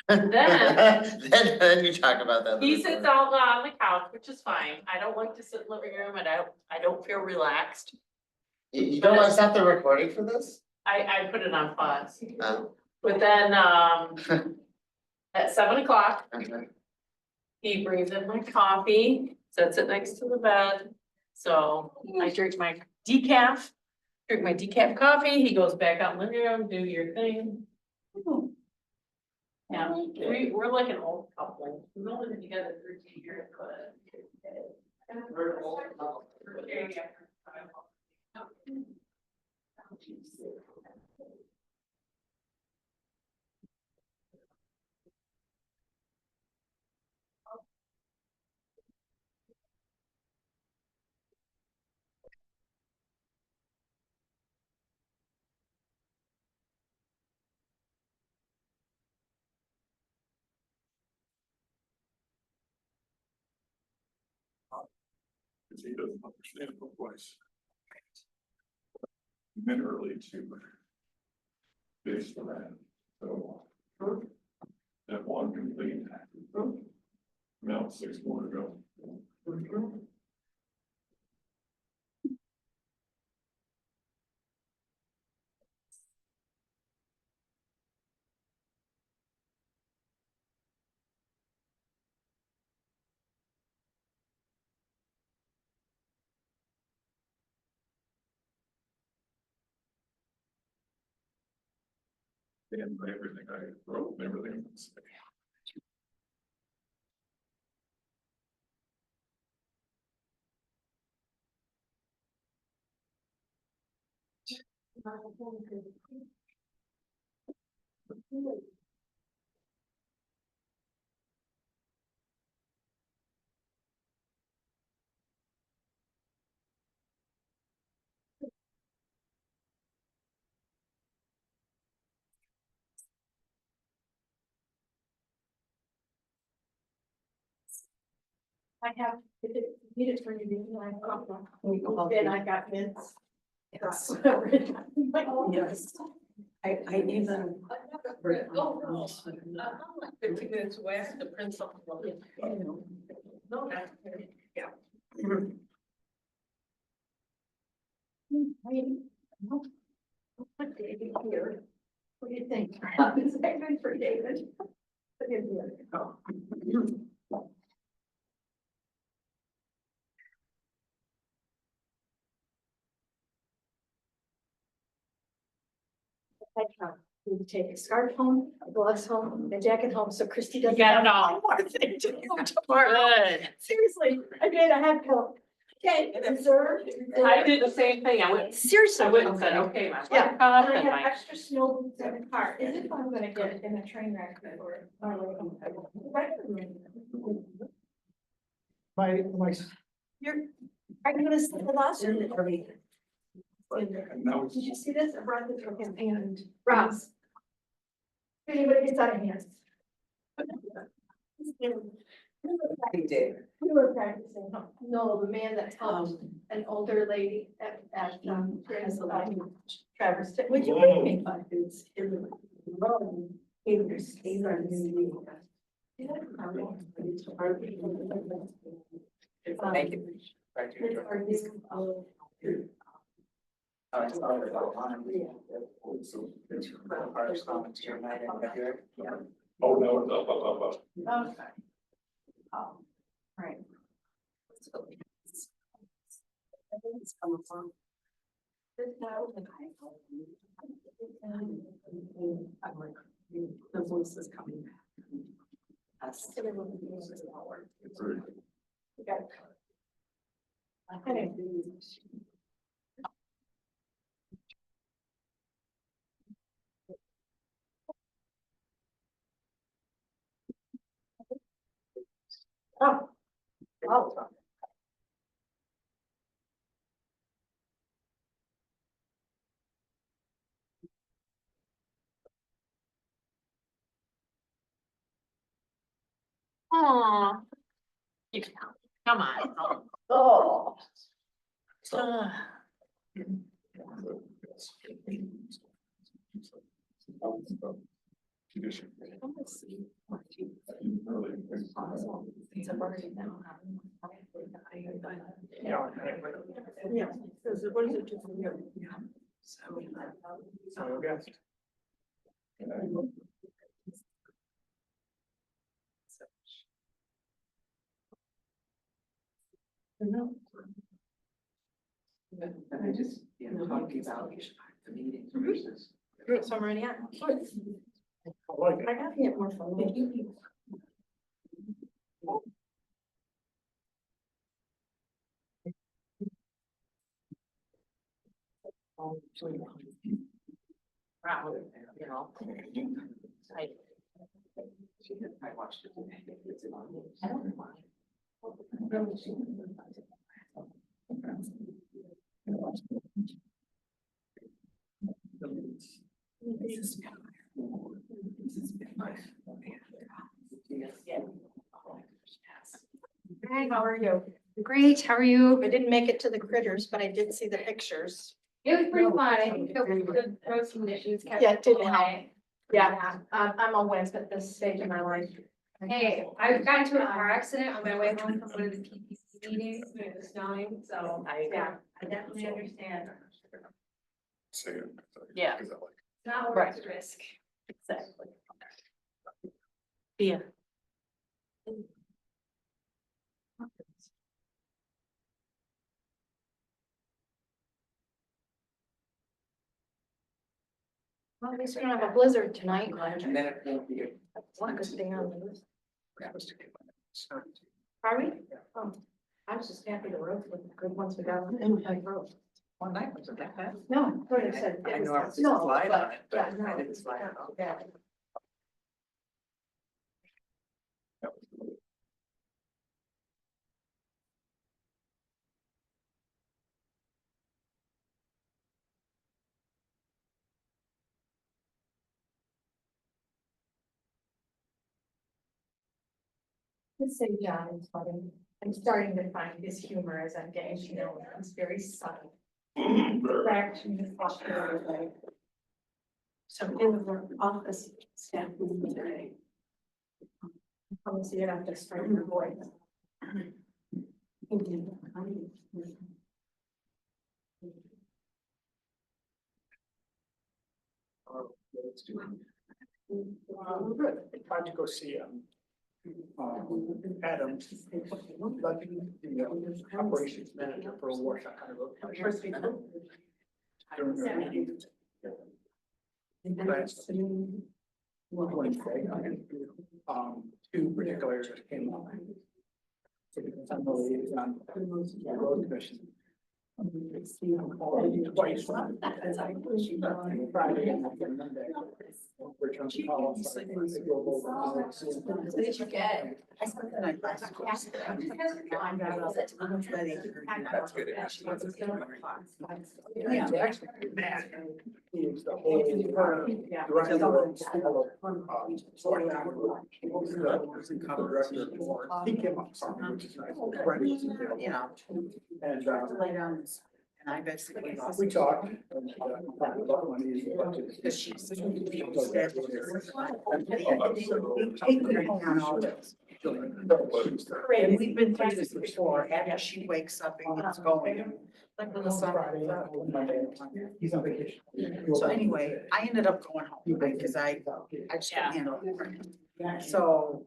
Then you talk about that. He sits out on the couch, which is fine. I don't like to sit in the living room and I don't feel relaxed. You don't want to stop the recording for this? I put it on pause. Oh. But then, at 7 o'clock, he brings in my coffee, sets it next to the bed. So I drink my decaf coffee. He goes back out in the living room, do your thing. Yeah, we're like an old couple. We've only been together 13 years, but. He doesn't understand the voice. Minerally too. Based on that, so. That one complete. Now 6 more to go. And everything I wrote and everything. I have, if it needed for you, then I got mints. Yes. Yes. I even. 15 minutes away, I have to print something. No, Yeah. What David here? What do you think? It's good for David. Look at here. We take a scarf home, a gloves home, a jacket home, so Christy doesn't. You got it have all. one more thing to do tomorrow. Good. Seriously, I did, I had to. Okay, reserved. I did the same thing. I went, Seriously. I went and said, okay, my Yeah, laptop and I and have my. extra snow boots in the car, as if I'm gonna get in a train wreck or. You're, are you gonna see the last one? Now Did you see this? I brought this from him and Ross. If anybody gets out of hands. He did. We were practicing, no, the man that helped an older lady at Traverse, would you bring me five boots? Thank you. I saw it online. First volunteer night in February. Oh, no, it's up. Okay. Right. I think it's coming from. The voice is coming back. Yes. It's very Okay. Oh. Oh. Aw. Come on. Oh. Condition. Yeah, because what is it to you? So, yes. And I just, talking about the meetings versus. So I'm ready on. I like it. I gotta get more from you. Wow, you know. I watched it today. I don't know why. Hi, how are you? Great, how are you? I didn't make it to the critters, but I did see the pictures. It was pretty fun. I think the road conditions kept. Yeah, it did people help. away. Yeah, I'm a Wednesday at this stage in my life. Hey, I got into a car accident on my way home from one of the PPC meetings when it was snowing, so yeah, I definitely understand. Say it. Yeah. 'Cause I like It's not worth the risk. Exactly. Yeah. Well, at least we don't have a blizzard tonight. And then it won't be. That's one good thing on the list. That to get my. Are we? Oh, I was just happy the roads were good once we got in the road. One night, was it that bad? No, what I said. I it know was I was snow, slide but- on it, Yeah, but no. I didn't slide it off. Yeah. Let's say John is funny. I'm starting to find his humor as I'm getting to know him. It's very subtle. Back to his popular. So in the office staff meeting today. Come see it after starting your voice. Let's do it. Good. I tried to go see Adam, the operations manager for a workshop kind of. During the meeting. Last Wednesday, two particulars that came up. So because I'm the liaison to the road commission. Twice. Friday and Monday. Return to call. What did you get? I spent the night last course. That's good. Yeah, actually, man, is the whole, the rest of the road. He came up, something which is nice. Yeah. And, Lay down and I basically lost. we talked. And, talked about money and budget. And we've been through this before, after she wakes up and gets going, like when the sun comes up. He's on vacation. So anyway, I ended up going home, right, cause I just couldn't handle it. So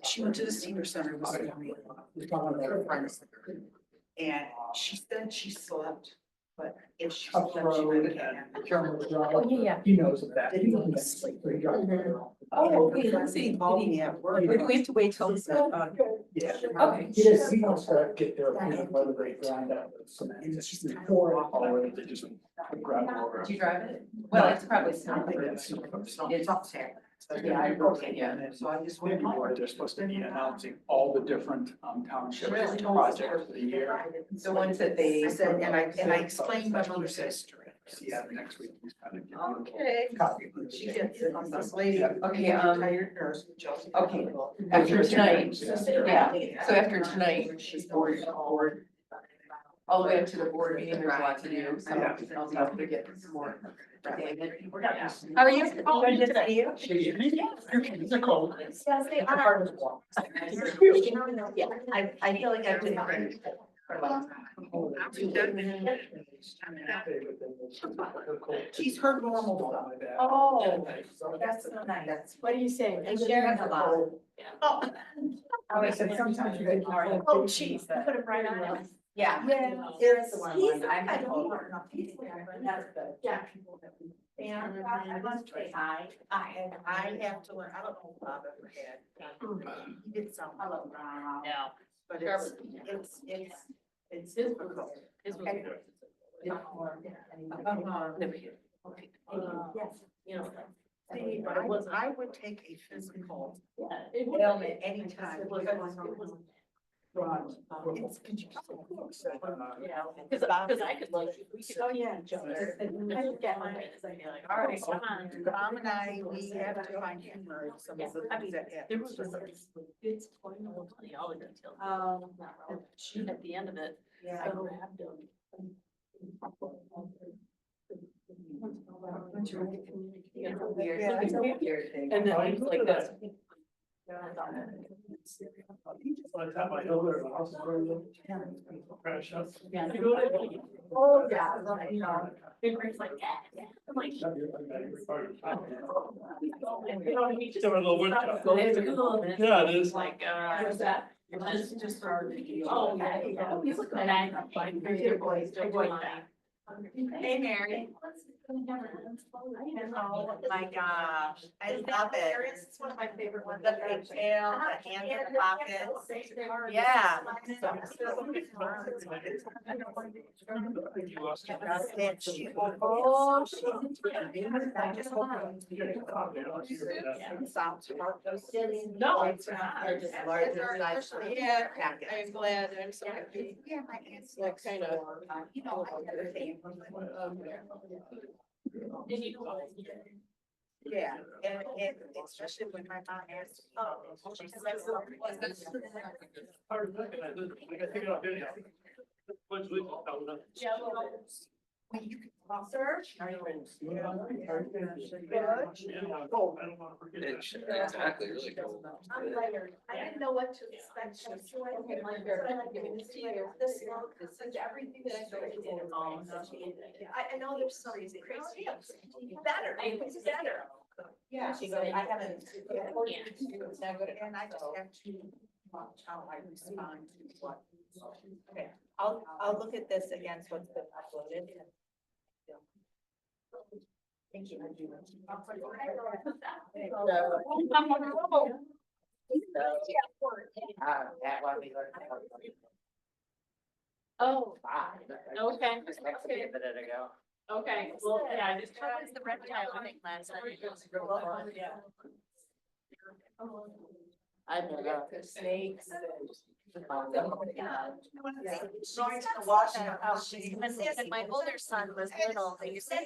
she went to the senior center this morning, with her friends. And she said she slept, but if she Up slept, she road would and have. German drive. Oh, yeah. He knows of that. Did he want to sleep? Oh, okay, let's see. Called me at work. Do we have to wait till? Yeah. Okay. He just, he wants to get there, peanut butter, they grind out with cement. And she's Before already, they just grab it over. Do you drive it? Well, it's probably I something. think it's- It's up there. Yeah, I broke it, yeah. So I just Maybe went home. where they're supposed to be announcing all the different township Really? projects of the year. The ones that they. I said, and I explained my mother's history. Yeah, next week. He's kind of giving Okay. you a copy. She gets it on this lady. Okay, Retired nurse. okay, after tonight, yeah, so after tonight, she's bored. all the way up to the board meeting, there's a lot to do, so I'll have to get some more. How are you? Good to see you. It's a cold. Yes, they are. Yeah, I feel like I've been there for a long time. She's her normal stuff. Oh, that's so nice. What are you saying? I'm sharing a lot. Oh, I said sometimes you get. oh, geez. Put it right on. Yeah. There's the one. He's I'm kind of told. older enough. He's there, but that's good. Yeah. And I must say, I have to learn, I don't know if Bob ever had. He did some. I love Brown. Yeah. But it's difficult. His was Okay. good. Yes. You know. See, I would take a physical Yeah. ailment anytime. It was- It's, could you? Yeah, cause I could look, we could. Oh, yeah. Joe. I would get mine, cause I'd be like, all right, come on. Mom and I, we have to find humor in some of the I things mean, that there happen. was just, it's funny, all the details. She, at the end of it, I Yeah. grabbed him. Yeah, it's a weird thing. And then he was like this. By the time I go there, the house is already up. Crash up. Yeah. Oh, yeah, you know. Big Rick's like, yeah, yeah. I'm like. Yeah, you're like, you're part of the family. You know, he just. Give it a little workshop. It's cool. Yeah, it is. Like, what's that? Just started. Oh, yeah. He's looking at it, like, your boys, your boy. Hey, Mary. Oh my gosh, I love it. It's one of my favorite ones. The pigtail, the hands in the pockets. Yeah. That she- oh, she- I just hope it sounds hard. No, it's not. They're just larger size. Yeah. I'm glad, I'm so happy. Yeah, my aunt's Like, kind of. You know, I have a family. And you know what? Yeah, and especially when my mom asked, oh, she said, Hard to look at it. I gotta take it off video. What's with Yeah, well, when you can search. Yeah, Good. I don't wanna forget that. Exactly, really cool. I'm tired. I didn't know what to expect. So I feel like giving this to you. This long, this is everything that I started to do. I know there's some crazy. Better, it's better. Yeah. She goes, I haven't. And I just have to watch how I respond to what. Okay, I'll look at this against what's been uploaded. Thank you. That one we learned. Oh, okay, Just next to me a minute ago. okay, well, yeah, I just. How was the reptile thing last night? I don't know. Snakes. Going to the Washington House. When my older son was little, they used to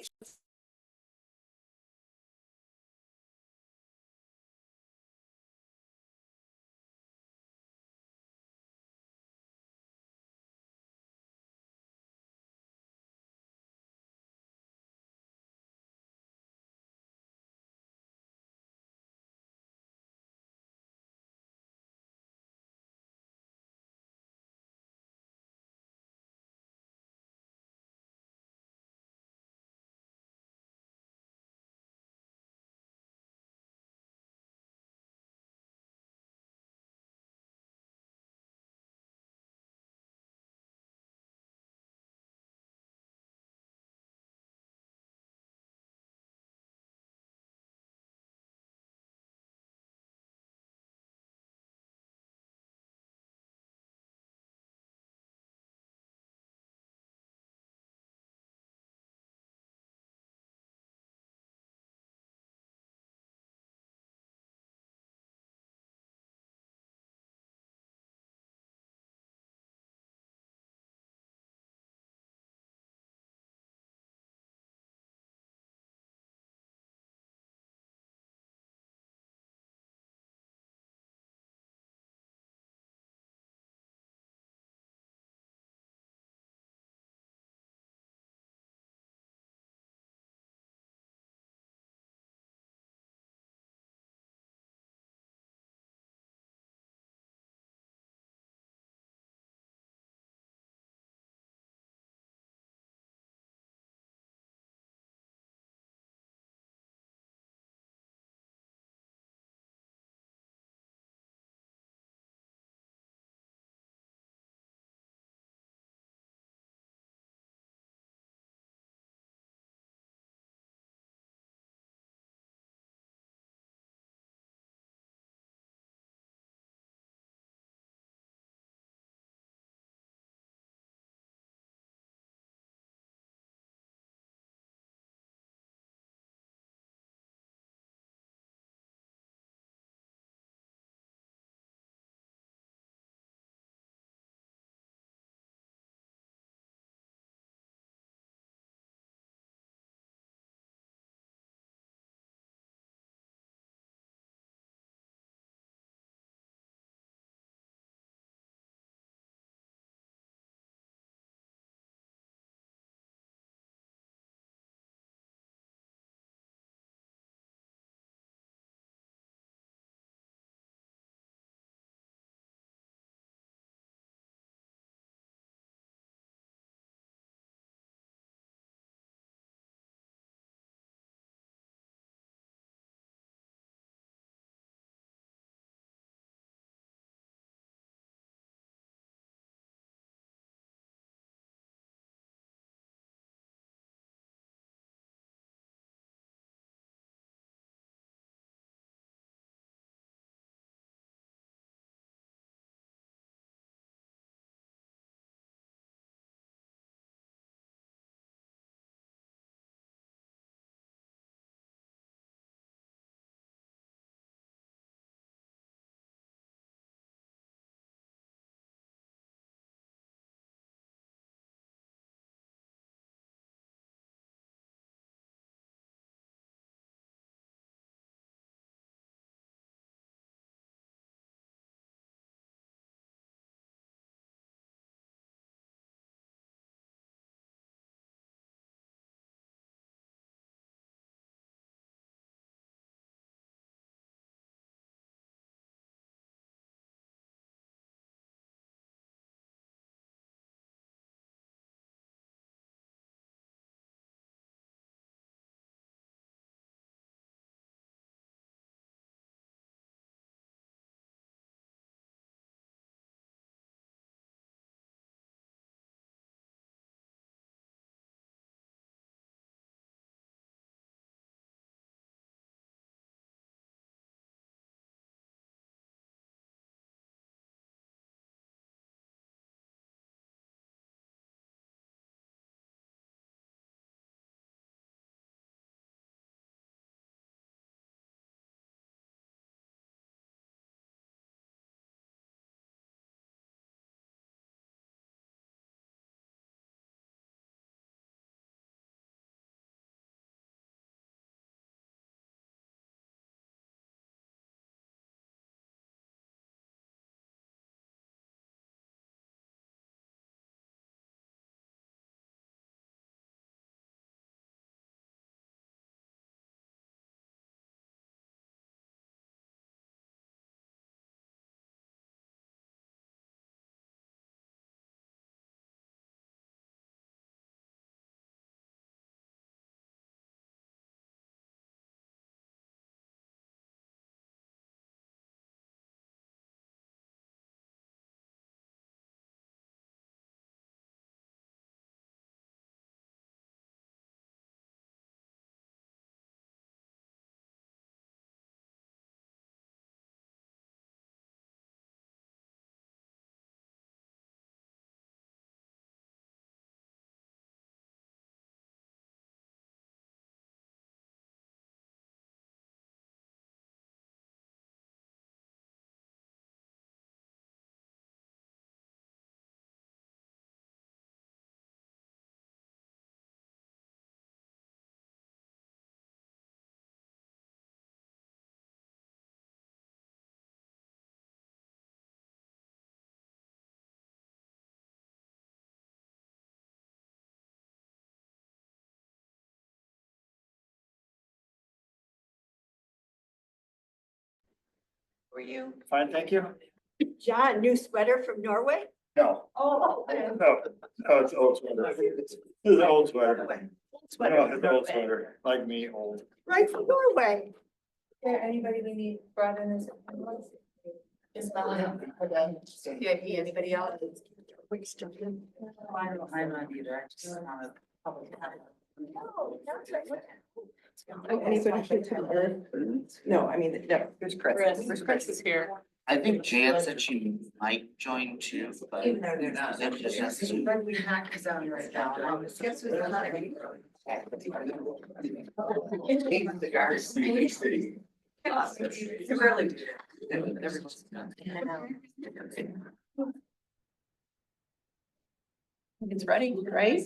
were you? Fine, thank you. John, new sweater from Norway? No, Oh. no, it's old sweater. It's an old sweater. I don't know, it's old sweater, like me, old. Right from Norway. There, anybody we need brought in as. CIP, anybody else? I don't mind that either, I just want to public comment. Anybody should come in? No, I mean, no, there's Chris. Chris is here. I think Jan said she might join too, but. Even though they're not. Then just has to- But we knocked this out right now. Guess who's not? Too early. It's ready, right?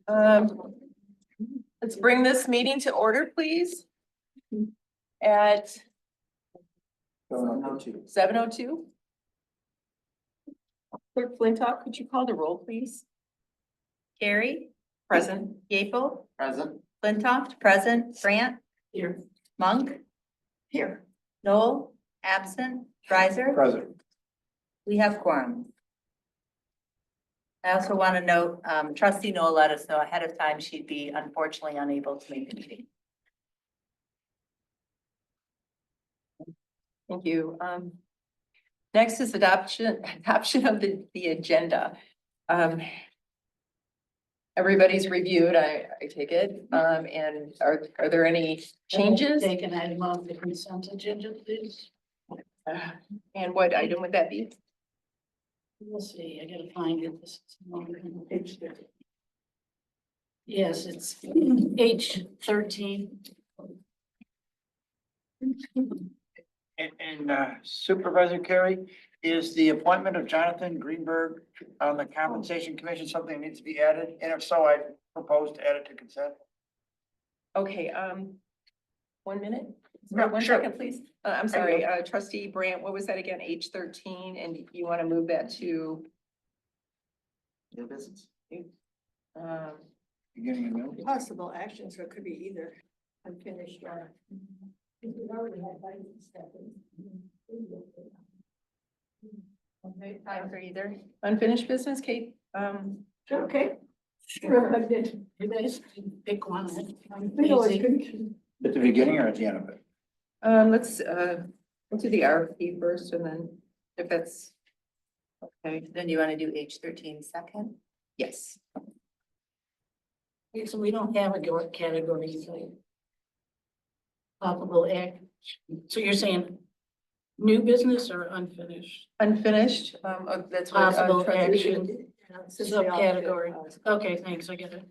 Um, let's bring this meeting to order, please. At 7:02. Clerk Flintoff, could you call the roll, please? Carrie, Present. Gable, Present. Flintoff, present, Grant, Here. Monk, Here. Noel, absent, Riser, Present. we have quorum. I also want to note, trustee Noel let us know ahead of time she'd be unfortunately unable to make the meeting. Thank you. Next is adoption of the agenda. Everybody's reviewed, I take it, and are there any changes? Take an item off the consent agenda, please. And what item would that be? We'll see, I gotta find it. Yes, it's H13. And Supervisor Carey, is the appointment of Jonathan Greenberg on the Compensation Commission something that needs to be added? And if so, I propose to add it to consent. Okay, 1 minute? No, One sure. second, please. I'm sorry, trustee Brandt, what was that again? H13, and you want to move that to, New business. Beginning of new. Possible action, so it could be either unfinished or. We already had Okay, time for either. unfinished business, Kate? Okay. Sure, I did. You guys pick one. At the beginning or at the end of it? Let's do the RFP first, and then if that's, okay, Then you want to do H13 second? yes. Okay, so we don't have a category, so. Possible act, so you're saying new business or unfinished? Unfinished, that's what. Possible trustee- action, subcategory. Okay, thanks, I get it.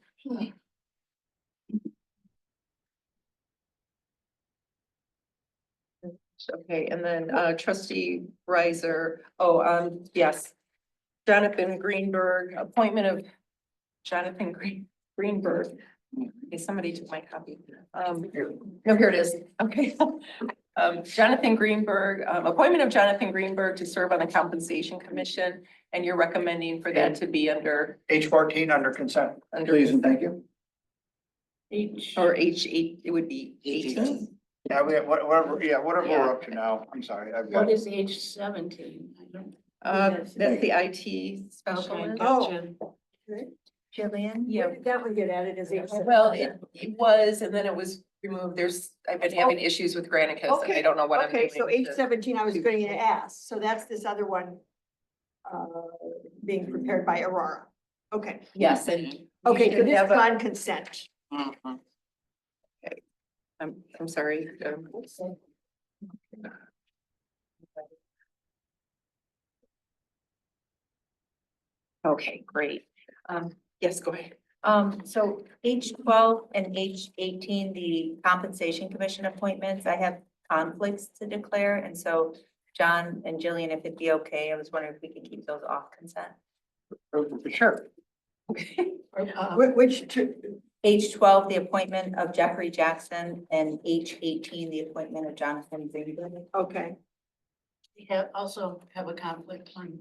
Okay, and then trustee Riser, yes. Jonathan Greenberg, appointment of Jonathan Greenberg. Okay, somebody took my copy. No, here it is. Okay. Jonathan Greenberg, appointment of Jonathan Greenberg to serve on the Compensation Commission, and you're recommending for that to be under, H14 under consent, under, please and thank you. or H8, it would be 18. Yeah, we have whatever we're up to now. I'm sorry, I've got. What is H17? That's the IT Okay, specialist. gotcha. Jillian? Yeah, Where did that one get added as a? well, it was, and then it was removed. I've been having issues with Granicus, and I don't know what I'm doing. Okay, so to- H17, I was going to ask, so that's this other one. Being prepared by Aurora. Okay, Yes, and. you okay, so should this have is a- on consent. Mhm. I'm sorry. Okay, great. Yes, go ahead. So H12 and H18, the Compensation Commission appointments, I have conflicts to declare, and so John and Jillian, if it'd be okay, I was wondering if we could keep those off consent. Sure. Which two? H12, the appointment of Jeffrey Jackson, and H18, the appointment of Jonathan Greenberg. Okay, We also have a conflict on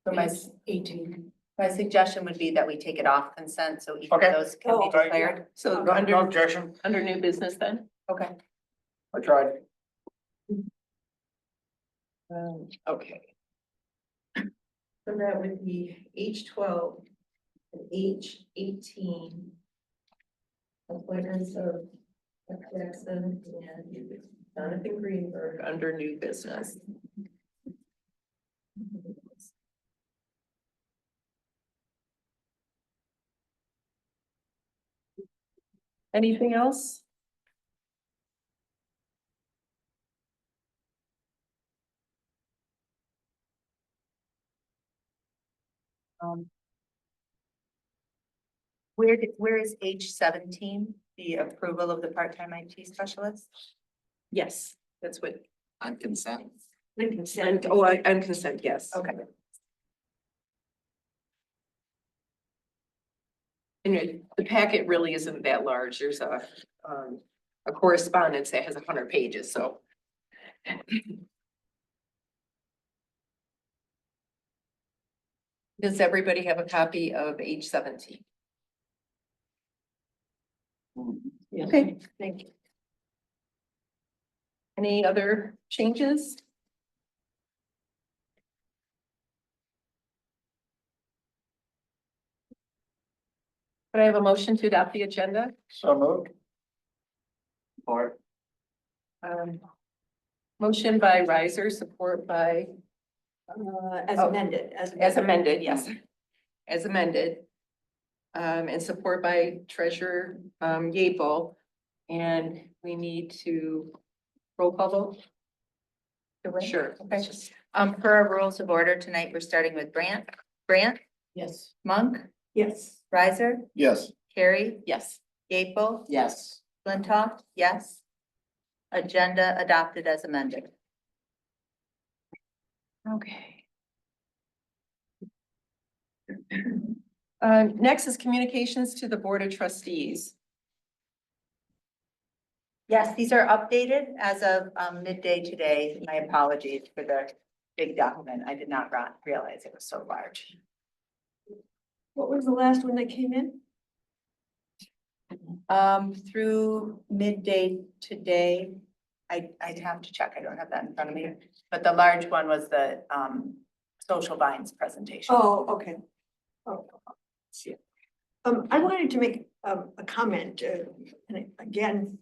So my, 18. my suggestion would be that we take it off consent, so each of Okay. those can be Oh. declared. So No under, objection, under new business then? Okay. I tried. Okay. So that would be H12 and H18. Appointments of Jackson and Jonathan Greenberg under new business. Anything else? Where is H17, the approval of the part-time IT specialist? Yes, that's what, On consent. and consent, yes. Okay. And the packet really isn't that large. There's a correspondence that has 100 pages, so. Does everybody have a copy of H17? Okay, thank you. Any other changes? Could I have a motion to adopt the agenda? So moved. Or Motion by Riser, support by, As Oh. amended, as amended, yes, as amended. And support by Treasurer, Yeaple. And we need to roll call vote? Sure. Okay. Per our rules of order tonight, we're starting with Brandt, Yes. Monk, Yes. Riser, Yes. Carrie, Yes. Gable, yes. Flintoff, yes. Agenda adopted as amended. Okay. Next is communications to the Board of Trustees. Yes, these are updated as of midday today. My apologies for the big document. I did not realize it was so large. What was the last one that came in? Through midday today, I'd have to check. I don't have that in front of me. But the large one was the social vines presentation. Oh, okay. Oh, see it. I wanted to make a comment, and again,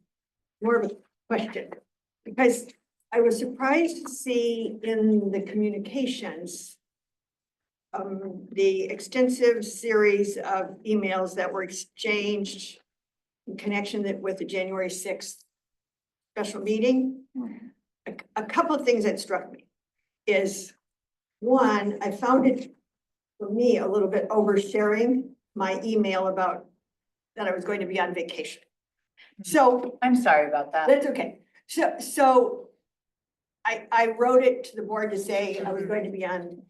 more of a question. Because I was surprised to see in the communications the extensive series of emails that were exchanged in connection with the January 6th special meeting. A couple of things that struck me is, one, I found it, for me, a little bit oversharing my email about that I was going to be on vacation. So I'm sorry about that. that's okay. So I wrote it to the board to say I was going to be on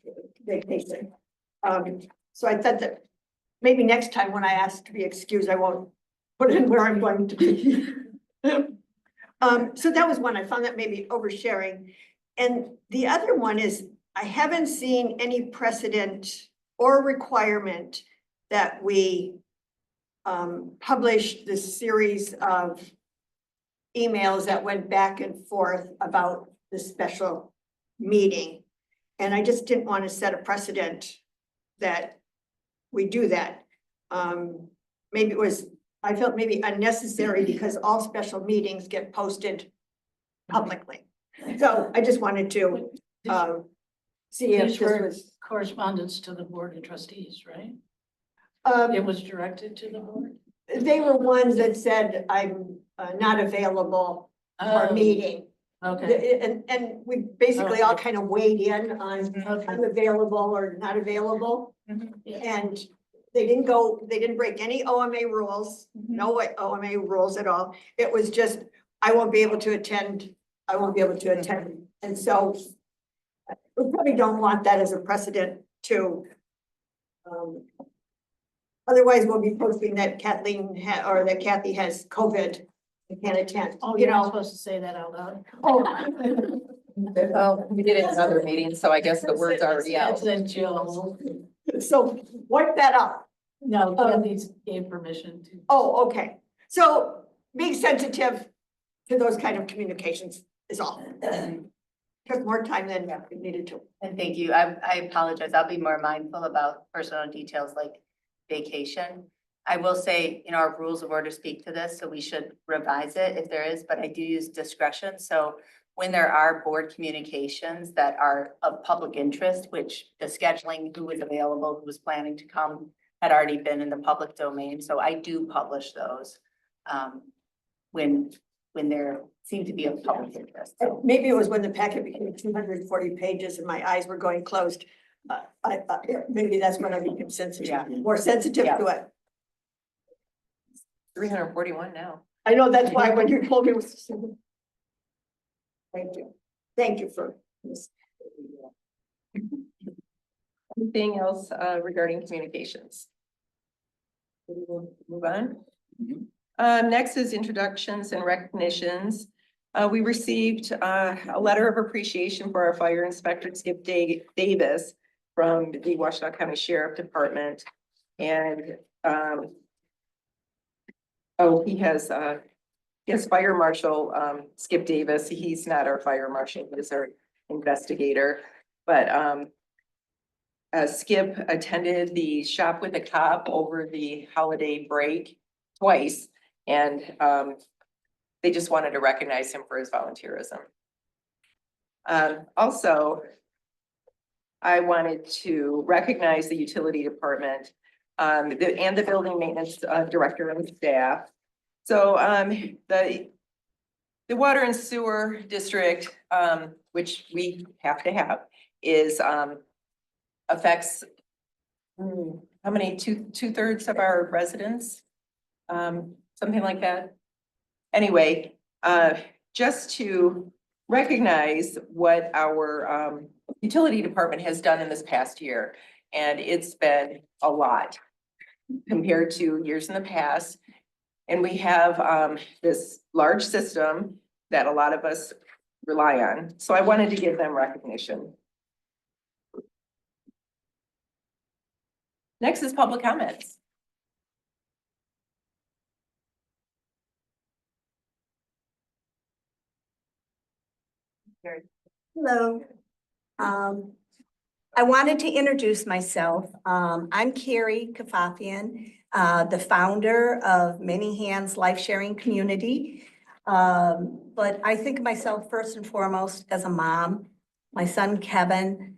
vacation. So I thought that maybe next time when I ask to be excused, I won't put in where I'm going to be. So that was one. I found that maybe oversharing. And the other one is, I haven't seen any precedent or requirement that we publish this series of emails that went back and forth about the special meeting. And I just didn't want to set a precedent that we do that. Maybe it was, I felt maybe unnecessary because all special meetings get posted publicly. So I just wanted to see if These this were was. correspondence to the Board of Trustees, right? It Um, was directed to the board? they were ones that said I'm not available for a Oh, meeting. Okay, And we basically all Okay. kind of weighed in on okay. I'm available or not available. Yeah. And they didn't break any OMA rules, no OMA rules at all. It was just, I won't be able to attend, I won't be able to attend. And so we probably don't want that as a precedent to otherwise we'll be posting that or that Kathy has COVID and can't attend, Oh, you you're not know. supposed to say that out loud. Oh. Well, we did it in another meeting, so I guess the word's already out. That's a joke. So wipe that up. No, Kathy gave permission to. Oh, okay. So being sensitive to those kind of communications is all. took more time than we needed to. And thank you. I apologize. I'll be more mindful about personal details like vacation. I will say, our rules of order speak to this, so we should revise it if there is, but I do use discretion. So when there are board communications that are of public interest, which the scheduling, who was available, who was planning to come, had already been in the public domain. So I do publish those when there seem to be of public interest. So Maybe it was when the packet became 240 pages and my eyes were going closed. Maybe that's when I became sensitive, more sensitive to it. 341 now. I know, that's why when you told me it was. Thank you. Thank you for this. Anything else regarding communications? We will move on. Next is introductions and recognitions. We received a letter of appreciation for our fire inspector, Skip Davis, from the Washtenaw County Sheriff Department. And he has Fire Marshal Skip Davis. He's not our fire marshal, he's our investigator. But Skip attended the Shop with a Cop over the holiday break twice. And they just wanted to recognize him for his volunteerism. Also, I wanted to recognize the utility department and the building maintenance director and staff. So the water and sewer district, which we have to have, is affects how many, two-thirds of our residents? Something like that. Anyway, just to recognize what our utility department has done in this past year. And it's been a lot compared to years in the past. And we have this large system that a lot of us rely on. So I wanted to give them recognition. Next is public comments. Hello. I wanted to introduce myself. I'm Carrie Kafafian, the founder of Many Hands Life Sharing Community. But I think of myself first and foremost as a mom. My son Kevin,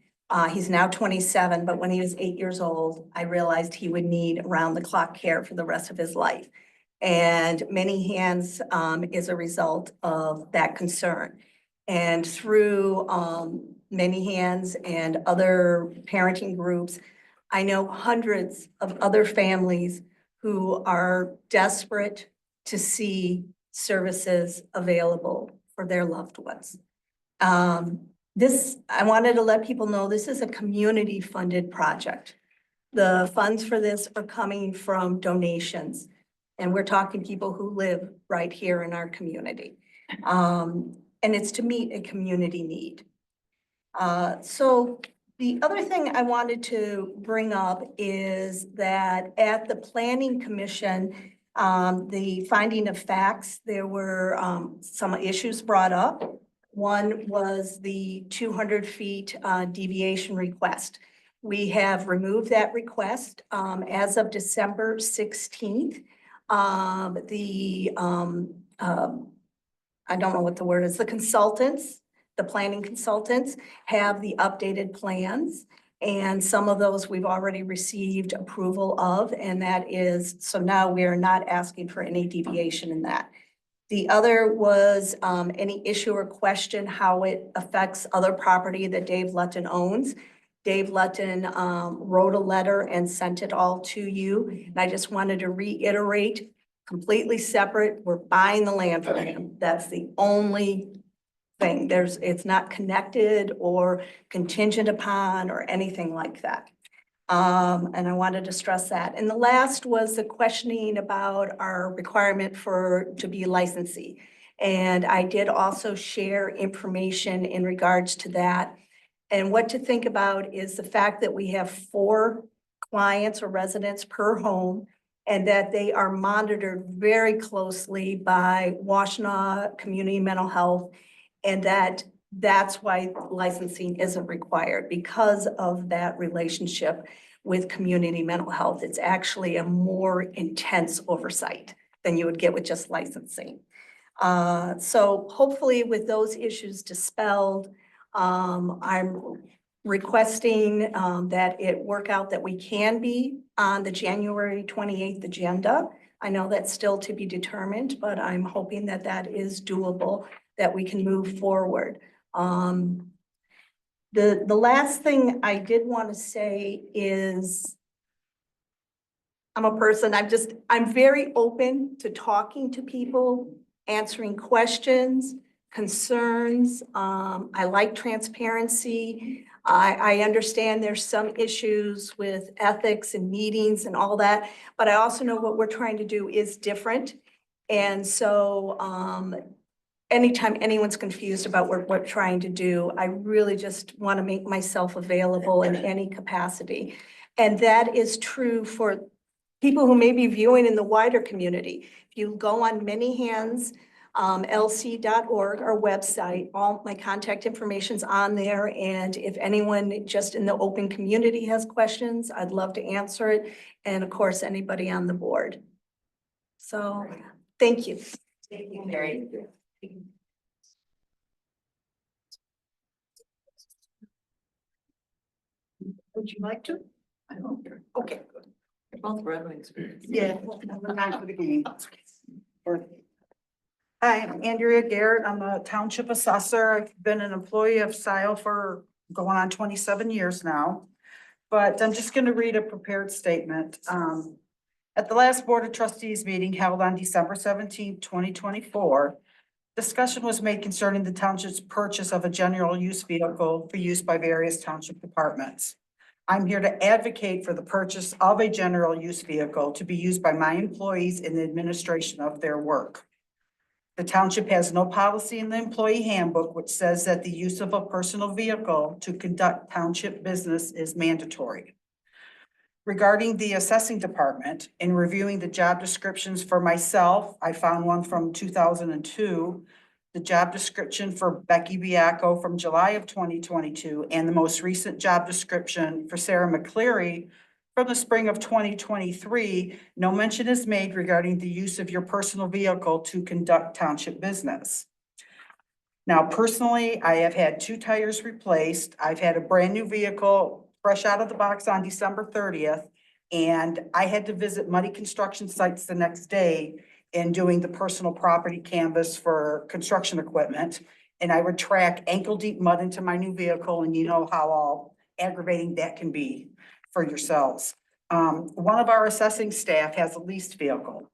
he's now 27, but when he was 8 years old, I realized he would need around-the-clock care for the rest of his life. And Many Hands is a result of that concern. And through Many Hands and other parenting groups, I know hundreds of other families who are desperate to see services available for their loved ones. I wanted to let people know this is a community-funded project. The funds for this are coming from donations, and we're talking people who live right here in our community. And it's to meet a community need. So the other thing I wanted to bring up is that at the Planning Commission, the finding of facts, there were some issues brought up. One was the 200 feet deviation request. We have removed that request as of December 16th. I don't know what the word is, the consultants, the planning consultants have the updated plans. And some of those we've already received approval of, and that is, so now we are not asking for any deviation in that. The other was any issue or question how it affects other property that Dave Lutton owns. Dave Lutton wrote a letter and sent it all to you. And I just wanted to reiterate, completely separate, we're buying the land from him. That's the only thing. It's not connected or contingent upon or anything like that. And I wanted to stress that. And the last was the questioning about our requirement to be licensee. And I did also share information in regards to that. And what to think about is the fact that we have 4 clients or residents per home, and that they are monitored very closely by Washtenaw Community Mental Health, and that that's why licensing isn't required, because of that relationship with community mental health. It's actually a more intense oversight than you would get with just licensing. So hopefully with those issues dispelled, I'm requesting, that it work out that we can be on the January 28th agenda. I know that's still to be determined, but I'm hoping that that is doable, that we can move forward. The last thing I did want to say is I'm a person, I'm very open to talking to people, answering questions, concerns. I like transparency. I understand there's some issues with ethics and meetings and all that, but I also know what we're trying to do is different. And so, anytime anyone's confused about what we're trying to do, I really just want to make myself available in any capacity. And that is true for people who may be viewing in the wider community. If you go on Many Hands, lc.org, our website, all my contact information's on there. And if anyone just in the open community has questions, I'd love to answer it. And of course, anybody on the board. So, thank you. Thank you, Mary. Would you like to? I don't care. Okay. They're both Red Wings. Yeah, time for the game. Hi, I'm Andrea Garrett. I'm a township assessor. I've been an employee of Scio for going on 27 years now. But I'm just going to read a prepared statement. At the last Board of Trustees meeting held on December 17, 2024, discussion was made concerning the township's purchase of a general use vehicle for use by various township departments. I'm here to advocate for the purchase of a general use vehicle to be used by my employees in the administration of their work. The township has no policy in the employee handbook which says that the use of a personal vehicle to conduct township business is mandatory. Regarding the assessing department, in reviewing the job descriptions for myself, I found one from 2002, the job description for Becky Biacco from July of 2022, and the most recent job description for Sarah McCleary from the spring of 2023, no mention is made regarding the use of your personal vehicle to conduct township business. Now, personally, I have had 2 tires replaced. I've had a brand new vehicle fresh out of the box on December 30th, and I had to visit muddy construction sites the next day in doing the personal property canvas for construction equipment. And I would track ankle deep mud into my new vehicle, and you know how all aggravating that can be for yourselves. One of our assessing staff has a leased vehicle.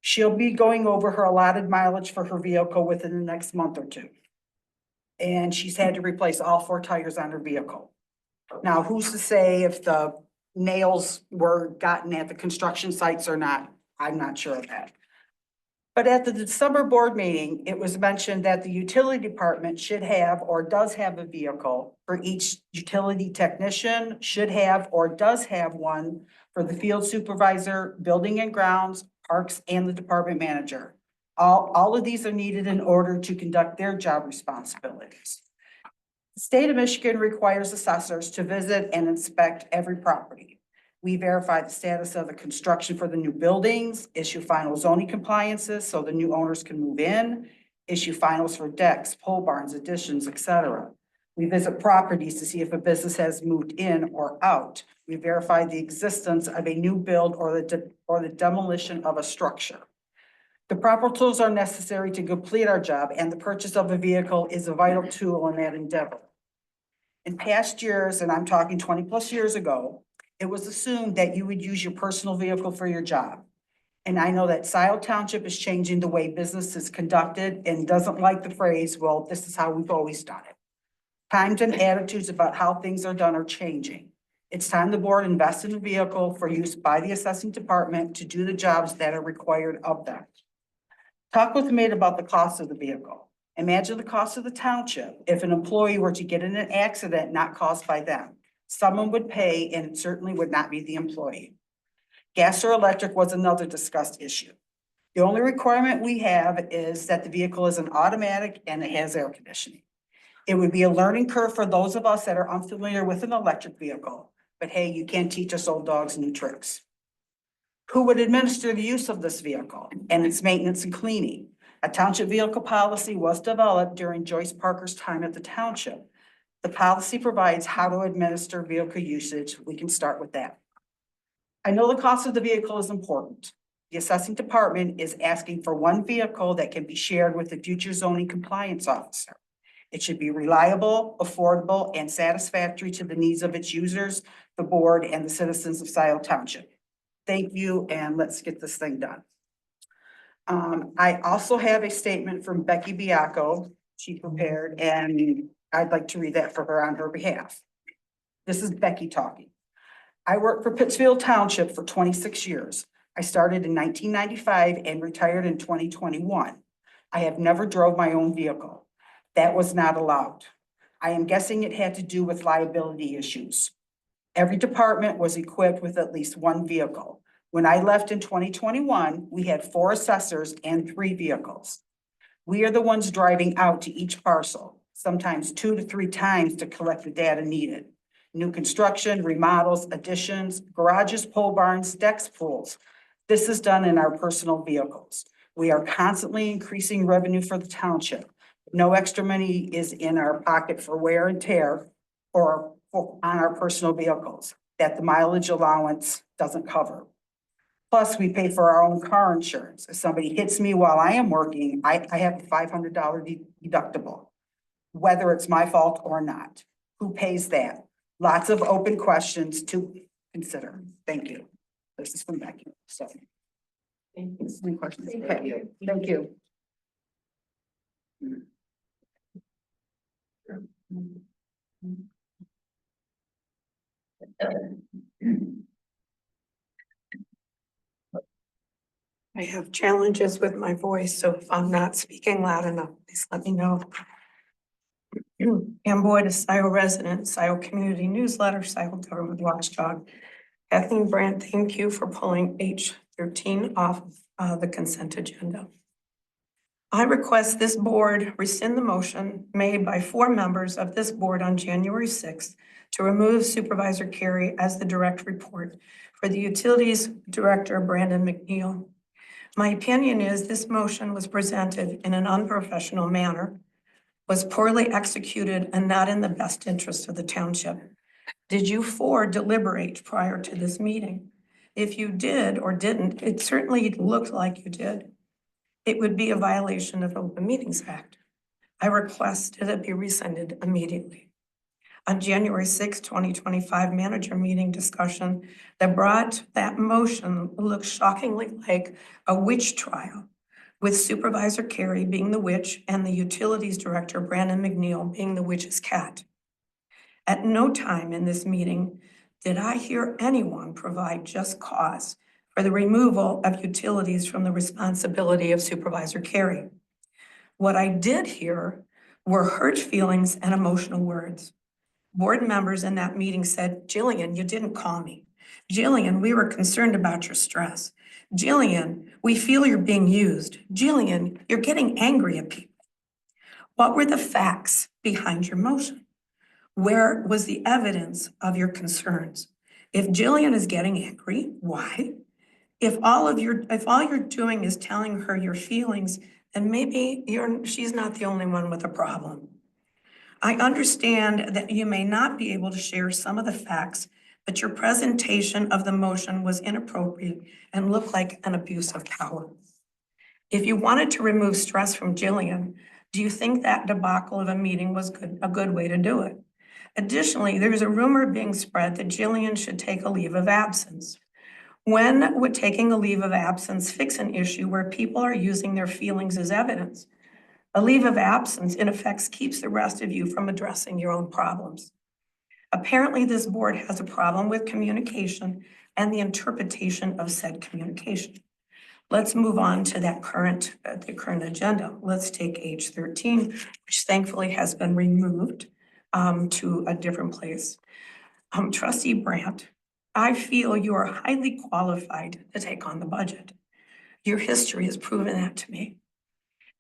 She'll be going over her allotted mileage for her vehicle within the next month or 2. And she's had to replace all 4 tires on her vehicle. Now, who's to say if the nails were gotten at the construction sites or not? I'm not sure of that. But at the December board meeting, it was mentioned that the utility department should have or does have a vehicle for each utility technician, should have or does have one for the field supervisor, building and grounds, parks, and the department manager. All of these are needed in order to conduct their job responsibilities. The state of Michigan requires assessors to visit and inspect every property. We verify the status of the construction for the new buildings, issue final zoning compliances so the new owners can move in, issue finals for decks, pole barns, additions, etc. We visit properties to see if a business has moved in or out. We verify the existence of a new build or the demolition of a structure. The proper tools are necessary to complete our job, and the purchase of a vehicle is a vital tool in that endeavor. In past years, and I'm talking 20+ years ago, it was assumed that you would use your personal vehicle for your job. And I know that Scio Township is changing the way business is conducted and doesn't like the phrase, well, this is how we've always done it. Times and attitudes about how things are done are changing. It's time the board invest in a vehicle for use by the assessing department to do the jobs that are required of them. Talk was made about the cost of the vehicle. Imagine the cost of the township if an employee were to get in an accident not caused by them. Someone would pay, and it certainly would not be the employee. Gas or electric was another discussed issue. The only requirement we have is that the vehicle is an automatic and it has air conditioning. It would be a learning curve for those of us that are unfamiliar with an electric vehicle, but hey, you can't teach us old dogs new tricks. Who would administer the use of this vehicle and its maintenance and cleaning? A township vehicle policy was developed during Joyce Parker's time at the township. The policy provides how to administer vehicle usage. We can start with that. I know the cost of the vehicle is important. The assessing department is asking for one vehicle that can be shared with the future zoning compliance officer. It should be reliable, affordable, and satisfactory to the needs of its users, the board, and the citizens of Scio Township. Thank you, and let's get this thing done. I also have a statement from Becky Biacco. She prepared, and I'd like to read that for her on her behalf. This is Becky talking. I worked for Pittsfield Township for 26 years. I started in 1995 and retired in 2021. I have never drove my own vehicle. That was not allowed. I am guessing it had to do with liability issues. Every department was equipped with at least one vehicle. When I left in 2021, we had 4 assessors and 3 vehicles. We are the ones driving out to each parcel, sometimes 2 to 3 times to collect the data needed. New construction, remodels, additions, garages, pole barns, decks, pools. This is done in our personal vehicles. We are constantly increasing revenue for the township. No extra money is in our pocket for wear and tear or on our personal vehicles that the mileage allowance doesn't cover. Plus, we pay for our own car insurance. If somebody hits me while I am working, I have a $500 deductible, whether it's my fault or not. Who pays that? Lots of open questions to consider. Thank you. This is from Becky. So. Any questions? Okay, thank you. I have challenges with my voice, so if I'm not speaking loud enough, please let me know. Amboy, a Scio resident, Scio Community Newsletter, Scio Government Watchdog. Kathleen Brandt, thank you for pulling H13 off the consent agenda. I request this board rescind the motion made by 4 members of this board on January 6th to remove Supervisor Carey as the direct report for the Utilities Director, Brandon McNeil. My opinion is this motion was presented in an unprofessional manner, was poorly executed, and not in the best interest of the township. Did you 4 deliberate prior to this meeting? If you did or didn't, it certainly looked like you did. It would be a violation of the Open Meetings Act. I request that it be rescinded immediately. On January 6, 2025 manager meeting discussion that brought that motion looked shockingly like a witch trial, with Supervisor Carey being the witch and the Utilities Director, Brandon McNeil, being the witch's cat. At no time in this meeting did I hear anyone provide just cause for the removal of utilities from the responsibility of Supervisor Carey. What I did hear were hurt feelings and emotional words. Board members in that meeting said, Jillian, you didn't call me. Jillian, we were concerned about your stress. Jillian, we feel you're being used. Jillian, you're getting angry at people. What were the facts behind your motion? Where was the evidence of your concerns? If Jillian is getting angry, why? If all you're doing is telling her your feelings, then maybe she's not the only one with a problem. I understand that you may not be able to share some of the facts, but your presentation of the motion was inappropriate and looked like an abuse of power. If you wanted to remove stress from Jillian, do you think that debacle of a meeting was a good way to do it? Additionally, there's a rumor being spread that Jillian should take a leave of absence. When would taking a leave of absence fix an issue where people are using their feelings as evidence? A leave of absence, in effect, keeps the rest of you from addressing your own problems. Apparently, this board has a problem with communication and the interpretation of said communication. Let's move on to that the current agenda. Let's take H13, which thankfully has been removed to a different place. Trustee Brandt, I feel you are highly qualified to take on the budget. Your history has proven that to me.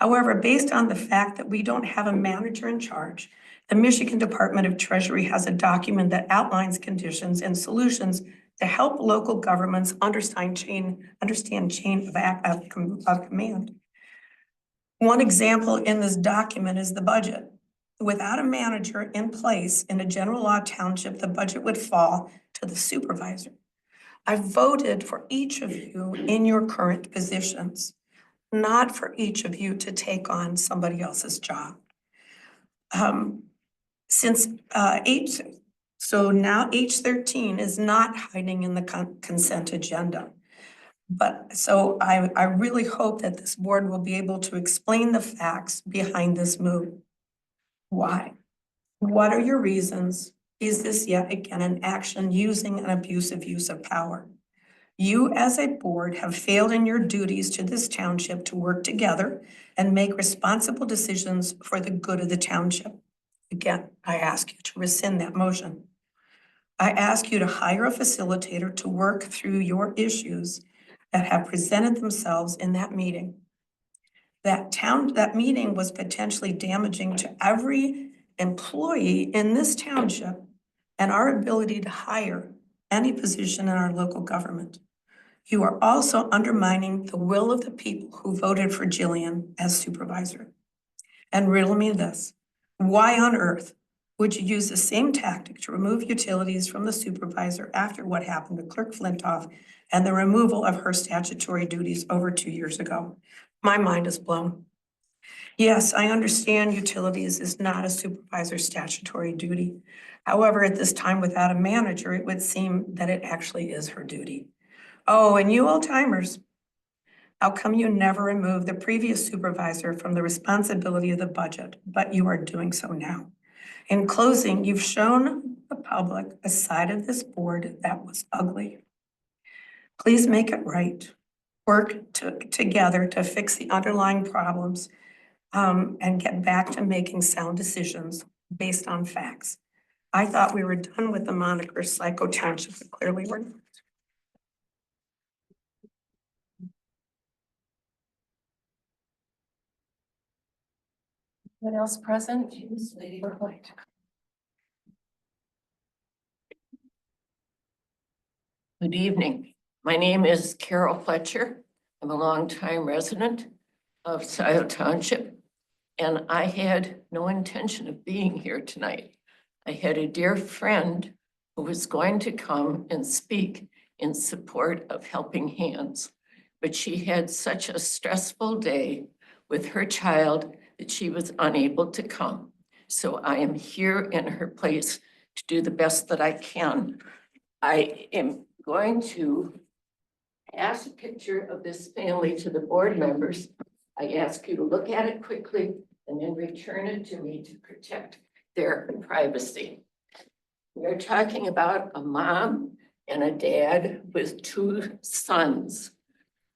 However, based on the fact that we don't have a manager in charge The Michigan Department of Treasury has a document that outlines conditions and solutions to help local governments understand chain of command. One example in this document is the budget. Without a manager in place in a general law township, the budget would fall to the supervisor. I voted for each of you in your current positions, not for each of you to take on somebody else's job. Since so now H13 is not hiding in the consent agenda. But so I really hope that this board will be able to explain the facts behind this move. Why? What are your reasons? Is this yet again an action using an abusive use of power? You as a board have failed in your duties to this township to work together and make responsible decisions for the good of the township. Again, I ask you to rescind that motion. I ask you to hire a facilitator to work through your issues that have presented themselves in that meeting. That meeting was potentially damaging to every employee in this township and our ability to hire any position in our local government. You are also undermining the will of the people who voted for Jillian as supervisor. And riddle me this, why on earth would you use the same tactic to remove utilities from the supervisor after what happened to Clerk Flintoff and the removal of her statutory duties over 2 years ago? My mind is blown. Yes, I understand utilities is not a supervisor's statutory duty. However, at this time without a manager, it would seem that it actually is her duty. Oh, and you old timers, how come you never removed the previous supervisor from the responsibility of the budget, but you are doing so now? In closing, you've shown the public a side of this board that was ugly. Please make it right. Work together to fix the underlying problems and get back to making sound decisions based on facts. I thought we were done with the moniker Scio Township, but clearly we're not. Anyone else present? Good evening. My name is Carol Fletcher. I'm a longtime resident of Scio Township, and I had no intention of being here tonight. I had a dear friend who was going to come and speak in support of Helping Hands, but she had such a stressful day with her child that she was unable to come. So I am here in her place to do the best that I can. I am going to pass a picture of this family to the board members. I ask you to look at it quickly and then return it to me to protect their privacy. We're talking about a mom and a dad with 2 sons.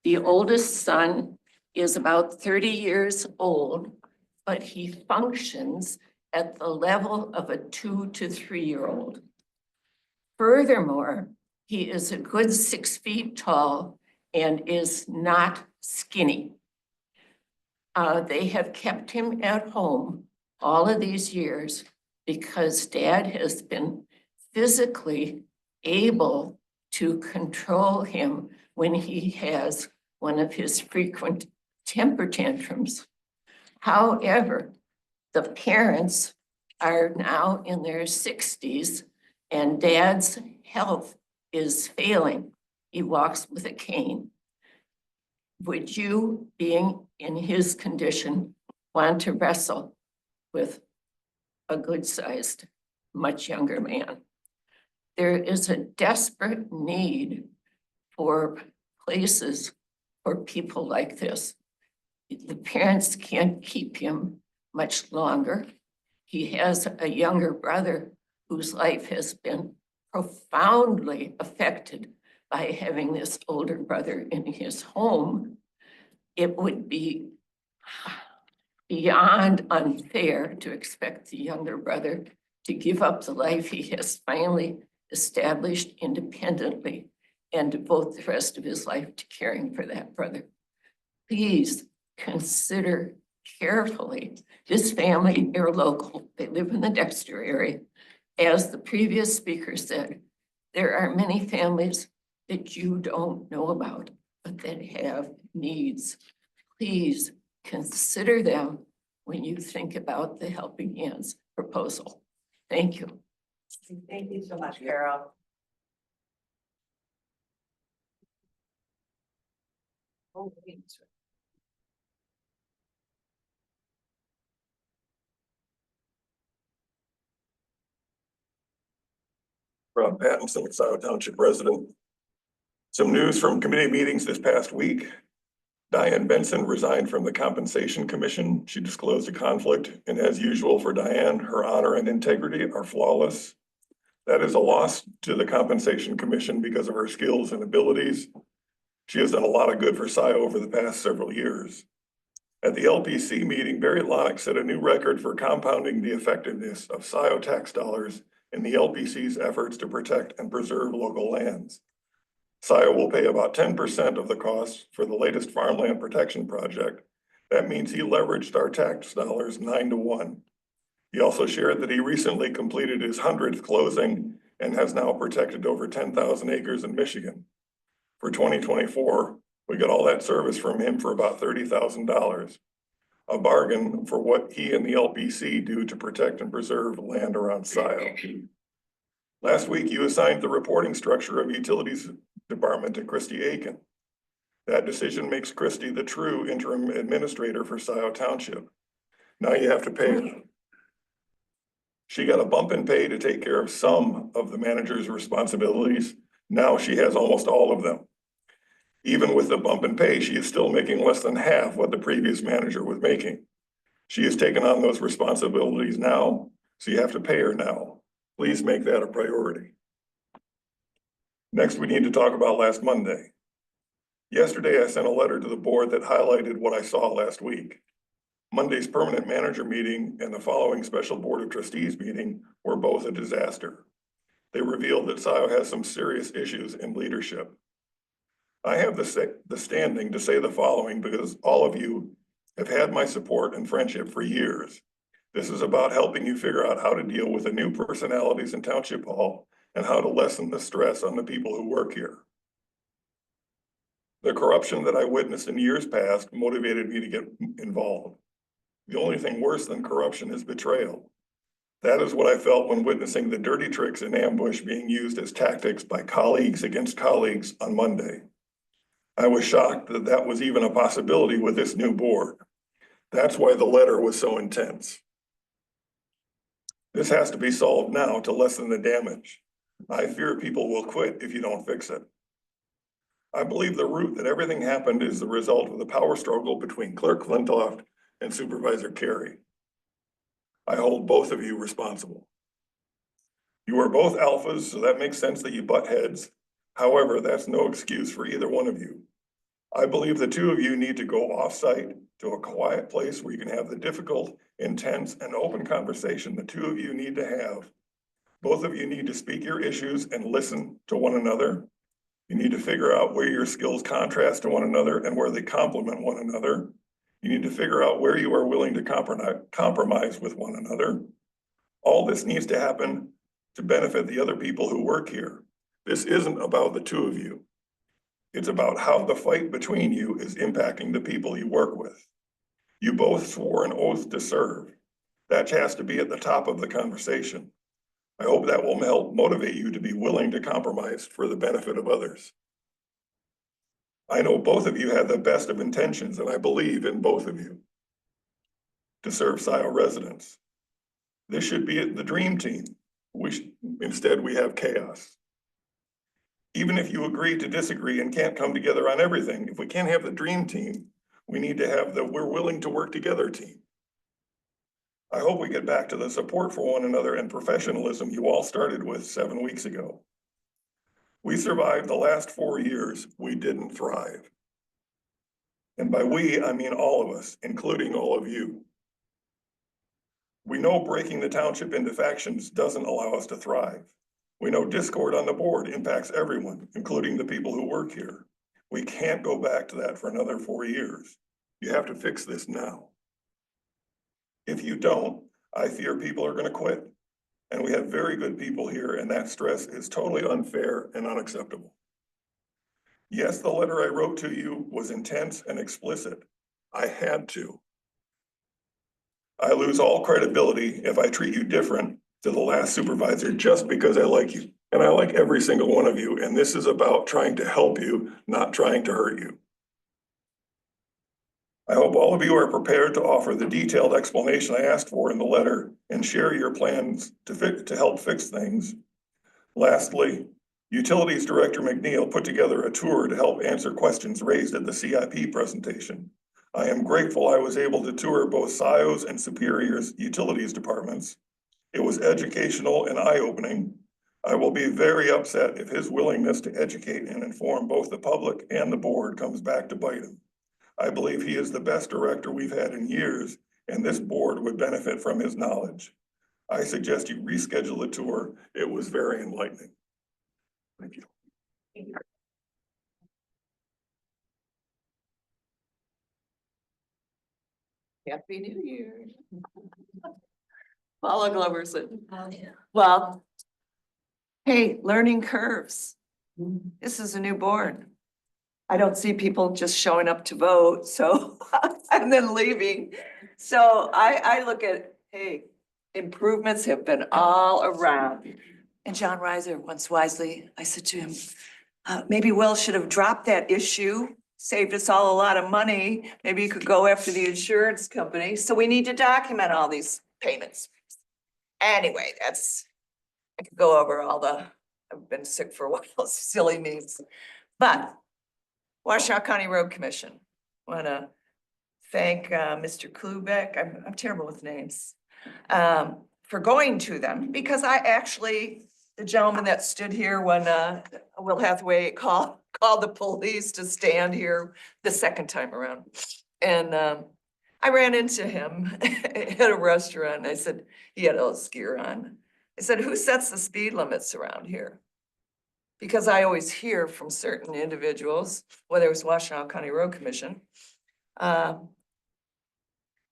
The oldest son is about 30 years old, but he functions at the level of a 2 to 3-year-old. Furthermore, he is a good 6 feet tall and is not skinny. They have kept him at home all of these years because dad has been physically able to control him when he has one of his frequent temper tantrums. However, the parents are now in their 60s and dad's health is failing. He walks with a cane. Would you, being in his condition, want to wrestle with a good-sized, much younger man? There is a desperate need for places for people like this. The parents can't keep him much longer. He has a younger brother whose life has been profoundly affected by having this older brother in his home. It would be beyond unfair to expect the younger brother to give up the life he has finally established independently and devote the rest of his life to caring for that brother. Please consider carefully. This family, they're local. They live in the Dexter area. As the previous speaker said, there are many families that you don't know about, but that have needs. Please consider them when you think about the Helping Hands proposal. Thank you. Thank you so much, Carol. Rob Pattinson, Scio Township resident. Some news from committee meetings this past week. Diane Benson resigned from the Compensation Commission. She disclosed a conflict, and as usual for Diane, her honor and integrity are flawless. That is a loss to the Compensation Commission because of her skills and abilities. She has done a lot of good for Scio over the past several years. At the LPC meeting, Barry Lonnick set a new record for compounding the effectiveness of Scio tax dollars in the LPC's efforts to protect and preserve local lands. Scio will pay about 10% of the costs for the latest farmland protection project. That means he leveraged our tax dollars 9-1. He also shared that he recently completed his 100th closing and has now protected over 10,000 acres in Michigan. For 2024, we got all that service from him for about $30,000, a bargain for what he and the LPC do to protect and preserve land around Scio. Last week, you assigned the reporting structure of Utilities Department to Christy Aiken. That decision makes Christy the true interim administrator for Scio Township. Now you have to pay her. She got a bump in pay to take care of some of the manager's responsibilities. Now she has almost all of them. Even with the bump in pay, she is still making less than half what the previous manager was making. She has taken on those responsibilities now, so you have to pay her now. Please make that a priority. Next, we need to talk about last Monday. Yesterday, I sent a letter to the board that highlighted what I saw last week. Monday's permanent manager meeting and the following special board of trustees meeting were both a disaster. They revealed that Scio has some serious issues in leadership. I have the standing to say the following because all of you have had my support and friendship for years. This is about helping you figure out how to deal with the new personalities in Township Hall and how to lessen the stress on the people who work here. The corruption that I witnessed in years past motivated me to get involved. The only thing worse than corruption is betrayal. That is what I felt when witnessing the dirty tricks and ambush being used as tactics by colleagues against colleagues on Monday. I was shocked that that was even a possibility with this new board. That's why the letter was so intense. This has to be solved now to lessen the damage. I fear people will quit if you don't fix it. I believe the root that everything happened is the result of the power struggle between Clerk Flintoff and Supervisor Carey. I hold both of you responsible. You are both alphas, so that makes sense that you butt heads. However, that's no excuse for either one of you. I believe the two of you need to go off-site to a quiet place where you can have the difficult, intense, and open conversation the two of you need to have. Both of you need to speak your issues and listen to one another. You need to figure out where your skills contrast to one another and where they complement one another. You need to figure out where you are willing to compromise with one another. All this needs to happen to benefit the other people who work here. This isn't about the two of you. It's about how the fight between you is impacting the people you work with. You both swore an oath to serve. That has to be at the top of the conversation. I hope that will help motivate you to be willing to compromise for the benefit of others. I know both of you have the best of intentions, and I believe in both of you to serve Scio residents. This should be the dream team. Instead, we have chaos. Even if you agree to disagree and can't come together on everything, if we can't have the dream team, we need to have the we're willing to work together team. I hope we get back to the support for one another and professionalism you all started with 7 weeks ago. We survived the last 4 years. We didn't thrive. And by we, I mean all of us, including all of you. We know breaking the township into factions doesn't allow us to thrive. We know discord on the board impacts everyone, including the people who work here. We can't go back to that for another 4 years. You have to fix this now. If you don't, I fear people are gonna quit. And we have very good people here, and that stress is totally unfair and unacceptable. Yes, the letter I wrote to you was intense and explicit. I had to. I lose all credibility if I treat you different to the last supervisor just because I like you. And I like every single one of you, and this is about trying to help you, not trying to hurt you. I hope all of you are prepared to offer the detailed explanation I asked for in the letter and share your plans to help fix things. Lastly, Utilities Director McNeil put together a tour to help answer questions raised at the CIP presentation. I am grateful I was able to tour both Scio's and Superior's utilities departments. It was educational and eye-opening. I will be very upset if his willingness to educate and inform both the public and the board comes back to bite him. I believe he is the best director we've had in years, and this board would benefit from his knowledge. I suggest you reschedule the tour. It was very enlightening. Thank you. Happy New Year. Paula Gloverson. Well, hey, learning curves. This is a new board. I don't see people just showing up to vote, so, and then leaving. So I look at, hey, improvements have been all around. And John Reiser once wisely, I said to him, maybe Will should have dropped that issue, saved us all a lot of money. Maybe you could go after the insurance company. So we need to document all these payments. Anyway, I could go over all I've been sick for a while, silly memes. But Washtenaw County Road Commission, want to thank Mr. Klubeck, I'm terrible with names, for going to them, because the gentleman that stood here when Will Hathaway called the police to stand here the second time around. And I ran into him at a restaurant, and I said, he had a skier on. I said, who sets the speed limits around here? Because I always hear from certain individuals, whether it was Washtenaw County Road Commission,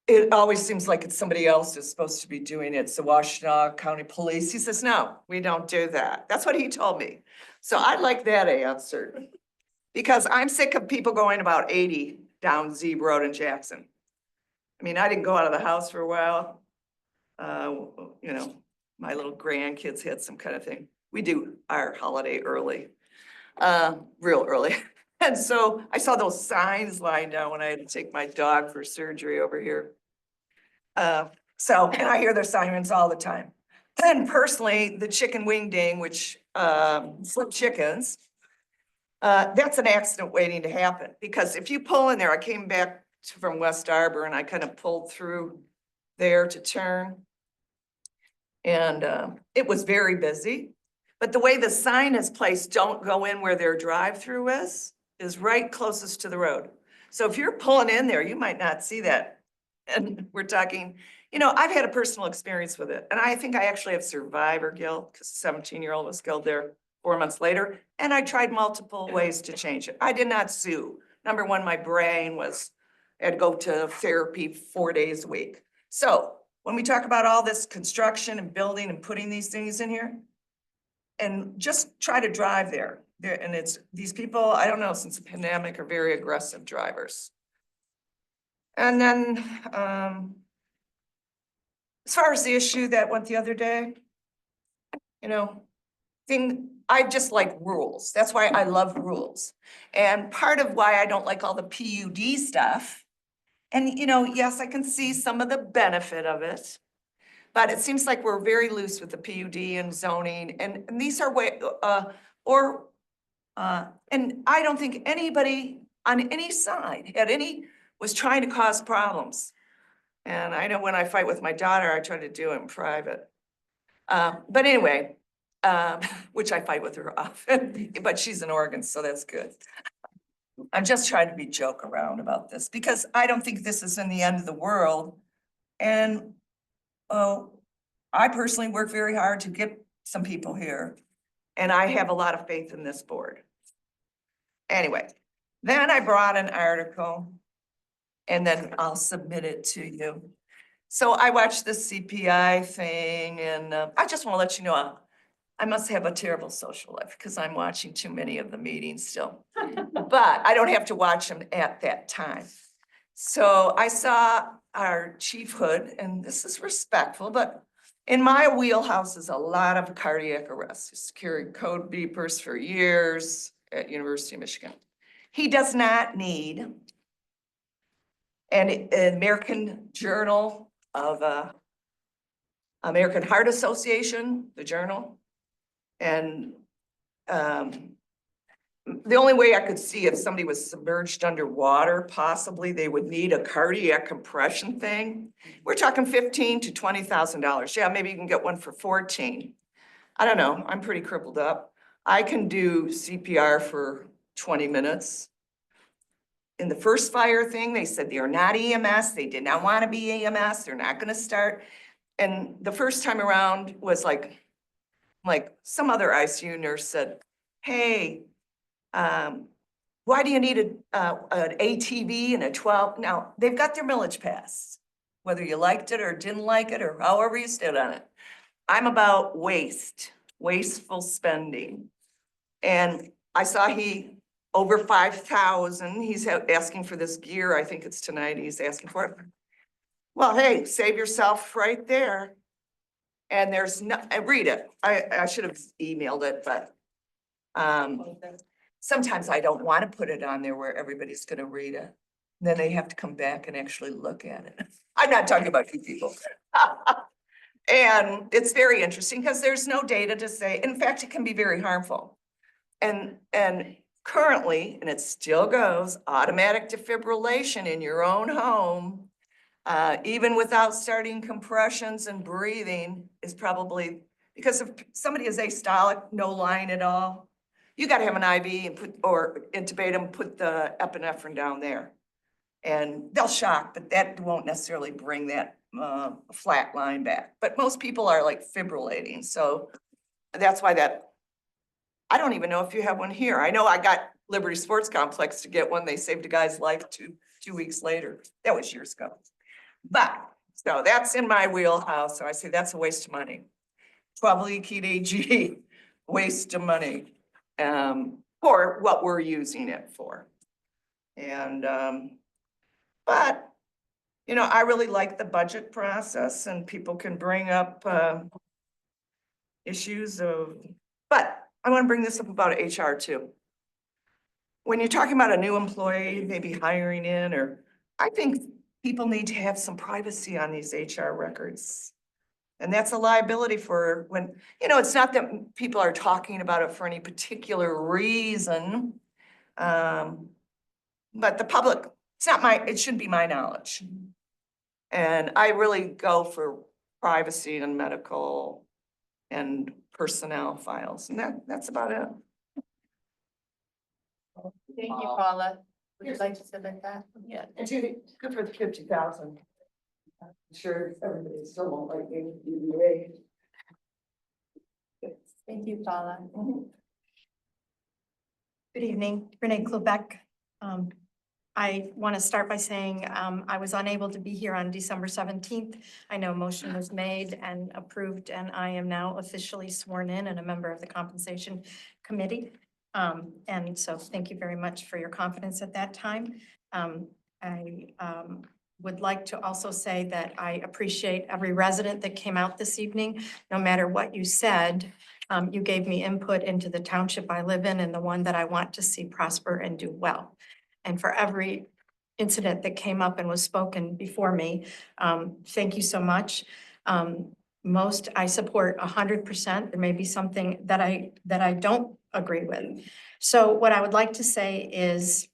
it always seems like it's somebody else who's supposed to be doing it. It's the Washtenaw County Police. He says, no, we don't do that. That's what he told me. So I like that answer, because I'm sick of people going about 80 down Zeeb Road in Jackson. I mean, I didn't go out of the house for a while. You know, my little grandkids had some kind of thing. We do our holiday early, real early. And so I saw those signs lying down when I had to take my dog for surgery over here. And I hear their sirens all the time. And personally, the chicken wing ding, which flip chickens, that's an accident waiting to happen. Because if you pull in there, I came back from West Arbor and I kind of pulled through there to turn. And it was very busy. But the way the sign is placed, don't go in where their drive-through is right closest to the road. So if you're pulling in there, you might not see that. And we're talking, you know, I've had a personal experience with it. And I think I actually have survivor guilt, because a 17-year-old was killed there 4 months later. And I tried multiple ways to change it. I did not sue. Number one, my brain I had to go to therapy 4 days a week. So when we talk about all this construction and building and putting these things in here, and just try to drive there. And it's these people, I don't know, since the pandemic, are very aggressive drivers. And then, as far as the issue that went the other day, you know, I just like rules. That's why I love rules. And part of why I don't like all the PUD stuff, and you know, yes, I can see some of the benefit of it, but it seems like we're very loose with the PUD and zoning, and these are and I don't think anybody on any side was trying to cause problems. And I know when I fight with my daughter, I try to do it in private. But anyway, which I fight with her often, but she's in Oregon, so that's good. I'm just trying to be joke around about this, because I don't think this is in the end of the world. And I personally work very hard to get some people here, and I have a lot of faith in this board. Anyway, then I brought an article, and then I'll submit it to you. So I watched this CPI thing and I just want to let you know, I must have a terrible social life because I'm watching too many of the meetings still. But I don't have to watch them at that time. So I saw our chief hood, and this is respectful, but in my wheelhouse is a lot of cardiac arrests. He's carried code beepers for years at University of Michigan. He does not need an American Journal of American Heart Association, the journal. And the only way I could see if somebody was submerged underwater, possibly they would need a cardiac compression thing. We're talking $15,000 to $20,000. Yeah, maybe you can get one for 14. I don't know, I'm pretty crippled up. I can do CPR for 20 minutes. In the first fire thing, they said they are not EMS, they did not want to be EMS, they're not gonna start. And the first time around was like some other ICU nurse said, hey, why do you need an ATV and a 12? Now, they've got their millage pass, whether you liked it or didn't like it, or however you stood on it. I'm about wasteful spending. And I saw over 5,000, he's asking for this gear, I think it's tonight, he's asking for it. Well, hey, save yourself right there. And there's no, read it, I should have emailed it, but sometimes I don't want to put it on there where everybody's gonna read it. Then they have to come back and actually look at it. I'm not talking about you people. And it's very interesting because there's no data to say, in fact, it can be very harmful. And currently, and it still goes, automatic defibrillation in your own home, even without starting compressions and breathing is probably, because if somebody is astolic, no line at all, you gotta have an IV and or intubate them, put the epinephrine down there. And they'll shock, but that won't necessarily bring that flat line back. But most people are like fibrillating, so that's why I don't even know if you have one here. I know I got Liberty Sports Complex to get one. They saved a guy's life two weeks later. That was years ago. But, so that's in my wheelhouse. So I say that's a waste of money. 12 lead AG, waste of money for what we're using it for. And, but, you know, I really like the budget process and people can bring up issues of, but I want to bring this up about HR too. When you're talking about a new employee, maybe hiring in, or I think people need to have some privacy on these HR records. And that's a liability for when, you know, it's not that people are talking about it for any particular reason. But the public, it shouldn't be my knowledge. And I really go for privacy and medical and personnel files, and that's about it. Thank you, Paula. Would you like to submit that? Yeah, and good for the 50,000. I'm sure everybody still won't like me, UVA. Thank you, Paula. Good evening, Renee Klubeck. I want to start by saying I was unable to be here on December 17th. I know a motion was made and approved, and I am now officially sworn in and a member of the Compensation Committee. And so thank you very much for your confidence at that time. I would like to also say that I appreciate every resident that came out this evening. No matter what you said, you gave me input into the township I live in and the one that I want to see prosper and do well. And for every incident that came up and was spoken before me, thank you so much. Most I support 100%. There may be something that I don't agree with. So what I would like to say is,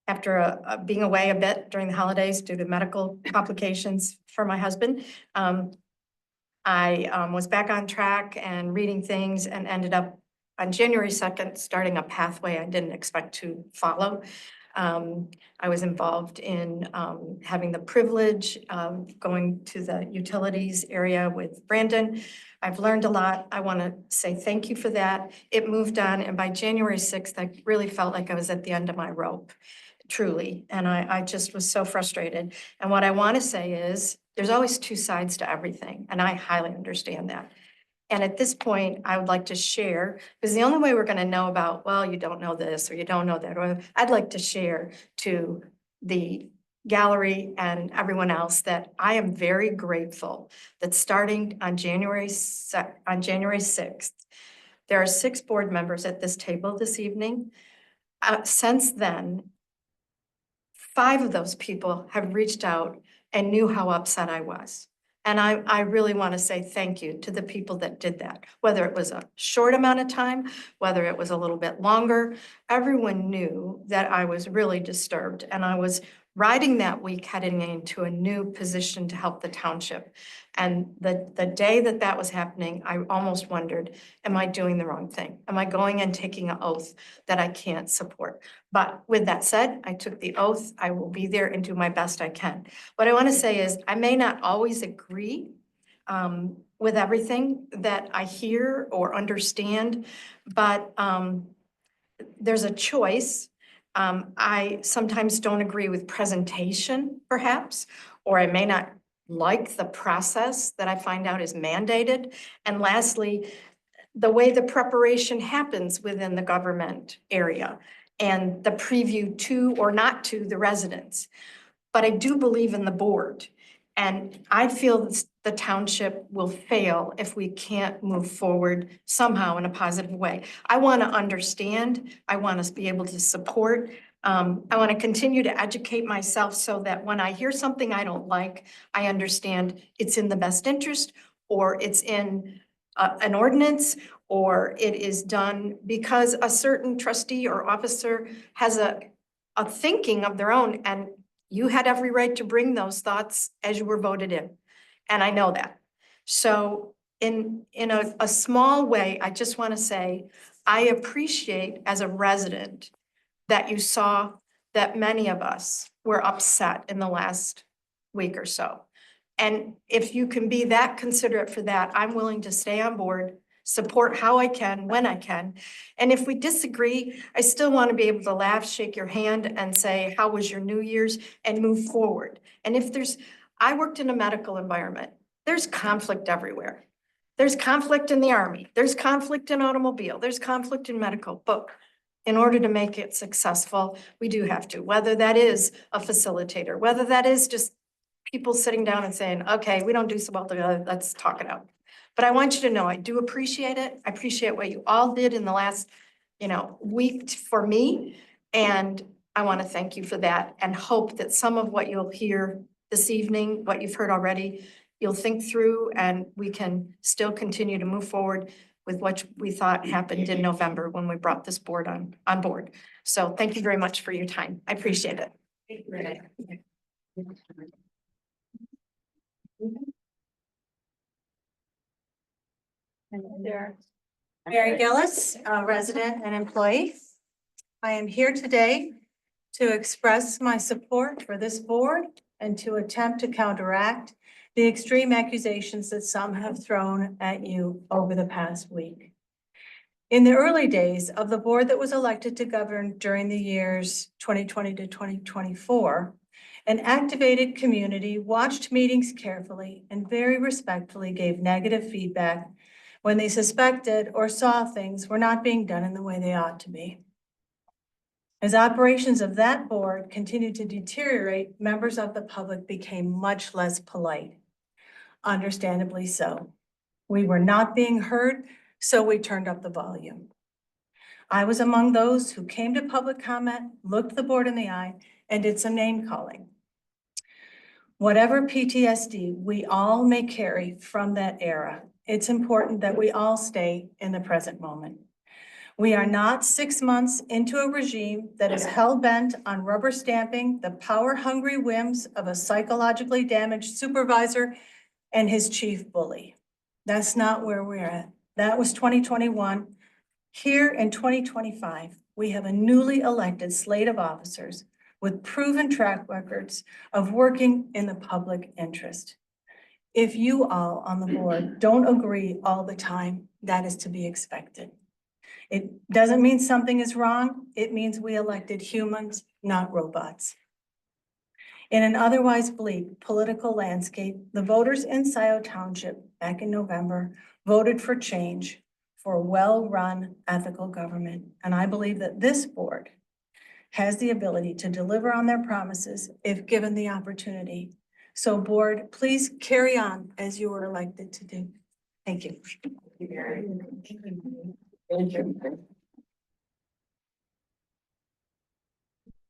after being away a bit during the holidays due to medical complications for my husband, I was back on track and reading things and ended up on January 2nd, starting a pathway I didn't expect to follow. I was involved in having the privilege of going to the utilities area with Brandon. I've learned a lot. I want to say thank you for that. It moved on, and by January 6th, I really felt like I was at the end of my rope. truly, and I just was so frustrated. And what I want to say is, there's always two sides to everything, and I highly understand that. And at this point, I would like to share, because the only way we're gonna know about, well, you don't know this, or you don't know that, or I'd like to share to the gallery and everyone else that I am very grateful that starting on January 6th, there are 6 board members at this table this evening. Since then, 5 of those people have reached out and knew how upset I was. And I really want to say thank you to the people that did that, whether it was a short amount of time, whether it was a little bit longer. Everyone knew that I was really disturbed, and I was riding that week heading into a new position to help the township. And the day that that was happening, I almost wondered, am I doing the wrong thing? Am I going and taking an oath that I can't support? But with that said, I took the oath. I will be there and do my best I can. What I want to say is, I may not always agree with everything that I hear or understand, but there's a choice. I sometimes don't agree with presentation, perhaps, or I may not like the process that I find out is mandated. And lastly, the way the preparation happens within the government area and the preview to or not to the residents. But I do believe in the board. And I feel the township will fail if we can't move forward somehow in a positive way. I want to understand, I want to be able to support. I want to continue to educate myself so that when I hear something I don't like, I understand it's in the best interest, or it's in an ordinance, or it is done because a certain trustee or officer has a thinking of their own, and you had every right to bring those thoughts as you were voted in. And I know that. So in a small way, I just want to say, I appreciate as a resident that you saw that many of us were upset in the last week or so. And if you can be that considerate for that, I'm willing to stay on board, support how I can, when I can. And if we disagree, I still want to be able to laugh, shake your hand and say, how was your New Year's, and move forward. And if I worked in a medical environment, there's conflict everywhere. There's conflict in the Army, there's conflict in automobile, there's conflict in medical, but in order to make it successful, we do have to, whether that is a facilitator, whether that is just people sitting down and saying, okay, we don't do so well together, let's talk it out. But I want you to know, I do appreciate it. I appreciate what you all did in the last, week for me. And I want to thank you for that and hope that some of what you'll hear this evening, what you've heard already, you'll think through, and we can still continue to move forward with what we thought happened in November when we brought this board on board. So thank you very much for your time. I appreciate it. Mary Gillis, a resident and employee. I am here today to express my support for this board and to attempt to counteract the extreme accusations that some have thrown at you over the past week. In the early days of the board that was elected to govern during the years 2020 to 2024, an activated community watched meetings carefully and very respectfully gave negative feedback when they suspected or saw things were not being done in the way they ought to be. As operations of that board continued to deteriorate, members of the public became much less polite. Understandably so. We were not being heard, so we turned up the volume. I was among those who came to public comment, looked the board in the eye, and did some name calling. Whatever PTSD we all may carry from that era, it's important that we all stay in the present moment. We are not 6 months into a regime that is hell-bent on rubber stamping the power-hungry whims of a psychologically damaged supervisor and his chief bully. That's not where we're at. That was 2021. Here in 2025, we have a newly elected slate of officers with proven track records of working in the public interest. If you all on the board don't agree all the time, that is to be expected. It doesn't mean something is wrong. It means we elected humans, not robots. In an otherwise bleak political landscape, the voters in Scio Township back in November voted for change, for a well-run ethical government. And I believe that this board has the ability to deliver on their promises if given the opportunity. So board, please carry on as you were elected to do. Thank you.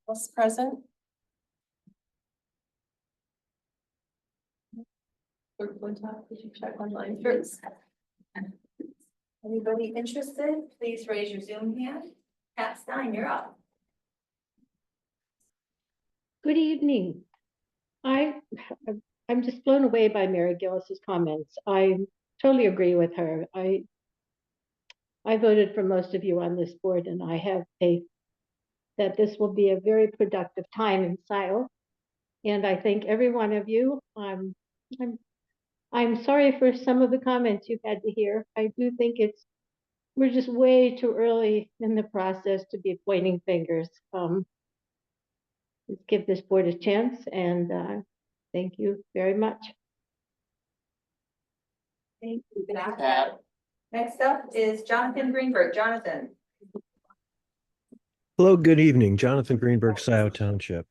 Else present? Clerk Flintoff, could you check online first? Anybody interested? Please raise your Zoom hand. Pat Stein, you're up. Good evening. I'm just blown away by Mary Gillis's comments. I totally agree with her. I voted for most of you on this board, and I have faith that this will be a very productive time in Scio. And I thank every one of you. I'm sorry for some of the comments you've had to hear. I do think we're just way too early in the process to be pointing fingers. Let's give this board a chance, and thank you very much. Thank you. Next up is Jonathan Greenberg. Jonathan. Hello, good evening. Jonathan Greenberg, Scio Township.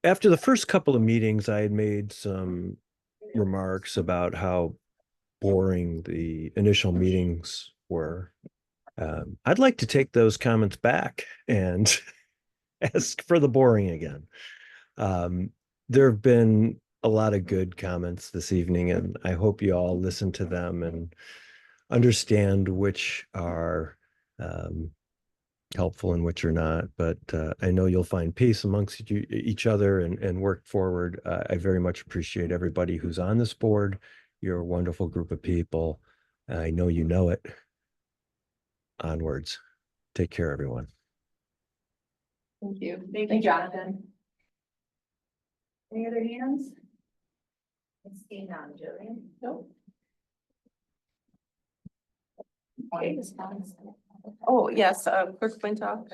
After the first couple of meetings, I had made some remarks about how boring the initial meetings were. I'd like to take those comments back and ask for the boring again. There have been a lot of good comments this evening, and I hope you all listen to them and understand which are helpful and which are not. But I know you'll find peace amongst each other and work forward. I very much appreciate everybody who's on this board. You're a wonderful group of people. I know you know it. Onwards. Take care, everyone. Thank you. Thank you, Jonathan. Any other hands? It's seeing none, Jillian. Nope. Okay. Oh, yes, Clerk Flintoff.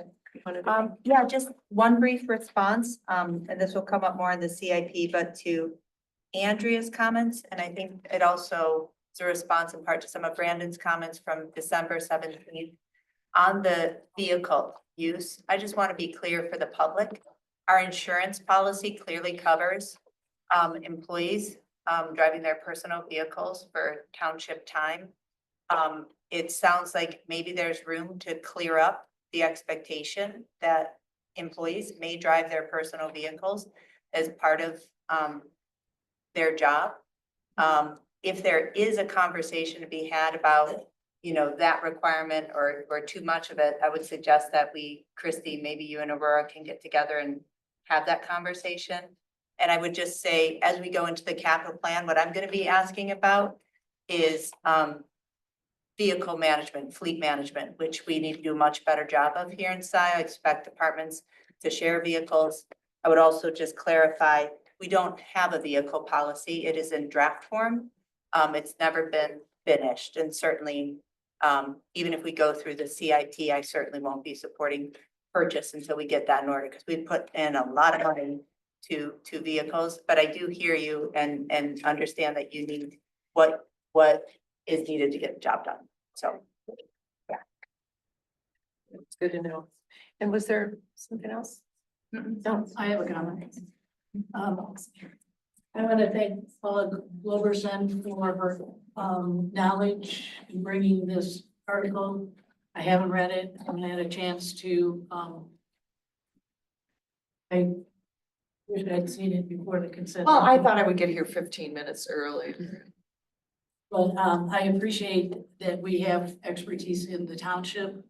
Yeah, just one brief response, and this will come up more in the CIP, but to Andrea's comments, and I think it also is a response in part to some of Brandon's comments from December 17th on the vehicle use. I just want to be clear for the public. Our insurance policy clearly covers employees driving their personal vehicles for township time. It sounds like maybe there's room to clear up the expectation that employees may drive their personal vehicles as part of their job. If there is a conversation to be had about, that requirement or too much of it, I would suggest that Christy, maybe you and Aurora can get together and have that conversation. And I would just say, as we go into the capital plan, what I'm going to be asking about is vehicle management, fleet management, which we need to do a much better job of here in Scio. I expect departments to share vehicles. I would also just clarify, we don't have a vehicle policy. It is in draft form. It's never been finished, and certainly, even if we go through the CIP, I certainly won't be supporting purchase until we get that in order, because we put in a lot of money to vehicles. But I do hear you and understand that you need what is needed to get the job done. So, yeah. It's good to know. And was there something else? No, I have a comment. I want to thank Paula Gloverson for her knowledge in bringing this article. I haven't read it. I haven't had a chance to. I wish I'd seen it before the consent. Well, I thought I would get here 15 minutes early. But I appreciate that we have expertise in the township,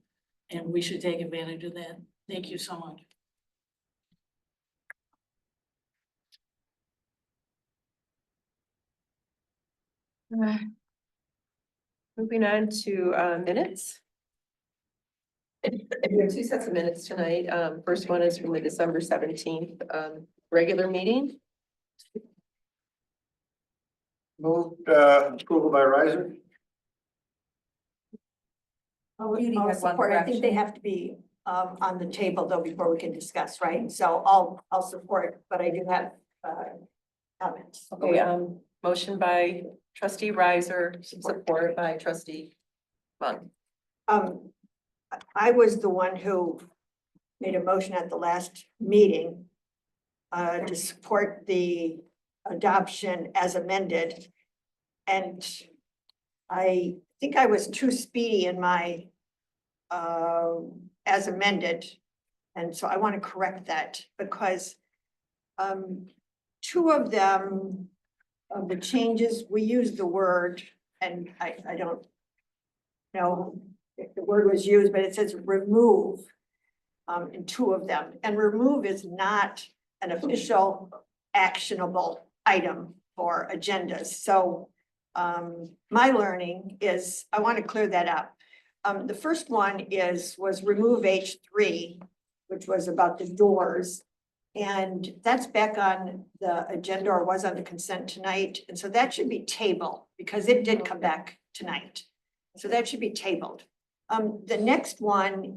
and we should take advantage of that. Thank you so much. Moving on to minutes. We have two sets of minutes tonight. First one is from the December 17th regular meeting. Moved approval by riser. Judy I'll had one support. I think they correction. have to be on the table though before we can discuss, right? So I'll support, but I do have comments. Okay, motion by trustee Riser, support by trustee Monk. I was the one who made a motion at the last meeting to support the adoption as amended. And I think I was too speedy in my as amended. And so I want to correct that because two of them, of the changes, we use the word, and I don't know if the word was used, but it says remove in two of them. And remove is not an official actionable item for agendas. So my learning is, I want to clear that up. The first one was remove H3, which was about the doors. And that's back on the agenda or was on the consent tonight. And so that should be tabled because it did come back tonight. So that should be tabled. The next one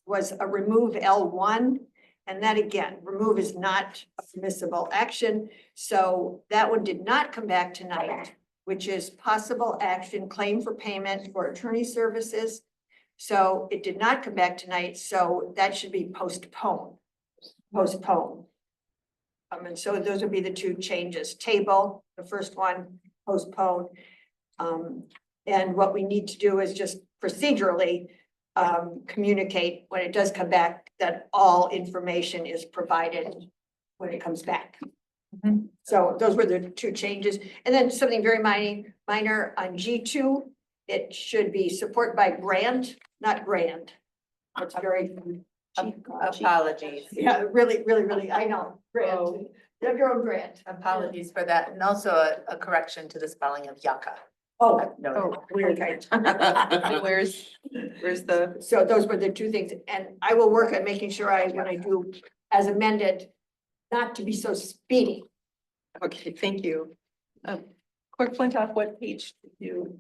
was a remove L1. And that again, remove is not a permissible action. So that one did not come back tonight, which is possible action claim for payment for attorney services. So it did not come back tonight. So that should be postponed. And so those would be the two changes, table, the first one, postpone. And what we need to do is just procedurally communicate when it does come back that all information is provided when it comes back. So those were the two changes. And then something very minor on G2, it should be support by grant, not grant. It's very. Apologies. Yeah, really, I know, grant, you have your own grant. Apologies for that. And also a correction to the spelling of yucca. Oh, No. weird. Where's the, So those were the two things, and I will work on making sure when I do as amended, not to be so speedy. okay, thank you. Clerk Flintoff, what page did you?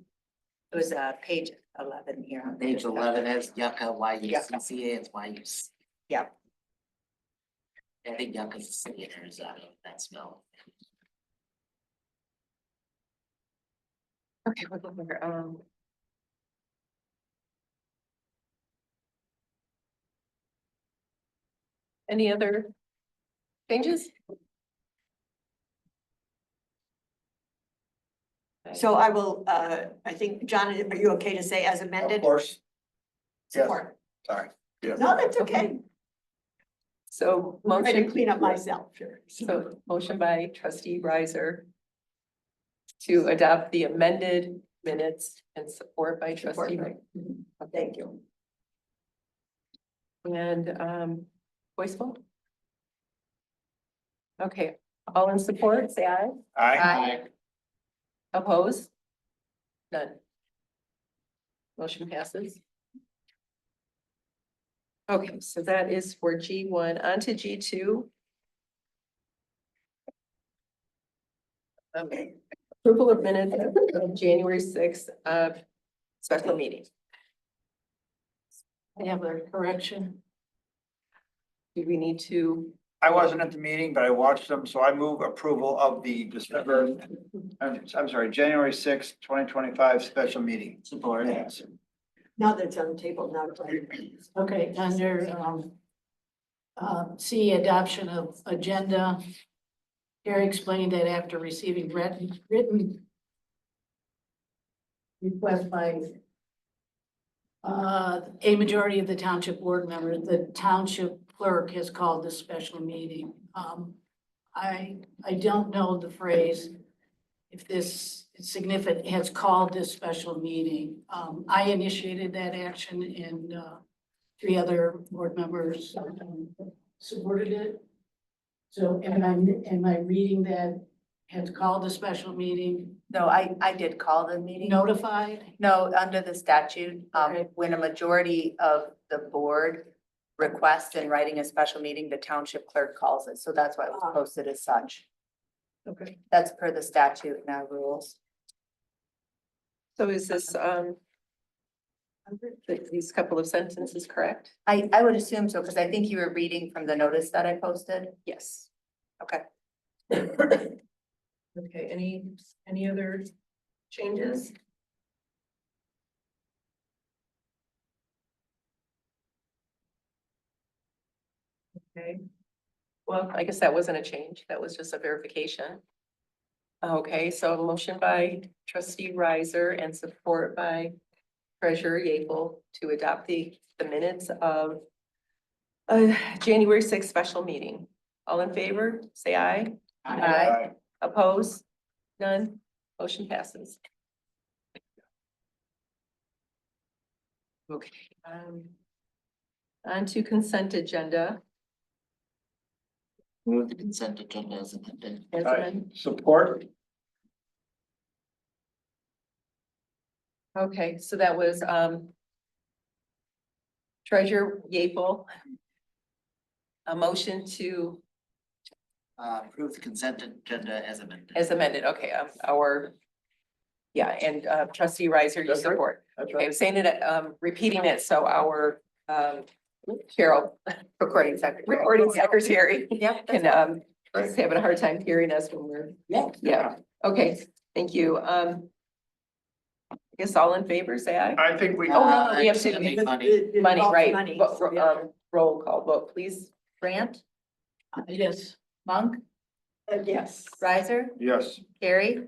It was page 11 here. on the Page discussion. 11 has yucca, Y-U-C-C-A, it's Y-U-C. Yeah. I think yucca's a city in Arizona, that smell. Okay, we're over, any other changes? So I will, I think, John, are you okay to say as amended? Of course. Yes, Support. sorry. Yes. No, that's okay. So I'm trying to motion, clean up myself here. so motion by trustee Riser to adopt the amended minutes and support by trustee. Support. Thank you. And voice vote? Okay, all in support, say aye. Aye. Oppose? None. Motion passes. Okay, so that is for G1. On to G2. Okay, approval of minutes of January 6th special meeting. I have a correction. Do we need to? I wasn't at the meeting, but I watched them, so I move approval of the December, I'm sorry, January 6th, 2025 special meeting. Support. Minutes. Now that it's on the table, now it's on. Okay, under C, adoption of agenda. Gary explained that after receiving written request by a majority of the township board members, the township clerk has called this special meeting. I don't know the phrase, if this is significant, has called this special meeting. I initiated that action and 3 other board members supported it. So am I reading that has called a special meeting, No, I did call the meeting. notified? No, under the statute, Okay. when a majority of the board requests in writing a special meeting, the township clerk calls it. So that's why it was posted as such. Okay. That's per the statute and our rules. So is this These couple of sentences, correct? I would assume so, because I think you were reading from the notice that I posted. Yes. Okay. Okay, any other changes? Okay, well, I guess that wasn't a change, that was just a verification. Okay, so a motion by trustee Riser and support by treasurer Yeaple to adopt the minutes of January 6th special meeting. All in favor, say aye. Aye. Oppose? None? Motion passes. Okay, on to consent agenda. Move the consent agenda as amended. As amended. Support. Okay, so that was, treasurer Yeaple. A motion to, Approve the consent agenda as amended. okay, yeah, and trustee Riser, you That's right. support. That's Okay, I'm saying it, repeating it, so our, Carol, recording secretary Yep. can, just having a hard time hearing us when we're, yeah, okay, thank you. I guess all in favor, say aye. I think we. Oh, no, we have It's gonna to, be money. money, right, roll call vote, please. Grant, Yes. Monk, Yes. Riser, Yes. Carrie,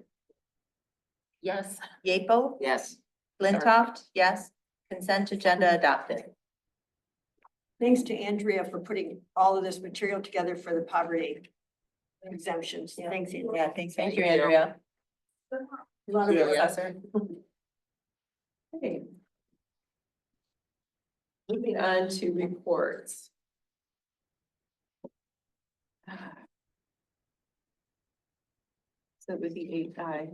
Yes. Yeaple, Yes. Flintoff, yes. Consent agenda adopted. Thanks to Andrea for putting all of this material together for the poverty exemptions. Thanks, Andrea. Yeah, thanks. Thank you, Andrea. A lot of Yeah. it. Assessor. Okay. Moving on to reports. So it would be 8I.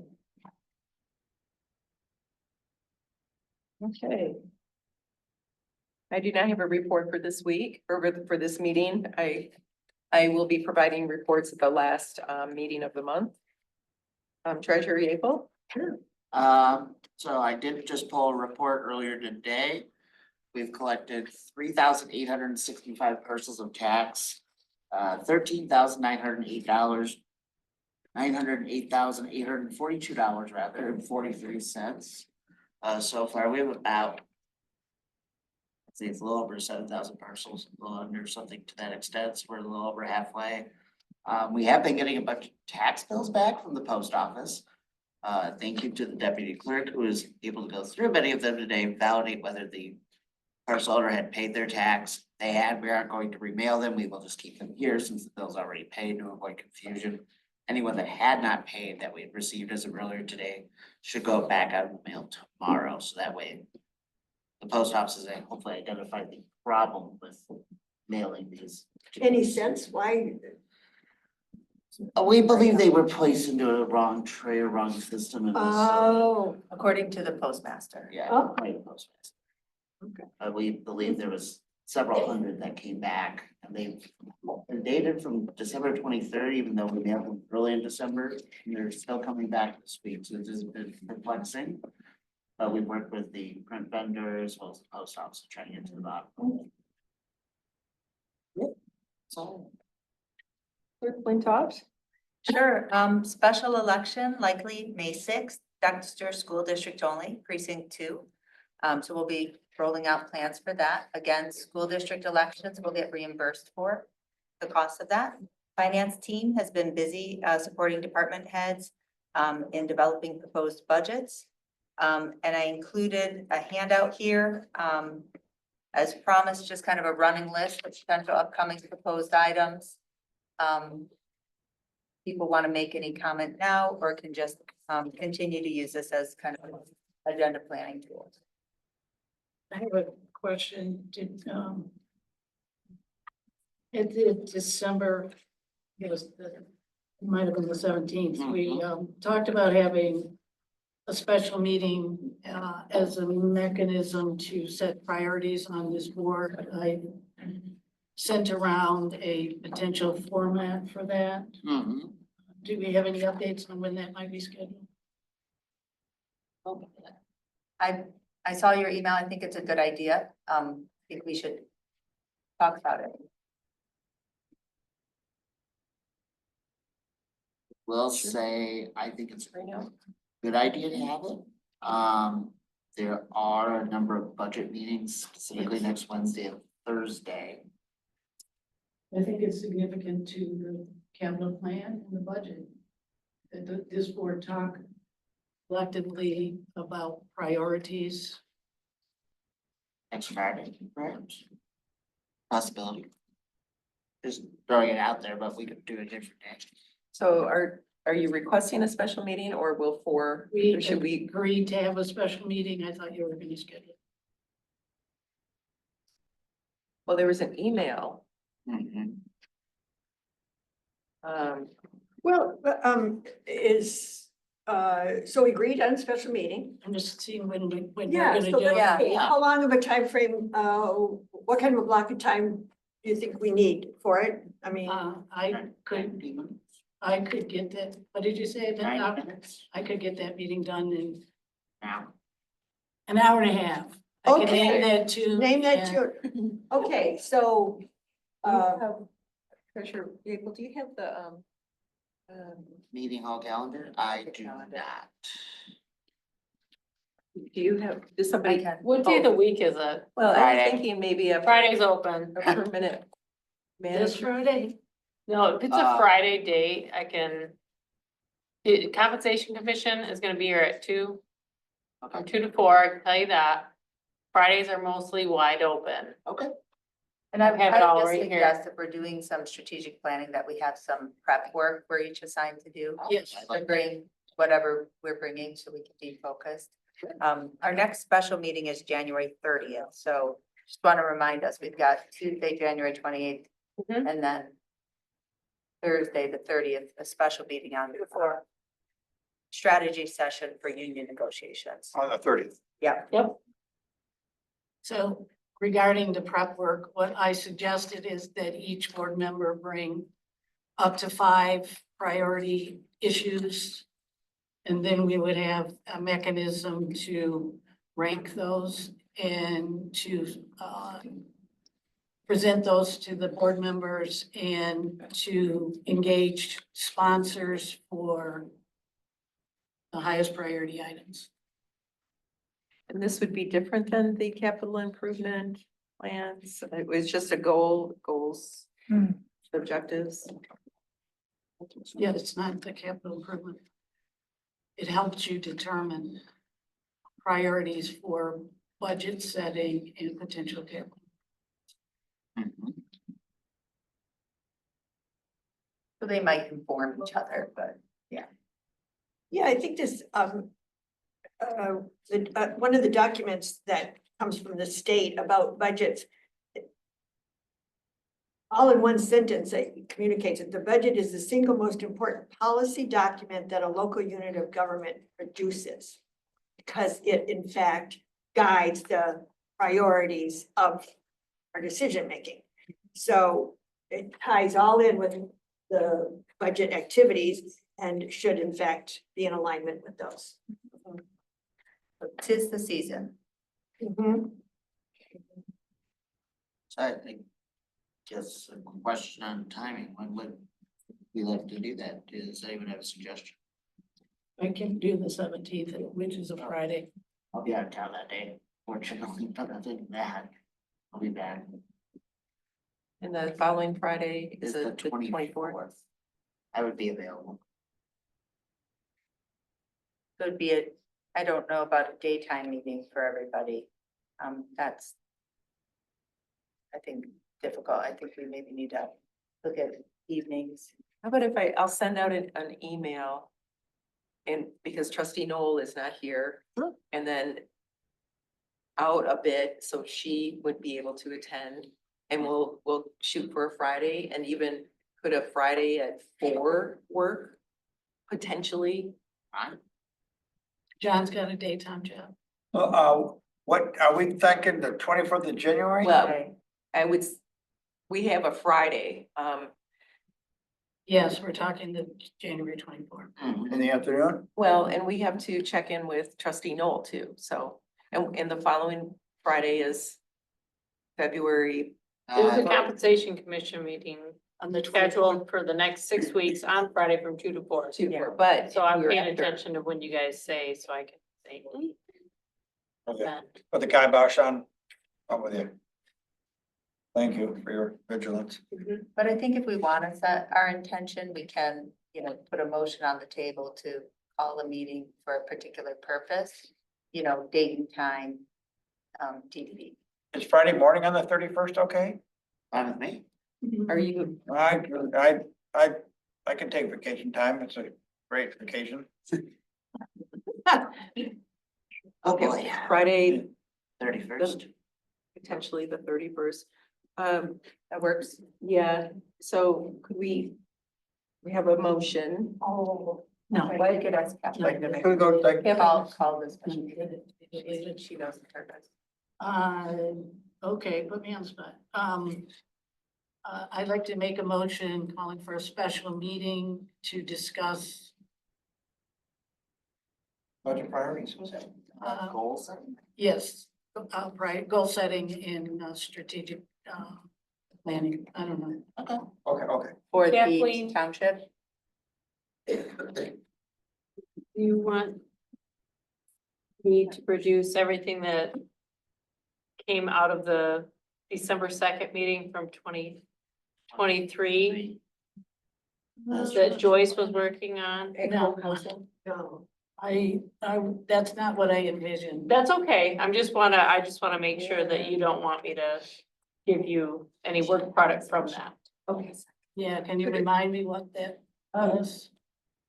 Okay. I do not have a report for this week or for this meeting. I will be providing reports at the last meeting of the month. Treasurer Yeaple. So I did just pull a report earlier today. We've collected 3,865 parcels of tax, $13,908, $908,842 rather, and 43 cents. So far, we have about, I'd say it's a little over 7,000 parcels, a little under something to that extent, so we're a little over halfway. We have been getting a bunch of tax bills back from the post office. Thank you to the deputy clerk who was able to go through many of them today, validate whether the parcel owner had paid their tax. They had, we aren't going to remail them. We will just keep them here since the bill's already paid to avoid confusion. Anyone that had not paid that we had received as of earlier today should go back out in the mail tomorrow. So that way the post office has hopefully identified the problem with mailing these. Any sense why? We believe they were placed into a wrong tray or wrong system. And Oh, According to the postmaster. yeah. Oh. By the postmaster. We believe there was several hundred that came back and they're dated from December 23rd, even though we mailed them early in December. And they're still coming back this week, so this has been perplexing. But we worked with the print vendor as well as the post office to try to get to the bottom. So. Clerk Flintoff. Sure, special election likely May 6th, Dexter School District only, precinct 2. So we'll be rolling out plans for that. Again, school district elections will get reimbursed for the cost of that. Finance team has been busy supporting department heads in developing proposed budgets. And I included a handout here as promised, just kind of a running list of potential upcoming proposed items. People want to make any comment now or can just continue to use this as kind of an agenda planning tool. I have a question. Did, at the December, it was the, it might have been the 17th, we talked about having a special meeting as a mechanism to set priorities on this board. I sent around a potential format for that. Do we have any updates on when that might be scheduled? I I saw your email. I think it's a good idea. I think we should talk about it. Will say, I think it's a good idea to have it. There are a number of budget meetings specifically next Wednesday and Thursday. I think it's significant to the capital plan and the budget. That this board talk collectively about priorities. Next Friday, perhaps. Possibility. Just throwing it out there, but we could do a different day. So are you requesting a special meeting or will or should we? Agreed to have a special meeting. I thought you were gonna schedule. Well, there was an email. Mhm. Well, so we agreed on a special meeting. I'm just seeing when we're Yeah, gonna so do it. let's see, how long of a time frame? What kind of a block of time do you think we need for it? I mean, I could get that, what did you say? 90 minutes I could get that meeting done in now. an hour and a half. I can Okay. name that too. name that and- tune. Okay, so, Treasurer Gable, do you have the Meeting hall calendar, I do calendar. not. do you have, does somebody? What day of the week is it? Well, I was Friday. thinking maybe a Friday's open. permanent This manager. Friday? No, if it's a Friday date, I can. The compensation commission is gonna be here at 2, from 2 to 4, I can tell you that. Fridays are mostly wide open. Okay. And I Have it all would just right here. suggest if we're doing some strategic planning, that we have some prep work we're each assigned to do. Yes. To bring whatever we're bringing so we can be focused. Our next special meeting is January 30th, so just want to remind us, we've got Tuesday, January 28th, Mhm. and then Thursday, the 30th, a special meeting on the strategy session for union negotiations. On the 30th. Yeah. So regarding the prep work, what I suggested is that each board member bring up to 5 priority issues. And then we would have a mechanism to rank those and to present those to the board members and to engage sponsors for the highest priority items. And this would be different than the capital improvement plans. It was just a goals, objectives. Yeah, it's not the capital improvement. It helps you determine priorities for budget setting and potential capital. So they might inform each other, but yeah. yeah, I think this, one of the documents that comes from the state about budgets, all in one sentence, it communicates that the budget is the single most important policy document that a local unit of government produces. Because it in fact guides the priorities of our decision making. So it ties all in with the budget activities and should in fact be in alignment with those. 'Tis the season. Mhm. So I think, just a question on timing, when would we like to do that? Does anyone have a suggestion? I can do the 17th, which is a Friday. I'll be out of town that day, fortunately, but other than that, I'll be back. And the following Friday is Is the the 24th. 24th. I would be available. So it'd be I don't know about a daytime meeting for everybody. That's, I think, difficult. I think we maybe need to look at evenings. How about if I'll send out an email. And because trustee Noel is not here, and then out a bit, so she would be able to attend. And we'll shoot for a Friday, and even could a Friday at 4 work? Potentially. John's got a daytime job. What are we thinking, the 24th of January? Well, we have a Friday, Yes, we're talking the January 24th. In the afternoon? well, and we have to check in with trustee Noel too, so And the following Friday is February. There's a Uh, compensation commission meeting On the scheduled for the next 6 weeks on Friday from 2 to 4. But. So I'm we're paying after- attention to when you guys say, so I can say. Okay. that. Put the kibosh on, I'm with you. Thank you for your vigilance. But I think if we want to set our intention, we can, put a motion on the table to call a meeting for a particular purpose, date and time, TBD. Is Friday morning on the 31st okay? Fine with me. Are you, I can take vacation time. It's a great vacation. Oh, okay, boy. Friday, 31st. potentially the 31st. That works. Yeah, so could we have a motion? Oh. No. Why you could ask I'm gonna go like, Call this special meeting. She knows the purpose. Okay, put me on the spot. I'd like to make a motion calling for a special meeting to discuss, budget priorities, was it? Goals. yes, goal setting in strategic, planning. I don't know. Okay. For the Kathleen. township. You want me to produce everything that came out of the December 2nd meeting from 2023 that Joyce was working on? No, that's not what I envisioned. That's okay. I just wanna make sure that you don't want me to give you any work product from that. Okay. Yeah, can you remind me what that was?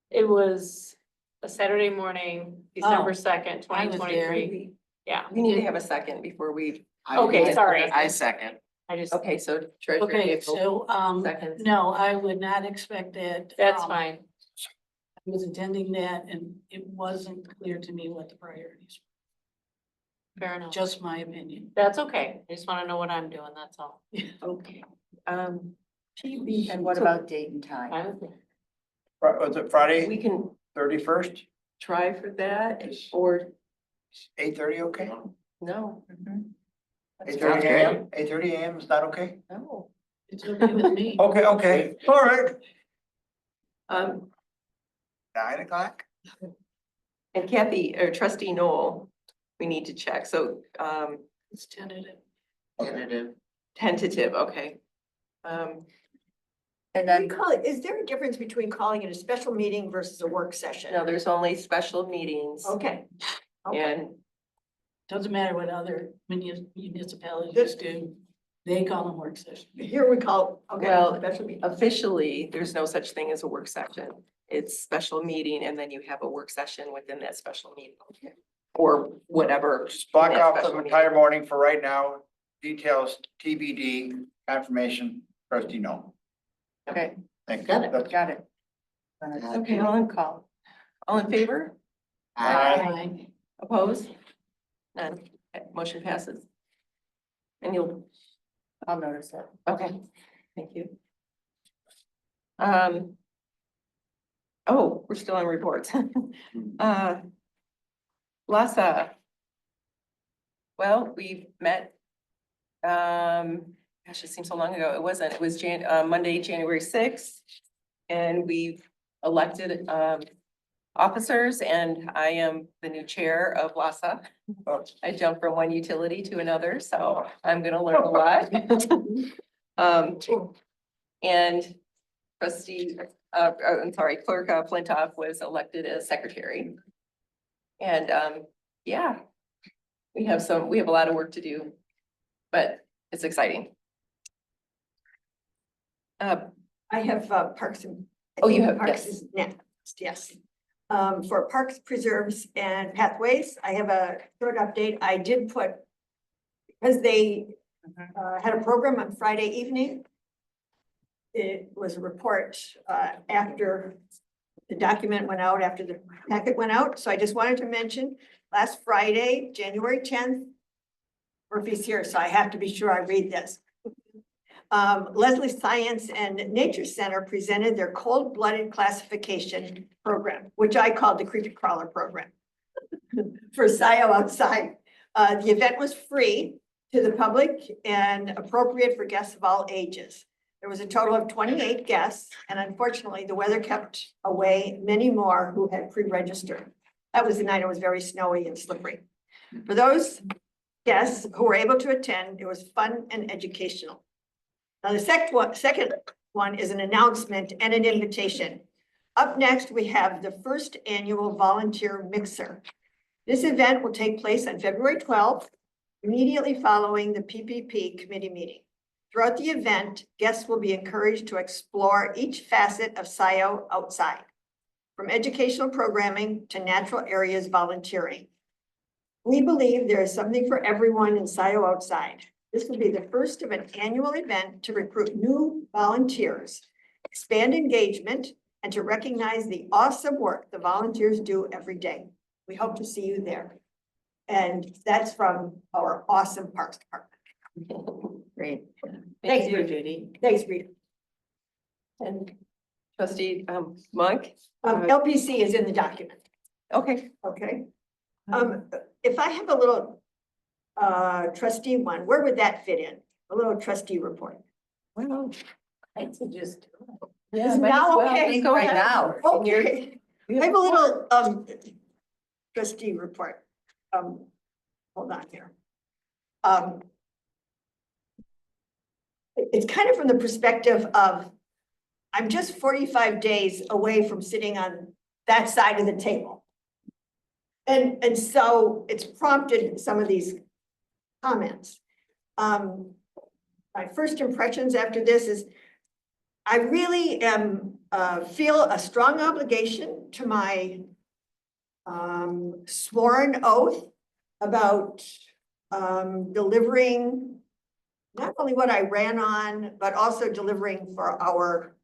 It was a Saturday morning, December 2nd, I was there. 2023. Yeah, We need to have a second before we, Okay, sorry. I second. I just, okay, so treasurer. Okay, Gable, so, Seconds. no, I would not expect that. that's fine. I was intending that and it wasn't clear to me what the priorities Fair were, enough. just my opinion. That's okay. I just wanna know what I'm doing, that's all. Okay. And what about date and time? I was- Was it Friday, We can 31st, try for that or 8:30, okay? no, 8:30 AM, 8:30 AM, is that okay? no. It's okay with me. Okay, all right. Um, 9:00? and Kathy or trustee Noel, we need to check. So, It's tentative. tentative, okay. And then, Is there a difference between calling it a special meeting versus a work session? No, there's only special meetings Okay. and Doesn't matter what other municipalities do, they call them work sessions. Here we call, okay. Well, special meeting. officially, there's no such thing as a work session. It's special meeting and then you have a work session within that special meeting. Or whatever. Just block that off special the meeting. entire morning for right now. Details TBD, confirmation, trustee no. Okay, Thank you. Got it. That's- got it. okay, all in favor? Aye. Opposed? None. Okay, motion passes. And you'll, I'll notice it. okay, thank you. Oh, we're still on reports. Lassa. Well, we met, gosh, it seems so long ago. It wasn't, it was Monday, January 6th. And we've elected, officers and I am the new chair of Lassa. I jumped from one utility to another, so I'm gonna learn a lot. And trustee, I'm sorry, clerk Flintoff was elected as secretary. And, yeah, we have a lot of work to do, but it's exciting. I have parks and. Oh, you have, Parks yes. is next, yes. For parks, preserves and pathways, I have a short update. I did put, because they had a program on Friday evening. It was a report after the document went out, after the packet went out. So I just wanted to mention, last Friday, January 10th, Murphy's here, so I have to be sure I read this. Leslie Science and Nature Center presented their cold-blooded classification program, which I called the creepy crawler program for Scio outside. The event was free to the public and appropriate for guests of all ages. There was a total of 28 guests, and unfortunately, the weather kept away many more who had pre-registered. That was the night it was very snowy and slippery. For those guests who were able to attend, it was fun and educational. Now, the second one is an announcement and an invitation. Up next, we have the first annual volunteer mixer. This event will take place on February 12th, immediately following the PPP committee meeting. Throughout the event, guests will be encouraged to explore each facet of Scio outside, from educational programming to natural areas volunteering. We believe there is something for everyone in Scio outside. This will be the first of an annual event to recruit new volunteers, expand engagement, and to recognize the awesome work the volunteers do every day. We hope to see you there. And that's from our awesome Parks Department. Great. Thanks, Thank you, Rita. Judy. Thanks, Rita. And trustee Monk? LPC is in the document. Okay. Okay. If I have a little trustee one, where would that fit in? A little trustee report. Well, I'd suggest. Is now okay? Go right now. Okay. I have a little trustee report. Hold on here. It's kind of from the perspective of, I'm just 45 days away from sitting on that side of the table. And so it's prompted some of these comments. My first impressions after this is, I really feel a strong obligation to my sworn oath about delivering not only what I ran on, but also delivering for our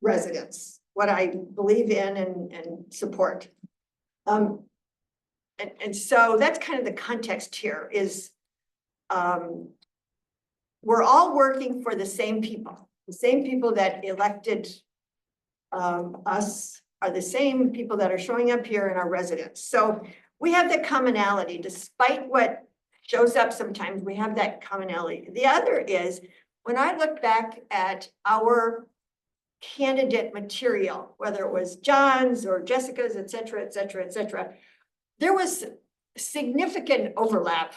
residents, what I believe in and support. And so that's kind of the context here is we're all working for the same people. The same people that elected us are the same people that are showing up here in our residents. So we have that commonality, despite what shows up sometimes, we have that commonality. The other is, when I look back at our candidate material, whether it was John's or Jessica's, et cetera, et cetera, et cetera, there was significant overlap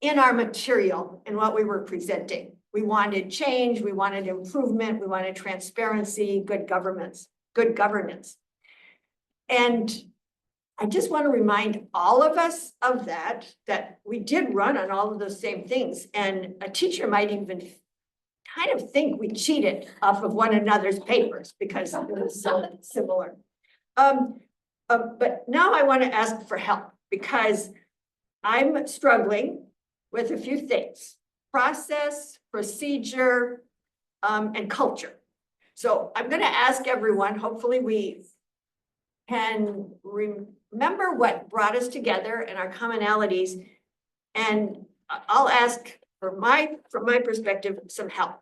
in our material and what we were presenting. We wanted change, we wanted improvement, we wanted transparency, good governance. And I just want to remind all of us of that we did run on all of those same things. And a teacher might even kind of think we cheated off of one another's papers because it was so similar. But now I want to ask for help because I'm struggling with a few things: process, procedure, and culture. So I'm going to ask everyone, hopefully we can remember what brought us together and our commonalities. And I'll ask from my perspective, some help.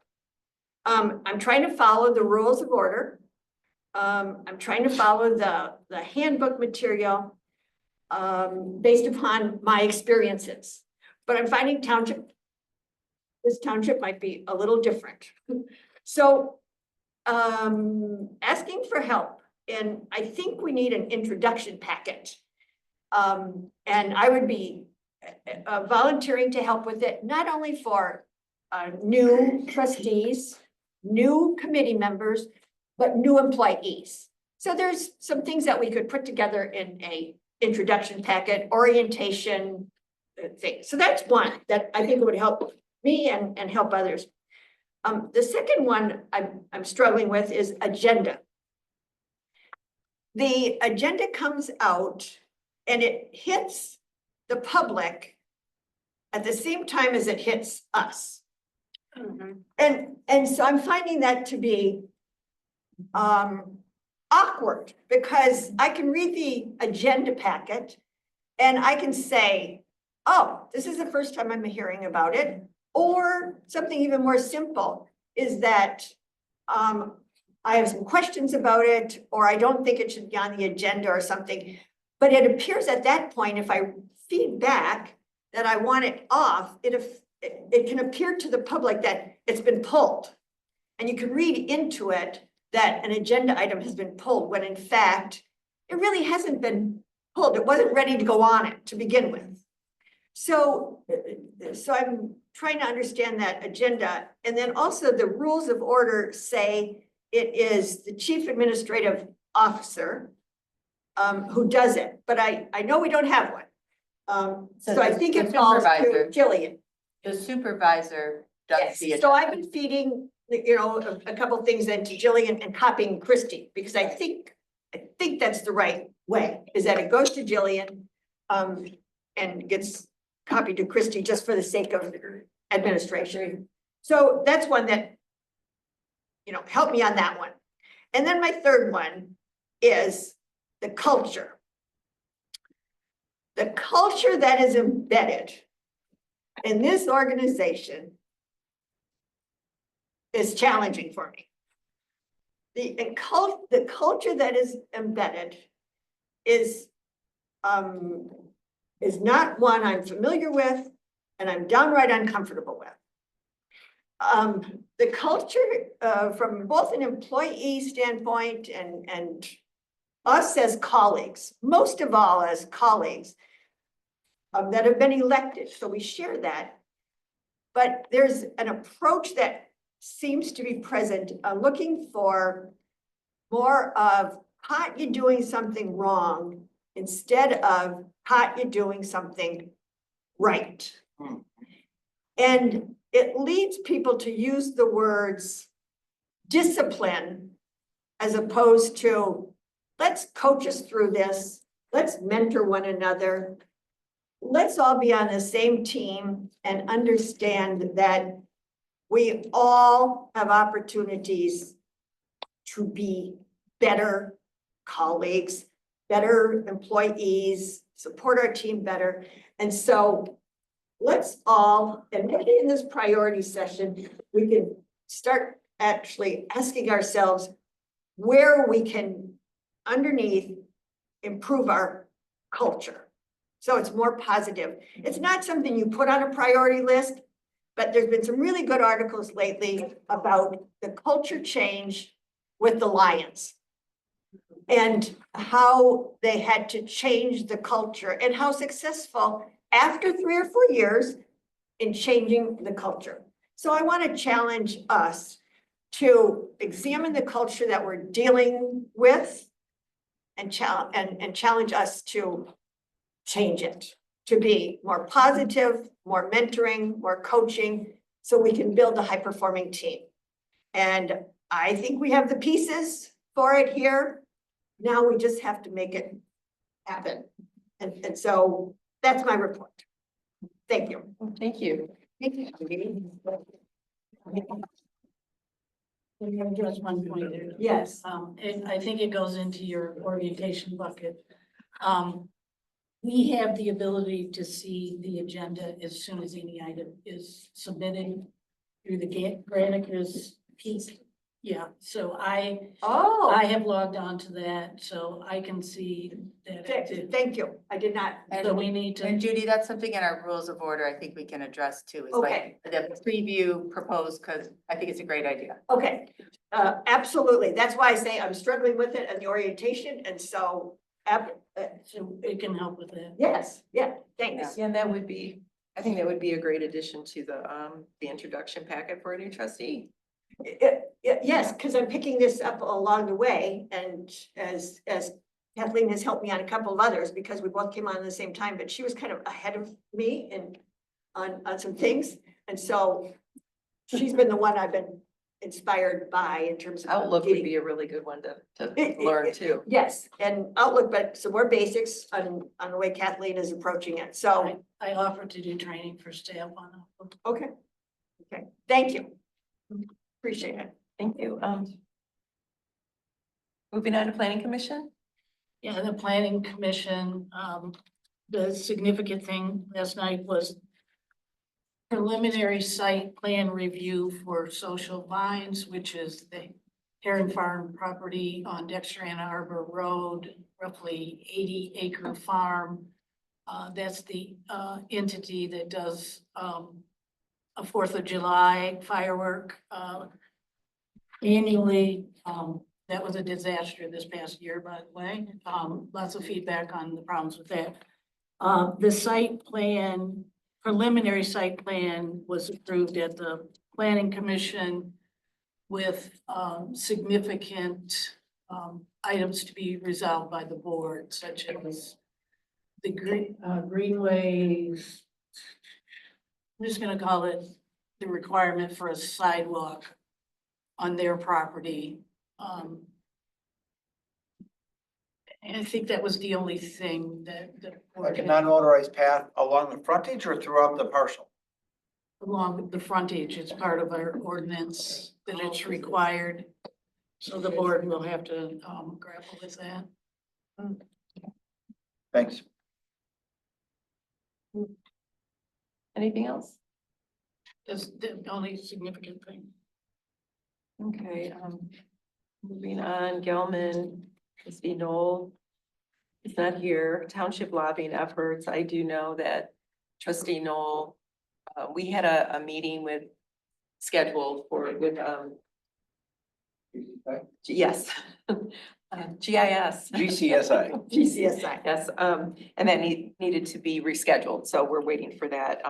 I'm trying to follow the rules of order. I'm trying to follow the handbook material based upon my experiences. But I'm finding this township might be a little different. So asking for help. And I think we need an introduction packet. And I would be volunteering to help with it, not only for new trustees, new committee members, but new employees. So there's some things that we could put together in a introduction packet, orientation thing. So that's one that I think would help me and help others. The second one I'm struggling with is agenda. The agenda comes out and it hits the public at the same time as it hits us. And so I'm finding that to be awkward because I can read the agenda packet and I can say, oh, this is the first time I'm hearing about it. Or something even more simple is that I have some questions about it, or I don't think it should be on the agenda or something. But it appears at that point, if I feed back, that I want it off, it can appear to the public that it's been pulled. And you can read into it that an agenda item has been pulled, when in fact, it really hasn't been pulled. It wasn't ready to go on it to begin with. So I'm trying to understand that agenda. And then also the rules of order say it is the chief administrative officer who does it, but I know we don't have one. So I think it falls to Jillian. The supervisor does the. Yes, so I've been feeding, a couple things into Jillian and copying Christie, because I think that's the right way, is that it goes to Jillian and gets copied to Christie just for the sake of administration. So that's one that, help me on that one. And then my third one is the culture. The culture that is embedded in this organization is challenging for me. The culture that is embedded is not one I'm familiar with, and I'm downright uncomfortable with. The culture from both an employee standpoint and us as colleagues, most of all as colleagues that have been elected, so we share that. But there's an approach that seems to be present, looking for more of caught you doing something wrong instead of caught you doing something right. And it leads people to use the words discipline as opposed to let's coach us through this, let's mentor one another, let's all be on the same team and understand that we all have opportunities to be better colleagues, better employees, support our team better. And so let's all, and maybe in this priority session, we can start actually asking ourselves where we can underneath improve our culture. So it's more positive. It's not something you put on a priority list, but there's been some really good articles lately about the culture change with the Lions and how they had to change the culture and how successful after 3 or 4 years in changing the culture. So I want to challenge us to examine the culture that we're dealing with and challenge us to change it, to be more positive, more mentoring, more coaching, so we can build a high-performing team. And I think we have the pieces for it here. Now we just have to make it happen. And so that's my report. Thank you. Thank you. Just one point there. Yes. And I think it goes into your orientation bucket. We have the ability to see the agenda as soon as any item is submitted through the Granicus piece. Yeah, so I have logged on to that, so I can see that. Thank you. I did not. So we need to. And Judy, that's something in our rules of order I think we can address too. Is Okay. like the preview proposed, because I think it's a great idea. Okay, absolutely. That's why I say I'm struggling with it and the orientation, and so. So it can help with that. Yes, yeah, thanks. Yeah, and that would be, I think that would be a great addition to the introduction packet for a new trustee. Yes, because I'm picking this up along the way, and as Kathleen has helped me on a couple of others, because we both came on at the same time, but she was kind of ahead of me and on some things, and so she's been the one I've been inspired by in terms of Outlook would be a really good one to learn too. Yes, and Outlook, but some more basics on the way Kathleen is approaching it. So I offered to do training for staff on Outlook. okay, thank you. Appreciate it. Thank you. Moving on to planning commission. Yeah, the planning commission, the significant thing last night was preliminary site plan review for Social Vines, which is the Heron Farm property on Dexter Ann Arbor Road, roughly 80-acre farm. That's the entity that does a 4th of July firework annually. That was a disaster this past year, by the way. Lots of feedback on the problems with that. The site plan, preliminary site plan was approved at the Planning Commission with significant items to be resolved by the board, such as the greenways. I'm just gonna call it the requirement for a sidewalk on their property. And I think that was the only thing that. Like a non-motorized path along the frontage or throughout the parcel? Along the frontage, it's part of our ordinance that it's required. So the board will have to grapple with that. Thanks. Anything else? That's the only significant thing. Okay, moving on, Gelman, trustee Noel is not here. Township lobbying efforts. I do know that trustee Noel, we had a meeting scheduled with yes. GIS. GCSI. GCSI, yes, and that needed to be rescheduled, so we're waiting for that.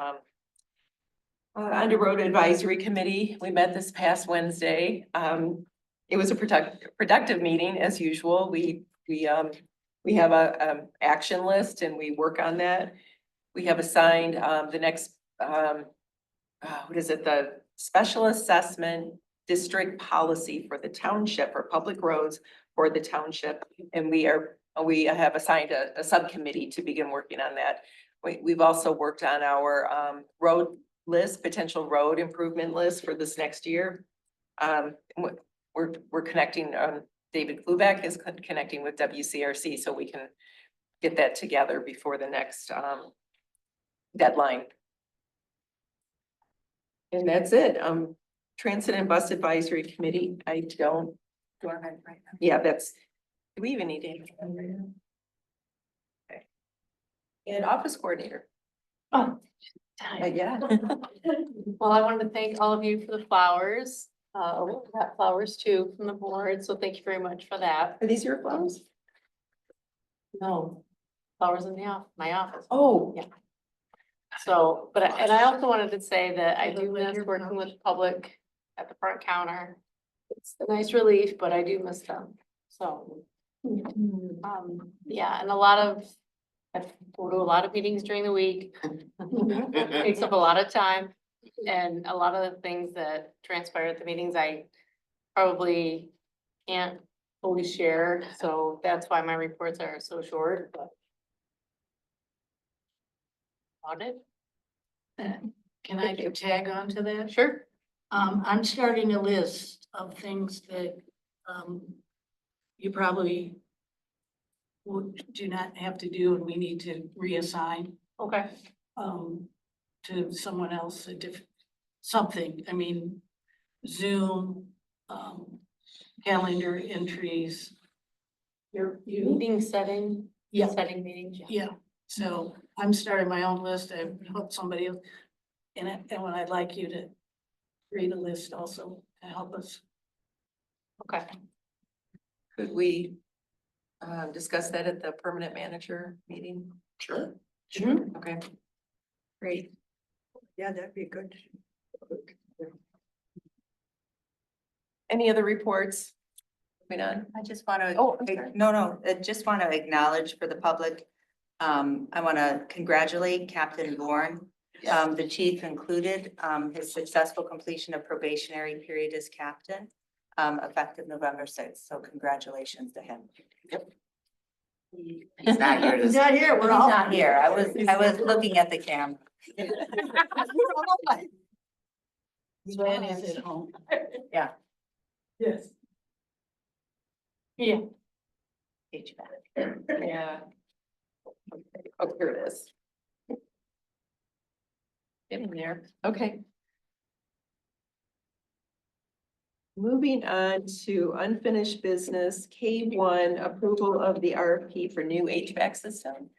Under Road Advisory Committee, we met this past Wednesday. It was a productive meeting as usual. We have a action list and we work on that. We have assigned the next what is it, the Special Assessment District Policy for the township, for public roads for the township. And we have assigned a subcommittee to begin working on that. We've also worked on our road list, potential road improvement list for this next year. We're connecting, David Klubeck is connecting with WCRC so we can get that together before the next deadline. And that's it. Transit and Bus Advisory Committee, I don't. Go ahead, right now. Yeah, do we even need to? Okay. And Office Coordinator. Oh. Yeah. Well, I wanted to thank all of you for the flowers. We got flowers too from the board, so thank you very much for that. Are these your flowers? No, flowers in my office. Oh. Yeah. So, and I also wanted to say that I do miss working with the public at the front counter. It's a nice relief, but I do miss them. So, yeah, and I go to a lot of meetings during the week. Takes up a lot of time, and a lot of the things that transpire at the meetings, I probably can't fully share, so that's why my reports are so short, but. Audit? Can I tag on to that? Sure. I'm starting a list of things that you probably do not have to do and we need to reassign. Okay. To someone else, something, I mean, Zoom, calendar entries. Meeting setting. Yeah. Setting meetings. Yeah, so I'm starting my own list. I hope somebody else, and I'd like you to read a list also to help us. Okay. Could we discuss that at the permanent manager meeting? Sure. Sure. Okay. Great. Yeah, that'd be good. Any other reports? Moving on. I just want to, Oh, I'm sorry. no, I just want to acknowledge for the public. I want to congratulate Captain Bourne, the chief included, his successful completion of probationary period as captain, effective November 6th. So congratulations to him. Yep. He's not here. He's not here, we're He's all. not here. I was looking at the camera. Joanne is at home. Yeah. Yes. Yeah. HVAC. Yeah. Oh, here it is. In there, okay. Moving on to unfinished business, K1, approval of the RFP for new HVAC system.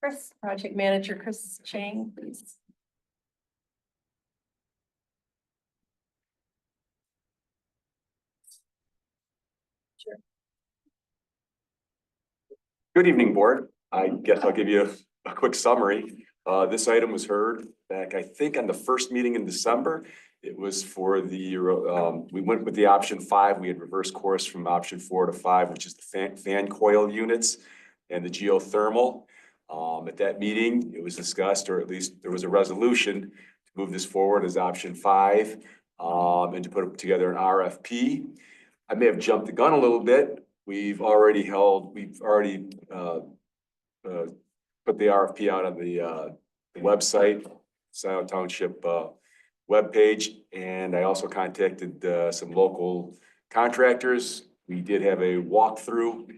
Chris, project manager Chris Chang, please. Good evening, board. I guess I'll give you a quick summary. This item was heard back, I think, on the first meeting in December. It was for the, we went with the option 5. We had reverse course from option 4 to 5, which is the fan coil units and the geothermal. At that meeting, it was discussed, or at least there was a resolution to move this forward as option 5, and to put together an RFP. I may have jumped the gun a little bit. We've already put the RFP out on the website, Scio Township webpage, and I also contacted some local contractors. We did have a walkthrough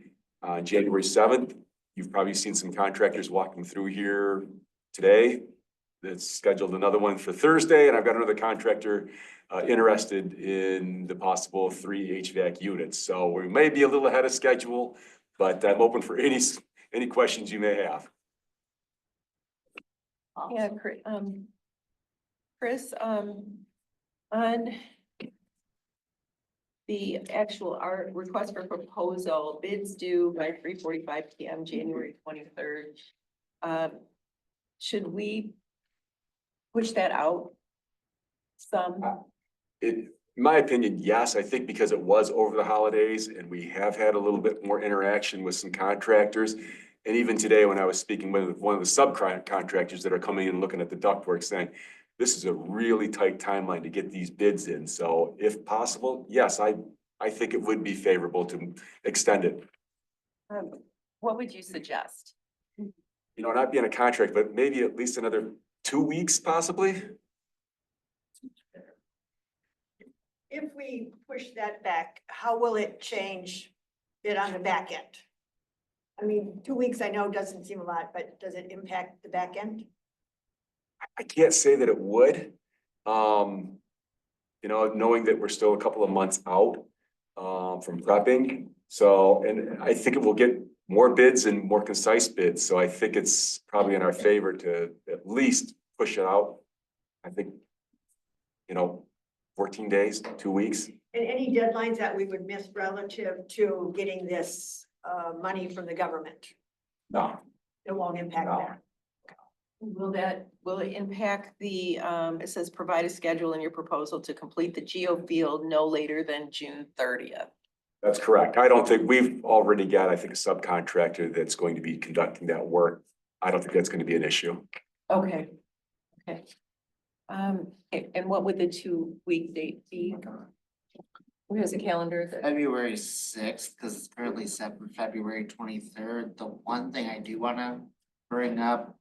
on January 7th. You've probably seen some contractors walking through here today. That's scheduled another one for Thursday, and I've got another contractor interested in the possible 3 HVAC units. So we may be a little ahead of schedule, but I'm open for any questions you may have. Yeah, Chris, on the actual, our request for proposal, bids due by 3:45 PM, January 23rd. Should we push that out some? In my opinion, yes. I think because it was over the holidays and we have had a little bit more interaction with some contractors. And even today, when I was speaking with one of the subcontractors that are coming in and looking at the ductwork, saying, this is a really tight timeline to get these bids in. So if possible, yes, I think it would be favorable to extend it. What would you suggest? You know, not being a contract, but maybe at least another 2 weeks possibly. If we push that back, how will it change it on the back end? I mean, 2 weeks I know doesn't seem a lot, but does it impact the back end? I can't say that it would. You know, knowing that we're still a couple of months out from prepping. So, and I think it will get more bids and more concise bids. So I think it's probably in our favor to at least push it out. I think, you know, 14 days, 2 weeks. And any deadlines that we would miss relative to getting this money from the government? No. It won't impact No. that. Will it impact the, it says provide a schedule in your proposal to complete the geo field no later than June 30th. That's correct. I don't think we've already got, I think, a subcontractor that's going to be conducting that work. I don't think that's going to be an issue. Okay. Okay. And what would the 2-week date be? Who has a calendar? February 6th, because it's currently set for February 23rd. The one thing I do wanna bring up,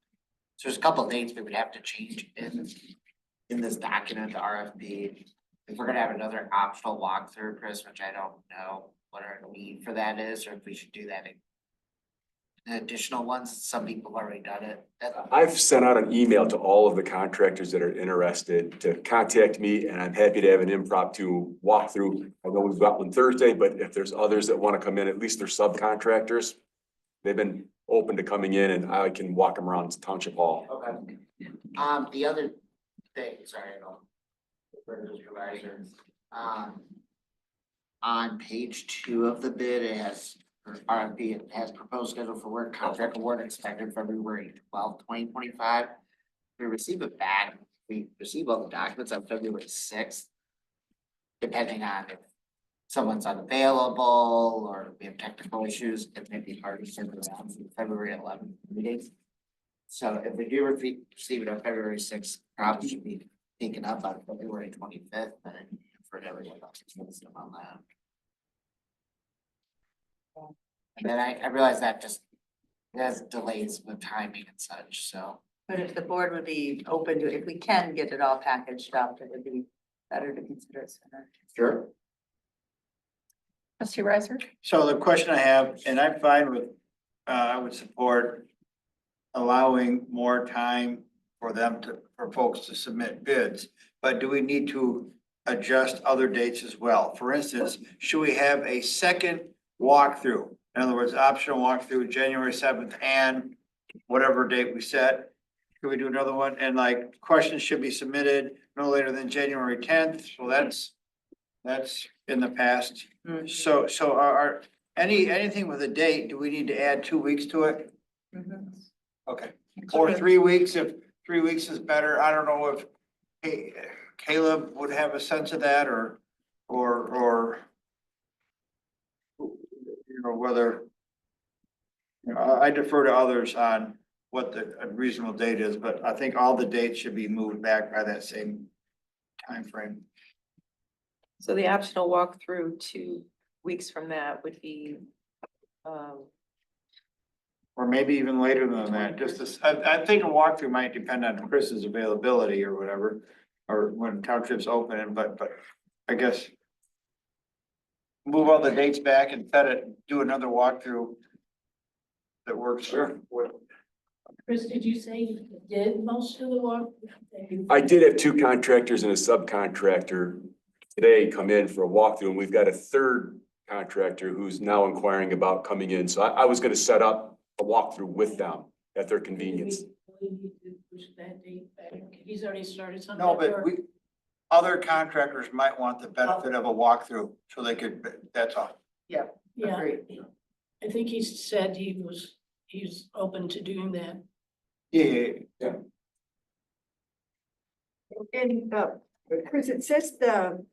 so there's a couple of dates we would have to change in this document, the RFP. If we're gonna have another optional walkthrough, Chris, which I don't know what our need for that is, or if we should do that in additional ones. Some people have already done it. I've sent out an email to all of the contractors that are interested to contact me, and I'm happy to have an impromptu walkthrough. I know we've got one Thursday, but if there's others that want to come in, at least they're subcontractors. They've been open to coming in, and I can walk them around Township Hall. Okay. The other thing, sorry, I don't. On page 2 of the bid, it has, or RFP, it has proposed schedule for work, contract award expected February 12th, 2025. We receive it back, we receive all the documents on February 6th. Depending on if someone's unavailable or we have technical issues, it may be hard to send it out for the February 11th meetings. So if we do receive it on February 6th, probably should be taken up on February 25th, and for everyone else to them on that. And then I realize that just has delays with timing and such, so. But if the board would be open to, if we can get it all packaged up, it would be better to consider it sooner. Sure. Trustee Riser? So the question I have, and I'm fine with, I would support allowing more time for for folks to submit bids, but do we need to adjust other dates as well? For instance, should we have a second walkthrough? In other words, optional walkthrough January 7th and whatever date we set. Can we do another one? And like, questions should be submitted no later than January 10th, so that's in the past. So anything with a date, do we need to add 2 weeks to it? Okay, or 3 weeks, if 3 weeks is better, I don't know if Caleb would have a sense of that, or you know, whether, you know, I defer to others on what the reasonable date is, but I think all the dates should be moved back by that same time frame. So the optional walkthrough 2 weeks from that would be, Or maybe even later than that, just this, I think a walkthrough might depend on Chris's availability or whatever, or when townships open, but I guess move all the dates back and set it, do another walkthrough that works. Sure. Chris, did you say you did most of the work? I did have 2 contractors and a subcontractor today come in for a walkthrough, and we've got a third contractor who's now inquiring about coming in. So I was gonna set up a walkthrough with them at their convenience. We need to push that date back. He's already started something. No, but other contractors might want the benefit of a walkthrough, so they could, that's all. Yeah. Yeah, Agreed. I think he said he's open to doing that. Yeah. And, Chris, it says the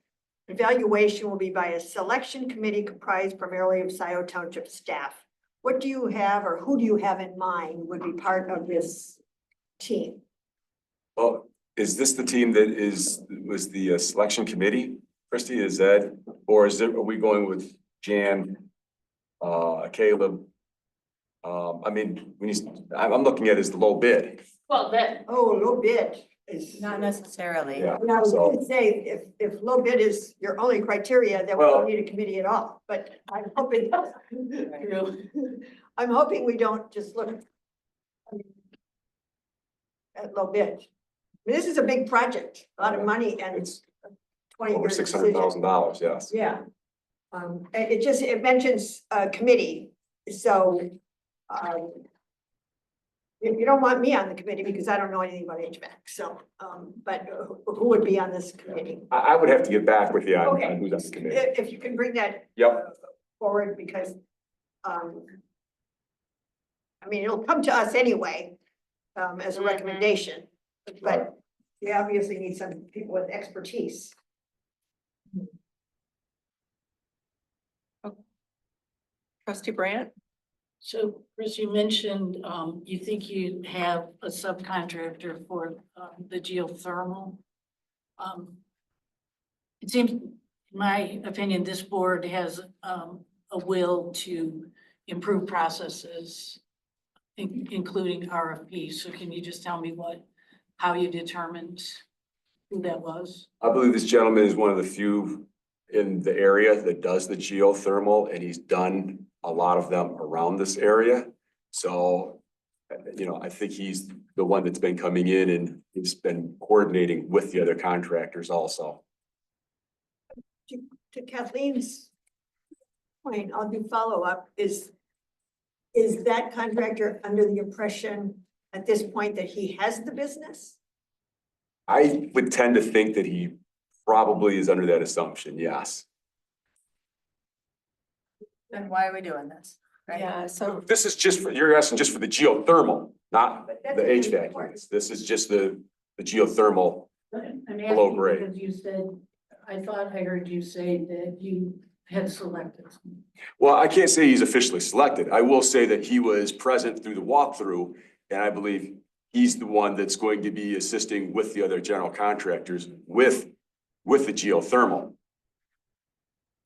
evaluation will be by a selection committee comprised primarily of Scio Township staff. What do you have, or who do you have in mind would be part of this team? Well, is this the team that was the selection committee, Christie, is that, or are we going with Jan, Caleb? I mean, I'm looking at it as the low bid. Well, that, Oh, low bid is. Not necessarily. Yeah. And I was So- gonna say, if low bid is your only criteria, then we Well- don't need a committee at all, but I'm hoping. I'm hoping we don't just look at low bid. I mean, this is a big project, a lot of money, and It's 20 over years $600,000, yes. Yeah. It mentions a committee, so, you don't want me on the committee because I don't know anything about HVAC, so, but who would be on this committee? I would have to get back with you on Okay. who's on the committee. If you can bring that Yep. forward, because, I mean, it'll come to us anyway, as a recommendation, but we obviously need some people with expertise. Trustee Brandt? So, Chris, you mentioned, you think you have a subcontractor for, the geothermal. It seems, in my opinion, this board has, a will to improve processes, including RFPs. So can you just tell me how you determined who that was? I believe this gentleman is one of the few in the area that does the geothermal, and he's done a lot of them around this area. So, you know, I think he's the one that's been coming in, and he's been coordinating with the other contractors also. To Kathleen's point, I'll do follow-up, is that contractor under the impression at this point that he has the business? I would tend to think that he probably is under that assumption, yes. Then why are we doing this? Right? Yeah, so This is just you're asking just for the geothermal, not But that's the really HVAC important. units. This is just the geothermal. I'm Below asking grade. because you said, I thought I heard you say that you had selected. Well, I can't say he's officially selected. I will say that he was present through the walkthrough, and I believe he's the one that's going to be assisting with the other general contractors with the geothermal.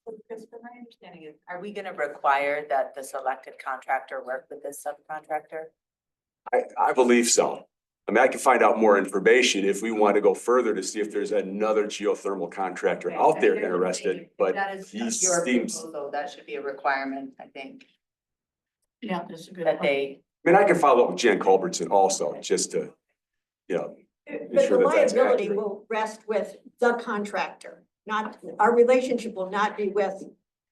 Because from my understanding is, are we gonna require that the selected contractor work with this subcontractor? I believe so. I mean, I can find out more information if we want to go further to see if there's another geothermal contractor out there interested, but That is he your seems. proposal, that should be a requirement, I think, Yeah, that's a good. that point. they. I mean, I can follow up with Jan Culbertson also, just to, you know, But the sure that that's liability accurate. will rest with the contractor, not, our relationship will not be with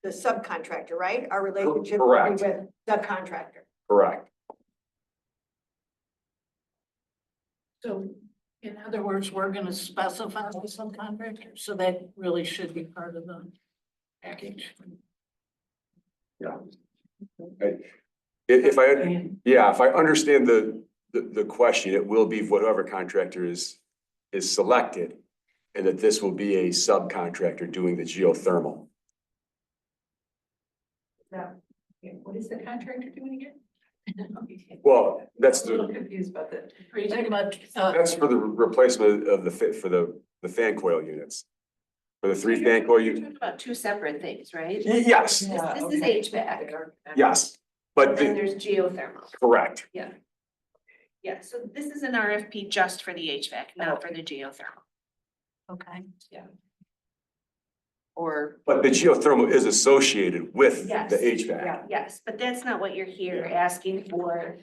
the subcontractor, right? Our relationship will be Correct. with the contractor. correct. So in other words, we're gonna specify the subcontractor, so that really should be part of the package. Yeah. If I understand the question, it will be whatever contractor is selected. And that this will be a subcontractor doing the geothermal. What is the contractor doing again? Well, that's I'm a little the, confused about that. Are you talking about, that's for the replacement of for the fan coil units. For the 3 fan coil units. About two separate things, right? Yes, This is HVAC, yes, but and then the, there's geothermal. correct. Yeah. Yeah, so this is an RFP just for the HVAC, not for the geothermal. okay, Or, But the geothermal is associated with Yes. the HVAC. Yes, but that's not what you're here asking for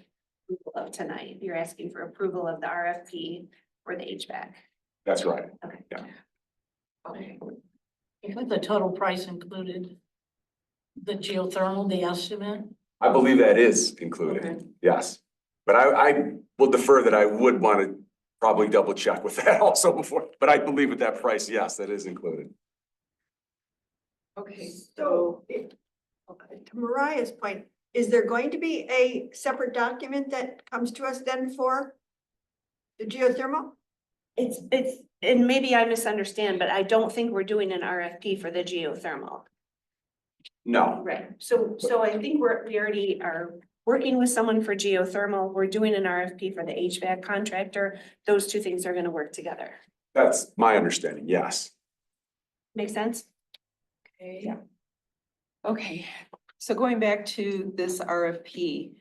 approval of tonight. You're asking for approval of the RFP for the HVAC. That's right. Okay. Yeah. okay, I think the total price included the geothermal, the estimate. I believe that is included, yes. But I will defer that I would want to probably double check with that also before, but I believe with that price, yes, that is included. okay, So, to Mariah's point, is there going to be a separate document that comes to us then for the geothermal? It's, and maybe I misunderstand, but I don't think we're doing an RFP for the geothermal. No, Right, so I think we already are working with someone for geothermal. We're doing an RFP for the HVAC contractor. Those two things are gonna work together. that's my understanding, yes. Make sense? okay. Okay, so going back to this RFP.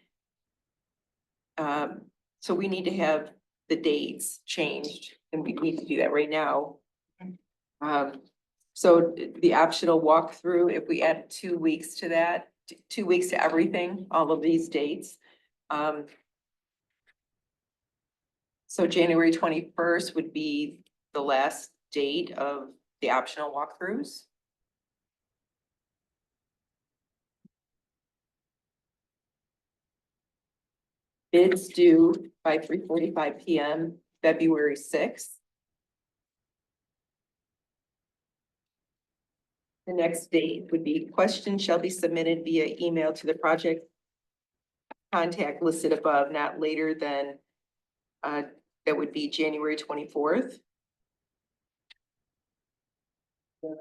So we need to have the dates changed, and we need to do that right now. So the optional walkthrough, if we add 2 weeks to that, 2 weeks to everything, all of these dates. So January 21st would be the last date of the optional walkthroughs. Bids due by 3:45 PM, February 6th. The next date would be questions shall be submitted via email to the project contact listed above, not later than, that would be January 24th.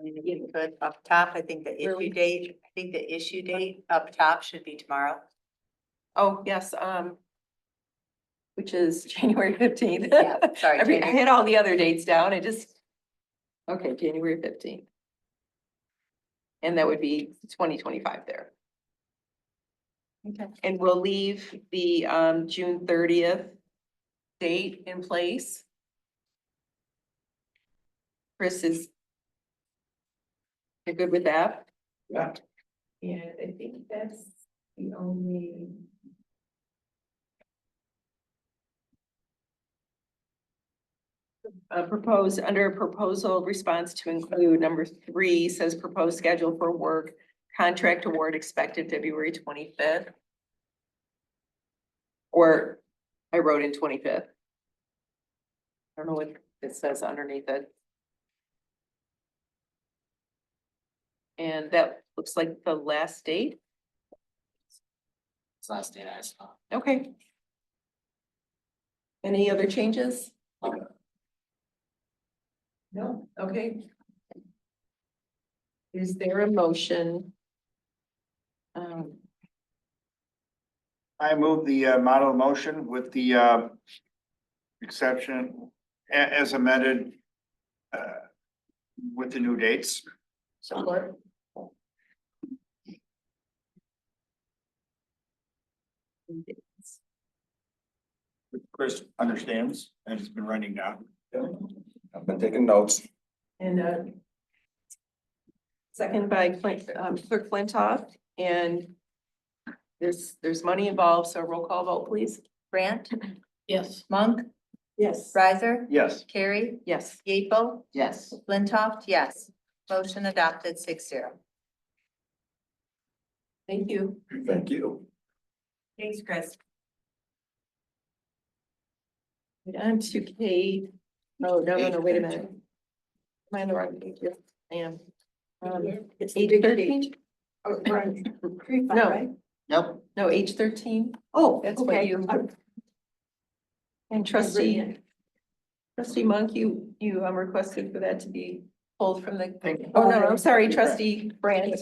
You could up top, I think the issue date up top should be tomorrow. Oh, yes, which is January 15th. Yeah, sorry, I January. had all the other dates down, okay, January 15th. And that would be 2025 there. Okay, and we'll leave the June 30th date in place. Chris is. You're good with that? Yeah. Yeah, I think that's the only. Proposed under proposal response to include number 3 says proposed schedule for work, contract award expected February 25th. Or I wrote in 25th. I don't know what it says underneath it. And that looks like the last date. It's last day I saw. Okay. Any other changes? No, okay. Is there a motion? I move the model motion with the exception as amended with the new dates. Support. Chris understands and has been writing down. I've been taking notes. And second by Clerk Flintoff, and there's money involved, so roll call vote, please. Grant, Yes. Monk, Yes. Riser, Yes. Carrie, Yes. Yeaple, Yes. Flintoff, yes. Motion adopted 6-0. Thank you. Thank you. Thanks, Chris. On to K, oh, no, wait a minute. Am I on the wrong page? Yes, I am. It's the H big 13? page. Oh, we're on tree fund, No. right? Nope. No, H 13, Oh, That's what okay. you- I'm- and trustee Monk, you requested for that to be pulled from the, oh, no, I'm sorry, trustee Brand.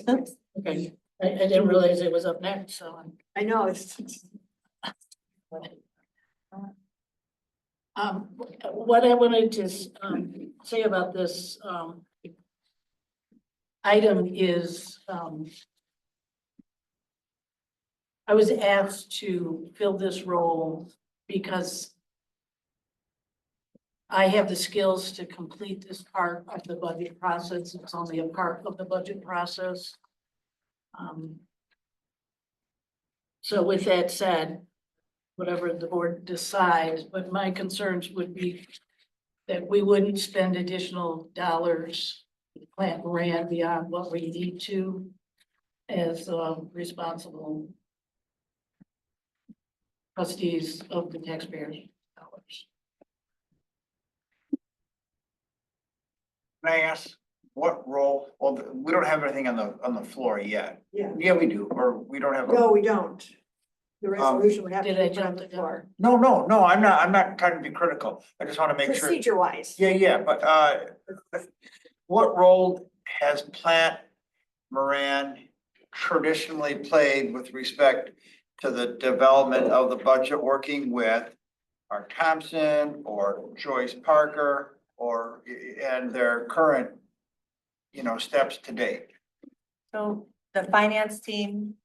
Okay, I didn't realize it was up next, so. I know, it's, What I wanted to, say about this, item is, I was asked to fill this role because I have the skills to complete this part of the budget process. It's only a part of the budget process. So with that said, whatever the board decides, but my concerns would be that we wouldn't spend additional dollars to plant land beyond what we need to as responsible trustees of the taxpayers' dollars. Can I ask what role, well, we don't have anything on the floor yet. yeah. Yeah, we do, or we don't have. No, we don't. The resolution would have to Did I be put on jump the the floor. No, I'm not trying to be critical. I just want to make sure. Procedure wise. Yeah, but, what role has Plant Moran traditionally played with respect to the development of the budget, working with Mark Thompson or Joyce Parker or, and their current, steps to date? So the finance team,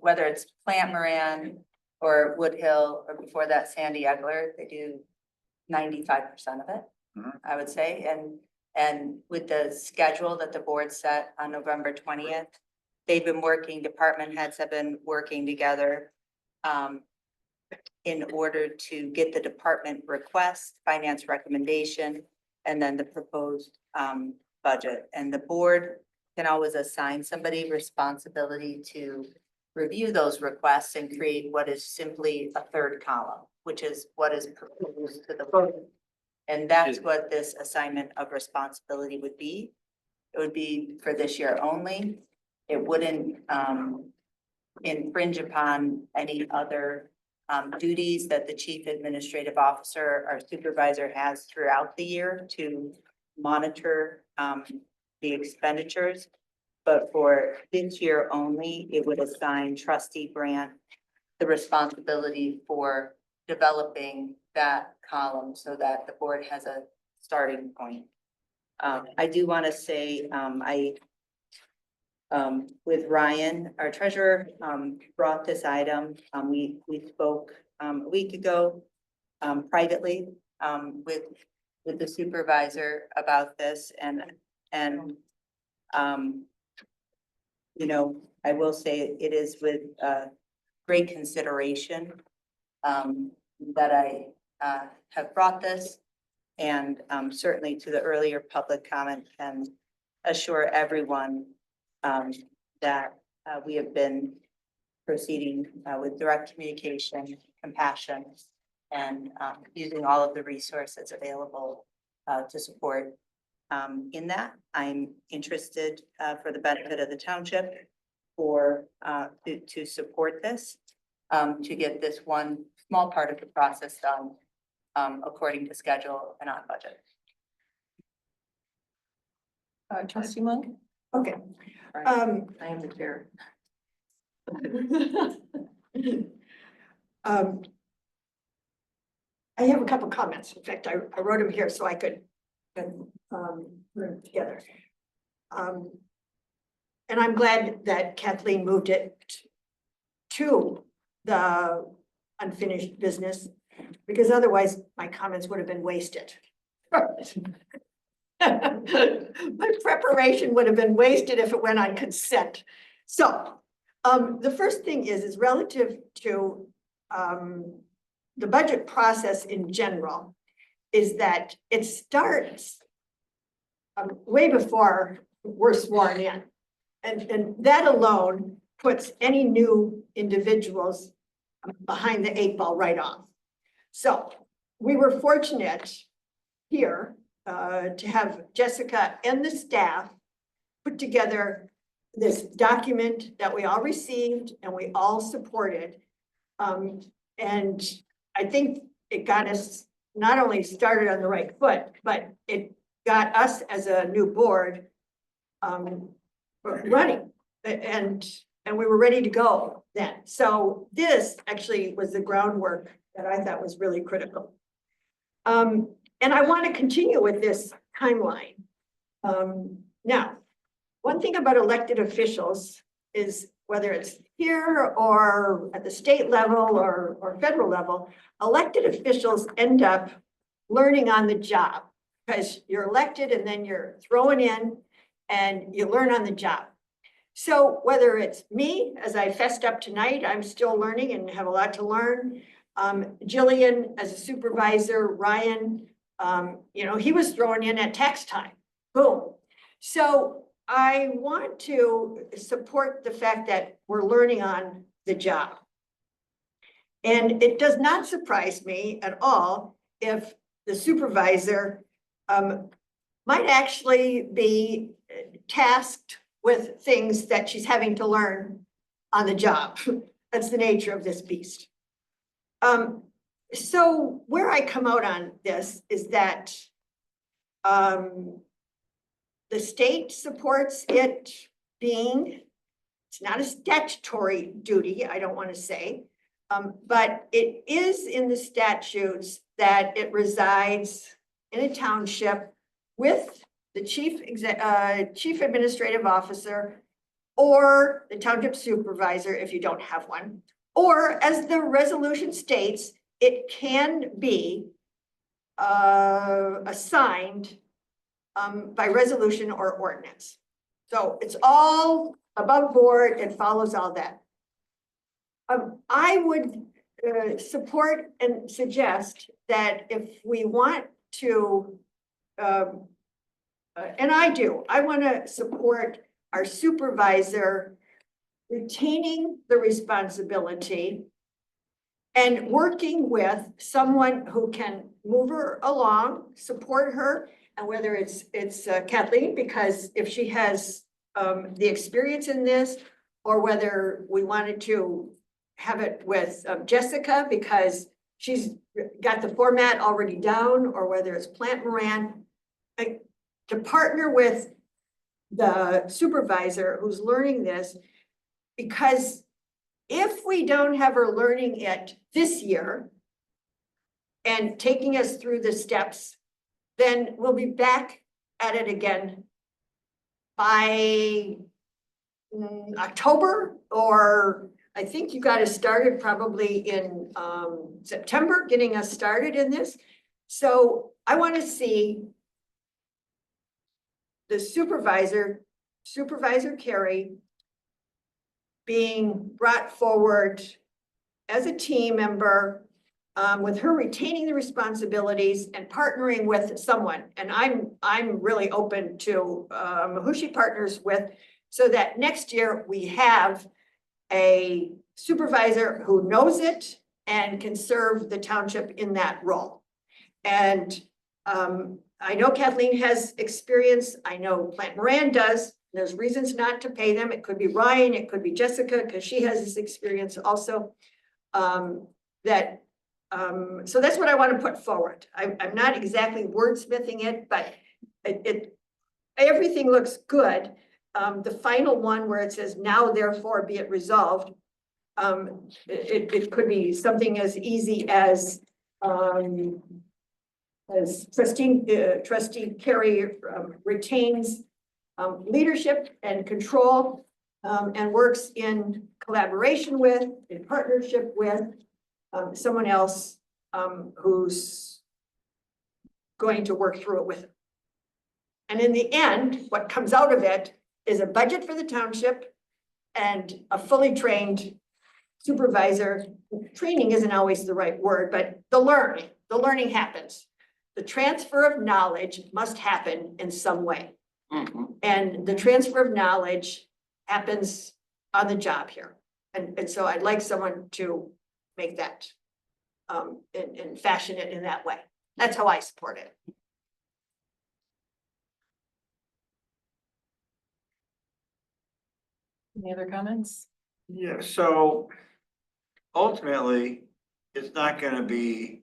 whether it's Plant Moran or Woodhill, or before that Sandy Egler, they do 95% of it, I would say. And with the schedule that the board set on November 20th, they've been working, department heads have been working together in order to get the department request, finance recommendation, and then the proposed budget. And the board can always assign somebody responsibility to review those requests and create what is simply a third column, which is what is proposed to the board. And that's what this assignment of responsibility would be. It would be for this year only. It wouldn't infringe upon any other duties that the chief administrative officer or supervisor has throughout the year to monitor the expenditures. But for this year only, it would assign trustee Brandt the responsibility for developing that column so that the board has a starting point. I do want to say, with Ryan, our treasurer, brought this item. We spoke a week ago privately with the supervisor about this, and I will say it is with great consideration that I have brought this, and certainly to the earlier public comment, and assure everyone that we have been proceeding with direct communication, compassion, and using all of the resources available to support in that. I'm interested for the benefit of the township to support this, to get this one small part of the process done according to schedule and on budget. Trustee Monk? Okay. I am the chair. I have a couple comments. In fact, I wrote them here so I could put them together. And I'm glad that Kathleen moved it to the unfinished business, because otherwise my comments would have been wasted. My preparation would have been wasted if it went on consent. So the first thing is relative to the budget process in general, is that it starts way before we're sworn in. And that alone puts any new individuals behind the eight ball right off. So we were fortunate here to have Jessica and the staff put together this document that we all received and we all supported. And I think it got us not only started on the right foot, but it got us as a new board running. And we were ready to go then. So this actually was the groundwork that I thought was really critical. And I want to continue with this timeline. Now, one thing about elected officials is whether it's here or at the state level or federal level, elected officials end up learning on the job because you're elected and then you're thrown in and you learn on the job. So whether it's me, as I fessed up tonight, I'm still learning and have a lot to learn. Jillian as a supervisor, Ryan, he was thrown in at tax time, boom. So I want to support the fact that we're learning on the job. And it does not surprise me at all if the supervisor might actually be tasked with things that she's having to learn on the job. That's the nature of this beast. So where I come out on this is that the state supports it being, it's not a statutory duty, I don't want to say, but it is in the statutes that it resides in a township with the chief administrative officer or the township supervisor if you don't have one, or as the resolution states, it can be assigned by resolution or ordinance. So it's all above board, it follows all that. I would support and suggest that if we want to, and I want to support our supervisor retaining the responsibility and working with someone who can move her along, support her, and whether it's Kathleen, because if she has the experience in this, or whether we wanted to have it with Jessica because she's got the format already down, or whether it's Plant Moran, to partner with the supervisor who's learning this, because if we don't have her learning it this year and taking us through the steps, then we'll be back at it again by October, or I think you got us started probably in September, getting us started in this. So I want to see the Supervisor Carey, being brought forward as a team member, with her retaining the responsibilities and partnering with someone. And I'm really open to who she partners with, so that next year we have a supervisor who knows it and can serve the township in that role. And I know Kathleen has experience. I know Plant Moran does. There's reasons not to pay them. It could be Ryan, it could be Jessica, because she has this experience also. So that's what I want to put forward. I'm not exactly wordsmithing it, but everything looks good. The final one where it says, now therefore be it resolved, it could be something as easy as Trustee Carey retains leadership and control, and works in collaboration with, in partnership with someone else who's going to work through it with him. And in the end, what comes out of it is a budget for the township and a fully trained supervisor. Training isn't always the right word, but the learning happens. The transfer of knowledge must happen in some way. And the transfer of knowledge happens on the job here. And so I'd like someone to make that and fashion it in that way. That's how I support it. Any other comments? Yeah, so ultimately, it's not gonna be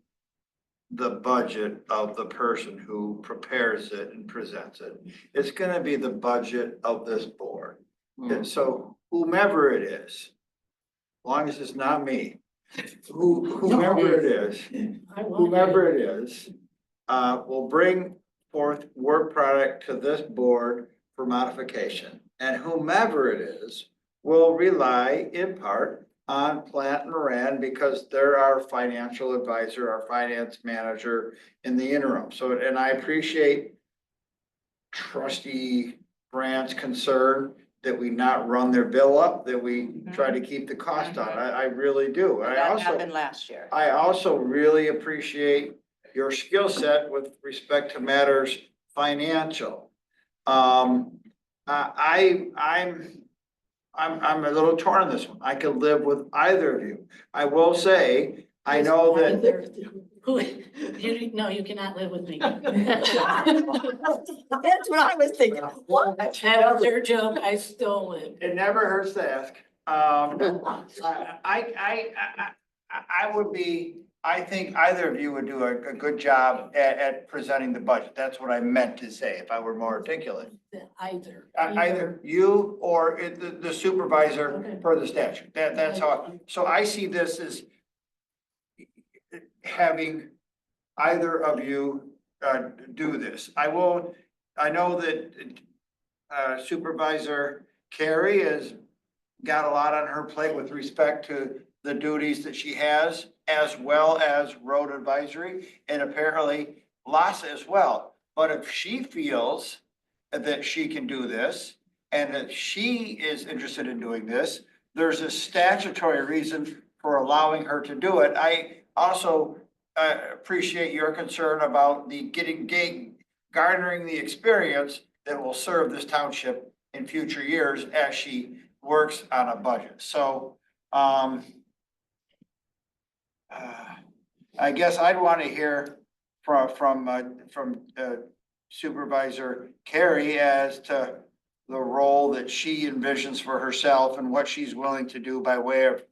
the budget of the person who prepares it and presents it. It's gonna be the budget of this board. And so whomever it is, as long as it's not me, whomever it is, will bring forth work product to this board for modification. And whomever it is will rely in part on Plant Moran because they're our financial advisor, our finance manager in the interim. So, and I appreciate trustee Brandt's concern that we not run their bill up, that we try to keep the cost down. I really do. I That also, happened last year. I also really appreciate your skill set with respect to matters financial. I'm a little torn on this one. I could live with either of you. I will say, I know that. No, you cannot live with me. That's what I was thinking. What? That was your joke, I stole it. It never hurts to ask. I would be, I think either of you would do a good job at presenting the budget. That's what I meant to say, if I were more articulate. Either. Either you or the supervisor Okay. per the statute. That's how, so I see this as having either of you do this. I know that Supervisor Carey has got a lot on her plate with respect to the duties that she has, as well as road advisory, and apparently Lassa as well. But if she feels that she can do this, and that she is interested in doing this, there's a statutory reason for allowing her to do it. I also appreciate your concern about the garnering the experience that will serve this township in future years as she works on a budget. So, I guess I'd want to hear from Supervisor Carey as to the role that she envisions for herself and what she's willing to do by way of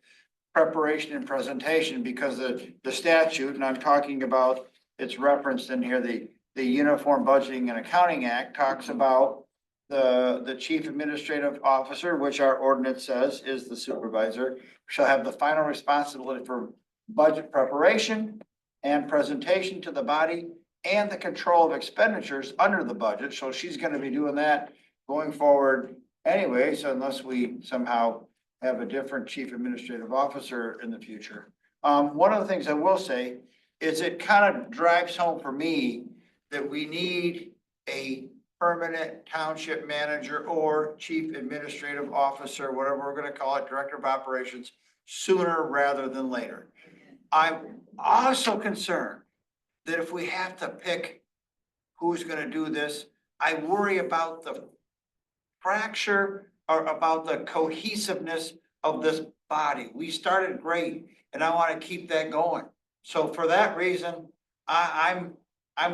preparation and presentation, because the statute, and I'm talking about, it's referenced in here, the Uniform Budgeting and Accounting Act talks about the chief administrative officer, which our ordinance says is the supervisor, shall have the final responsibility for budget preparation and presentation to the body and the control of expenditures under the budget. So she's gonna be doing that going forward anyway, so unless we somehow have a different chief administrative officer in the future. One of the things I will say is it kind of drives home for me that we need a permanent township manager or chief administrative officer, whatever we're gonna call it, director of operations, sooner rather than later. I'm also concerned that if we have to pick who's gonna do this, I worry about the fracture or about the cohesiveness of this body. We started great and I want to keep that going. So for that reason, I'm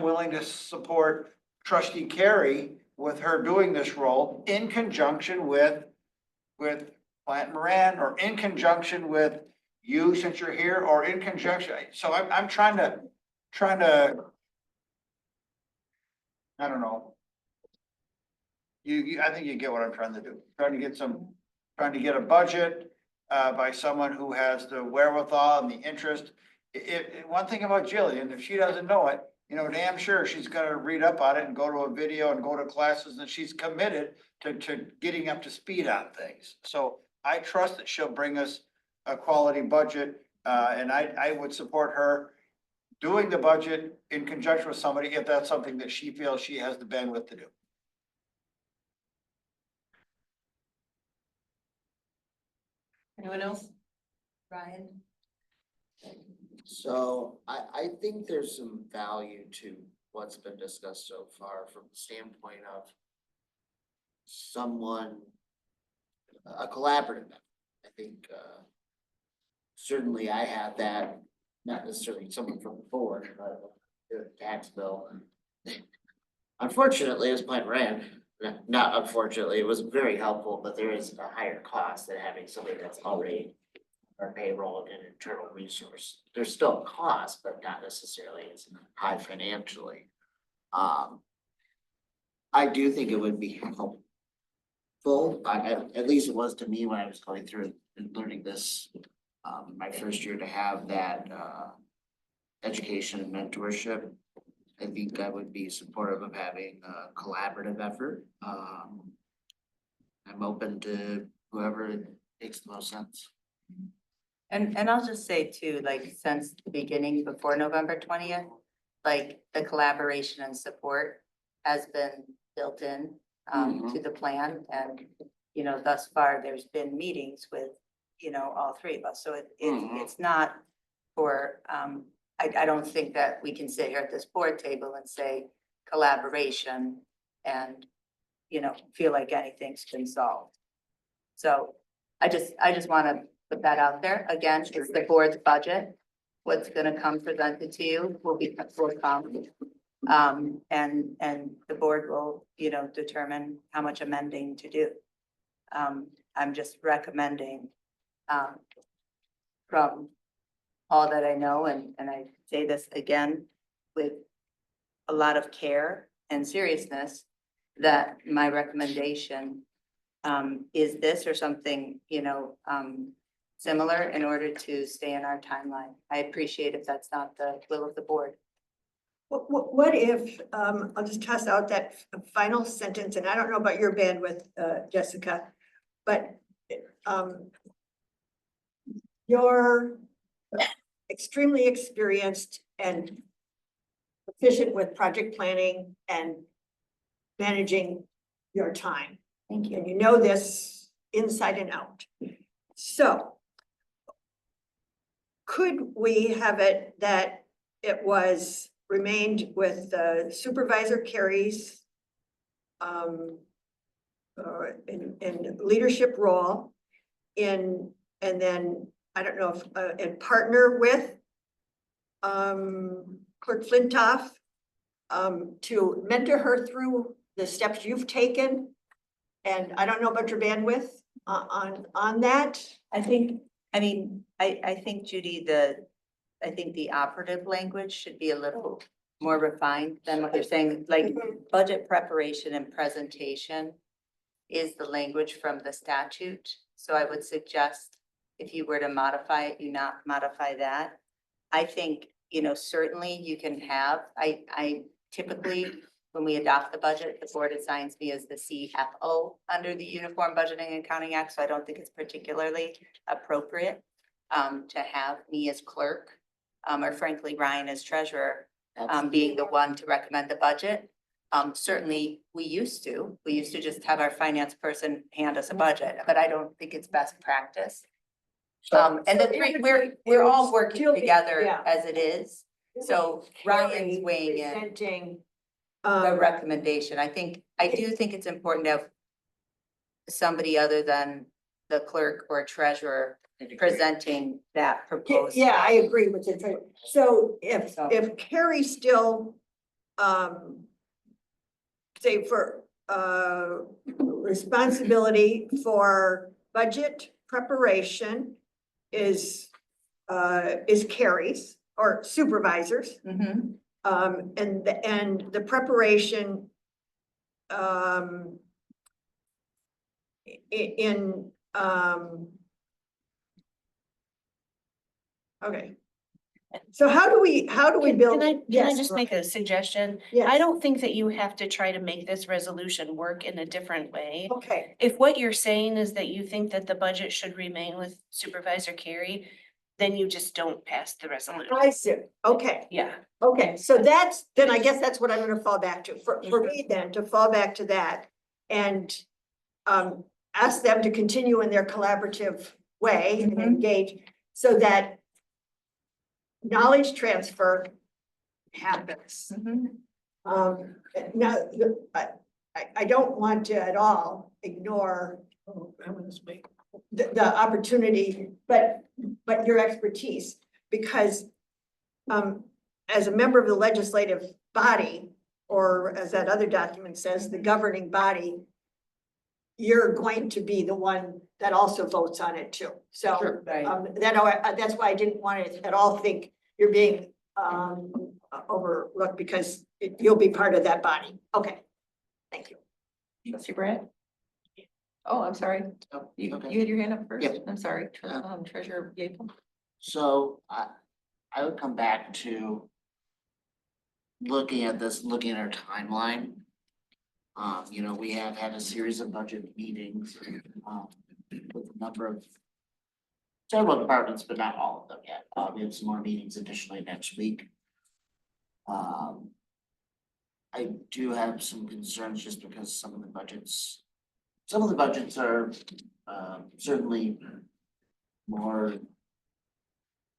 willing to support Trustee Carey with her doing this role in conjunction with Plant Moran, or in conjunction with you since you're here, or in conjunction. So I'm trying to, I don't know. I think you get what I'm trying to do. Trying to get a budget by someone who has the wherewithal and the interest. One thing about Jillian, if she doesn't know it, damn sure she's gonna read up on it and go to a video and go to classes, and she's committed to getting up to speed on things. So I trust that she'll bring us a quality budget, and I would support her doing the budget in conjunction with somebody if that's something that she feels she has the bandwidth to do. Anyone else? Ryan? So I think there's some value to what's been discussed so far from the standpoint of someone, a collaborative effort. I think certainly I have that not necessarily someone from the board, but the tax bill. Unfortunately, as Plan ran, not unfortunately, it was very helpful, but there is a higher cost than having somebody that's already our payroll and an internal resource. There's still a cost, but not necessarily as high financially. I do think it would be helpful, at least it was to me when I was going through and learning this, my first year, to have that, education and mentorship. I think I would be supportive of having a collaborative effort. I'm open to whoever makes the most sense. And I'll just say too, like, since the beginning, before November 20th, like, the collaboration and support has been built in to the plan. And, you know, thus far, there's been meetings with, you know, all three of us. So it's not for, I don't think that we can sit here at this board table and say collaboration and, you know, feel like anything's been solved. So I just want to put that out there. Again, it's the board's budget. What's gonna come presented to you will be forthcoming. And the board will, you know, determine how much amending to do. I'm just recommending, from all that I know, and I say this again with a lot of care and seriousness, that my recommendation is this or something, you know, similar in order to stay in our timeline. I appreciate if that's not the will of the board. What if, I'll just toss out that final sentence, and I don't know about your bandwidth, Jessica, but you're extremely experienced and efficient with project planning and managing your time. Thank you. And you know this inside and out. So could we have it that it was remained with Supervisor Carey's in leadership role and then, I don't know if, and partner with Clerk Flintoff to mentor her through the steps you've taken? And I don't know about your bandwidth on that. I think, I think, Judy, I think the operative language should be a little more refined than what you're saying, like budget preparation and presentation is the language from the statute. So I would suggest if you were to modify it, you not modify that. I think, you know, certainly you can have, I typically, when we adopt the budget, the board assigns me as the CFO under the Uniform Budgeting and Accounting Act. So I don't think it's particularly appropriate to have me as clerk, or frankly, Ryan as treasurer, being the one to recommend the budget. Certainly we used to just have our finance person hand us a budget, but I don't think it's best practice. And the three, we're all working together as it is. So Ryan's weighing in Presenting the recommendation. I do think it's important to have somebody other than the clerk or treasurer presenting that proposed. Yeah, I agree with you. So if Carrie still, say for, responsibility for budget preparation is Carrie's or supervisors. Mhm. And the preparation, okay. So how do we build? Can I Yes, just make a suggestion? Yes. I don't think that you have to try to make this resolution work in a different way. Okay, If what you're saying is that you think that the budget should remain with Supervisor Carey, then you just don't pass the resolution. I see. Okay. Yeah. Okay, so then I guess that's what I'm gonna fall back to, for me then, to fall back to that. And ask them to continue in their collaborative way and engage, so that knowledge transfer happens. Now, I don't want to at all ignore the opportunity, but your expertise, because as a member of the legislative body, or as that other document says, the governing body, you're going to be the one that also votes on it too. So, Sure. Right. that's why I didn't want to at all think you're being, overlooked, because you'll be part of that body. Okay, thank you. Trustee Brett? Oh, I'm sorry. Oh, You, okay. you had your hand up first? Yep. I'm sorry, Treasurer Yeaple. So I would come back to looking at this, looking at our timeline. You know, we have had a series of budget meetings, with a number of several departments, but not all of them yet. We have some more meetings additionally next week. I do have some concerns just because some of the budgets are, certainly more,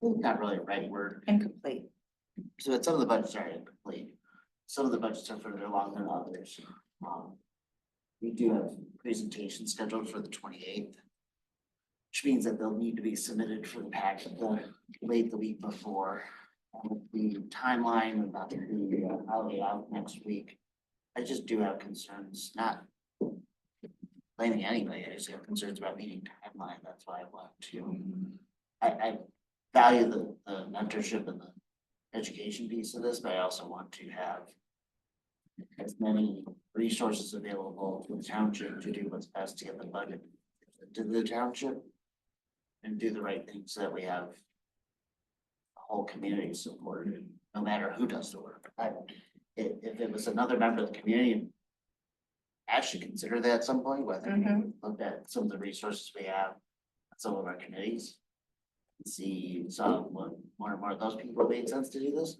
not really a right word. Incomplete. So that some of the budgets are incomplete. Some of the budgets are further along than others. We do have presentations scheduled for the 28th, which means that they'll need to be submitted for the packet late the week before. The timeline about the holiday out next week, I just do have concerns, not blaming anybody, I just have concerns about meeting timeline. That's why I want to, I value the mentorship and the education piece of this, but I also want to have as many resources available to the township to do what's best to get the budget to the township and do the right things so that we have the whole community supported, no matter who does the work. If it was another member of the community, I should consider that at some point, whether we look at some of the resources we have, some of our committees. See some, more and more of those people made sense to do this.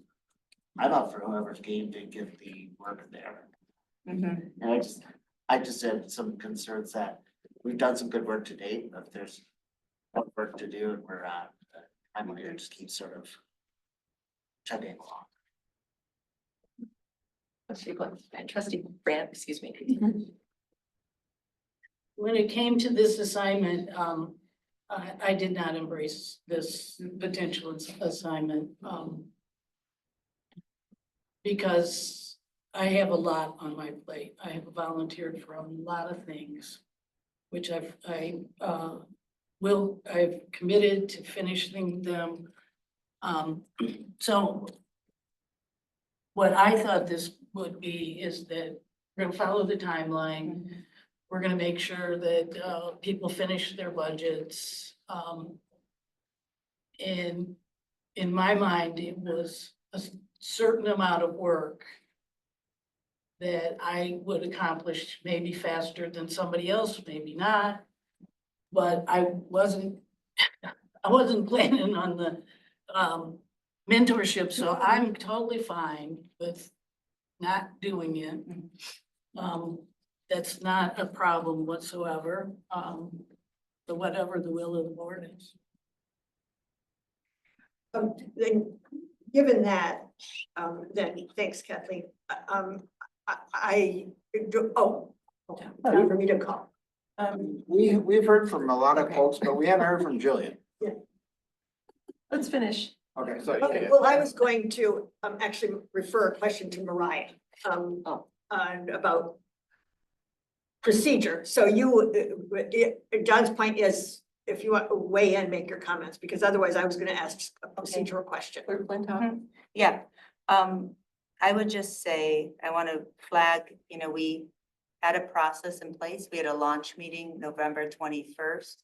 I'm up for whoever's game to get the work there. And I just have some concerns that we've done some good work to date, but if there's more work to do and we're I'm gonna just keep sort of chugging along. Trustee Brand, excuse me. When it came to this assignment, I did not embrace this potential assignment, because I have a lot on my plate. I have volunteered for a lot of things, which I've committed to finishing them. So what I thought this would be is that we're gonna follow the timeline. We're gonna make sure that people finish their budgets. And in my mind, it was a certain amount of work that I would accomplish maybe faster than somebody else, maybe not. But I wasn't planning on the mentorship, so I'm totally fine with not doing it. That's not a problem whatsoever, so whatever the will of the board is. Then, given that, then, thanks Kathleen. I do, time for me to call. We've heard from a lot of folks, but we haven't heard from Jillian. Let's finish. Okay, so. Okay, well, I was going to actually refer a question to Mariah about procedure. So John's point is, if you want to weigh in, make your comments, because otherwise I was going to ask a procedural question. Yeah, I would just say, I want to flag, we had a process in place. We had a launch meeting November 21st.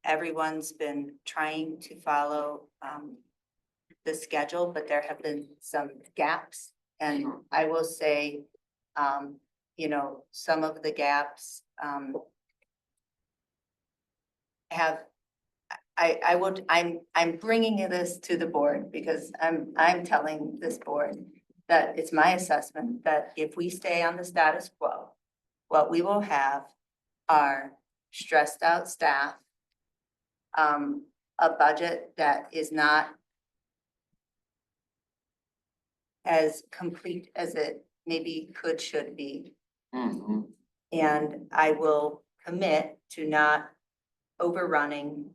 Everyone's been trying to follow the schedule, but there have been some gaps. And I will say, some of the gaps I'm bringing this to the board because I'm telling this board that it's my assessment that if we stay on the status quo, what we will have are stressed out staff, a budget that is not as complete as it maybe should be. And I will commit to not overrunning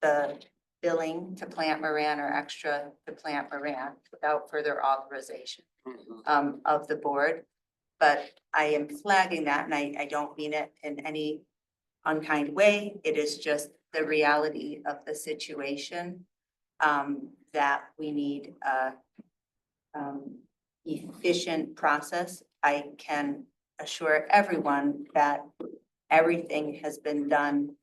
the billing to Plant Moran or extra to Plant Moran without further authorization of the board. But I am flagging that, and I don't mean it in any unkind way. It is just the reality of the situation, that we need a efficient process. I can assure everyone that everything has been done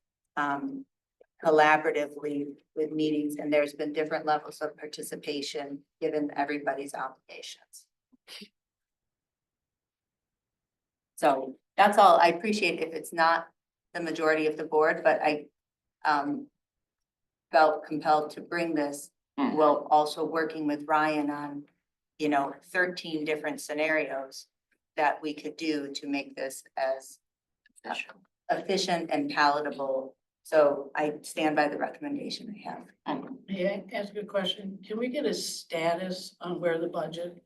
collaboratively with meetings, and there's been different levels of participation given everybody's obligations. So that's all. I appreciate if it's not the majority of the board, but I felt compelled to bring this while also working with Ryan on, 13 different scenarios that we could do to make this as efficient and palatable. So I stand by the recommendation I have. May I ask a question? Can we get a status on where the budget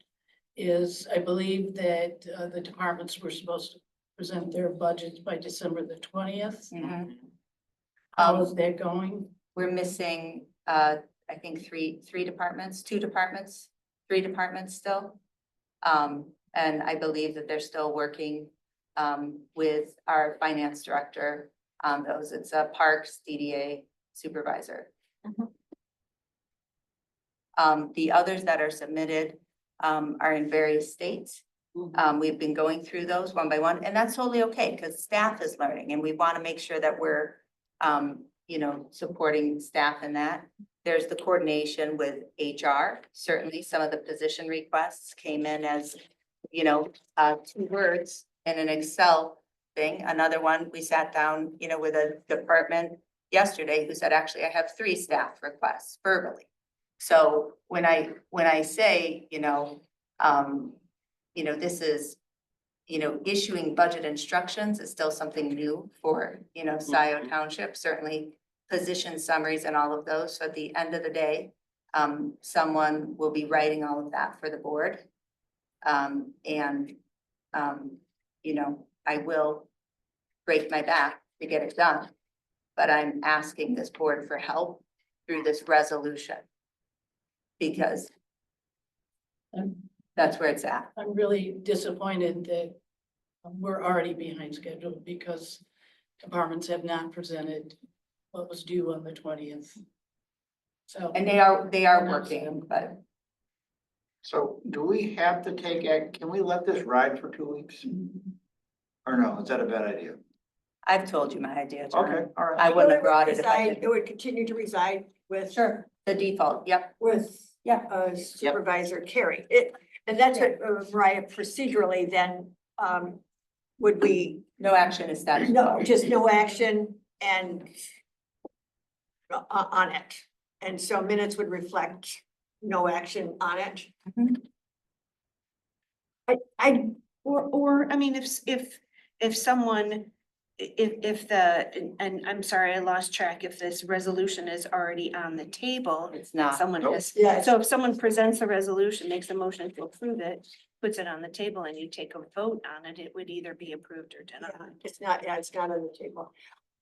is? I believe that the departments were supposed to present their budgets by December the 20th. How is that going? We're missing, I think three departments, three departments still. And I believe that they're still working with our finance director on those. It's a parks DDA supervisor. The others that are submitted are in various states. We've been going through those one by one, and that's totally okay because staff is learning and we want to make sure that we're supporting staff in that. There's the coordination with HR. Certainly some of the position requests came in as, 2 words in an Excel thing. Another one, we sat down, with a department yesterday who said, actually, I have 3 staff requests verbally. So when I say, this is, issuing budget instructions is still something new for, Scio Township, certainly position summaries and all of those. So at the end of the day, someone will be writing all of that for the board. I will break my back to get it done, but I'm asking this board for help through this resolution because that's where it's at. I'm really disappointed that we're already behind schedule because departments have not presented what was due on the 20th. So. And they are working, but So do we have to can we let this ride for 2 weeks? Or no, is that a bad idea? I've told you my idea, John. Okay, all right. I wouldn't have brought it if I It didn't. would continue to reside with. Sure, the default, yep. With. Yeah. Supervisor Carey. And that's what, Mariah, procedurally then, would we, No action is status no, quo. just no action and on it. And so minutes would reflect no action on it. Or, I mean, if someone, and I'm sorry, I lost track, if this resolution is already on the table. It's not. Someone Nope. has, Yeah. so if someone presents a resolution, makes a motion to approve it, puts it on the table and you take a vote on it, it would either be approved or denied. It's not on the table.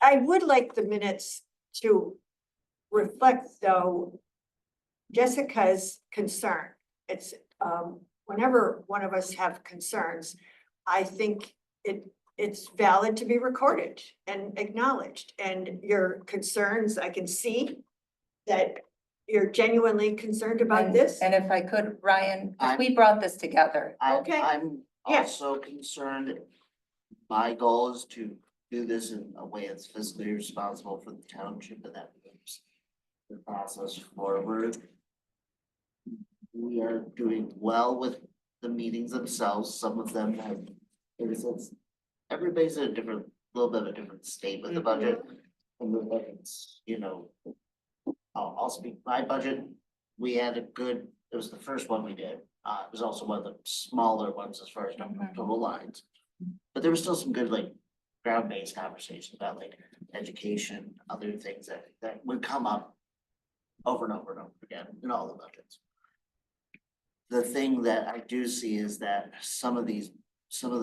I would like the minutes to reflect, though, Jessica's concern. It's, whenever one of us have concerns, I think it's valid to be recorded and acknowledged. And your concerns, I can see that you're genuinely concerned about this. And if I could, Ryan, we brought this together. Okay. I'm Yeah. also concerned. My goal is to do this in a way that's fiscally responsible for the township and that moves the process forward. We are doing well with the meetings themselves. Some of them have, everybody's in a little bit of a different state with the budget. And the budgets, I'll speak, my budget, we had it was the first one we did. It was also one of the smaller ones as far as number of total lines. But there was still some good ground-based conversations about education, other things that would come up over and over and over again in all the budgets. The thing that I do see is that some of the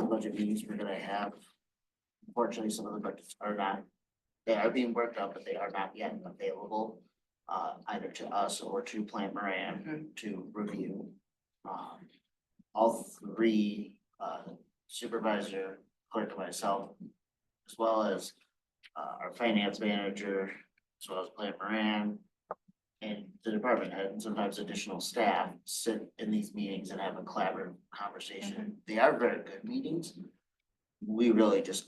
budget meetings we're gonna have, unfortunately, some of the budgets they are being worked out, but they are not yet available. either to us or to Plant Moran to review. All three, supervisor, clerk, and myself, as well as our finance manager, as well as Plant Moran, and the department head, and sometimes additional staff sit in these meetings and have a collaborative conversation. They are very good meetings. We really just.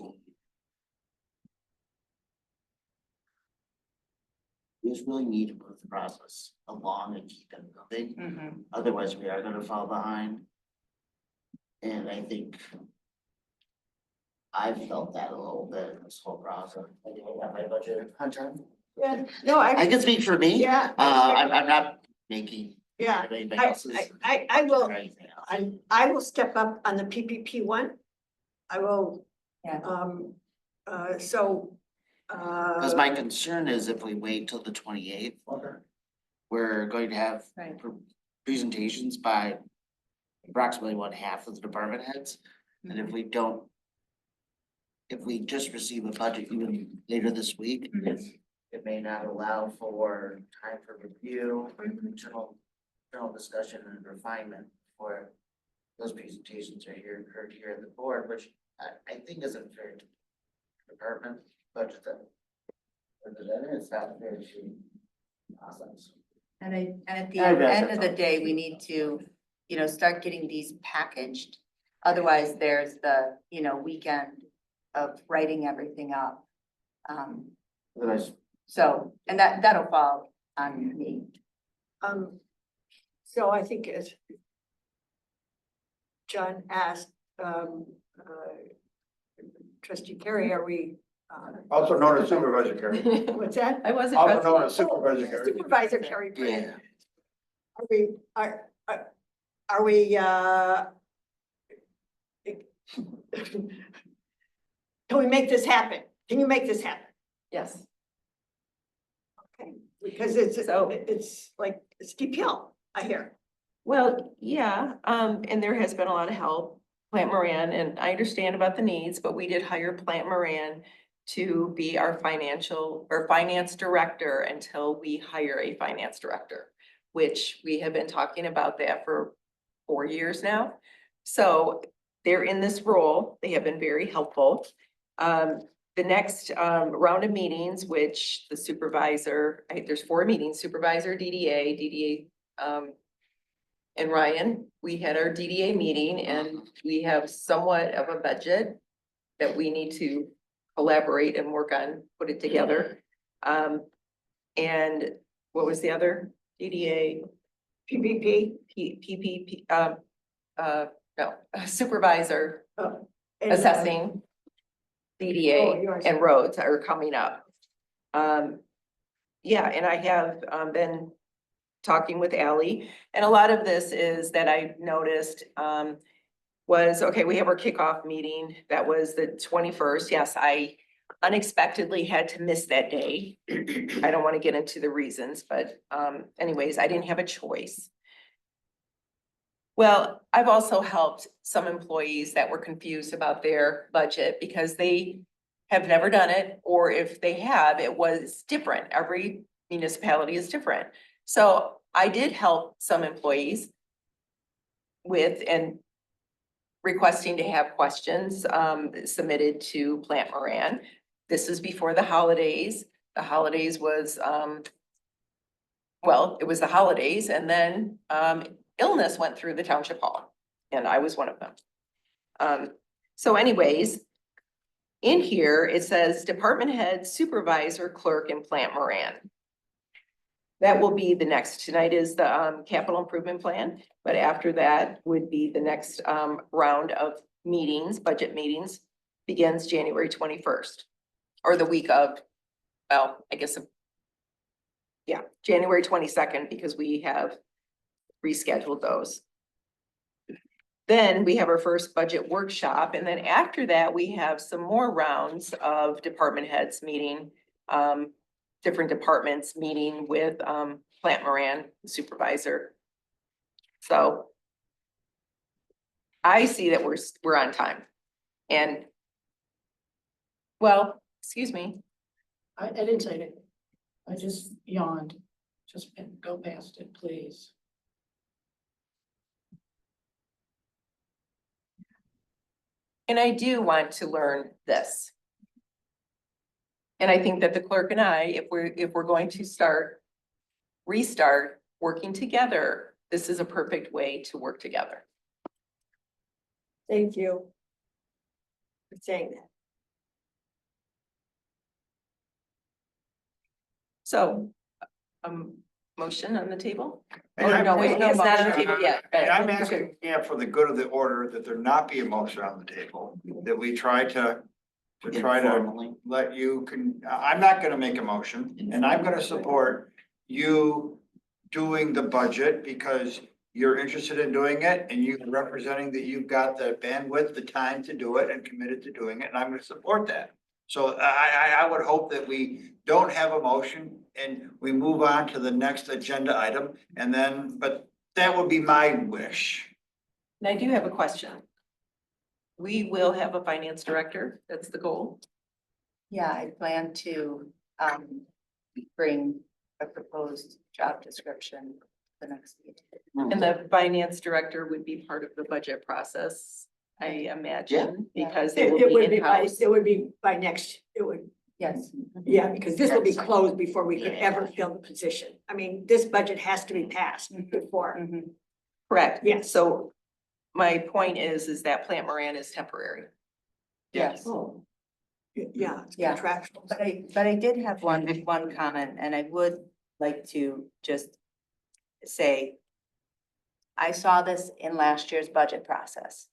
We just really need to move the process along and keep it moving. Otherwise, we are gonna fall behind. And I think I've felt that a little bit in this whole process. I think I got my budget on time. Yeah, no, I can speak for me. Yeah. I'm not making. Yeah, anybody else's I will, or anything else. I will step up on the PPP one. I will, Yeah. so. Cause my concern is if we wait till the 28th, we're going to have Right. presentations by approximately half of the department heads. And if we don't, if we just receive a budget even later this week, it may not allow for time for review, internal discussion and refinement for those presentations are heard here at the board, which I think isn't fair to the department budget that it's not fair to process. And at the I guess end that's of the all. day, we need to, start getting these packaged. Otherwise, there's the, weekend of writing everything up. Otherwise, So, and that'll fall on me. So I think as John asked, trustee Carey, are we, Also known as Supervisor Carey. what's that? I wasn't. Also known as Oh, Supervisor Carey. Supervisor Carey. yeah. Are we, can we make this happen? Can you make this happen? Yes. Okay, because it's So- like a steep hill, I hear. Well, yeah, and there has been a lot of help, Plant Moran, and I understand about the needs, but we did hire Plant Moran to be our finance director until we hire a finance director, which we have been talking about that for 4 years now. So they're in this role. They have been very helpful. The next round of meetings, which the supervisor, there's 4 meetings, supervisor, DDA, and Ryan, we had our DDA meeting and we have somewhat of a budget that we need to collaborate and work on, put it together. And what was the other? DDA? PPP. PPP, no, supervisor and, assessing. DDA yours. and roads are coming up. Yeah, and I have been talking with Ally, and a lot of this is that I noticed was, okay, we have our kickoff meeting, that was the 21st. Yes, I unexpectedly had to miss that day. I don't want to get into the reasons, but anyways, I didn't have a choice. Well, I've also helped some employees that were confused about their budget because they have never done it, or if they have, it was different. Every municipality is different. So I did help some employees with and requesting to have questions submitted to Plant Moran. This is before the holidays. The holidays was, well, it was the holidays, and then illness went through the township hall, and I was one of them. So anyways, in here, it says department head, supervisor, clerk, and Plant Moran. That will be the next, tonight is the capital improvement plan, but after that would be the next round of meetings, budget meetings, begins January 21st. Or the week of, well, I guess, yeah, January 22nd, because we have rescheduled those. Then we have our first budget workshop, and then after that, we have some more rounds of department heads meeting, different departments meeting with Plant Moran supervisor. So I see that we're on time. And well, excuse me. I didn't say it. I just yawned. Just go past it, please. And I do want to learn this. And I think that the clerk and I, if we're going to restart working together, this is a perfect way to work together. Thank you for saying that. So, motion on the table? And Oh, I'm- no, wait, no, it's not on the table yet. And I'm asking, yeah, for the good of the order, that there not be a motion on the table, that we try to Informally. let you I'm not gonna make a motion, and I'm gonna support you doing the budget because you're interested in doing it, and you representing that you've got the bandwidth, the time to do it, and committed to doing it, and I'm gonna support that. So I would hope that we don't have a motion and we move on to the next agenda item, and then, but that would be my wish. And I do have a question. We will have a finance director, that's the goal. Yeah, I plan to bring a proposed job description the next meeting. And the finance director would be part of the budget process, I imagine, because they It will would be be by, in-house. it would be by next, it would, Yes. yeah, because this will be closed before we could ever fill the position. I mean, this budget has to be passed before. Correct. Yes. So my point is that Plant Moran is temporary. Yes. Oh. Yeah, it's Yeah. contractual. But I did have one comment, and I would like to just say, I saw this in last year's budget process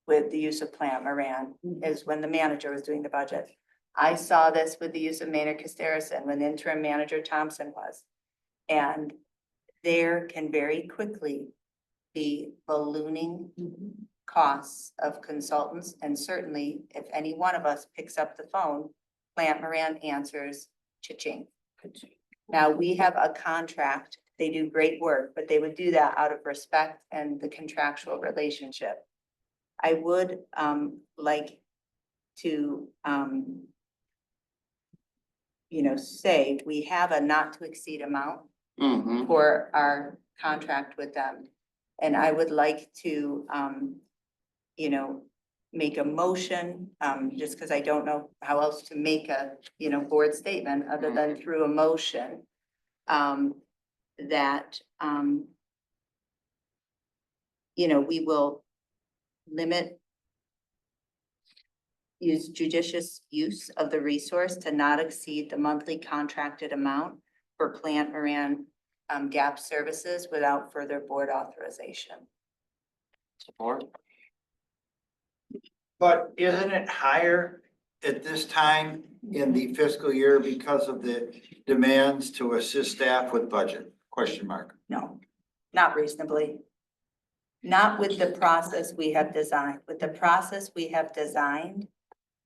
with the use of Plant Moran, is when the manager was doing the budget. I saw this with the use of Maynard Casterison when interim manager Thompson was. And there can very quickly be ballooning costs of consultants, and certainly if any one of us picks up the phone, Plant Moran answers, cha-ching. Now, we have a contract, they do great work, but they would do that out of respect and the contractual relationship. I would like to say we have a not to exceed amount for our contract with them. And I would like to make a motion, just because I don't know how else to make a, board statement other than through a motion. That, we will use judicious use of the resource to not exceed the monthly contracted amount for Plant Moran gap services without further board authorization. Support. But isn't it higher at this time in the fiscal year because of the demands to assist staff with budget? Question mark. No, not reasonably. Not with the process we have designed. With the process we have designed,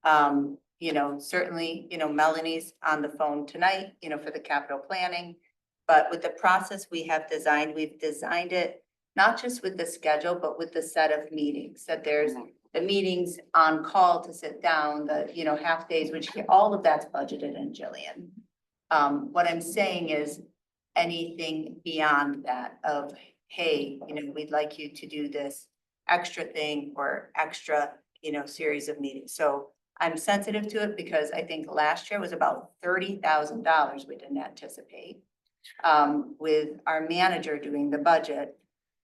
certainly, Melanie's on the phone tonight, for the capital planning. But with the process we have designed, we've designed it not just with the schedule, but with the set of meetings, that there's the meetings on call to sit down, the, half days, which all of that's budgeted in, Jillian. What I'm saying is anything beyond that of, hey, we'd like you to do this extra thing or extra, series of meetings. So I'm sensitive to it because I think last year was about $30,000 we didn't anticipate. With our manager doing the budget.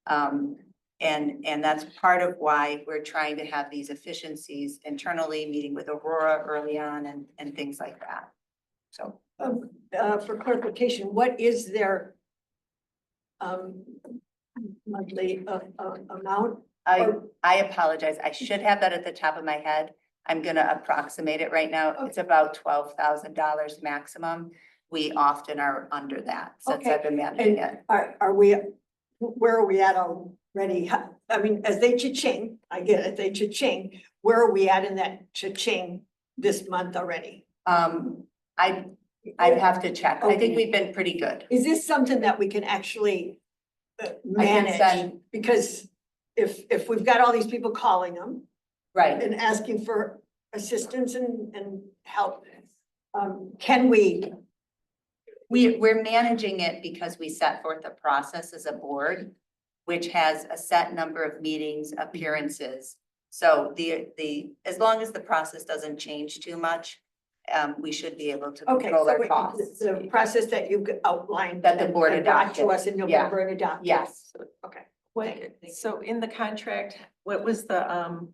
And that's part of why we're trying to have these efficiencies internally, meeting with Aurora early on and things like that. So. For clarification, what is their monthly amount? I apologize. I should have that at the top of my head. I'm gonna approximate it right now. It's about $12,000 maximum. We often are under that since I've been managing it. Are we, where are we at already? I mean, as they cha-ching, I get it, they cha-ching, where are we at in that cha-ching this month already? I'd have to check. I think we've been pretty good. Is this something that we can actually manage? Because if we've got all these people calling them. Right. And asking for assistance and help, can we we're managing it because we set forth a process as a board, which has a set number of meetings, appearances. So as long as the process doesn't change too much, we should be able to Okay, control so our costs. the process that you outlined. That the board and brought to adopted. us in November and adopted. Yes. Okay. So in the contract, what was the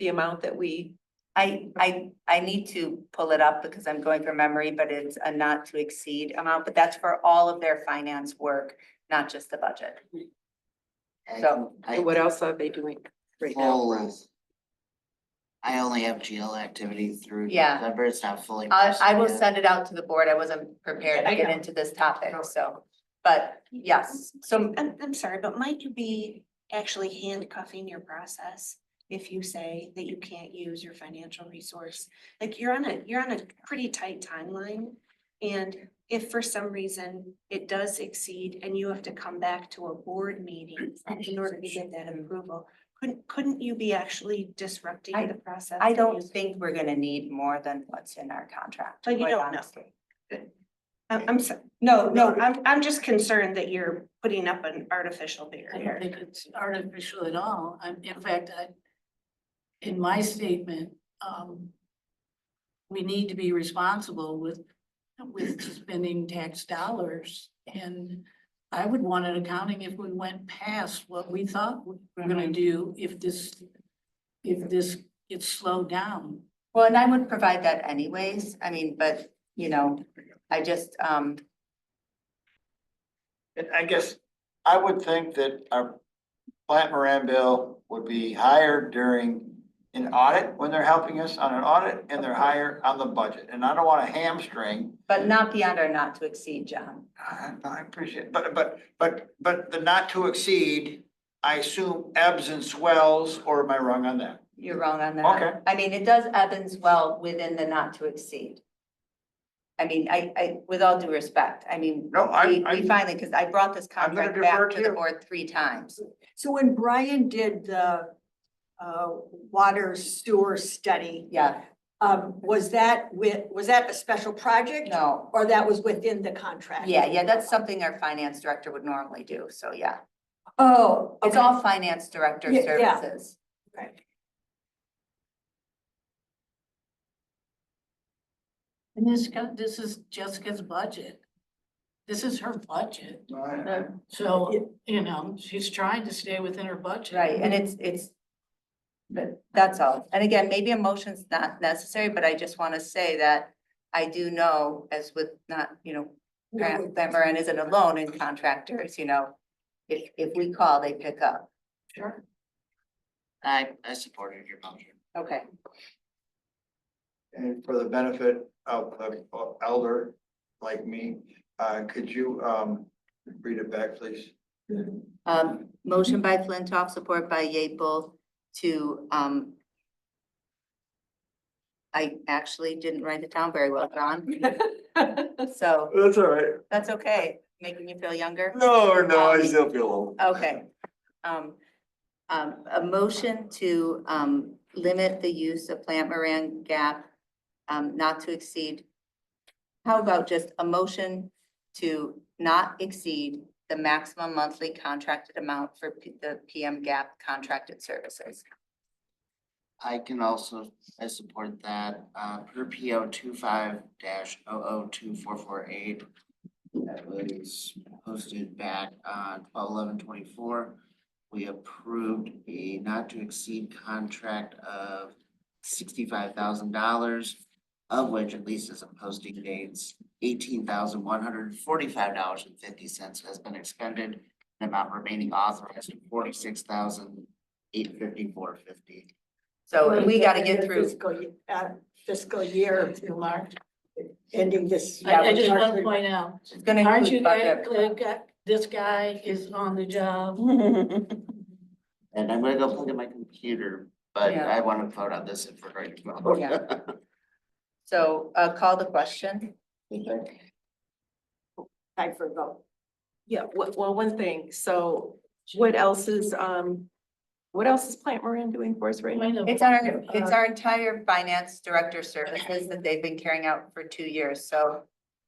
amount that we, I need to pull it up because I'm going from memory, but it's a not to exceed amount, but that's for all of their finance work, not just the budget. So what else are they doing right now? Full, I only have GL activity through Yeah. November, it's not fully. I will posted yet. send it out to the board. I wasn't prepared to I get know. into this topic, so, but yes, so I'm sorry, but might you be actually handcuffing your process if you say that you can't use your financial resource? Like you're on a pretty tight timeline. And if for some reason it does exceed and you have to come back to a board meeting in order to get that approval, couldn't you be actually disrupting the process? I don't think we're gonna need more than what's in our contract. But you quite don't know. honestly. I'm sorry, no, I'm just concerned that you're putting up an artificial I don't barrier. think it's artificial at all. In fact, in my statement, we need to be responsible with spending tax dollars. And I would want an accounting if we went past what we thought we were gonna do if this gets slowed down. Well, and I would provide that anyways, I mean, but, you know, I just, And I guess I would think that our Plant Moran bill would be higher during an audit, when they're helping us on an audit, and they're higher on the budget. And I don't want to hamstring. but not beyond our not to exceed, John. I appreciate it, but the not to exceed, I assume ebbs and swells, or am I wrong on that? You're wrong on that. Okay. I mean, it does ebb and swell within the not to exceed. I mean, I, with all due respect, I mean, No, we finally, because I brought this I'm gonna contract defer back to to the you. board 3 times. So when Brian did the water sewer study, Yeah, was that a special project? no, Or that was within the contract? yeah, that's something our finance director would normally do, so yeah. Oh, It's okay. all finance director Yeah. services. Okay. And this is Jessica's budget. This is her budget. So, you know, she's trying to stay within her budget. Right, and it's, but that's all. And again, maybe a motion's not necessary, but I just want to say that I do know, as with not, you know, Plant Moran isn't alone in contractors, you know, if we call, they pick up. Sure. I supported your motion. Okay. And for the benefit of the elder like me, could you read it back, please? Motion by Flintoff, support by Yeaple to, I actually didn't write it down very well, John. So That's all right. that's okay, making you feel younger. No, I still feel old. Okay. A motion to, limit the use of Plant Moran gap, not to exceed. How about just a motion to not exceed the maximum monthly contracted amount for the PM gap contracted services? I can also, I support that, per PO 25-002448. That was posted back on 12/11/24. We approved a not to exceed contract of $65,000, of which, at least as of posting dates, $18,145.50 has been expended. The amount remaining authorized of $46,854.50. So we gotta get through. Fiscal year to March, ending this. I just want to point out, It's gonna aren't you include budget. glad this guy is on the job? And I'm gonna go plug in my computer, but Yeah. I want to vote on this if we're going to vote. Yeah. So, call the question. Time for a vote. Yeah, well, one thing, so what else is Plant Moran doing for us right now? It's our entire finance director services that they've been carrying out for 2 years, so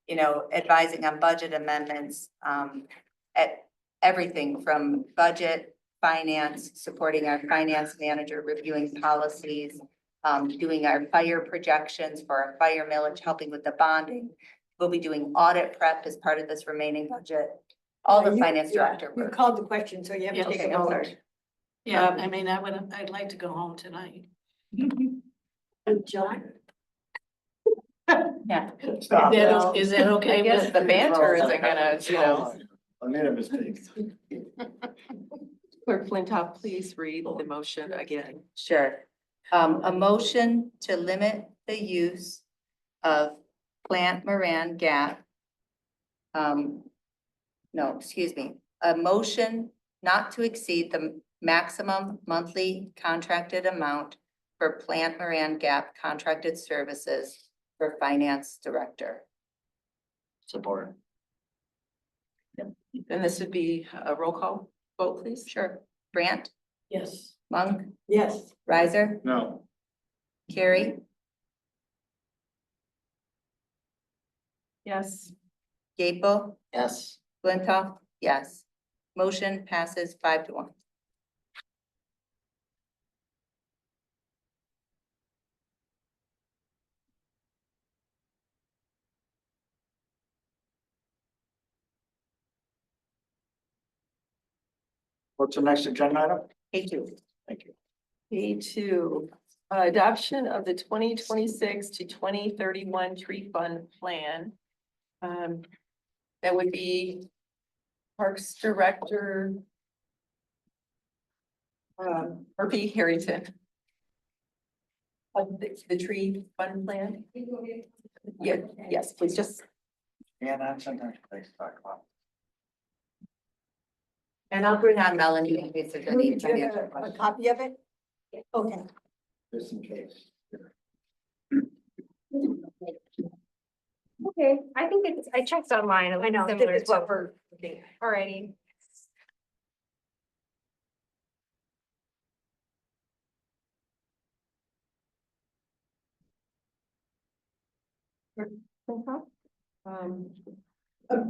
you know, advising on budget amendments, at everything from budget, finance, supporting our finance manager, reviewing policies, doing our fire projections for our fire millage, helping with the bonding. We'll be doing audit prep as part of this remaining budget. All the finance director You work. called the question, so you have to take Okay, a I'm vote. sorry. Yeah, I mean, I'd like to go home tonight. John? Yeah. Stop. Is that okay? I guess with- the banter isn't gonna, you know. I made a mistake. Clerk Flintoff, please read the motion again. Sure. A motion to limit the use of Plant Moran Gap. No, excuse me, a motion not to exceed the maximum monthly contracted amount for Plant Moran Gap contracted services for finance director. Support. And this would be a roll call vote, please. Sure. Brandt, Yes. Monk, Yes. Riser, No. Carrie, Yes. Gable, Yes. Flintoff, yes. Motion passes 5-1. What's the next agenda item? A2. Thank you. A2, adoption of the 2026 to 2031 tree fund plan. That would be Parks Director Murphy Harrington. Of the tree fund plan. Yeah, yes, please just. Yeah, that's sometimes place to talk about. And I'll bring on Melanie in case there's any Do you financial have a questions. copy of it? Okay. Just in case. Okay, I think it's, I checked online. I know, Similar this is what to, we're looking at. alrighty.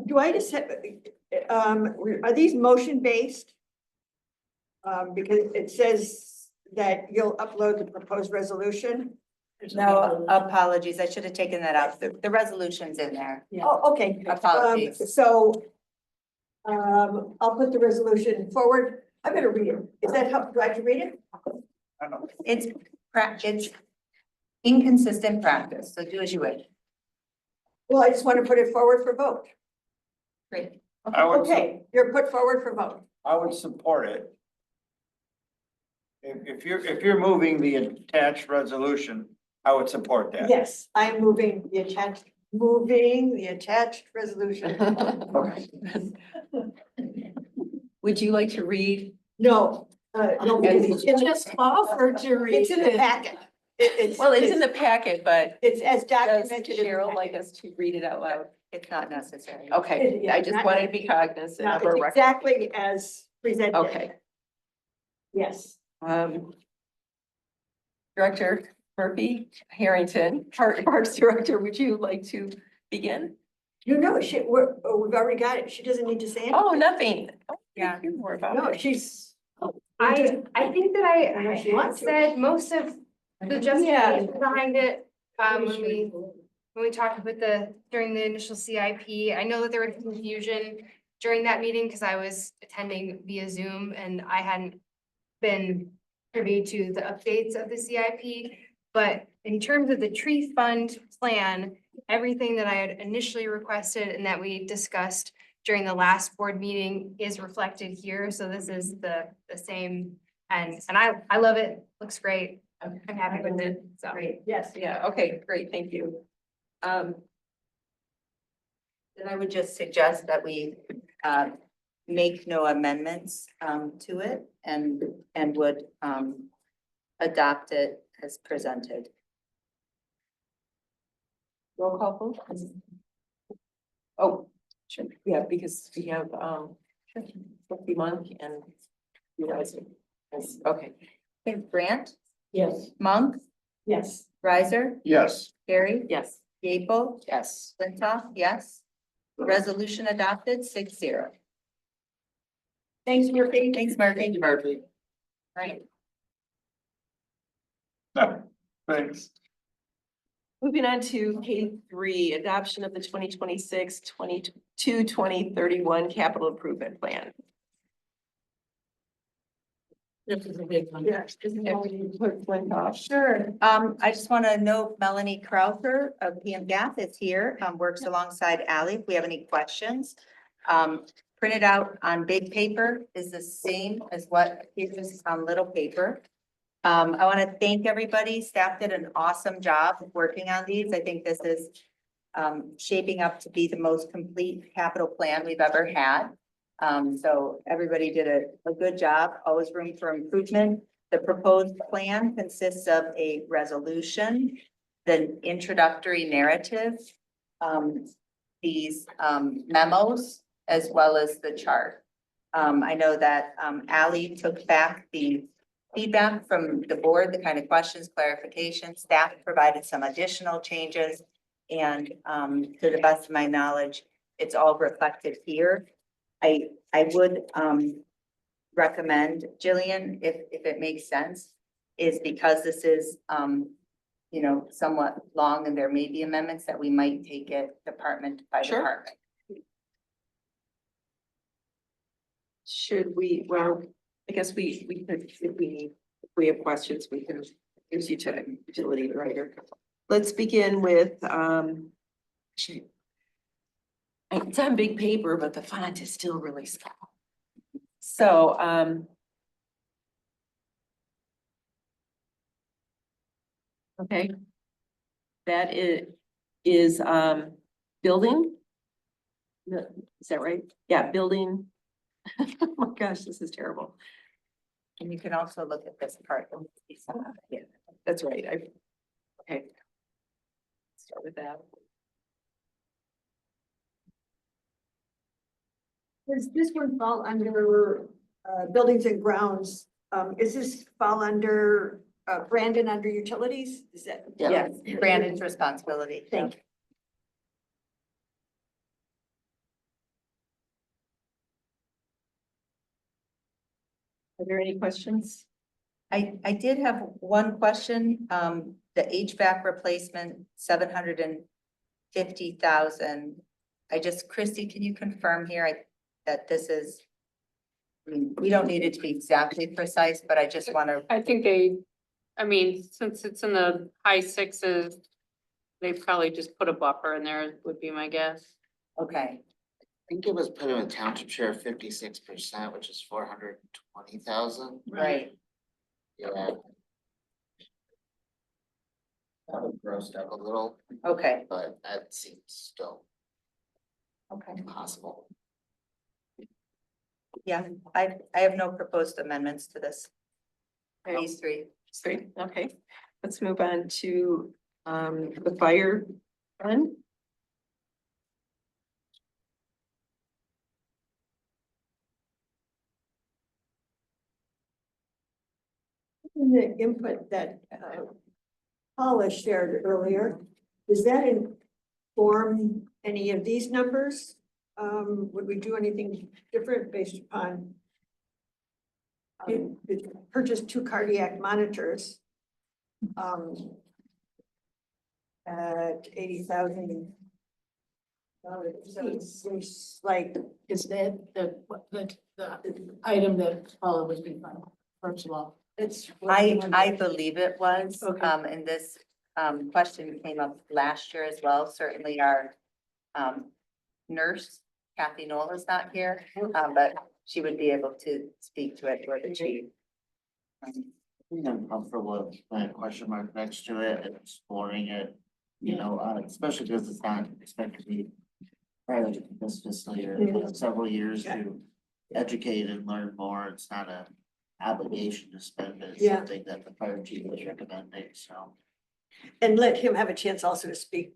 Do I just have, are these motion based? Because it says that you'll upload the proposed resolution. No, apologies. I should have taken that out. The resolution's in there. Oh, okay. Apologies. So, I'll put the resolution forward. I better read it. Is that how, do I have to read it? I don't know. It's it's inconsistent practice, so do as you wish. Well, I just want to put it forward for vote. Great. I would, Okay, you're put forward for vote. I would support it. If you're moving the attached resolution, I would support that. Yes, I'm moving the attached resolution. Would you like to read? No, no, because it's Just offer to read. it's in the packet. Well, it's in the packet, but It's as does documented in the Cheryl like packet. us to read it out loud? It's not necessary. Okay, Yeah, I just not- wanted to be cognizant No, of our it's record. exactly as presented. Okay. Yes. Director Murphy Harrington, Parks Director, would you like to begin? You know, we've already got it. She doesn't need to say anything. Oh, nothing. Yeah. Hear more about No, it. she's. I think that Unless you want to. said most of the justification behind it, when we talked with during the initial CIP. I know that there was confusion during that meeting because I was attending via Zoom and I hadn't been privy to the updates of the CIP. But in terms of the tree fund plan, everything that I had initially requested and that we discussed during the last board meeting is reflected here. So this is the same, and I love it. Looks great. I'm happy with it. So. Great, yes. Yeah, okay, great, thank you. Then I would just suggest that we make no amendments to it and would adopt it as presented. Roll call vote? Oh, sure, yeah, because we have, Trustee Monk and you guys. Yes, okay. Okay, Brandt, Yes. Monk, Yes. Riser, Yes. Carrie, Yes. Gable, Yes. Flintoff, yes. Resolution adopted 6-0. Thanks, Murphy. Thanks, Murphy. Murphy. Right. Thanks. Moving on to K3, adoption of the 2026-2031 capital improvement plan. This is a big one. Sure. I just want to note Melanie Krauser of PM Gath is here, works alongside Ally. If we have any questions. Printed out on big paper is the same as what is on little paper. I want to thank everybody. Staff did an awesome job of working on these. I think this is shaping up to be the most complete capital plan we've ever had. So everybody did a good job, always room for improvement. The proposed plan consists of a resolution, the introductory narrative, these memos, as well as the chart. I know that Ally took back the feedback from the board, the kind of questions, clarification, staff provided some additional changes. And to the best of my knowledge, it's all reflected here. I would recommend, Jillian, if it makes sense, is because this is you know, somewhat long and there may be amendments that we might take it department by Sure. department. Should we, well, I guess we could, if we have questions, we can use utility writer. Let's begin with, it's on big paper, but the font is still really small. So, okay. That is building. Is that right? Yeah, building. Oh my gosh, this is terrible. And you can also look at this part. Yeah, that's right. Okay. Start with that. Does this one fall under buildings and grounds? Is this fall under Brandon under utilities? Is that? Yes, Brandon's responsibility. Thank you. Are there any questions? I did have one question. The HVAC replacement, 750,000. Christy, can you confirm here that this is, I mean, we don't need it to be exactly precise, but I just want to, I think since it's in the high sixes, they probably just put a buffer in there would be my guess. okay. I think it was put in a township share of 56%, which is 420,000. Right. Yeah. That would grossed up a little, Okay, but that seems still okay. possible. Yeah, I have no proposed amendments to this. These three. Great, okay. Let's move on to the fire fund. In the input that Paula shared earlier, does that inform any of these numbers? Would we do anything different based upon we purchased 2 cardiac monitors at 80,000. So it seems like, Is that the item that Paula was being on, first of all? it's. I believe it was, Okay. and this question came up last year as well. Certainly our nurse, Kathy Knoll, is not here, but she would be able to speak to it or the chief. I think I'm comfortable with putting a question mark next to it and exploring it, you know, especially because it's not expected to be prior to this fiscal year, several years to educate and learn more. It's not an obligation to spend, but it's something that the fire chief is recommending, so. And let him have a chance also to speak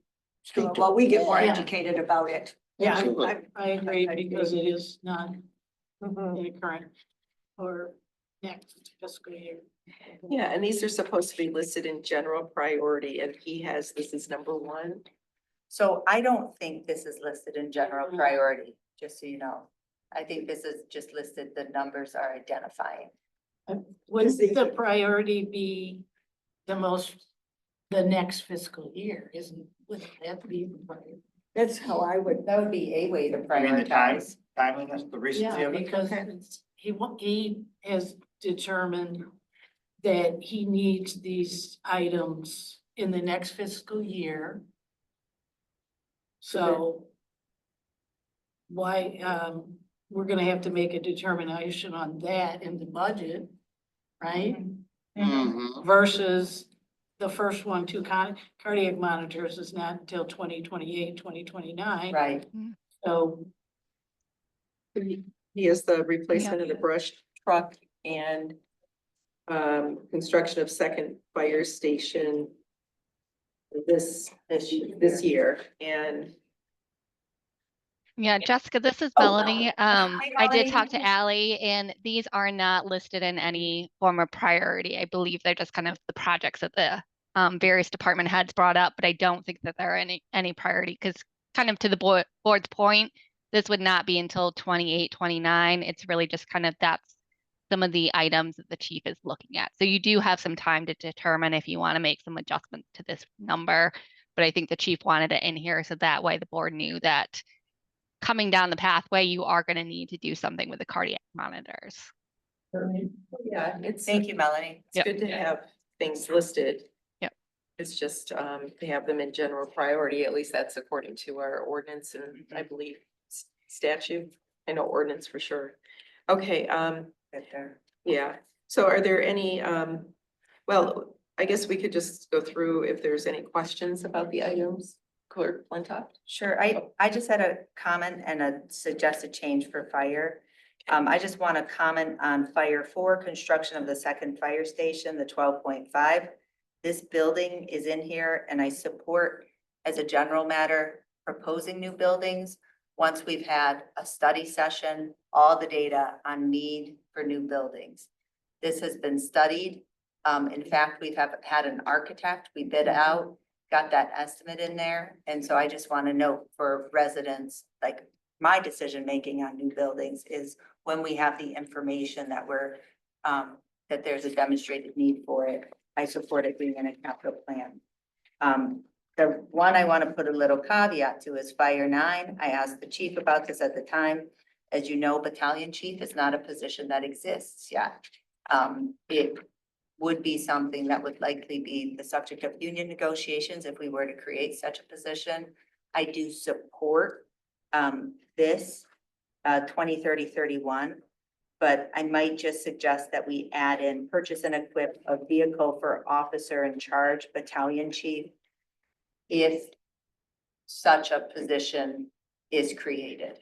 to it while we get more educated about it. Yeah, Absolutely. I agree because it is not the current or next fiscal year. Yeah, and these are supposed to be listed in general priority, and he has, this is number 1. So I don't think this is listed in general priority, just so you know. I think this is just listed, the numbers are identifying. Wouldn't the priority be the next fiscal year, wouldn't that be the priority? That's how I would. That would be a way to I mean, the prioritize. timeliness, the recency Yeah, of it. because he has determined that he needs these items in the next fiscal year. So why, we're gonna have to make a determination on that in the budget, right? Mhm. Versus the first one, cardiac monitors is not until 2028, 2029. Right. So He has the replacement of the brush truck and construction of second fire station this year, and Yeah, Jessica, this is Melanie. I did talk to Ally, and these are not listed in any form of priority. I believe they're just kind of the projects that the various department heads brought up, but I don't think that there are any priority, because kind of to the board's point, this would not be until 28, 29. It's really just kind of that's some of the items that the chief is looking at. So you do have some time to determine if you want to make some adjustments to this number, but I think the chief wanted it in here so that way the board knew that coming down the pathway, you are going to need to do something with the cardiac monitors. yeah, Thank you, Melanie. it's good to have things listed. Yep. It's just to have them in general priority, at least that's according to our ordinance and I believe statute. I know ordinance for sure. Okay, yeah, so are there any, well, I guess we could just go through if there's any questions about the items. Clerk Flintoff? Sure, I just had a comment and a suggested change for fire. I just want to comment on fire 4, construction of the second fire station, the 12.5. This building is in here and I support, as a general matter, proposing new buildings. Once we've had a study session, all the data on need for new buildings. This has been studied. In fact, we've had an architect, we bid out, got that estimate in there. And so I just want to note for residents, like my decision-making on new buildings is when we have the information that that there's a demonstrated need for it, I support it being in a capital plan. The one I want to put a little caveat to is Fire 9. I asked the chief about this at the time. As you know, battalion chief is not a position that exists yet. It would be something that would likely be the subject of union negotiations if we were to create such a position. I do support this 2030-31, but I might just suggest that we add in purchase and equip a vehicle for officer in charge, battalion chief, if such a position is created.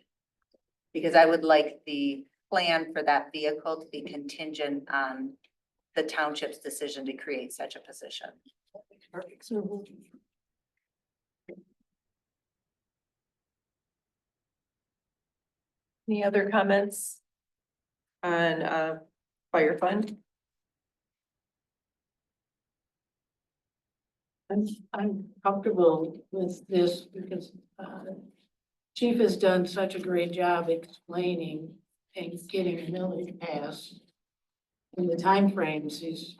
Because I would like the plan for that vehicle to be contingent on the township's decision to create such a position. Any other comments on fire fund? I'm comfortable with this because chief has done such a great job explaining and getting a millage passed in the timeframes he's.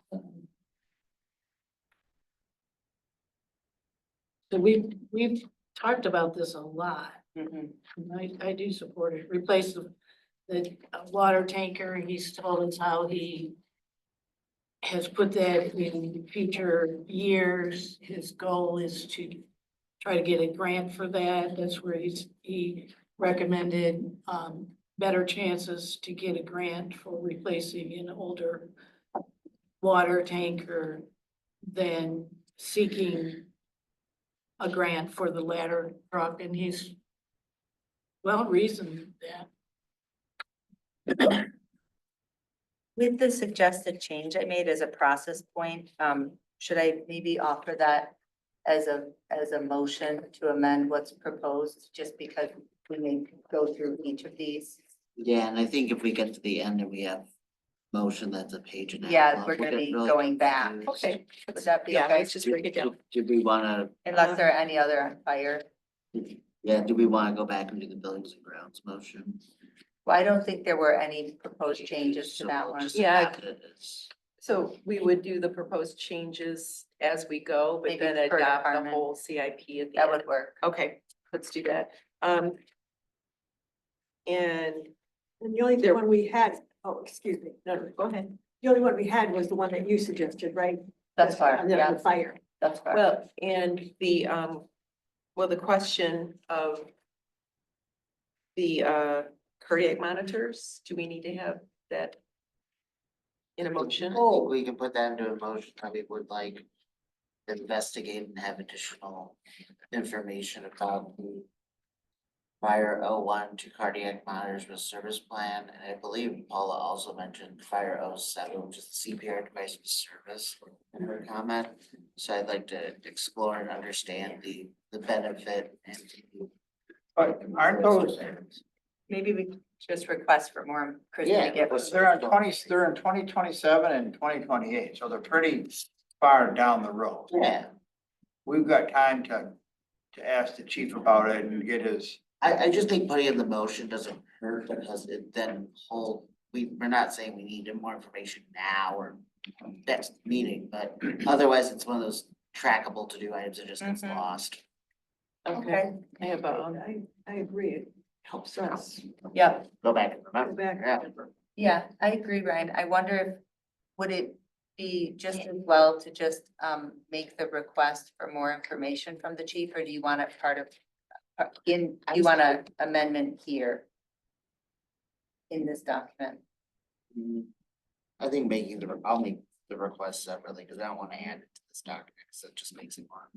So we've talked about this a lot. And I do support it. Replace the water tanker. He's told us how he has put that in future years. His goal is to try to get a grant for that. That's where he recommended better chances to get a grant for replacing an older water tanker than seeking a grant for the ladder truck, and he's well reasoned that. With the suggested change I made as a process point, should I maybe offer that as a motion to amend what's proposed, just because we may go through each of these? Yeah, and I think if we get to the end and we have motion that's a page and a half. Yeah, long, we're gonna get be really going back. confused. Okay, would that be Yeah, okay? let's just break it down. Do we wanna, Unless there are any other on fire? Yeah, do we wanna go back and do the buildings and grounds motion? Well, I don't think there were any proposed changes to So that we'll one. just Yeah. adopt it as- So we would do the proposed changes as we go, but Maybe then per adopt the department. whole CIP at the That end. would work. Okay, let's do that. And And the only There- one we had, oh, excuse me, no, go ahead. the only one we had was the one that you suggested, right? That's fine, The yeah, fire. that's fine. Well, and the, well, the question of the cardiac monitors, do we need to have that in a motion? I think we can put that into a motion, probably would like investigate and have additional information about the Fire 01 to cardiac monitors with service plan, and I believe Paula also mentioned Fire 07, which is the CPR device with service in her comment. So I'd like to explore and understand the benefit and. But aren't those, Maybe we just request for more, Kristen, Yeah, to get. they're in 2027 and 2028, so they're pretty far down the road. Yeah, We've got time to ask the chief about it and get his, I just think putting in the motion doesn't hurt because it then we're not saying we need more information now or next meeting, but otherwise it's one of those trackable to do items that just gets Mhm. lost. Okay, I have I agree, it helps us. Yep, Go back and Go remember. back. Yeah. yeah, I agree, Ryan. I wonder if, would it be just as well to just make the request for more information from the chief, or do you want it part of, do you want an amendment here in this document? I think I'll make the request separately, because I don't want to add it to this document, because it just makes it more.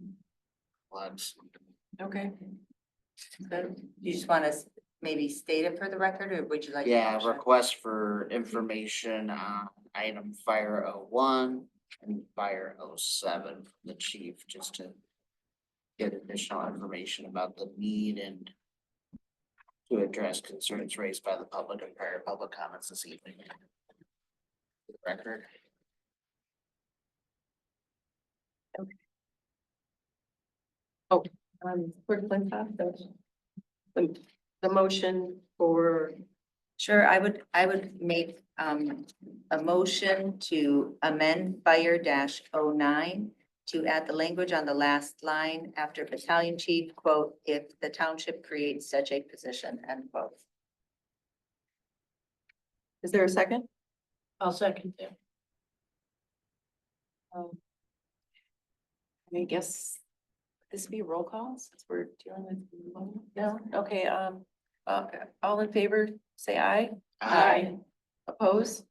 Plugs. Okay. You just want to maybe state it for the record, or would you like? a Yeah, motion? request for information on item Fire 01 and Fire 07 from the chief, just to get additional information about the need and to address concerns raised by the public and prior public comments this evening. For the record. Clerk Flintoff, the motion for, Sure, I would make a motion to amend fire -09 to add the language on the last line after battalion chief, quote, if the township creates such a position, end quote. is there a second? I'll second that. I guess this be roll call since we're dealing with. No, okay, all in favor, say aye. Aye. Oppose?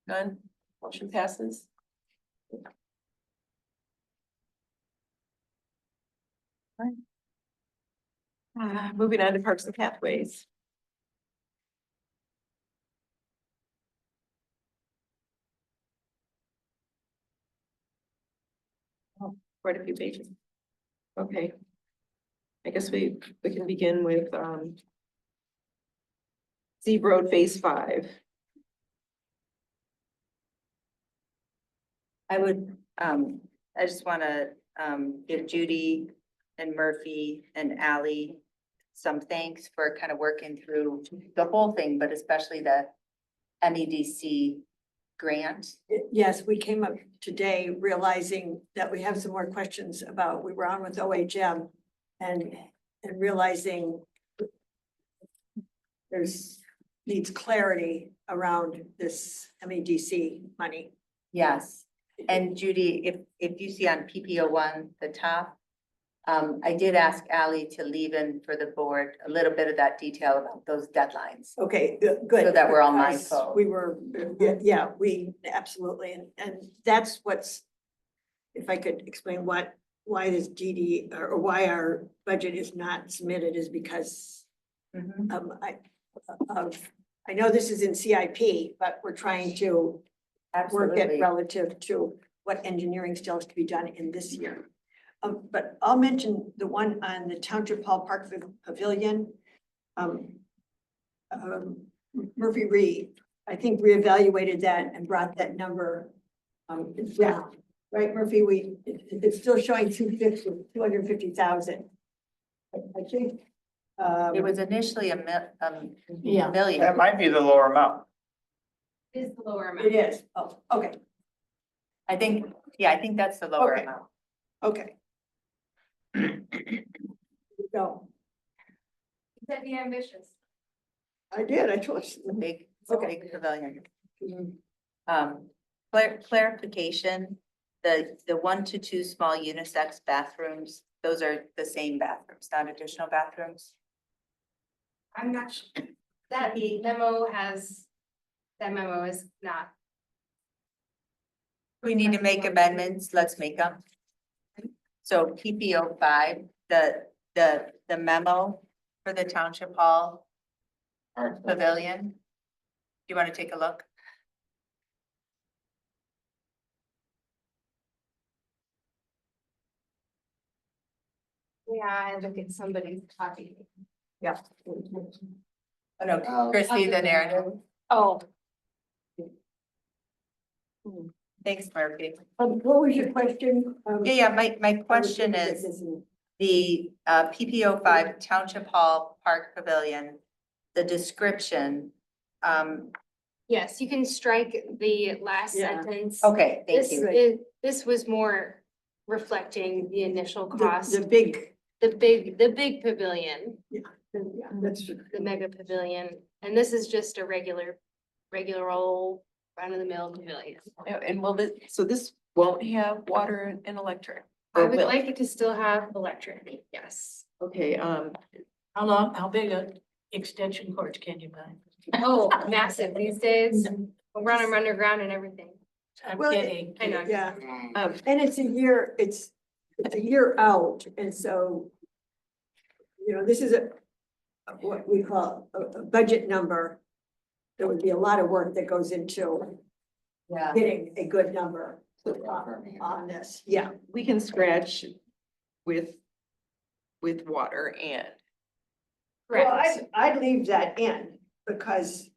None? Motion passes. Moving on to Parks and Pathways. Oh, quite a few pages. Okay. I guess we can begin with, Z Road Phase 5. I would, I just want to give Judy and Murphy and Ally some thanks for kind of working through the whole thing, but especially the MEDC grant. Yes, we came up today realizing that we have some more questions about, we were on with OHM and realizing needs clarity around this MEDC money. Yes, and Judy, if you see on PPO one, the top, I did ask Ally to leave in for the board a little bit of that detail about those deadlines. Okay, good. So that we're all because mindful. We were, yeah, we absolutely, and that's what's, if I could explain why this GD or why our budget is not submitted is because Mhm. I know this is in CIP, but we're trying to work it Absolutely. relative to what engineering still has to be done in this year. But I'll mention the one on the Township Hall Park Pavilion. Murphy Reed, I think reevaluated that and brought that number down, right, Murphy? It's still showing 250,000. I think. It was initially Yeah. million. That might be the lower amount. Is the lower It is, oh, okay, I think, yeah, I think that's the lower Okay. amount. okay. So, That'd be ambitious. I did, I told you. Big, Okay. big pavilion. Mhm. Clarification, the 1 to 2 small unisex bathrooms, those are the same bathrooms, not additional bathrooms? I'm not sure. That memo is not. We need to make amendments, let's make them. So PPO 5, the memo for the township hall pavilion. Do you want to take a look? Yeah, I look at somebody's copy. Yeah. Oh, no, Christie, the narrative. Oh. Thanks, Murphy. What was your question? Yeah, my question is the PPO 5 Township Hall Park Pavilion, the description. Yes, you can strike the last Yeah. sentence. Okay, thank you. This was more reflecting the initial The cost, big, the big pavilion, yeah, that's. the mega pavilion. And this is just a regular old run of the mill pavilion. And will this, so this won't have water and electric? I Or would will? like it to still have electric, yes. Okay, How big a extension cords can you buy? Oh, massive these days. We'll run them underground and everything. I'm Well, kidding. I know. Yeah, and it's a year out, and so. This is what we call a budget number. There would be a lot of work that goes into Yeah. getting a good number on this, yeah. we can scratch with water and. Well, Correct. I'd leave that in because,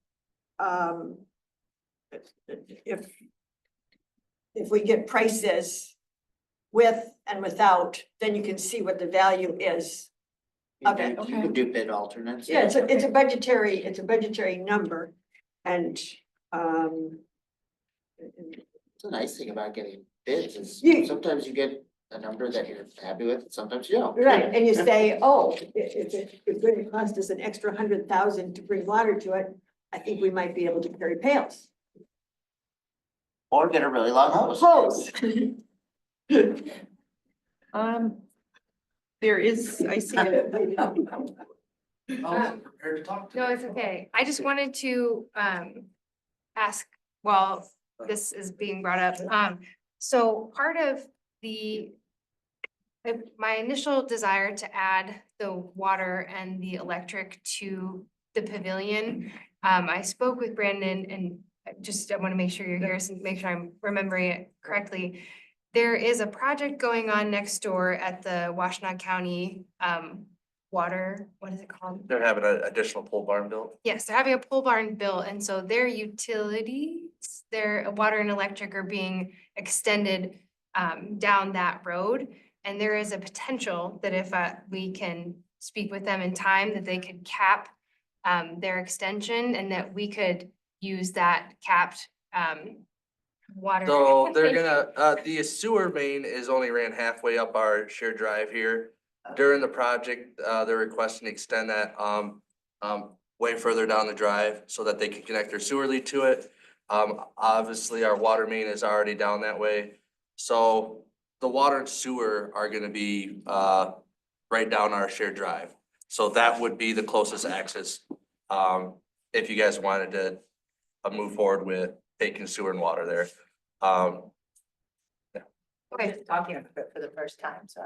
if we get prices with and without, then you can see what the value is. You Okay. could do bid alternates. Yeah, it's a budgetary number and, It's a nice thing about getting bids is You- sometimes you get a number that you're happy with, sometimes you don't. right, and you say, oh, if it's going to cost us an extra 100,000 to bring water to it, I think we might be able to carry pails. Or get a really long hose. Hose. There is, I see. Prepared to talk to. No, it's okay. I just wanted to ask, while this is being brought up, so part of my initial desire to add the water and the electric to the pavilion, I spoke with Brandon and I want to make sure you're here, so make sure I'm remembering it correctly. There is a project going on next door at the Washtenaw County water, what is it called? They're having an additional pole barn built. Yes, they're having a pole barn built, and so their utilities, their water and electric are being extended down that road. And there is a potential that if we can speak with them in time, that they could cap their extension and that we could use that capped water. So they're gonna, the sewer main is only ran halfway up our shared drive here. During the project, they're requesting to extend that, way further down the drive so that they can connect their sewer lead to it. Obviously, our water main is already down that way. So the water and sewer are gonna be, right down our shared drive. So that would be the closest access, if you guys wanted to, move forward with taking sewer and water there. Okay, talking about it for the first time, so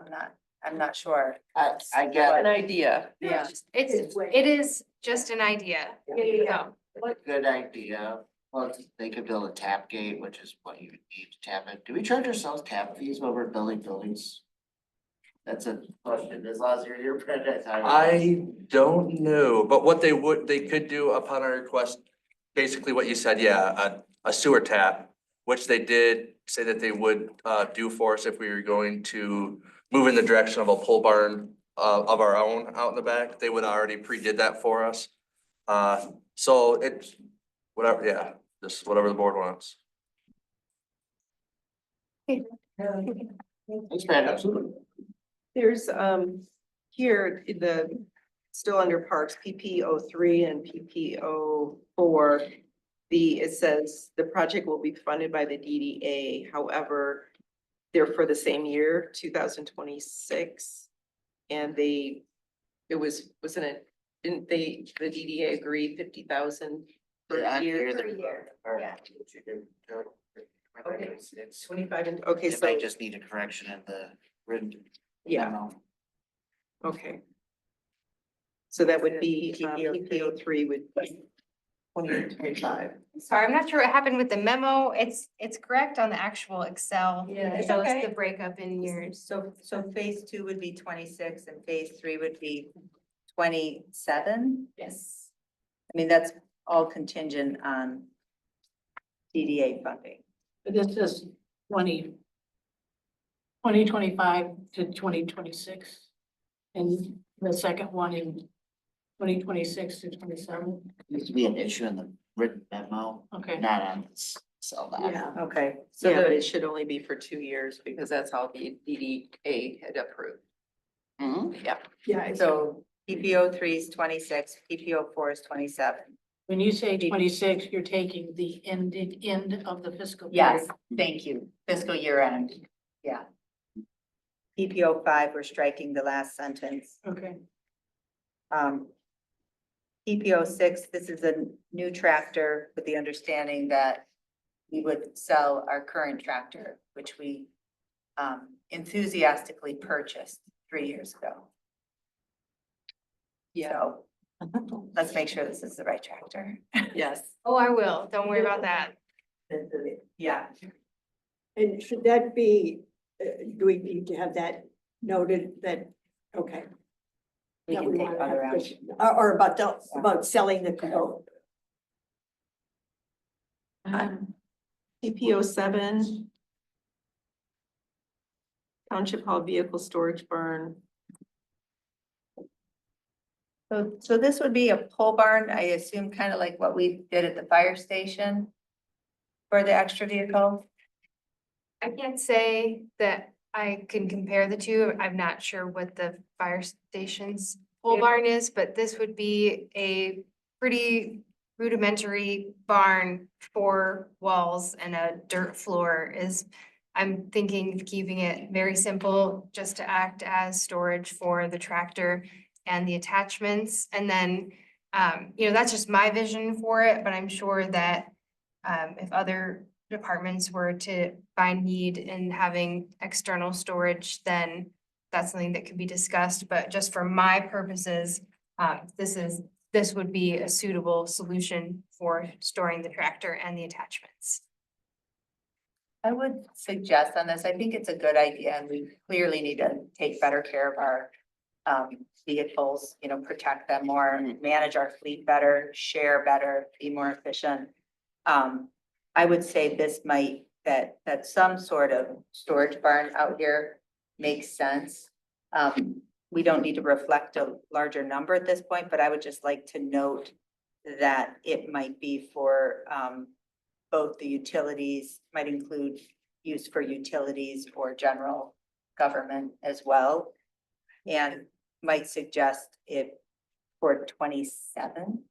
I'm not sure. I get An idea, yeah. It is just an idea. So, good idea. Well, they could build a tap gate, which is what you would need to tap it. Do we charge ourselves tap fees when we're building buildings? That's a question, as long as you're here, Brenda. I don't know, but what they could do upon our request, basically what you said, yeah, a sewer tap, which they did say that they would do for us if we were going to move in the direction of a pole barn of our own out in the back. They would already pre-did that for us. So it's whatever, yeah, just whatever the board wants. Thanks, Brad. Absolutely. There's, here, in the, still under parks, PP03 and PP04. It says the project will be funded by the DDA, however, they're for the same year, 2026. And it wasn't it, didn't they, the DDA agree 50,000 per Yeah, year? here, Per the- year, or- yeah. Okay. It's 25 and, okay, It so, might just need a correction in the written. yeah, memo. okay. So that would be, PPO3 would be 2025. Sorry, I'm not sure what happened with the memo. It's correct on the actual Excel. Yeah, It it's shows okay. the breakup in years. So phase 2 would be 26 and phase 3 would be 27. Yes. I mean, that's all contingent on DDA funding. But this is 2025 to 2026. And the second one in 2026 to 27. Needs to be an issue in the written memo, Okay. not on this cell doc. Okay, so that it should only be for 2 years because that's how the DDA had approved. Mhm. Yeah. Yeah. So PPO3 is 26, PPO4 is 27. When you say 26, you're taking the end of the fiscal year. Yes, thank you. Fiscal year end. Yeah. PPO5, we're striking the last sentence. Okay. PPO6, this is a new tractor with the understanding that we would sell our current tractor, which we enthusiastically purchased 3 years ago. Yeah. So let's make sure this is the right tractor. Yes. Oh, I will. Don't worry about that. Yeah. And should that be, do we need to have that noted that, okay. We that can take wanna other have action. Or about selling the code. PPO7. Township Hall Vehicle Storage Barn. So this would be a pole barn, I assume, kind of like what we did at the fire station for the extra vehicle. I can't say that I can compare the two. I'm not sure what the fire station's pole barn is, but this would be a pretty rudimentary barn, 4 walls and a dirt floor I'm thinking of keeping it very simple, just to act as storage for the tractor and the attachments. And then, that's just my vision for it, but I'm sure that if other departments were to find need in having external storage, then that's something that could be discussed. But just for my purposes, this would be a suitable solution for storing the tractor and the attachments. I would suggest on this, I think it's a good idea, and we clearly need to take better care of our vehicles, protect them more, manage our fleet better, share better, be more efficient. I would say this might, that some sort of storage barn out here makes sense. We don't need to reflect a larger number at this point, but I would just like to note that it might be for both the utilities, might include use for utilities or general government as well. And might suggest it for 27.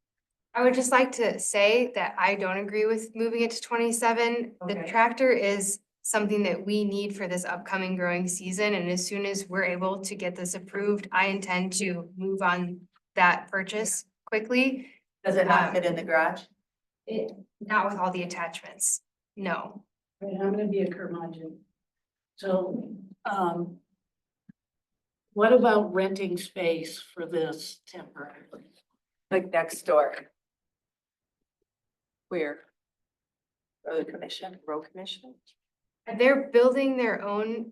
I would just like to say that I don't agree with moving it to 27. The Okay. tractor is something that we need for this upcoming growing season. And as soon as we're able to get this approved, I intend to move on that purchase quickly. Does it not fit in the garage? Not with all the attachments, no. Right, I'm gonna be a curmudgeon. So, what about renting space for this temporarily? Like next door. Where? Road commission, Road Commission? They're building their own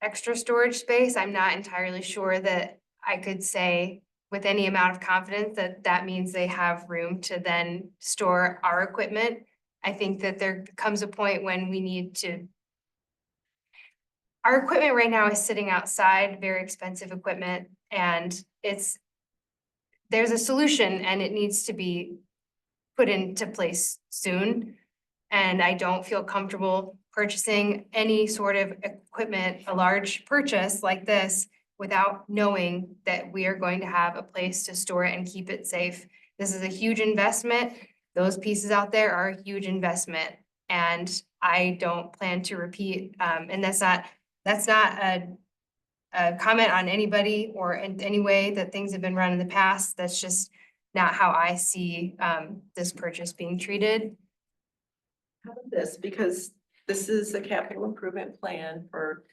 extra storage space. I'm not entirely sure that I could say with any amount of confidence that that means they have room to then store our equipment. I think that there comes a point when we need to our equipment right now is sitting outside, very expensive equipment, and there's a solution and it needs to be put into place soon. And I don't feel comfortable purchasing any sort of equipment, a large purchase like this, without knowing that we are going to have a place to store it and keep it safe. This is a huge investment. Those pieces out there are a huge investment. And I don't plan to repeat, and that's not a comment on anybody or in any way that things have been run in the past. That's just not how I see this purchase being treated. How about this, because this is a capital improvement plan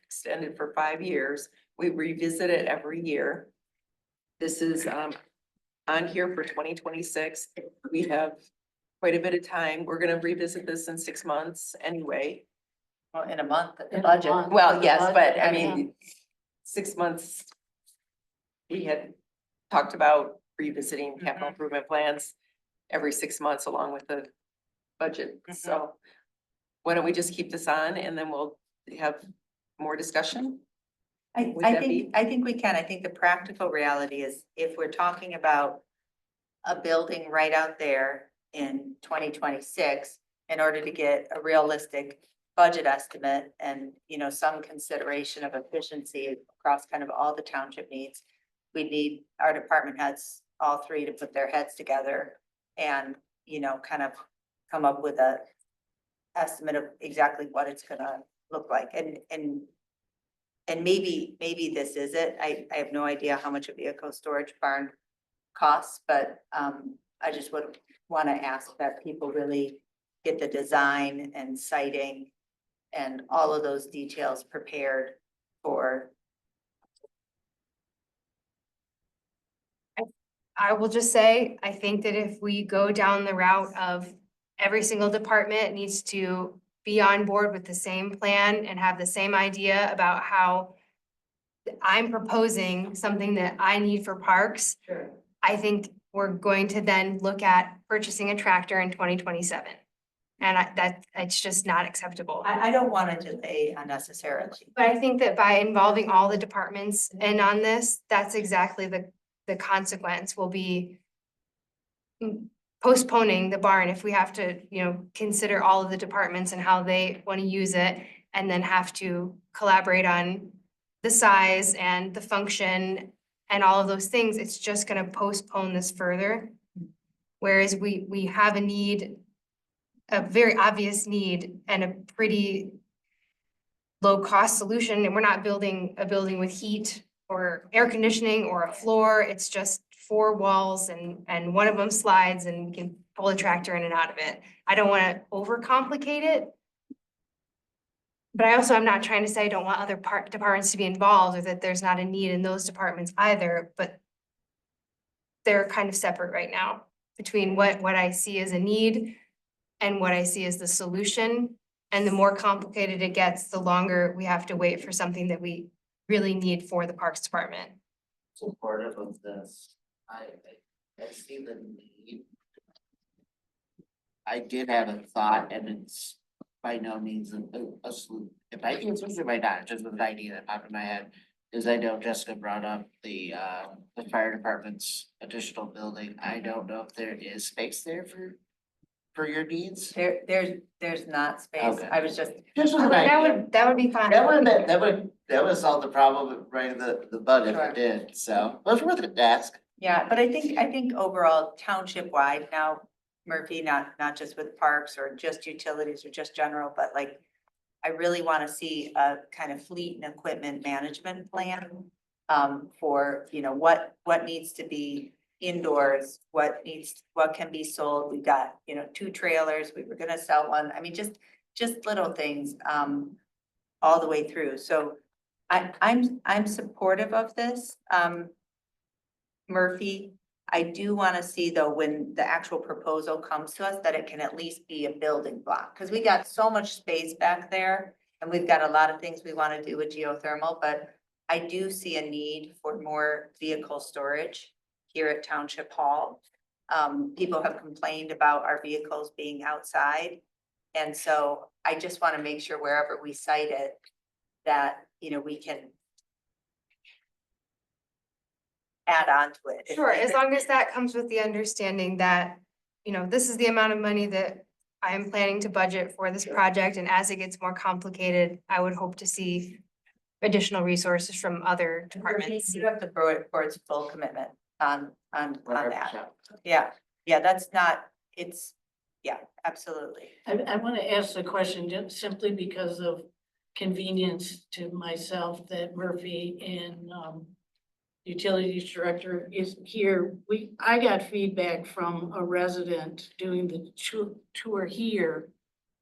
extended for 5 years. We revisit it every year. This is on here for 2026. We have quite a bit of time. We're gonna revisit this in 6 months anyway. Well, in a month, the In a budget. month. Well, yes, but I Yeah. mean, 6 months. We had talked about revisiting capital improvement plans every 6 months along with the budget. So why don't we just keep this on and then we'll have more discussion? Would that be- I think we can. I think the practical reality is if we're talking about a building right out there in 2026, in order to get a realistic budget estimate and, you know, some consideration of efficiency across kind of all the township needs, we need our department heads, all three, to put their heads together and, you know, kind of come up with a estimate of exactly what it's gonna look like. And maybe this is it. I have no idea how much a vehicle storage barn costs, but I just would want to ask that people really get the design and siting and all of those details prepared for. I will just say, I think that if we go down the route of every single department needs to be on board with the same plan and have the same idea about how I'm proposing something that I need for parks. Sure. I think we're going to then look at purchasing a tractor in 2027. And it's just not acceptable. I don't want to delay unnecessarily. But I think that by involving all the departments in on this, that's exactly the consequence will be postponing the barn if we have to, you know, consider all of the departments and how they want to use it, and then have to collaborate on the size and the function and all of those things. It's just gonna postpone this further. Whereas we have a need, a very obvious need and a pretty low cost solution, and we're not building a building with heat or air conditioning or a floor. It's just 4 walls and one of them slides and we can pull a tractor in and out of it. I don't want to overcomplicate it. But I also am not trying to say I don't want other departments to be involved or that there's not a need in those departments either, but they're kind of separate right now between what I see as a need and what I see as the solution. And the more complicated it gets, the longer we have to wait for something that we really need for the Parks Department. Supportive of this. I see the need. I did have a thought, and it's by no means a solution. If I can switch it by not, just with an idea that popped in my head, is I know Jessica brought up the fire department's additional building. I don't know if there is space there for your needs. There's not space. Okay. I was just. Just with an idea. That would be fine. That would solve the problem right in the bud if it did, so it was worth a ask. Yeah, but I think overall township wide now, Murphy, not just with parks or just utilities or just general, but like, I really want to see a kind of fleet and equipment management plan for, you know, what needs to be indoors, what can be sold. We've got, you know, 2 trailers. We were gonna sell one. I mean, just little things all the way through. So I'm supportive of this. Murphy, I do want to see though, when the actual proposal comes to us, that it can at least be a building block. Because we got so much space back there and we've got a lot of things we want to do with geothermal, but I do see a need for more vehicle storage here at Township Hall. People have complained about our vehicles being outside. And so I just want to make sure wherever we site it, that, we can add on to it. Sure, as long as that comes with the understanding that, this is the amount of money that I am planning to budget for this project, and as it gets more complicated, I would hope to see additional resources from other departments. You have to throw it for its full commitment on that. 100%. Yeah, that's not, yeah, absolutely. I want to ask the question just simply because of convenience to myself that Murphy and Utilities Director is here. I got feedback from a resident doing the tour here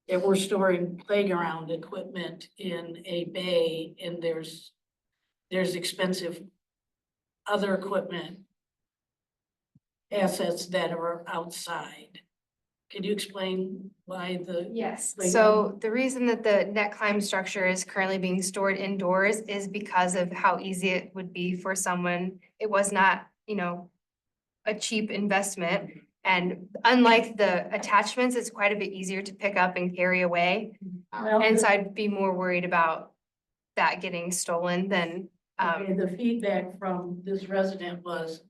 that we're storing playground equipment in a bay, and there's expensive other equipment assets that are outside. Can you explain why the? Yes, playground- so the reason that the net climb structure is currently being stored indoors is because of how easy it would be for someone. It was not, a cheap investment. And unlike the attachments, it's quite a bit easier to pick up and carry away. Well, And so I'd be more worried about that getting stolen than, okay, the feedback from this resident was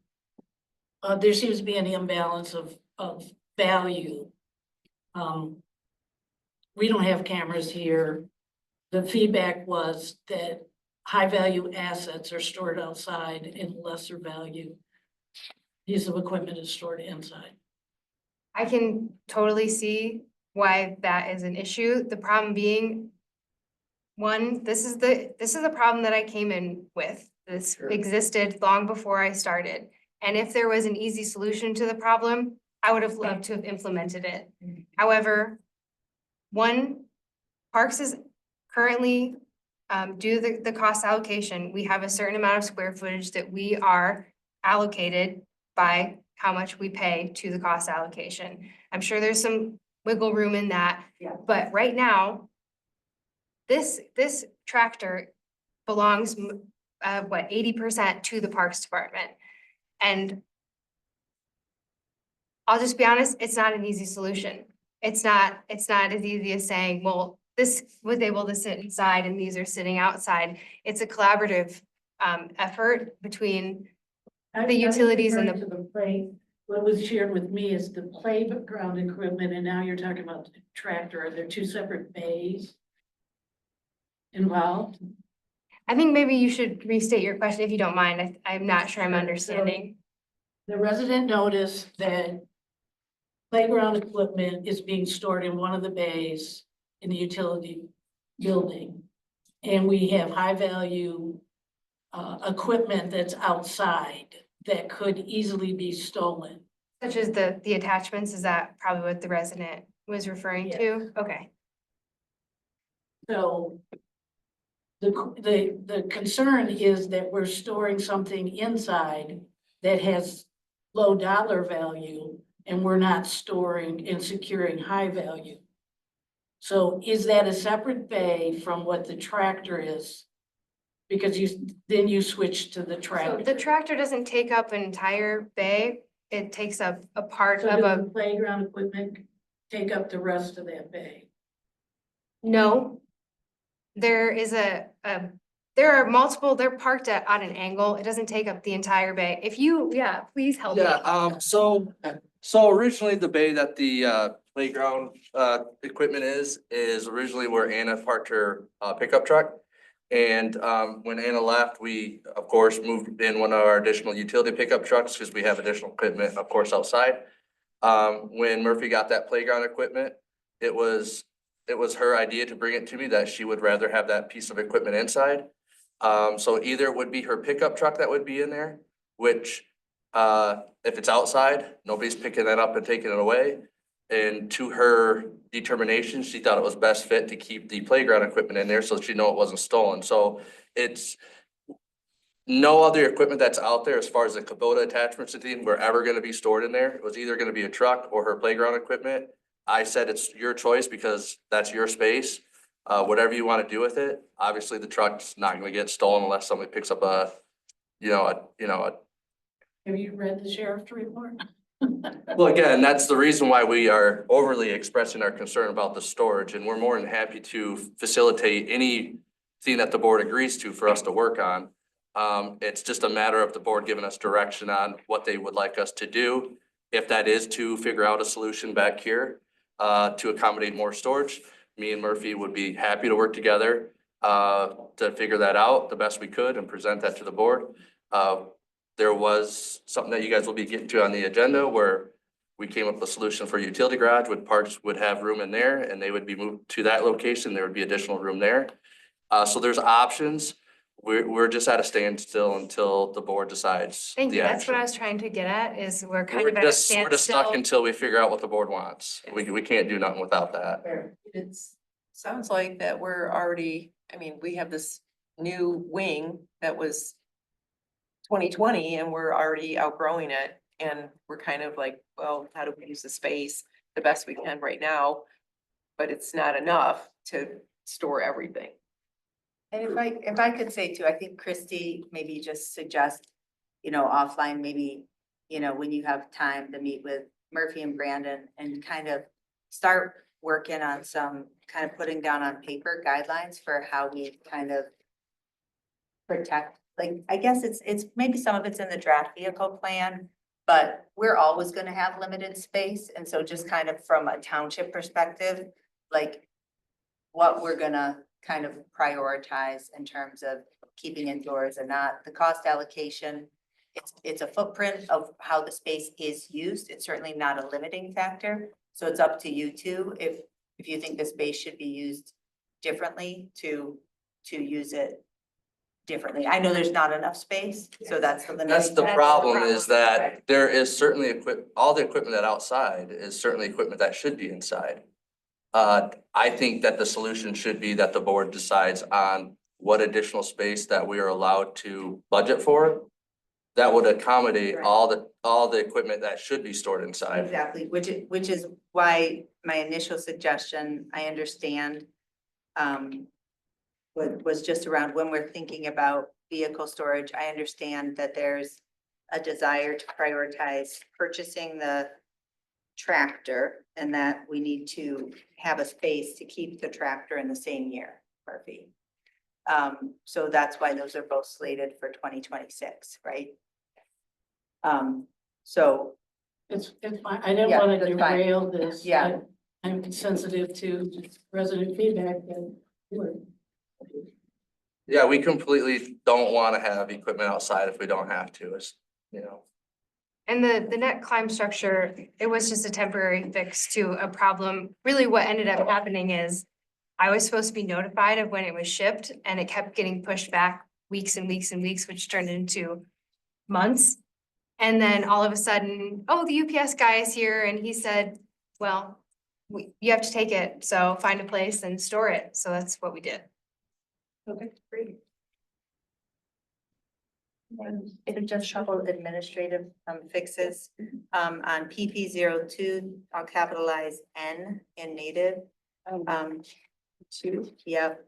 there seems to be an imbalance of value. We don't have cameras here. The feedback was that high value assets are stored outside and lesser value piece of equipment is stored inside. I can totally see why that is an issue. The problem being, one, this is the problem that I came in with. This existed long before I started. And if there was an easy solution to the problem, I would have loved to have implemented it. However, one, Parks is currently, due to the cost allocation, we have a certain amount of square footage that we are allocated by how much we pay to the cost allocation. I'm sure there's some wiggle room in that. Yeah. But right now, this tractor belongs, 80% to the Parks Department. And I'll just be honest, it's not an easy solution. It's not as easy as saying, well, this was able to sit inside and these are sitting outside. It's a collaborative effort between the utilities and To the play, what was shared with me is the playground equipment, and now you're talking about the tractor. Are there two separate bays involved? I think maybe you should restate your question if you don't mind. I'm not sure I'm understanding. The resident noticed that playground equipment is being stored in one of the bays in the utility building. And we have high value equipment that's outside that could easily be stolen. Such as the attachments, is that probably what the resident was referring to? Okay. So the concern is that we're storing something inside that has low dollar value and we're not storing and securing high value. So is that a separate bay from what the tractor is? Because then you switch to the So tractor. the tractor doesn't take up an entire bay. It takes up a part So of does a, the playground equipment take up the rest of that bay? no. There is there are multiple, they're parked at on an angle. It doesn't take up the entire bay. If you, yeah, please help me. Yeah, so originally the bay that the playground equipment is originally where Anna parked her pickup truck. And when Anna left, we of course moved in one of our additional utility pickup trucks because we have additional equipment, of course, outside. When Murphy got that playground equipment, it was her idea to bring it to me that she would rather have that piece of equipment inside. So either it would be her pickup truck that would be in there, which if it's outside, nobody's picking that up and taking it away. And to her determination, she thought it was best fit to keep the playground equipment in there so she know it wasn't stolen. So it's no other equipment that's out there as far as the Kubota attachments and things were ever gonna be stored in there. It was either gonna be a truck or her playground equipment. I said it's your choice because that's your space. Whatever you wanna do with it. Obviously, the truck's not gonna get stolen unless somebody picks up a Have you read the sheriff's report? well, again, that's the reason why we are overly expressing our concern about the storage, and we're more than happy to facilitate any thing that the board agrees to for us to work on. It's just a matter of the board giving us direction on what they would like us to do. If that is to figure out a solution back here, to accommodate more storage, me and Murphy would be happy to work together, to figure that out the best we could and present that to the board. There was something that you guys will be getting to on the agenda where we came up with a solution for utility garage, with parks would have room in there and they would be moved to that location. There would be additional room there. So there's options. We're just at a standstill until the board decides Thank the you. That's what I action. was trying to get at, is we're kind We're of at a just stuck standstill. until we figure out what the board wants. We can't do nothing without that. It's, sounds like that we're already, I mean, we have this new wing that was 2020 and we're already outgrowing it. And we're kind of like, well, how do we use the space the best we can right now? But it's not enough to store everything. And if I could say too, I think Christy, maybe just suggest, offline, maybe, when you have time to meet with Murphy and Brandon and kind of start working on some, kind of putting down on paper guidelines for how we kind of protect, like, I guess it's maybe some of it's in the draft vehicle plan, but we're always gonna have limited space. And so just kind of from a township perspective, like what we're gonna kind of prioritize in terms of keeping indoors and not. The cost allocation, it's a footprint of how the space is used. It's certainly not a limiting factor. So it's up to you too, if you think the space should be used differently to use it differently. I know there's not enough space, so that's the limiting. That's the problem, is that there is certainly all the equipment that outside is certainly equipment that should be inside. I think that the solution should be that the board decides on what additional space that we are allowed to budget for that would accommodate all the equipment that should be stored inside. Exactly, which is why my initial suggestion, I understand, was just around when we're thinking about vehicle storage. I understand that there's a desire to prioritize purchasing the tractor and that we need to have a space to keep the tractor in the same year, Murphy. So that's why those are both slated for 2026, right? So. It's fine. I didn't Yeah, want to that's fine. derail this. Yeah. I'm sensitive to resident feedback and. Yeah, we completely don't want to have equipment outside if we don't have to, And the net climb structure, it was just a temporary fix to a problem. Really what ended up happening is I was supposed to be notified of when it was shipped and it kept getting pushed back weeks and weeks and weeks, which turned into months. And then all of a sudden, oh, the UPS guy is here and he said, well, you have to take it, so find a place and store it. So that's what we did. Okay, great. And it'll just shuffle administrative fixes. On PP 02, I'll capitalize N in native. Yep.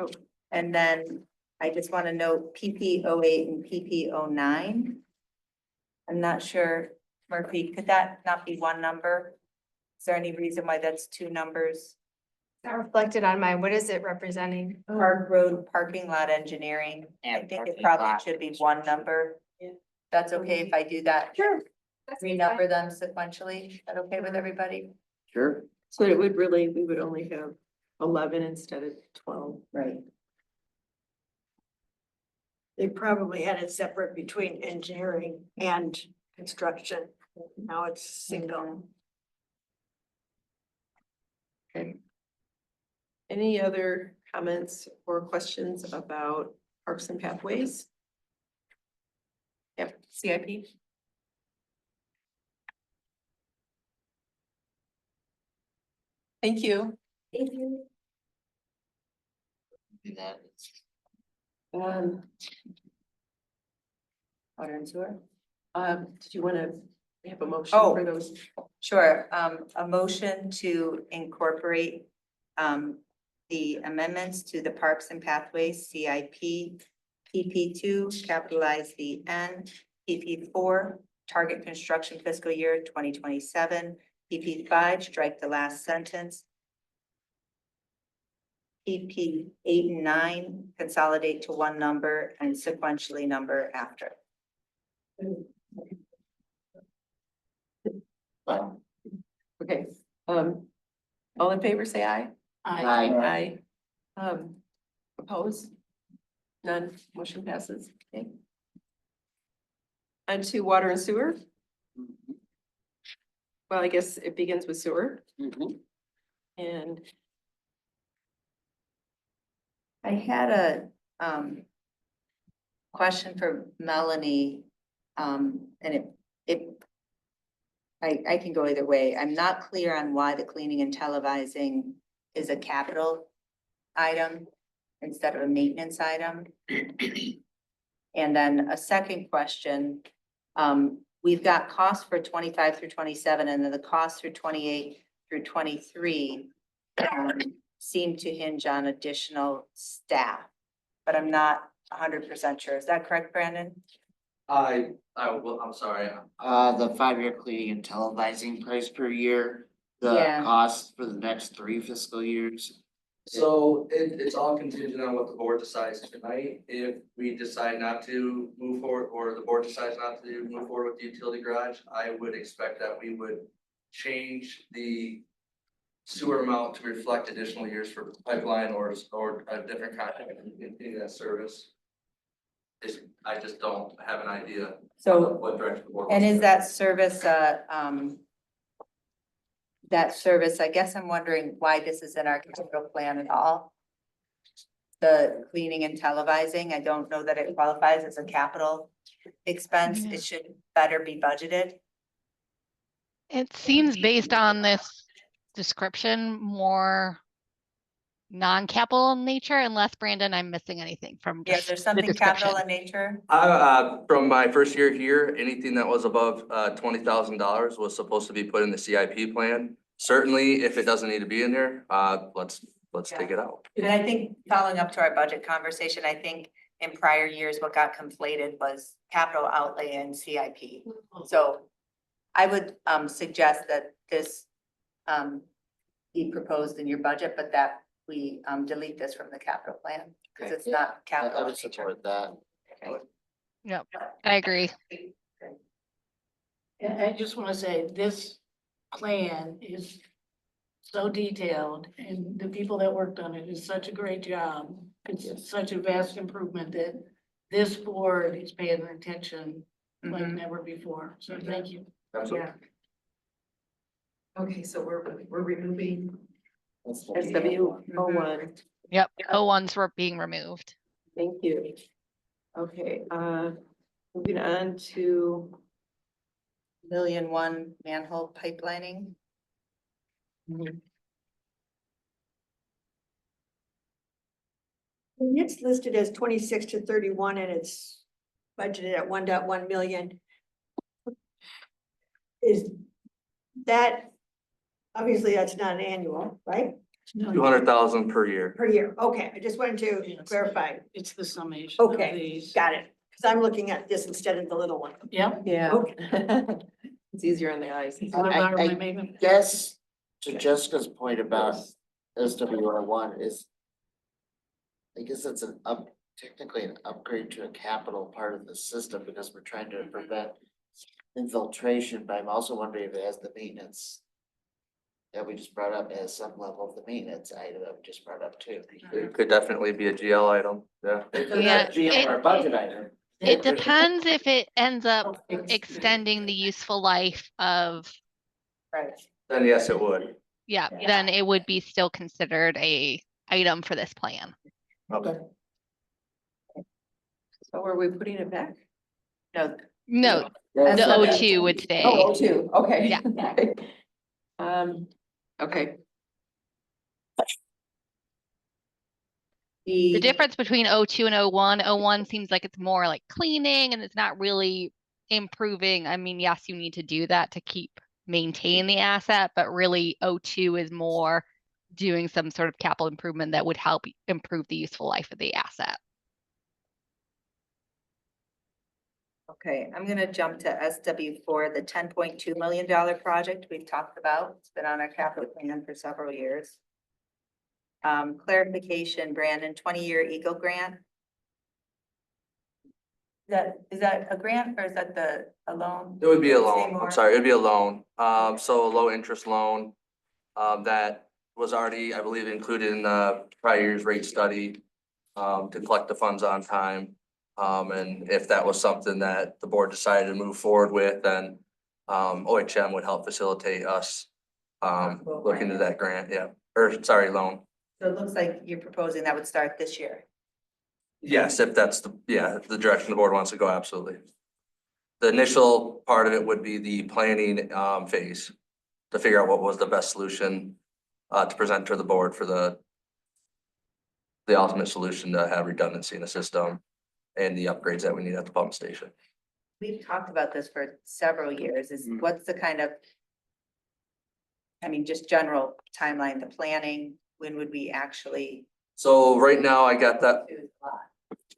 Oh, and then I just want to note PP 08 and PP 09. I'm not sure, Murphy, could that not be one number? Is there any reason why that's two numbers? That reflected on mine. What is it representing? Park Road Parking Lot Engineering. I think it parking probably lot. should be one number. That's okay if I do that? Sure. Renumber them sequentially. Is that okay with everybody? Sure. So it would really, we would only have 11 instead of 12. Right. They probably had it separate between engineering and construction. Now it's single. Okay. Any other comments or questions about parks and pathways? Yep, CIP. Thank you. Thank you. Do that. Um, Water and sewer? did you want to have a motion Oh. for those? Sure, a motion to incorporate the amendments to the Parks and Pathways CIP, PP2, capitalize the N, PP4, target construction fiscal year 2027, PP5, strike the last sentence. PP 8 and 9 consolidate to one number and sequentially number after. Okay, all in favor, say aye. Aye. Aye. Oppose? None, motion passes. Okay. On to water and sewer. Well, I guess it begins with sewer and I had a question for Melanie, and I can go either way. I'm not clear on why the cleaning and televising is a capital item instead of a maintenance item. And then a second question, we've got costs for 25 through 27, and then the costs through 28 through 23 seem to hinge on additional staff, but I'm not 100% sure. Is that correct, Brandon? I'm sorry. The 5-year cleaning and televising price per year, the Yeah. cost for the next 3 fiscal years. So it's all contingent on what the board decides tonight. If we decide not to move forward, or the board decides not to move forward with the utility garage, I would expect that we would change the sewer amount to reflect additional years for pipeline or a different contract to continue that service. I just don't have an idea. So, what direction the board and wants is to that service, I guess I'm wondering why this is in our capital plan at all? The cleaning and televising, I don't know that it qualifies as a capital expense. It should better be budgeted. It seems based on this description more non-capital in nature, unless Brandon, I'm missing anything from Yeah, is just there the something capital description. in nature? From my first year here, anything that was above $20,000 was supposed to be put in the CIP plan. Certainly, if it doesn't need to be in there, let's take it out. And I think following up to our budget conversation, I think in prior years, what got conflated was capital outlay and CIP. So I would suggest that this be proposed in your budget, but that we delete this from the capital plan, because it's not I capital. would support that. Yep, I agree. And I just want to say, this plan is so detailed, and the people that worked on it did such a great job. It's such a vast improvement that this board is paying attention like never before. So thank you. Absolutely. okay, so we're removing That's SW01. Yep, O1s were being removed. Thank you. Okay, moving on to $1,000,001 manhole pipelining. And it's listed as 26 to 31 and it's budgeted at 1.1 million. Is that, obviously that's not an annual, right? 200,000 per year. Per year, okay, I just wanted to Yes. clarify. It's the summation of Okay, these. got it, because I'm looking at this instead of the little one. Yep. yeah. Okay. It's easier on the eyes. I guess to Jessica's point about SWR1 is, I guess it's technically an upgrade to a capital part of the system because we're trying to prevent infiltration, but I'm also wondering if it has the maintenance that we just brought up as some level of the maintenance item that we just brought up too. It could definitely be a GL item, yeah. Yeah, Our budget item. It depends if it ends up extending the useful life of, Right. Then yes, it would. yeah, then it would be still considered a item for this plan. Okay. So are we putting it back? No. No, That's the not- O2 would stay. Oh, O2, okay. Yeah. Okay. The difference between O2 and O1, O1 seems like it's more like cleaning and it's not really improving. I mean, yes, you need to do that to maintain the asset, but really O2 is more doing some sort of capital improvement that would help improve the useful life of the asset. Okay, I'm gonna jump to SW4, the $10.2 million project we've talked about. It's been on our capital plan for several years. Clarification, Brandon, 20-year Eagle grant. Is that a grant or is that a loan? It would be a Say loan, more. I'm sorry, it'd be a loan, so a low interest loan. That was already, I believe, included in the prior year's rate study, to collect the funds on time. And if that was something that the board decided to move forward with, then, OHM would help facilitate us, looking into that grant, yeah, or sorry, loan. So it looks like you're proposing that would start this year. Yes, if that's the direction the board wants to go, absolutely. The initial part of it would be the planning phase to figure out what was the best solution to present to the board for the ultimate solution to have redundancy in the system and the upgrades that we need at the pump station. We've talked about this for several years. What's the kind of, I mean, just general timeline, the planning, when would we actually So right now I got that, do a lot?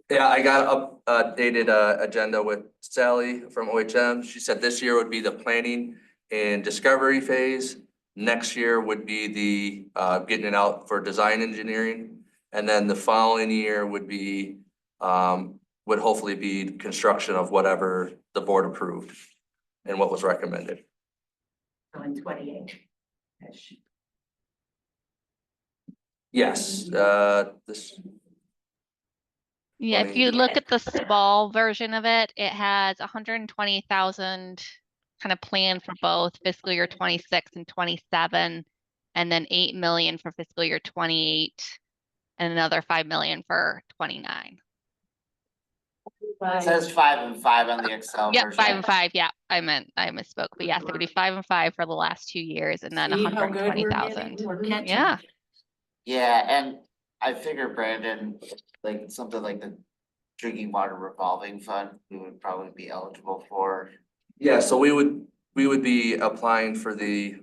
yeah, I got updated agenda with Sally from OHM. She said this year would be the planning and discovery phase. Next year would be the getting it out for design engineering. And then the following year would be would hopefully be construction of whatever the board approved and what was recommended. So in 28. Yes, this, Yeah, if you look at the small version of it, it has 120,000 kind of planned for both fiscal year 26 and 27, and then 8 million for fiscal year 28, and another 5 million for 29. It says 5 and 5 on the Excel Yep, version. 5 and 5. Yeah, I misspoke, but yes, it would be 5 and 5 for the last 2 years, and then See how good we're 120,000. getting? We're catching. Yeah. Yeah, and I figure Brandon, like something like the drinking water revolving fund, we would probably be eligible for. yeah, so we would be applying for the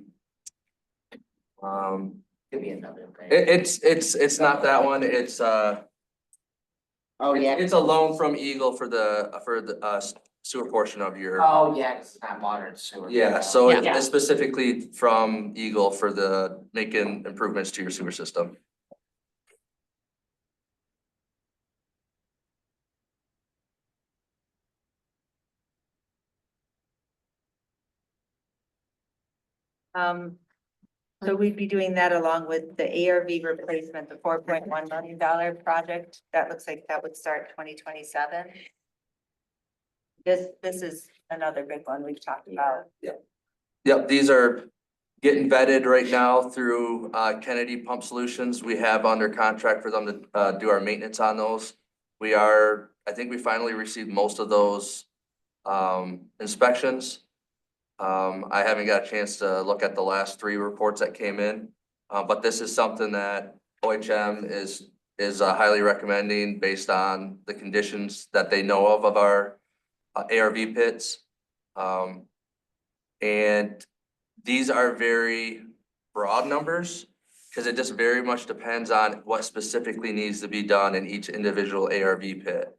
Give me another. it's not that one, it's Oh, yeah. it's a loan from Eagle for the sewer portion of your. Oh, yeah, it's not water and sewer. Yeah, so Yeah. it's specifically from Eagle for the making improvements to your sewer system. So we'd be doing that along with the ARV replacement, the $4.1 million project. That looks like that would start 2027. This is another big one we've talked about. Yep, these are getting vetted right now through Kennedy Pump Solutions. We have under contract for them to do our maintenance on those. I think we finally received most of those inspections. I haven't got a chance to look at the last 3 reports that came in, but this is something that OHM is highly recommending based on the conditions that they know of our ARV pits. And these are very broad numbers because it just very much depends on what specifically needs to be done in each individual ARV pit.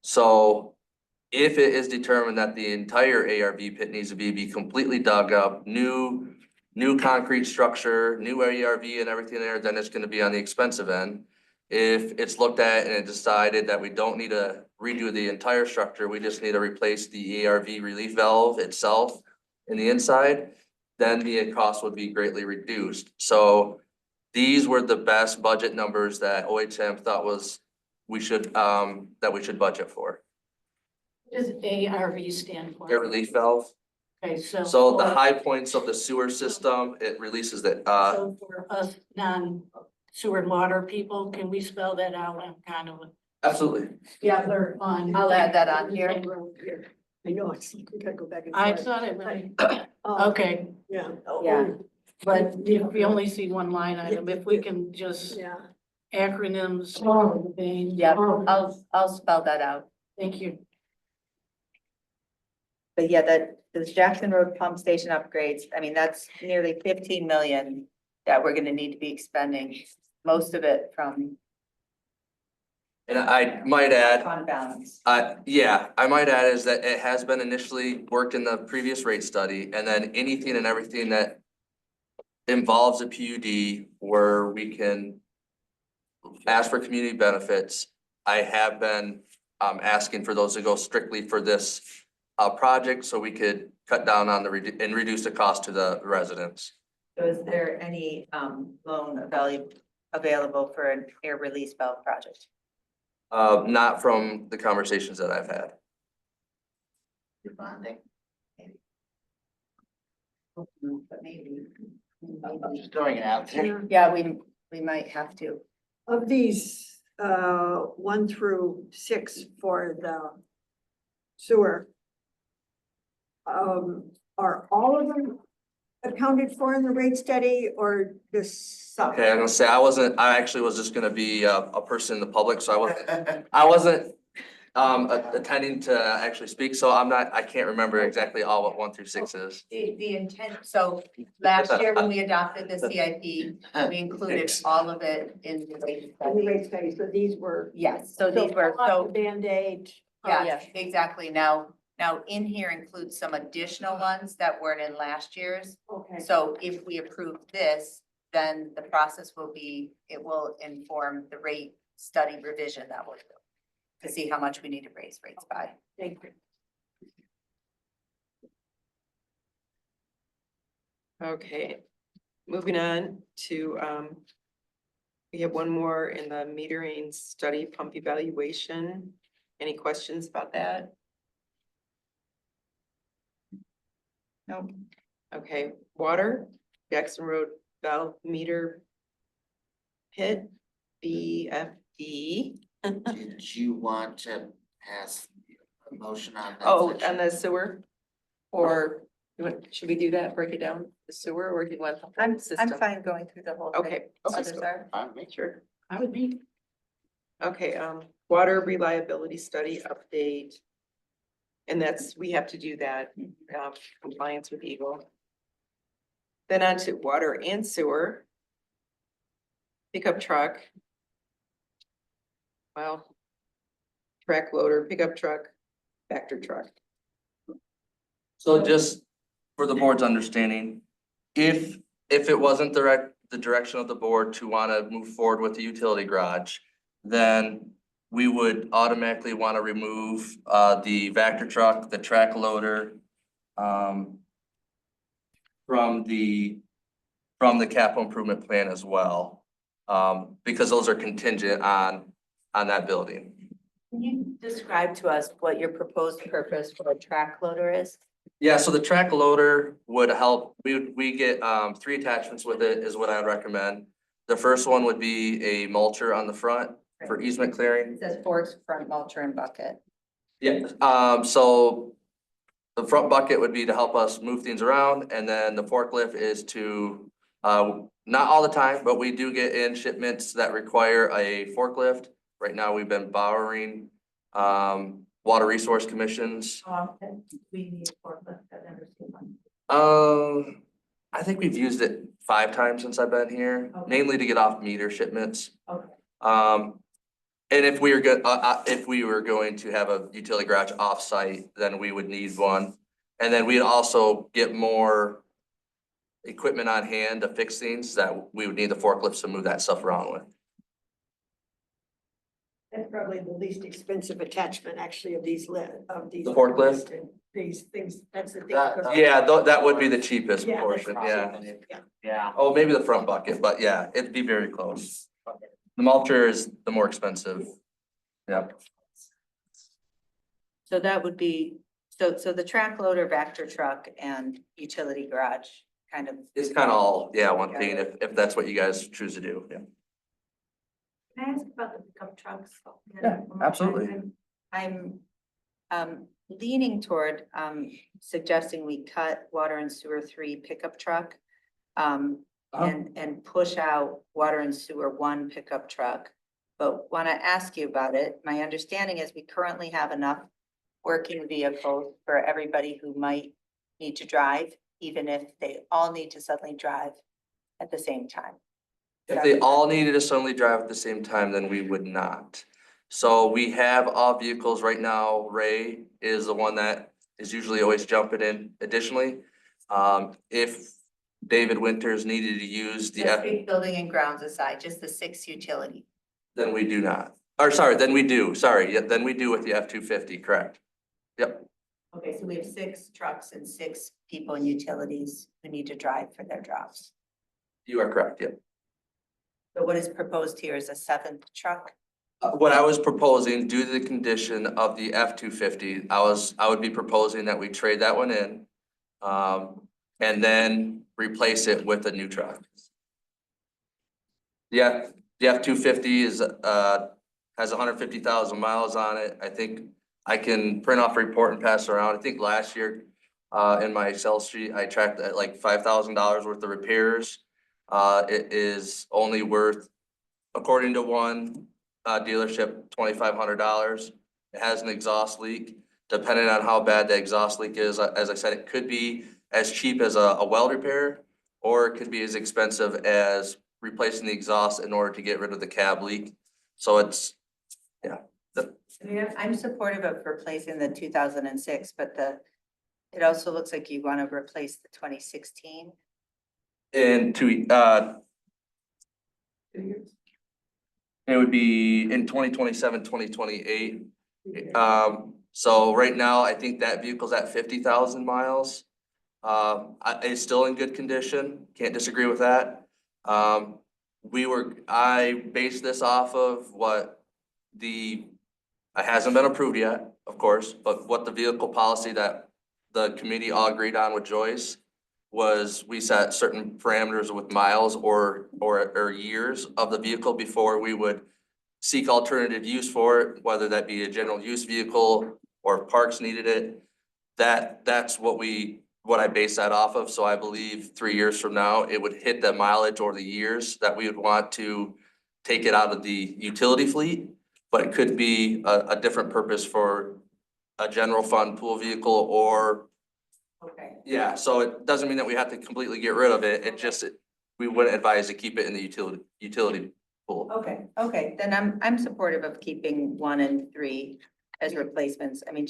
So if it is determined that the entire ARV pit needs to be completely dug up, new concrete structure, new ARV and everything there, then it's gonna be on the expensive end. If it's looked at and it decided that we don't need to redo the entire structure, we just need to replace the ARV relief valve itself in the inside, then the cost would be greatly reduced. So these were the best budget numbers that OHM thought we should budget for. What does ARV stand for? Air relief valve. Okay, So the high points of the sewer system, it releases the, So for us non-sewer and water people, can we spell that out? I'm kind of. absolutely. Yeah, they're on. I'll add that on here. I know, it's, we gotta go back and. I forth. thought it really, Oh, okay, Yeah. Yeah. but if we only see one line item, if we can just Yeah. acronyms. Yeah, I'll spell that out. Thank you. But yeah, the Jackson Road Pump Station upgrades, I mean, that's nearly 15 million that we're gonna need to be expending, most of it from And I might add, fund balance. I might add is that it has been initially worked in the previous rate study, and then anything and everything that involves a PUD where we can ask for community benefits. I have been asking for those to go strictly for this project so we could cut down on and reduce the cost to the residents. So is there any loan available for an air release valve project? Not from the conversations that I've had. Your bonding. But maybe. I'm just throwing it out there. Yeah, we might have to. Of these, 1 through 6 for the sewer, are all of them accounted for in the rate study or just some? Okay, I'm gonna say I actually was just gonna be a person in the public, so I wasn't attending to actually speak, so I can't remember exactly all what 1 through 6 is. The intent, so last year when we adopted the CIP, we included all of it in the rate In the study. rate study, so these were. Yes, so these were, so, Band-Aid. yeah, exactly. Now in here includes some additional ones that weren't in last year's. Okay. So if we approve this, then the process will be, it will inform the rate study revision that we'll do to see how much we need to raise rates by. Thank you. Okay, moving on to, we have one more in the metering study pump evaluation. Any questions about that? No. Okay, water, Jackson Road valve meter pit, BFD. Did you want to pass a motion on that? Oh, section? and the sewer? Or should we do that, break it down, the sewer, or do you want the whole I'm system? fine going through the whole thing. Okay. Others are. Sure. I would be. Okay, water reliability study update. And that's, we have to do that, compliance with Eagle. Then on to water and sewer. Pickup truck. Well. Track loader, pickup truck, factor truck. So just for the board's understanding, if it wasn't the direction of the board to wanna move forward with the utility garage, then we would automatically wanna remove the Vector truck, the track loader, from the capital improvement plan as well. Because those are contingent on that building. Can you describe to us what your proposed purpose for a track loader is? Yeah, so the track loader would help, we get 3 attachments with it is what I'd recommend. The first one would be a mulcher on the front for easement clearing. It says forks, front mulcher and bucket. Yeah, so the front bucket would be to help us move things around, and then the forklift is to, not all the time, but we do get in shipments that require a forklift. Right now, we've been borrowing, water resource commissions. We need a forklift, I've never seen one. I think we've used it 5 times since I've been here, Okay. mainly to get off meter shipments. Okay. And if we were going to have a utility garage off-site, then we would need one. And then we'd also get more equipment on hand to fix things that we would need the forklifts to move that stuff around with. That's probably the least expensive attachment actually of these The forklift? These things, that's the thing. Yeah, that would be the cheapest Yeah, portion, yeah. Yeah. Oh, maybe the front bucket, but yeah, it'd be very close. The mulcher is the more expensive. Yep. So that would be, so the track loader, Vector truck and utility garage kind of. It's kind of all, yeah, one thing, if that's what you guys choose to do, yeah. Can I ask about the pickup trucks? Yeah, absolutely. I'm leaning toward suggesting we cut water and sewer 3 pickup truck. And push out water and sewer 1 pickup truck. But want to ask you about it. My understanding is we currently have enough working vehicles for everybody who might need to drive, even if they all need to suddenly drive at the same time. If they all needed to suddenly drive at the same time, then we would not. So we have all vehicles right now. Ray is the one that is usually always jumping in additionally. If David Winters needed to use the Let's take building and grounds aside, just the 6 utility. then we do not. Or sorry, then we do, sorry, yeah, then we do with the F-250, correct? Yep, Okay, so we have 6 trucks and 6 people in utilities who need to drive for their drops. you are correct, yep. So what is proposed here is a 7th truck? What I was proposing, due to the condition of the F-250, I would be proposing that we trade that one in. And then replace it with a new truck. Yeah, the F-250 is, has 150,000 miles on it. I think I can print off a report and pass it around. I think last year, in my Excel sheet, I tracked like $5,000 worth of repairs. It is only worth, according to one dealership, $2,500. It has an exhaust leak. Depending on how bad the exhaust leak is, as I said, it could be as cheap as a well repair, or it could be as expensive as replacing the exhaust in order to get rid of the cab leak. So it's, yeah. I mean, I'm supportive of replacing the 2006, but it also looks like you want to replace the 2016. And it would be in 2027, 2028. So right now, I think that vehicle's at 50,000 miles. It's still in good condition, can't disagree with that. I based this off of what it hasn't been approved yet, of course, but what the vehicle policy that the committee all agreed on with Joyce was we set certain parameters with miles or years of the vehicle before we would seek alternative use for it, whether that be a general use vehicle or if parks needed it. That's what I base that off of. So I believe 3 years from now, it would hit the mileage or the years that we would want to take it out of the utility fleet. But it could be a different purpose for a general fund pool vehicle or, Okay. yeah, so it doesn't mean that we have to completely get rid of it. We wouldn't advise to keep it in the utility pool. Okay, then I'm supportive of keeping 1 and 3 as replacements. I mean,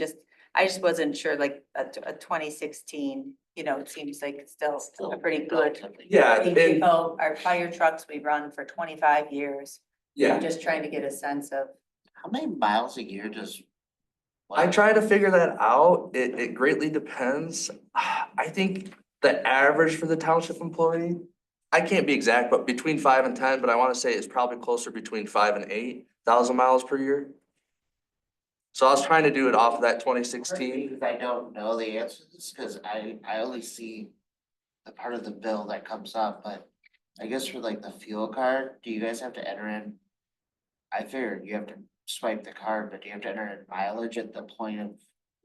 I just wasn't sure, like a 2016, it seems like it's still a pretty good. Yeah, Vehicle. Our fire trucks, we run for 25 years. yeah. I'm just trying to get a sense of. How many miles a year does? I try to figure that out. It greatly depends. I think the average for the township employee, I can't be exact, but between 5 and 10, but I want to say it's probably closer between 5 and 8,000 miles per year. So I was trying to do it off of that 2016. I don't know the answer to this, cause I only see the part of the bill that comes up, but I guess for like the fuel card, do you guys have to enter in? I figured you have to swipe the card, but do you have to enter in mileage at the point of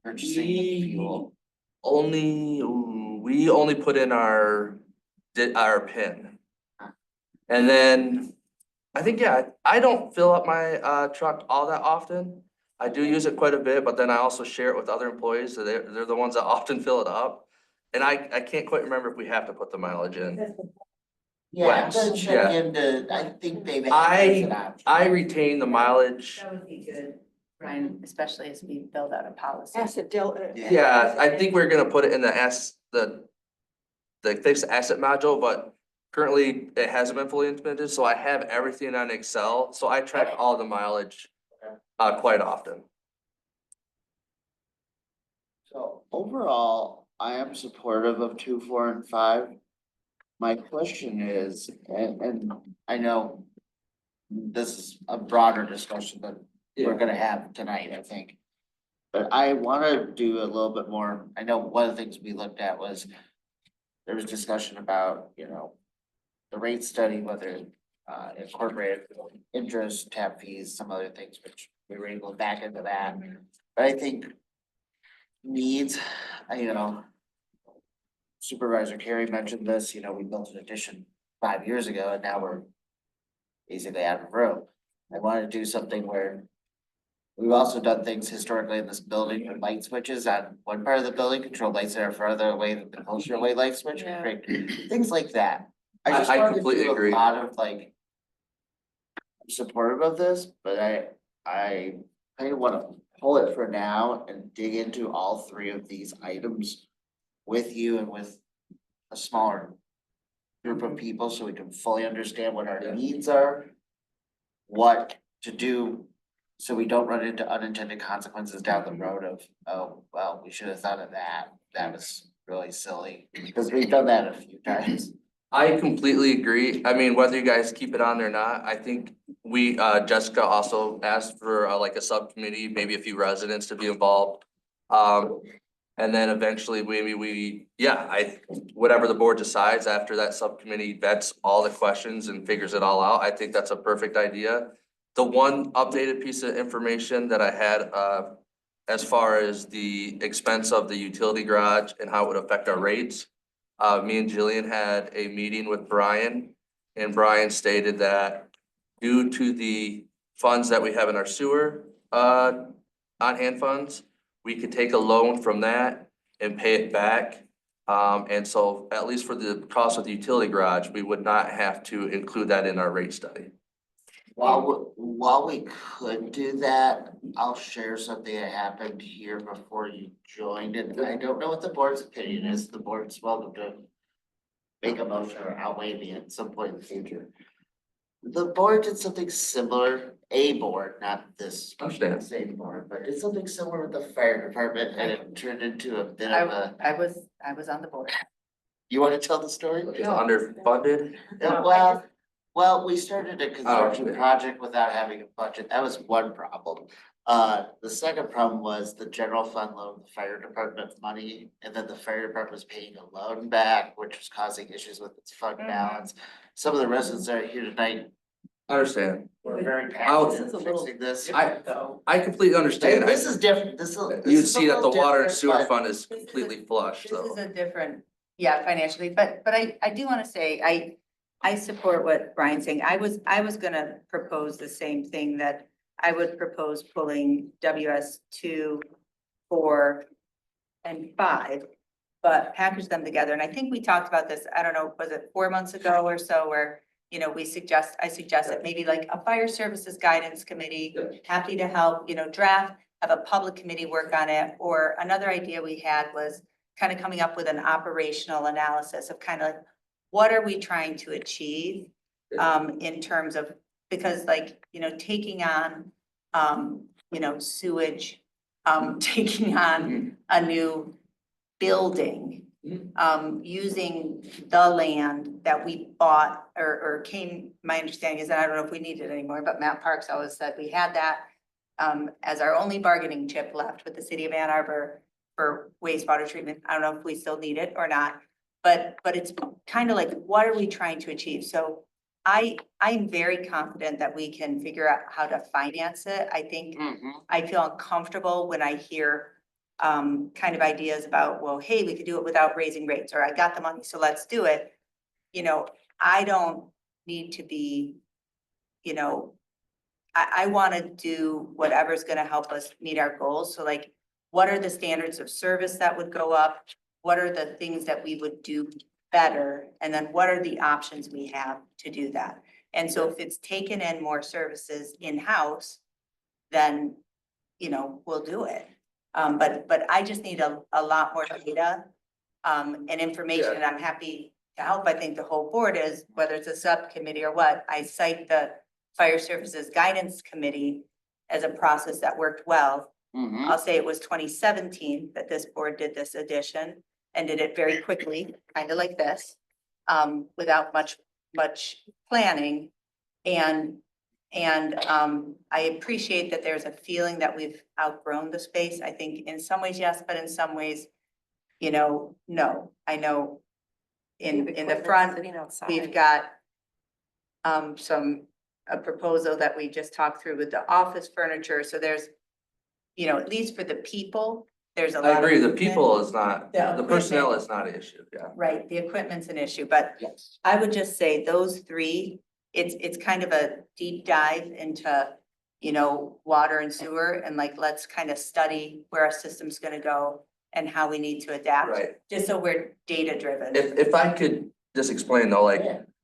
purchasing the fuel? We only put in our PIN. And then, I think, yeah, I don't fill up my truck all that often. I do use it quite a bit, but then I also share it with other employees, so they're the ones that often fill it up. And I can't quite remember if we have to put the mileage in. Yeah, I'm Wax, gonna check yeah. into, I think they've. added that I retain the mileage. That would be good, Brian, especially as we build out a policy. Yeah, I think we're gonna put it in the fixed asset module, but currently it hasn't been fully implemented, so I have everything on Excel, so I track all the mileage quite often. So overall, I am supportive of 2, 4, and 5. My question is, and I know this is a broader discussion that we're gonna have tonight, I think. But I wanna do a little bit more, I know one of the things we looked at was there was discussion about, the rate study, whether incorporated interest, tap fees, some other things, which we were able to back into that. But I think needs, Supervisor Carey mentioned this, we built an addition 5 years ago and now we're basically out of room. I want to do something where we've also done things historically in this building with light switches on one part of the building, control lights that are further away than the closer away light switch, things like that. I completely agree. A lot of I'm supportive of this, but I kind of want to pull it for now and dig into all 3 of these items with you and with a smaller group of people so we can fully understand what our needs are. What to do so we don't run into unintended consequences down the road of, oh, well, we should have thought of that. That was really silly, because we've done that a few times. I completely agree. I mean, whether you guys keep it on or not, I think we, Jessica also asked for like a subcommittee, maybe a few residents to be involved. And then eventually whatever the board decides after that subcommittee vets all the questions and figures it all out, I think that's a perfect idea. The one updated piece of information that I had, as far as the expense of the utility garage and how it would affect our rates. Me and Jillian had a meeting with Brian, and Brian stated that due to the funds that we have in our sewer, on-hand funds, we could take a loan from that and pay it back. And so at least for the cost of the utility garage, we would not have to include that in our rate study. While we could do that, I'll share something that happened here before you joined, and I don't know what the board's opinion is. The board's welcome to make a motion or outweigh me at some point in the future. The board did something similar, a board, not this same board, but did something similar with the fire department, and it turned into a bit of a. I was on the board. You wanna tell the story? It's underfunded. Yeah, well, we started a construction project without having a budget. That was one problem. The second problem was the general fund loaned the fire department money, and then the fire department was paying a loan back, which was causing issues with its fund balance. Some of the residents that are here tonight I understand. were very passionate in fixing this. I completely understand. This is different, You'd see that the water and sewer fund is completely flush, This so. is a different, yeah, financially, but I do wanna say, I support what Brian's saying. I was gonna propose the same thing, that I would propose pulling WS 2, 4, and 5, but package them together. And I think we talked about this, I don't know, was it 4 months ago or so, where, you know, I suggested maybe like a fire services guidance committee, happy to help, you know, draft, have a public committee work on it. Or another idea we had was kind of coming up with an operational analysis of kind of like, what are we trying to achieve in terms of, because like, you know, taking on, you know, sewage, taking on a new building, using the land that we bought or came, my understanding is, and I don't know if we need it anymore, but Matt Parks always said we had that as our only bargaining chip left with the city of Ann Arbor for wastewater treatment. I don't know if we still need it or not. But it's kind of like, what are we trying to achieve? So I'm very confident that we can figure out how to finance it. I think I feel uncomfortable when I hear kind of ideas about, well, hey, we could do it without raising rates, or I got the money, so let's do it. You know, I don't need to be, you know, I want to do whatever's going to help us meet our goals. So like, what are the standards of service that would go up? What are the things that we would do better? And then what are the options we have to do that? And so if it's taken in more services in-house, then, you know, we'll do it. But I just need a lot more data and information, and I'm happy to help. I think the whole board is, whether it's a subcommittee or what, I cite the Fire Services Guidance Committee as a process that worked well. I'll say it was 2017 that this board did this addition and did it very quickly, kind of like this, without much planning. And I appreciate that there's a feeling that we've outgrown the space. I think in some ways, yes, but in some ways, you know, no. I know in the front, we've got a proposal that we just talked through with the office furniture. So there's, you know, at least for the people, there's a lot. I agree, the movement. people is not, The the personnel equipment. is not an issue, yeah. Right, the equipment's an issue, but I would just say those three, it's kind of a deep dive into, you know, water and sewer, and like, let's kind of study where our system's gonna go and how we need to adapt. Right. Just so we're data driven. If I could just explain though, like,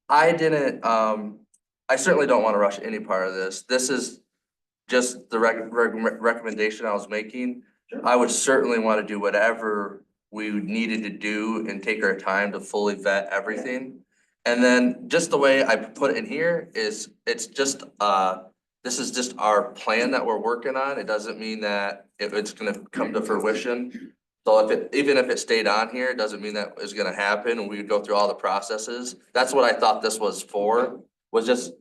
I didn't, I certainly don't want to rush any part of this. This is just the recommendation I was making. I would certainly want to do whatever we needed to do and take our time to fully vet everything. And then just the way I put it in here is, it's just, this is just our plan that we're working on. It doesn't mean that it's gonna come to fruition. So even if it stayed on here, it doesn't mean that it's gonna happen and we would go through all the processes. That's what I thought this was for, was just,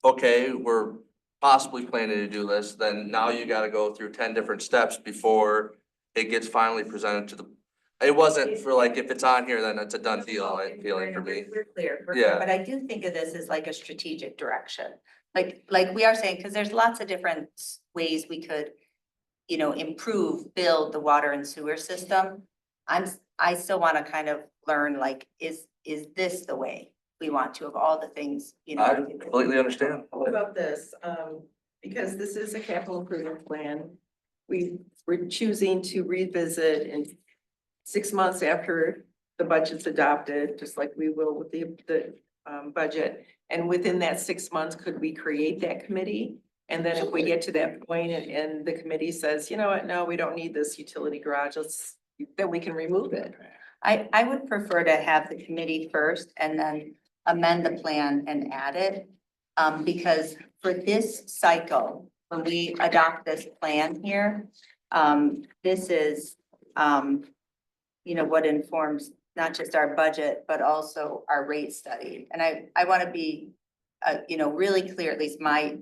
okay, we're possibly planning to do this, then now you gotta go through 10 different steps before it gets finally presented to the. It wasn't for like, if it's on here, then it's a done deal, feeling for me. We're clear, Yeah. but I do think of this as like a strategic direction. Like we are saying, because there's lots of different ways we could, improve, build the water and sewer system. I still want to kind of learn, like, is this the way we want to, of all the things, I completely understand. What about this? Because this is a capital improvement plan. We're choosing to revisit in 6 months after the budget's adopted, just like we will with the budget. And within that 6 months, could we create that committee? And then if we get to that point and the committee says, you know what, no, we don't need this utility garage, then we can remove it. I would prefer to have the committee first and then amend the plan and add it. Because for this cycle, when we adopt this plan here, this is, what informs not just our budget, but also our rate study. And I want to be, really clear, at least my,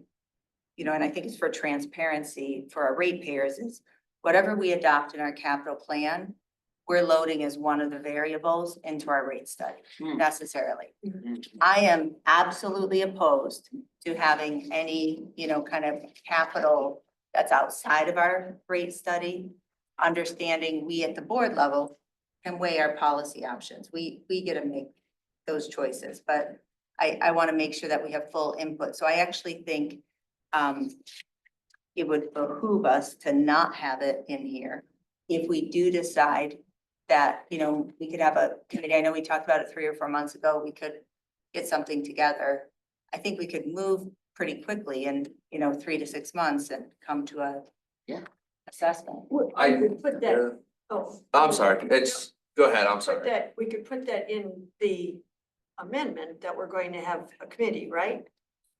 and I think it's for transparency for our ratepayers, is whatever we adopt in our capital plan, we're loading as one of the variables into our rate study necessarily. I am absolutely opposed to having any, kind of capital that's outside of our rate study. Understanding we at the board level can weigh our policy options. We get to make those choices, but I want to make sure that we have full input. So I actually think it would behoove us to not have it in here if we do decide that, we could have a committee. I know we talked about it 3 or 4 months ago. We could get something together. I think we could move pretty quickly in, 3 to 6 months and come to a assessment. I could put that, I'm sorry, go ahead, I'm sorry. we could put that in the amendment that we're going to have a committee, right?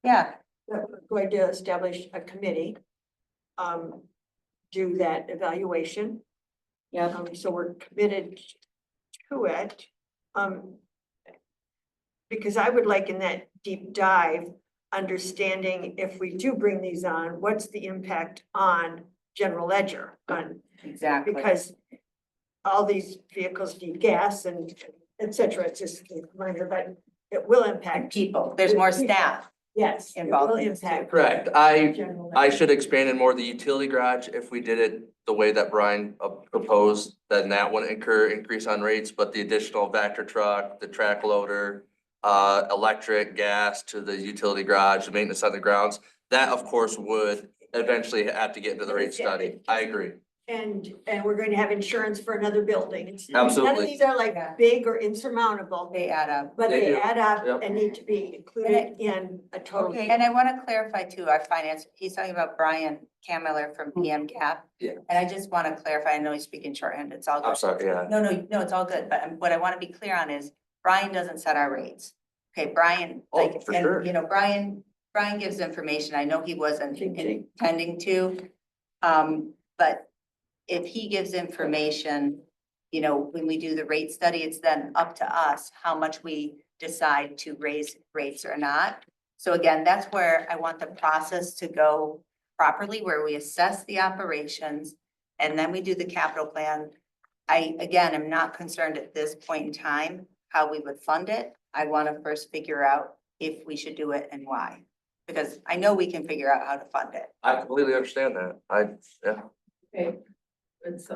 Yeah. That we're going to establish a committee, do that evaluation. Yeah. So we're committed to it. Because I would like in that deep dive, understanding if we do bring these on, what's the impact on general ledger on, Exactly. because all these vehicles need gas and et cetera. It's just a reminder, but it will impact people. There's more staff. Yes, it involved will in this too. impact. Correct. I should expand in more the utility garage if we did it the way that Brian proposed, then that wouldn't increase on rates, but the additional Vector truck, the track loader, electric, gas to the utility garage, the maintenance on the grounds, that of course would eventually have to get into the rate study. I agree. And we're going to have insurance for another building. None of Absolutely. these are like big or insurmountable, They add up. but They they do. add up Yep. and need to be included in a total. Okay, and I want to clarify too, our finance, he's talking about Brian Kamler from PM Cap. Yeah. And I just want to clarify, I know he's speaking shorthand, it's all good. I'm sorry, yeah. No, it's all good, but what I want to be clear on is Brian doesn't set our rates. Okay, Brian, Oh, like, for sure. and, Brian gives information, I know he wasn't intending to. But if he gives information, when we do the rate study, it's then up to us how much we decide to raise rates or not. So again, that's where I want the process to go properly, where we assess the operations and then we do the capital plan. Again, I'm not concerned at this point in time how we would fund it. I want to first figure out if we should do it and why. Because I know we can figure out how to fund it. I completely understand that. Yeah. Okay, it's,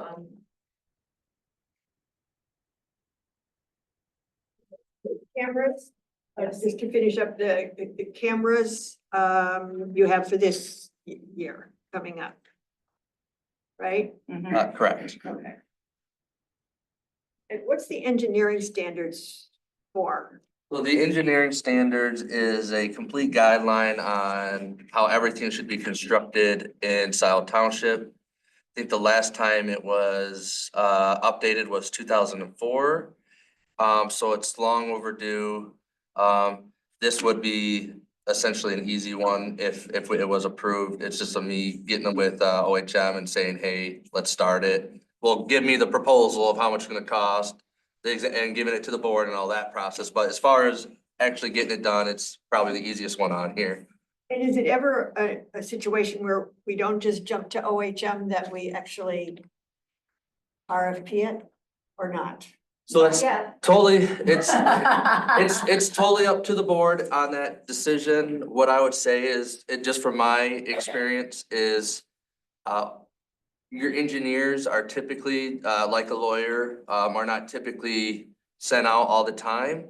Cameras, just to finish up the cameras, you have for this year coming up. Right? Correct. Okay. And what's the engineering standards for? Well, the engineering standards is a complete guideline on how everything should be constructed in Scio Township. I think the last time it was updated was 2004. So it's long overdue. This would be essentially an easy one if it was approved. It's just me getting them with OHM and saying, hey, let's start it. Well, give me the proposal of how much it's gonna cost, and giving it to the board and all that process. But as far as actually getting it done, it's probably the easiest one on here. And is it ever a situation where we don't just jump to OHM, that we actually RFP it or not? So that's Yeah. totally, it's totally up to the board on that decision. What I would say is, it just from my experience is, your engineers are typically, like a lawyer, are not typically sent out all the time.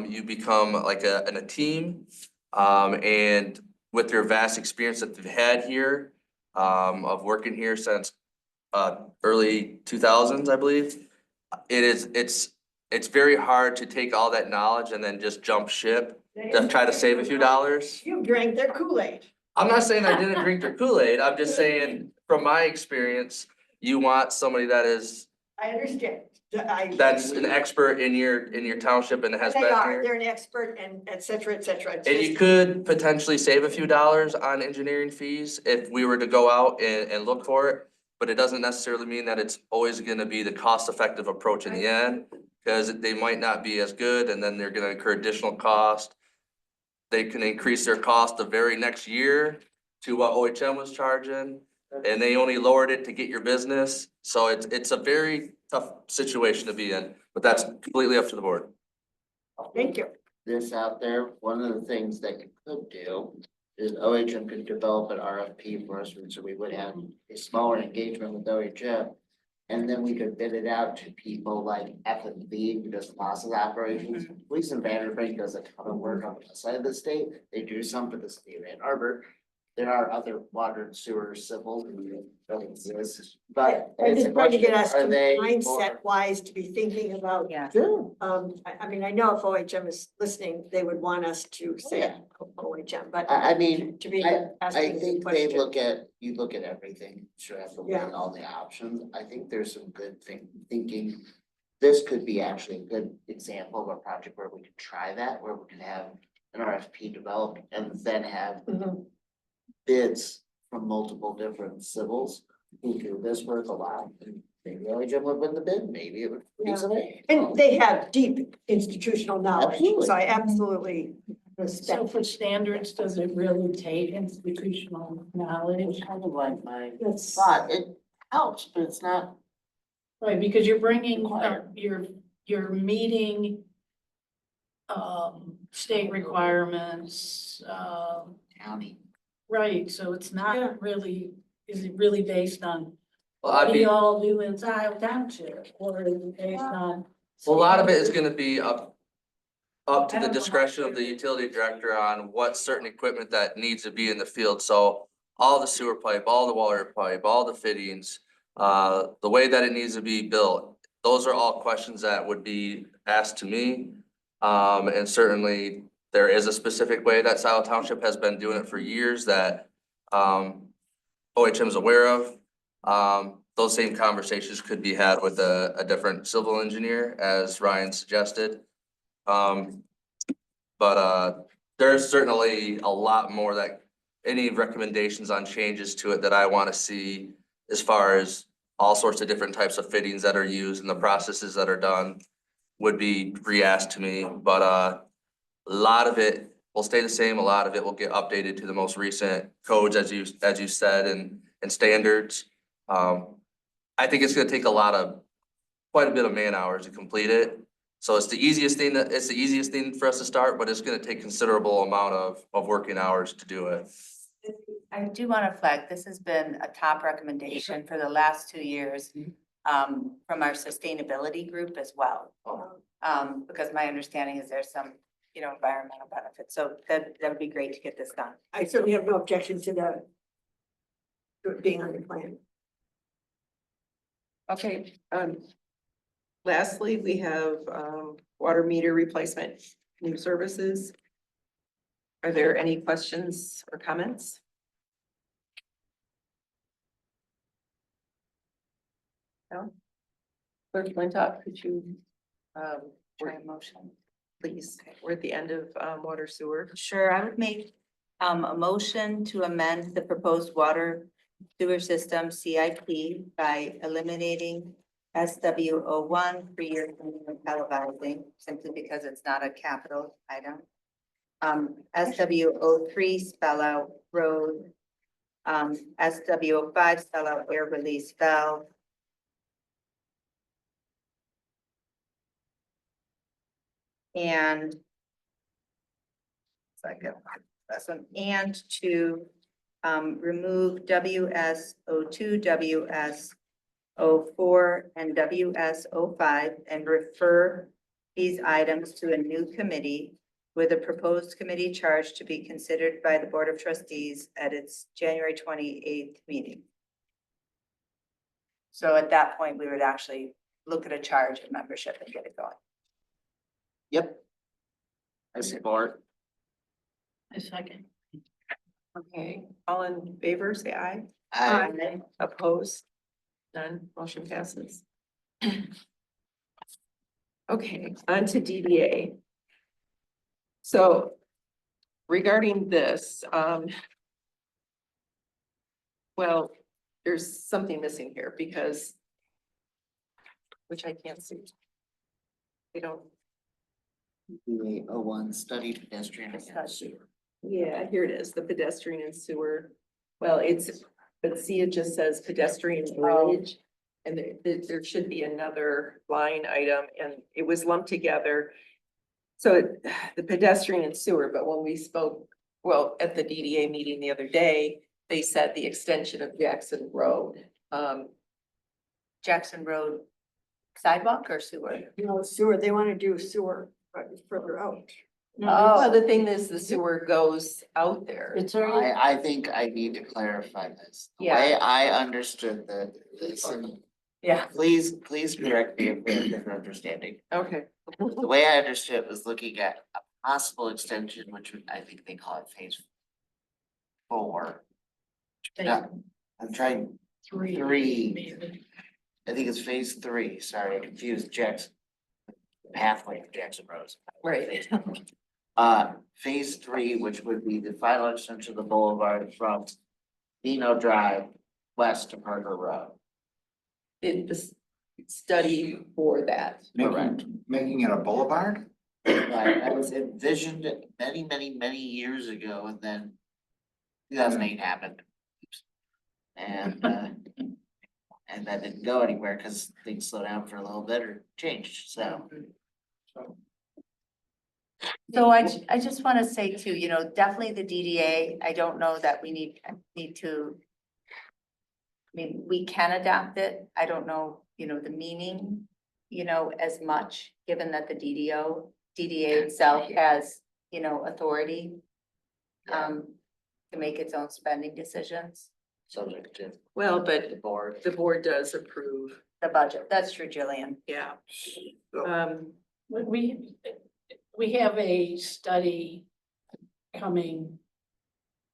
You become like in a team, and with your vast experience that they've had here, of working here since, early 2000s, I believe. It's very hard to take all that knowledge and then just jump ship to try to save a few dollars. You drank their Kool-Aid. I'm not saying I didn't drink their Kool-Aid, I'm just saying, from my experience, you want somebody that is, I understand. that's an expert in your township and has They been are, here. they're an expert and et cetera, et cetera. It's And you just- could potentially save a few dollars on engineering fees if we were to go out and look for it. But it doesn't necessarily mean that it's always gonna be the cost-effective approach in the end, because they might not be as good, and then they're gonna incur additional cost. They can increase their cost the very next year to what OHM was charging, and they only lowered it to get your business. So it's a very tough situation to be in, but that's completely up to the board. Thank you. This out there, one of the things that you could do is OHM could develop an RFP for us, so we would have a smaller engagement with OHM. And then we could bid it out to people like F&B, who does process operations. Police and Vanderbilt does a ton of work on the side of the state. They do some for the city of Ann Arbor. There are other water and sewer civil who don't exist, but. I'm it's a just trying to get question, us are to they mindset wise to be thinking about. Yeah. Sure. I mean, I know if OHM is listening, they would want us to say Yeah. OHM, but. I mean, To be I asking the think they question. you look at everything, sure have to weigh Yeah. all the options. I think there's some good thinking. This could be actually a good example of a project where we could try that, where we could have an RFP developed and then have Mhm. bids from multiple different civils who do this work a lot. And maybe OHM would win the bid, maybe it would be somebody. And they have deep institutional knowledge, Absolutely. so I absolutely So respect. for standards, does it really take institutional knowledge? Kind of like my That's thought, it helps, but it's not. right, because you're bringing, Required. you're meeting state requirements, County. right, so it's Yeah. not really, is it really based on Well, what we all do in Scio Township, or is it based on? Well, a lot of it is gonna be up to I the don't know. discretion of the utility director on what certain equipment that needs to be in the field. So all the sewer pipe, all the water pipe, all the fittings, the way that it needs to be built, those are all questions that would be asked to me. And certainly there is a specific way that Scio Township has been doing it for years that OHM is aware of. Those same conversations could be had with a different civil engineer, as Ryan suggested. But there's certainly a lot more that, any recommendations on changes to it that I wanna see as far as all sorts of different types of fittings that are used and the processes that are done would be re-asked to me, but a lot of it will stay the same, a lot of it will get updated to the most recent codes, as you said, and standards. I think it's gonna take quite a bit of man hours to complete it. So it's the easiest thing for us to start, but it's gonna take considerable amount of working hours to do it. I do want to flag, this has been a top recommendation for the last 2 years from our sustainability group as well. Because my understanding is there's some, environmental benefits. So that would be great to get this done. I certainly have no objection to it being on the plan. Okay, lastly, we have, water meter replacement, new services. Are there any questions or comments? No? Clerk Flintoff, could you, Try a motion. please. We're at the end of water sewer. Sure, I would make a motion to amend the proposed water sewer system CIP by eliminating SWO1 3-year televising, simply because it's not a capital item. SWO3 spell out road. SWO5 spell out air release valve. And second, that's one, and to remove WSO2, WSO4, and WSO5 and refer these items to a new committee with a proposed committee charge to be considered by the Board of Trustees at its January 28th meeting. So at that point, we would actually look at a charge of membership and get it going. Yep. I support. A second. Okay, all in favor, say aye. I, Opposed? None, motion passes. Okay, on to DDA. So regarding this, well, there's something missing here because, which I can't see. We don't, DA01 study pedestrian and sewer. yeah, here it is, the pedestrian and sewer. Well, it's, but see, it just says pedestrian bridge. And there should be another line item and it was lumped together. So the pedestrian and sewer, but when we spoke, well, at the DDA meeting the other day, they said the extension of Jackson Road. Jackson Road sidewalk or sewer? No, sewer, they want to do sewer further out. Well, the thing is, the sewer goes out there. It's already, I think I need to clarify this. The Yeah. way I understood that, listen, Yeah. please correct me if we have different understanding. Okay. The way I understood it was looking at a possible extension, which I think they call it phase 4. No, I'm trying, three. maybe. I think it's phase 3, sorry, I confused Jackson. Pathway of Jackson Rose. Right. Phase 3, which would be the final extension of the boulevard from Dino Drive west to Parker Road. Did this study for that. Making it a boulevard? Right, that was envisioned many years ago, and then 2008 happened. Oops. And that didn't go anywhere because things slowed down for a little bit or changed, so. So I just want to say too, definitely the DDA, I don't know that we need to. I mean, we can adopt it. I don't know, the meaning, as much, given that the DDA itself has, authority. To make its own spending decisions. Subject to Well, but the board. the board does approve. The budget, that's true, Jillian. Yeah. We have a study coming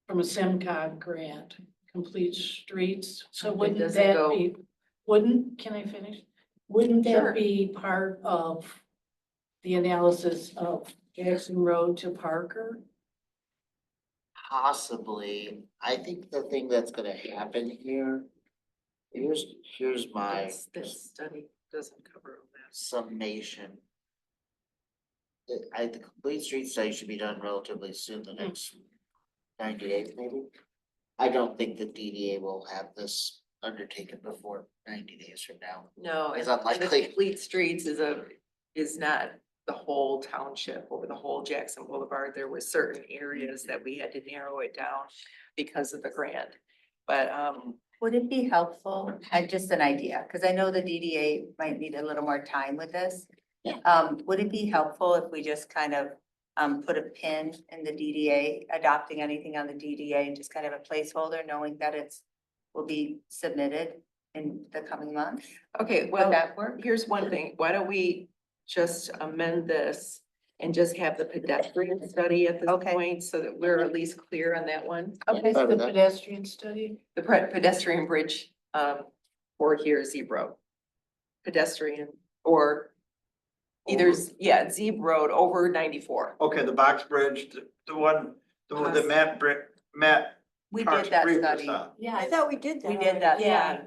from a SEMCOG grant, Complete Streets. So wouldn't doesn't that go- be, can I finish? Wouldn't Sure. that be part of the analysis of Jackson Road to Parker? Possibly, I think the thing that's gonna happen here, here's my This study doesn't cover all that. summation. The complete street study should be done relatively soon, the next 90 days maybe. I don't think the DDA will have this undertaken before 90 days from now. No, It's and the unlikely. Complete Streets is not the whole township over the whole Jackson Boulevard. There were certain areas that we had to narrow it down because of the grant. But, Would it be helpful, just an idea, because I know the DDA might need a little more time with this. Yeah. Would it be helpful if we just kind of put a pin in the DDA, adopting anything on the DDA and just kind of a placeholder, knowing that will be submitted in the coming months? okay, Would well, that work? here's one thing. Why don't we just amend this and just have the pedestrian study at this Okay. point so that we're at least clear on that one? Okay, Fine the with that. pedestrian study. The pedestrian bridge, for here, Zebro. Pedestrian or Either, Zeeb Road over 94. Okay, the box bridge, the one, the Matt. We Parks did that briefed us study. on. Yeah, I thought we did that. We did that, Yeah,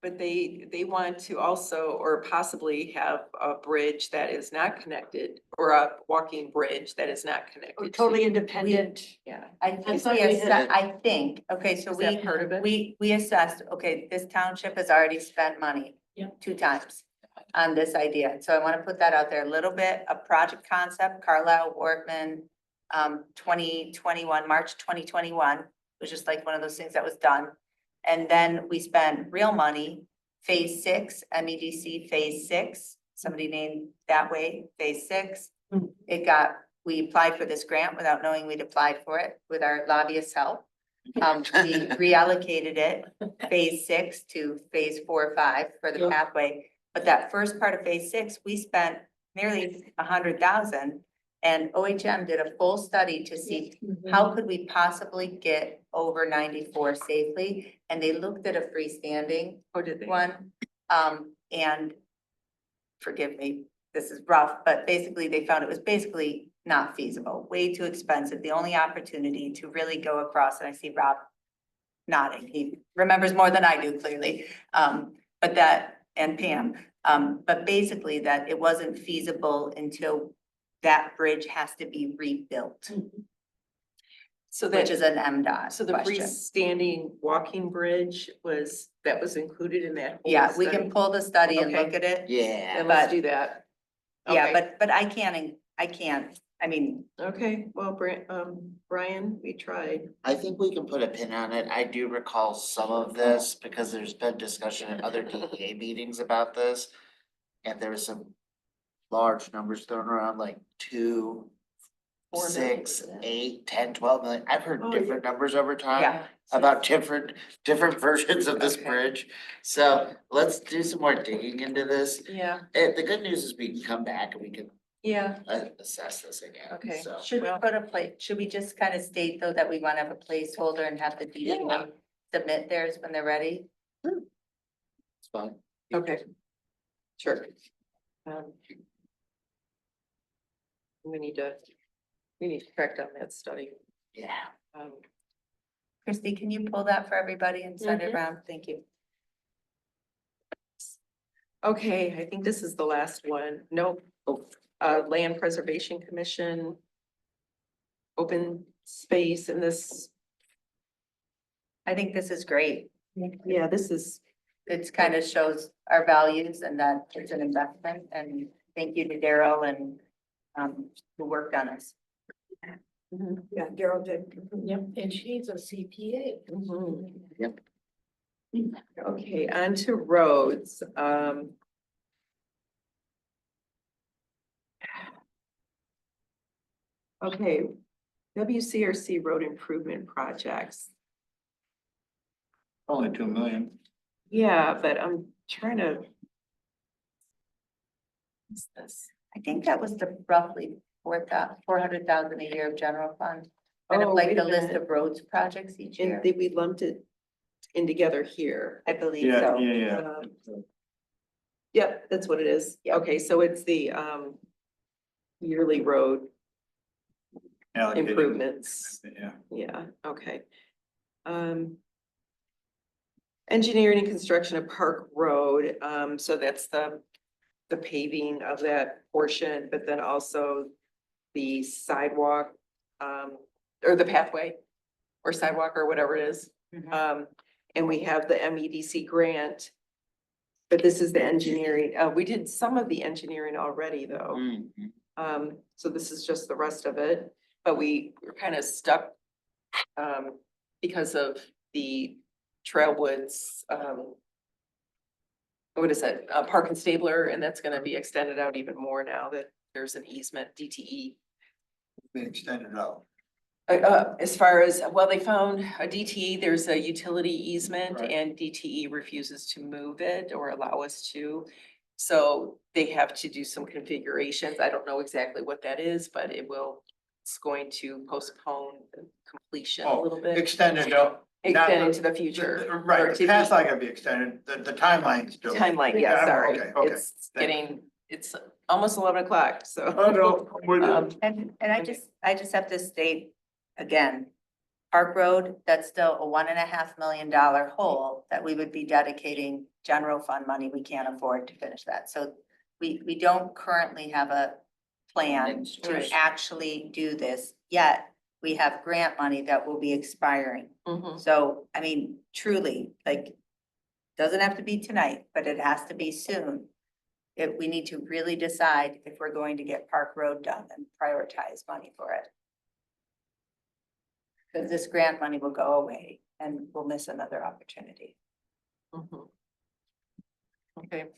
but they want to also, or possibly have a bridge that is not connected, or a walking bridge that is not connected. Or to- totally independent. Yeah. I think thought we had- I think, okay, so Is that part of it? we assessed, okay, this township has already spent money. Yeah. 2 times on this idea, so I wanna put that out there a little bit, a project concept, Carlisle, Wortman, 2021, March 2021, was just like one of those things that was done. And then we spent real money, phase 6, MEDC phase 6, somebody named that way, phase 6. We applied for this grant without knowing we'd applied for it with our lobbyist help. We reallocated it, phase 6 to phase 4 or 5 for the pathway. But that first part of phase 6, we spent nearly 100,000. And OHM did a full study to see how could we possibly get over 94 safely? And they looked at a freestanding one. And forgive me, this is rough, but basically they found it was basically not feasible, way too expensive. The only opportunity to really go across, and I see Rob nodding, he remembers more than I do clearly. But that, and Pam, but basically that it wasn't feasible until that bridge has to be rebuilt. So Which is an MDOT So the question. freestanding walking bridge was included in that? whole Yeah, we can study? pull the study and Okay. look at it. Yeah. Then let's but- do that. Yeah, Okay. but I can't, I mean, Okay, well, Brian, we tried. I think we can put a pin on it. I do recall some of this because there's been discussion at other DEA meetings about this. And there was some large numbers thrown around, like 2, 4 6, million. 8, 10, 12 million. I've heard Oh, different numbers over time yeah, about different versions of this Okay. bridge. So let's do some more digging into this. Yeah, The good news is we can come back and we can yeah, assess this again. okay. So should we put should we just kind of state though that we want to have a placeholder and have the DEA submit theirs when they're ready? it's fine. Okay. Sure. We need to correct on that study. Yeah. Christy, can you pull that for everybody and send it Mhm. around? Thank you. Okay, I think this is the last one. Nope. Land Preservation Commission. Open space in this, I think this is great. yeah, this is, It's kind of shows our values and that it's an investment, and thank you to Daryl and who worked on us. Yeah, Daryl did. Yep, and she's a CPA. Yep. Okay, on to roads. Okay, WCRC road improvement projects. Only 2 million. Yeah, but I'm trying to. What's this? I think that was the roughly 400,000 a year of general fund. Kind of Oh, like wait the a list minute. of roads projects each year. And we lumped it in together here. I believe Yeah, so. yeah. Yep, that's what it is. Okay, so it's the yearly road Allocated. improvements. Yeah. Yeah, okay. Engineering and construction of Park Road, so that's the paving of that portion, but then also the sidewalk, or the pathway, or sidewalk, or whatever it is. And we have the MEDC grant. But this is the engineering. We did some of the engineering already, though. So this is just the rest of it, but we were kind of stuck because of the Trailwoods, what is it, Park and Stabler, and that's gonna be extended out even more now that there's an easement, DTE. Been extended out. As far as, well, they found a DTE, there's a utility easement, Right. and DTE refuses to move it or allow us to. So they have to do some configurations. I don't know exactly what that is, but it's going to postpone the completion a little bit. Extended out. Extend into the future. Right, Or the to path's be- not gonna be extended, the timeline's still. Timeline, yeah, sorry. Okay, It's getting, it's almost 11 o'clock, so. Oh, no, I'm with you. And I just have to state again, Park Road, that's still a $1.5 million hole that we would be dedicating general fund money. We can't afford to finish that. So we don't currently have a plan to Right. actually do this, yet we have grant money that will be expiring. Mhm. So, I mean, truly, like, doesn't have to be tonight, but it has to be soon. If we need to really decide if we're going to get Park Road done and prioritize money for it. Because this grant money will go away and we'll miss another opportunity. Mhm. Okay.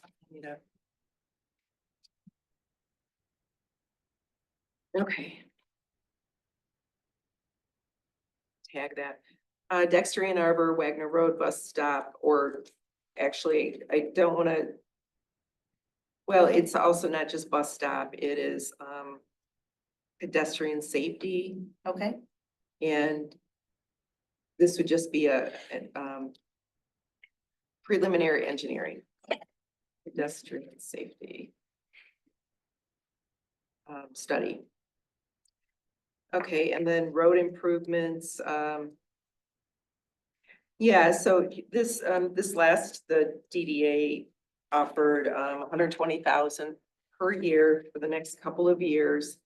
Okay. Tag that. Dexter Ann Arbor, Wagner Road bus stop, or actually, I don't wanna. Well, it's also not just bus stop, it is, pedestrian safety, Okay, and this would just be preliminary engineering. Pedestrian safety. Study. Okay, and then road improvements, yeah, so the DDA offered, 120,000 per year for the next couple of years.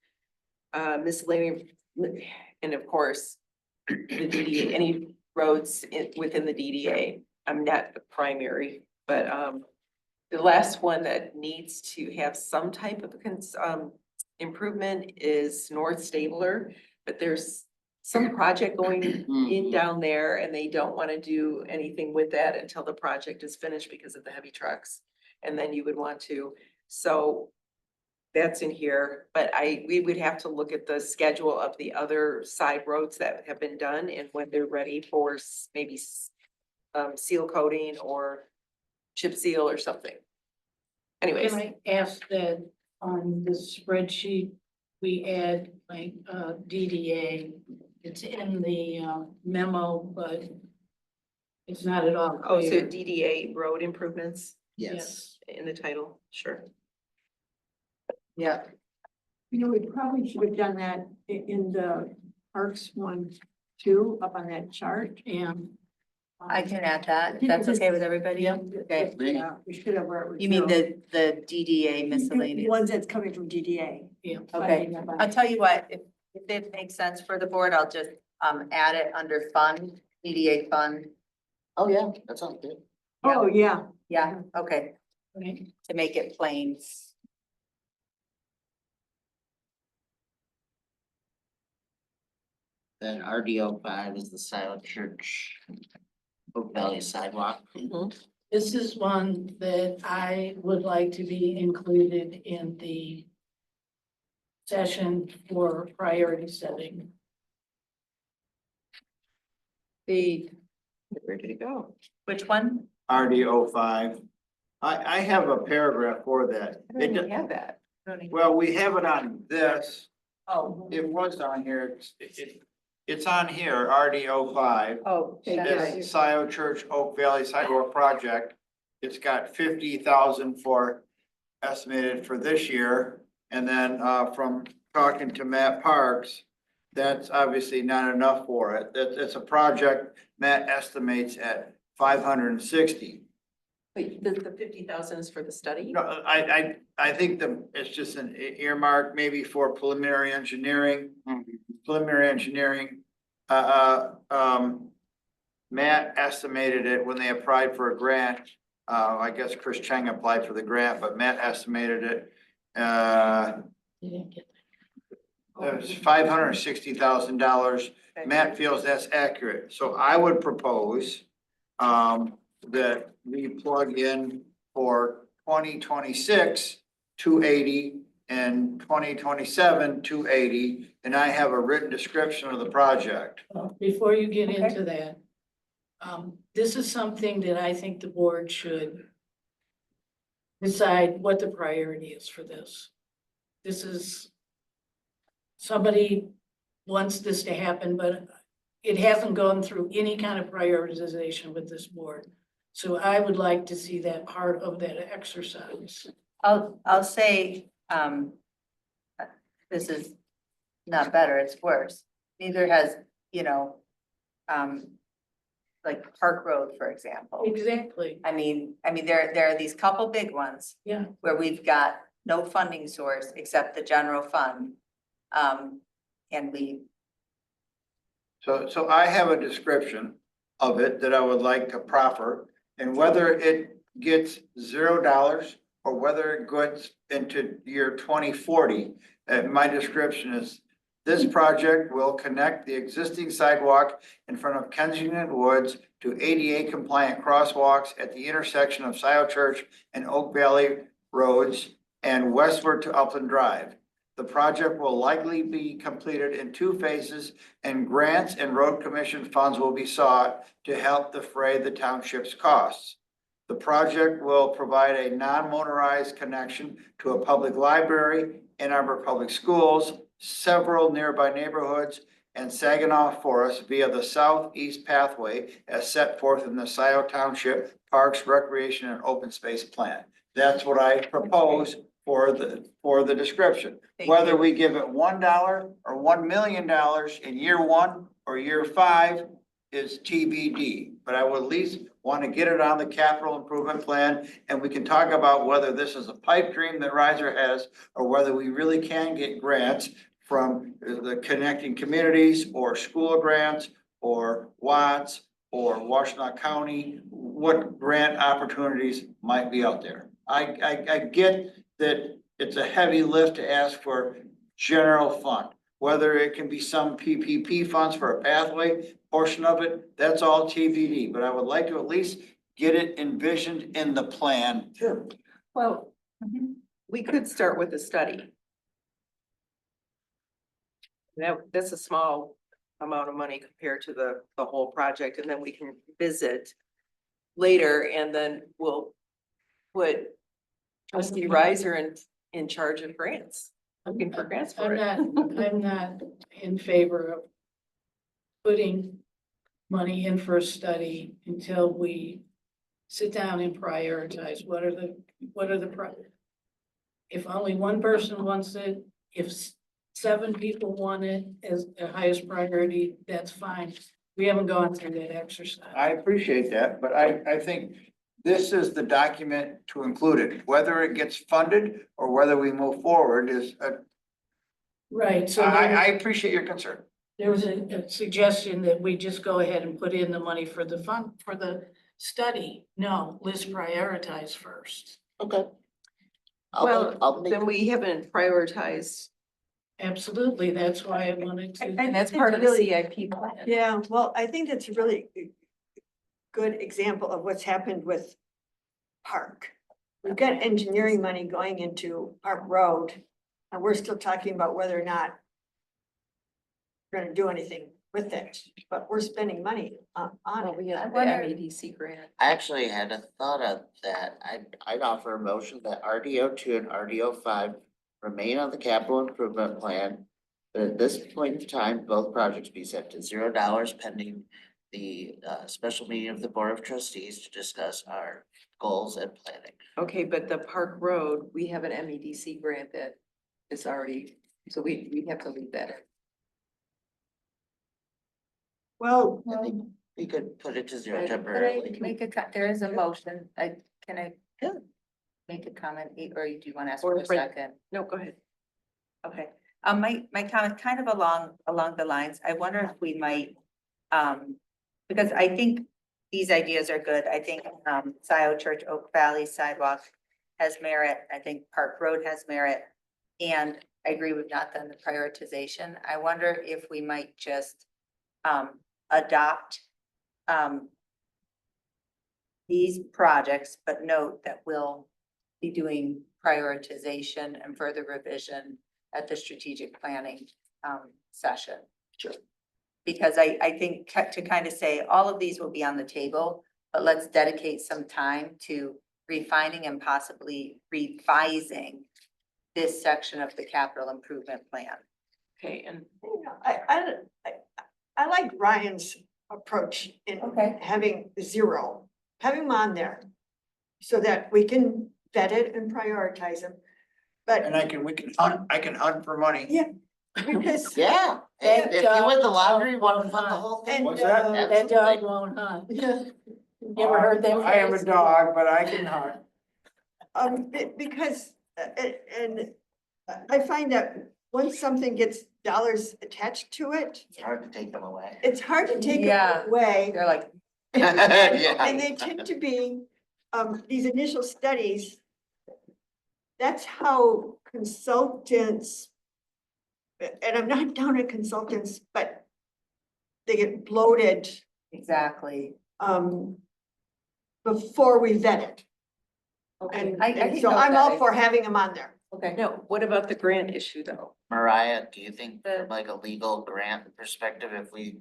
Miscellaneous, and of course, the DDA, any roads within the DDA, I'm not the primary, but, the last one that needs to have some type of improvement is North Stabler, but there's some project going in down there and they don't want to do anything with that until the project is finished because of the heavy trucks. And then you would want to, so that's in here, but we would have to look at the schedule of the other side roads that have been done and when they're ready for maybe seal coating or chip seal or something. Anyways. Can I ask that on the spreadsheet, we add like DDA? It's in the memo, but it's not at all Oh, so clear. DDA road improvements Yes. in the title, sure. Yeah. You know, we probably should have done that in the parks one too, up on that chart. And I can add that, if that's okay with everybody? Yeah. Okay. Yeah, we should have where it would You mean go. the DDA The miscellaneous? ones that's coming from DDA. Yeah. Okay, I'll tell you what, if it makes sense for the board, I'll just add it under fund, DDA fund. Oh, yeah, that sounds good. Oh, yeah. Yeah, okay, Okay. to make it plain. Then RDO 5 is the Scio Church Oak Valley sidewalk. This is one that I would like to be included in the session for priority setting. Where did it go? Which one? RDO 5. I have a paragraph for that. I don't even have that. Well, we have it on this. Oh. It was on here. It's on here, RDO 5. Oh. It's Scio Church Oak Valley Sidewalk Project. It's got 50,000 for estimated for this year. And then from talking to Matt Parks, that's obviously not enough for it. It's a project Matt estimates at 560. Wait, the 50,000 is for the study? No, I think it's just an earmark maybe for preliminary engineering. Preliminary engineering, Matt estimated it when they applied for a grant. I guess Chris Chang applied for the grant, but Matt estimated it. You didn't get It was $560,000. Matt feels that's accurate. So I would propose that we plug in for 2026, 280 and 2027, 280. And I have a written description of the project. Before you get into that, this is something that I think the board should decide what the priority is for this. This is, somebody wants this to happen, but it hasn't gone through any kind of prioritization with this board. So I would like to see that part of that exercise. I'll say, um, this is not better, it's worse. Neither has, you know, like Park Road, for example. Exactly, I mean, there are these couple big ones yeah. where we've got no funding source except the general fund. And we, So I have a description of it that I would like to proffer, and whether it gets $0 or whether it gets into year 2040, my description is, this project will connect the existing sidewalk in front of Kensington Woods to ADA compliant crosswalks at the intersection of Scio Church and Oak Valley Roads and westward to Upland Drive. The project will likely be completed in 2 phases, and grants and road commission funds will be sought to help defray the township's costs. The project will provide a non-motorized connection to a public library, Ann Arbor Public Schools, several nearby neighborhoods, and Saginaw Forest via the southeast pathway as set forth in the Scio Township Parks, Recreation, and Open Space Plan. That's what I propose for the description. Whether we give it $1 or $1 million in year 1 or year 5 is TBD. But I would at least want to get it on the capital improvement plan, and we can talk about whether this is a pipe dream that Riser has, or whether we really can get grants from the connecting communities, or school grants, or Watts, or Washtenaw County, what grant opportunities might be out there. I get that it's a heavy lift to ask for general fund, whether it can be some PPP funds for a pathway portion of it, that's all TBD, but I would like to at least get it envisioned in the plan. Sure. Well, we could start with a study. That's a small amount of money compared to the whole project, and then we can visit later, and then we'll put Trustee Riser in charge of grants, looking for grants for it. I'm not in favor of putting money in for a study until we sit down and prioritize what are the if only one person wants it, if 7 people want it as the highest priority, that's fine. We haven't gone through that exercise. I appreciate that, but I think this is the document to include it, whether it gets funded or whether we move forward is, Right, so I appreciate your concern. there was a suggestion that we just go ahead and put in the money for the fund, for the study. No, let's prioritize first. Okay. Well, then we haven't prioritized, Absolutely, that's why I wanted to. and that's part of the CIP plan. Yeah, well, I think that's a really good example of what's happened with Park. We've got engineering money going into Park Road, and we're still talking about whether or not we're gonna do anything with it, but we're spending money on Well, it. we I have the wonder- MEDC grant. I actually had a thought of that. I'd offer a motion that RDO 2 and RDO 5 remain on the capital improvement plan. But at this point in time, both projects be set to $0 pending the special meeting of the Board of Trustees to discuss our goals and planning. Okay, but the Park Road, we have an MEDC grant that is already, so we have to leave that in. Well, I think we could put it to 0 Could I temporarily. make there is a motion, can I make a comment, or do you want to ask for a second? No, go ahead. Okay, my comment kind of along the lines, I wonder if we might, because I think these ideas are good. I think, Scio Church Oak Valley sidewalk has merit. I think Park Road has merit. And I agree we've not done the prioritization. I wonder if we might just, adopt, these projects, but note that we'll be doing prioritization and further revision at the strategic planning session. Sure. Because I think to kind of say, all of these will be on the table, but let's dedicate some time to refining and possibly revising this section of the capital improvement plan. Okay, and you know, I like Ryan's approach in having 0, having them on there so that we can vet it and prioritize them. But And I can hunt for money. yeah, because. Yeah, That if you win the dog lottery, won't want to fund the hunt. whole thing? And, What's that? That dog won't hunt. Yeah. You ever heard that? I am a phrase? dog, but I can hunt. Because, and I find that once something gets dollars attached to it, It's hard to take them away. it's hard to take Yeah. it away. They're like, And they tend to be, these initial studies, that's how consultants, and I'm not down at consultants, but they get bloated, exactly. before we vet it. Okay. And, I and can so go I'm with all that. for having them on there. Okay. No, what about the grant issue though? Mariah, do you think from like a legal grant perspective, if we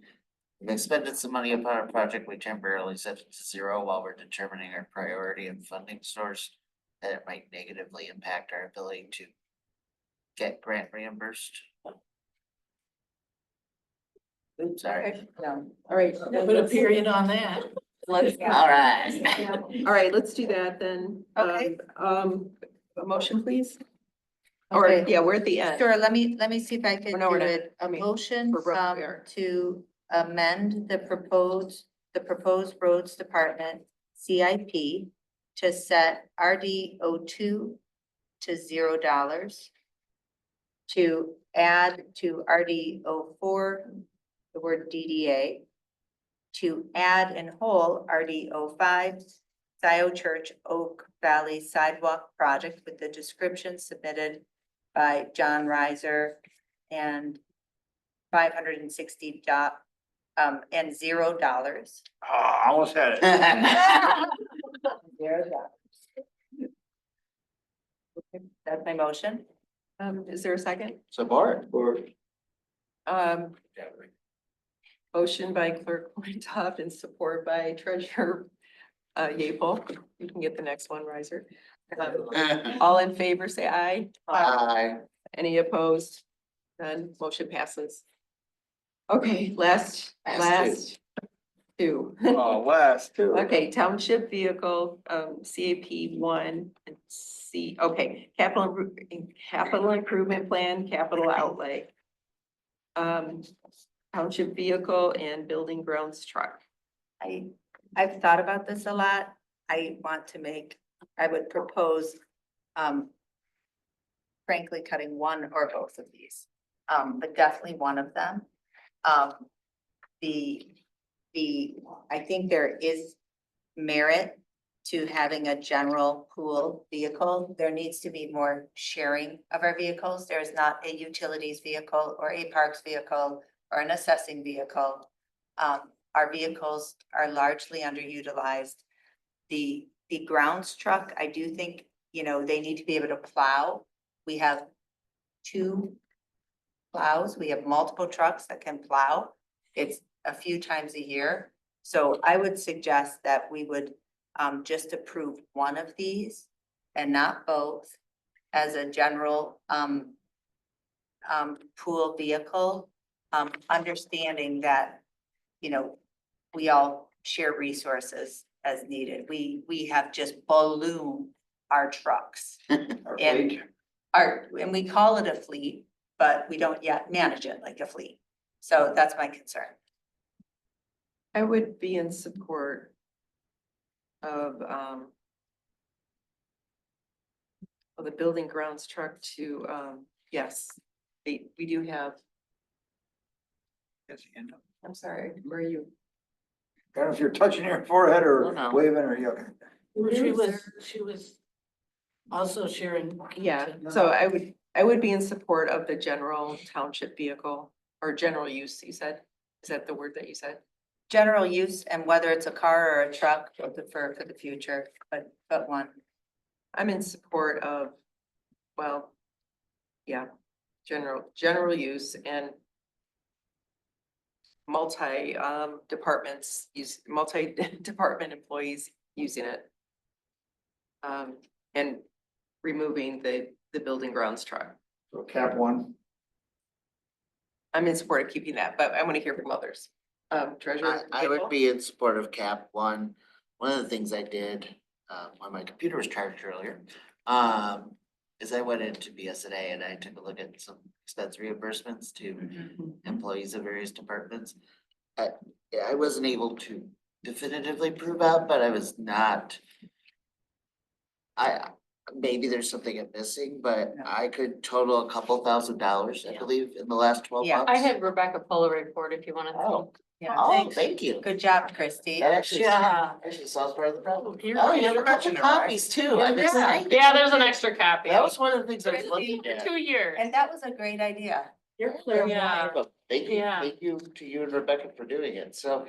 expended some money upon a project, we temporarily set it to zero while we're determining our priority and funding source, that it might negatively impact our ability to get grant reimbursed? Oops, sorry. No. All right. Put a period on that. Let's, All right. all right, let's do that then. Okay. A motion, please? Or, Okay. yeah, we're at the end. Sure, let me see if I can No, we're do not. it. I A mean, motion we're rough, we are. to amend the proposed roads department CIP to set RDO2 to $0. To add to RDO4, the word DDA. To add in whole RDO5, Scio Church Oak Valley Sidewalk Project with the description submitted by John Reiser and $560 and $0. Oh, almost had it. $0. That's my motion. Is there a second? Support. Um, motion by Clerk Flintoff and support by Treasurer Yapel. You can get the next one, Riser. All in favor, say aye. Aye. Any opposed? None, motion passes. Okay, last two. Oh, last two. Okay, township vehicle, CAP 1 and capital improvement plan, capital outlay. Township vehicle and building grounds truck. I've thought about this a lot. I would propose, frankly, cutting one or both of these, but definitely one of them. I think there is merit to having a general pool vehicle. There needs to be more sharing of our vehicles. There's not a utilities vehicle or a parks vehicle or an assessing vehicle. Our vehicles are largely underutilized. The grounds truck, I do think, they need to be able to plow. We have 2 plows. We have multiple trucks that can plow. It's a few times a year. So I would suggest that we would just approve one of these and not both as a general pool vehicle, understanding that, we all share resources as needed. We have just ballooned our trucks. And we call it a fleet, but we don't yet manage it like a fleet. So that's my concern. I would be in support of the building grounds truck to, yes, we do have, I'm sorry, where are you? I don't know if you're touching your forehead Oh, or no. waving or you. She was also sharing. Yeah, so I would be in support of the general township vehicle or general use, you said? Is that the word that you said? General use, and whether it's a car or a truck, we'll defer for the future, but one. I'm in support of, well, yeah, general use and multi-department employees using it. And removing the building grounds truck. So cap 1. I'm in support of keeping that, but I want to hear from others. Treasurer. I would be in support of cap 1. One of the things I did, when my computer was charged earlier, is I went into BSNA and I took a look at some expense reimbursements to employees of various departments. I wasn't able to definitively prove out, but I was not. Maybe there's something I'm missing, but I could total a couple $1,000s, I believe, in the last 12 Yeah. months. I had Rebecca pull a report if you wanted to. Oh, Yeah, oh, thanks. thank you. Good job, Christy. That actually, Yeah. actually solves part of the problem. Here- Oh, you have a couple copies too. I missed that. Yeah, there's an extra copy. That was one of the things I was looking For at. 2 years. And that was a great idea. You're clear. Yeah, But thank you, Yeah. thank you to you and Rebecca for doing it. So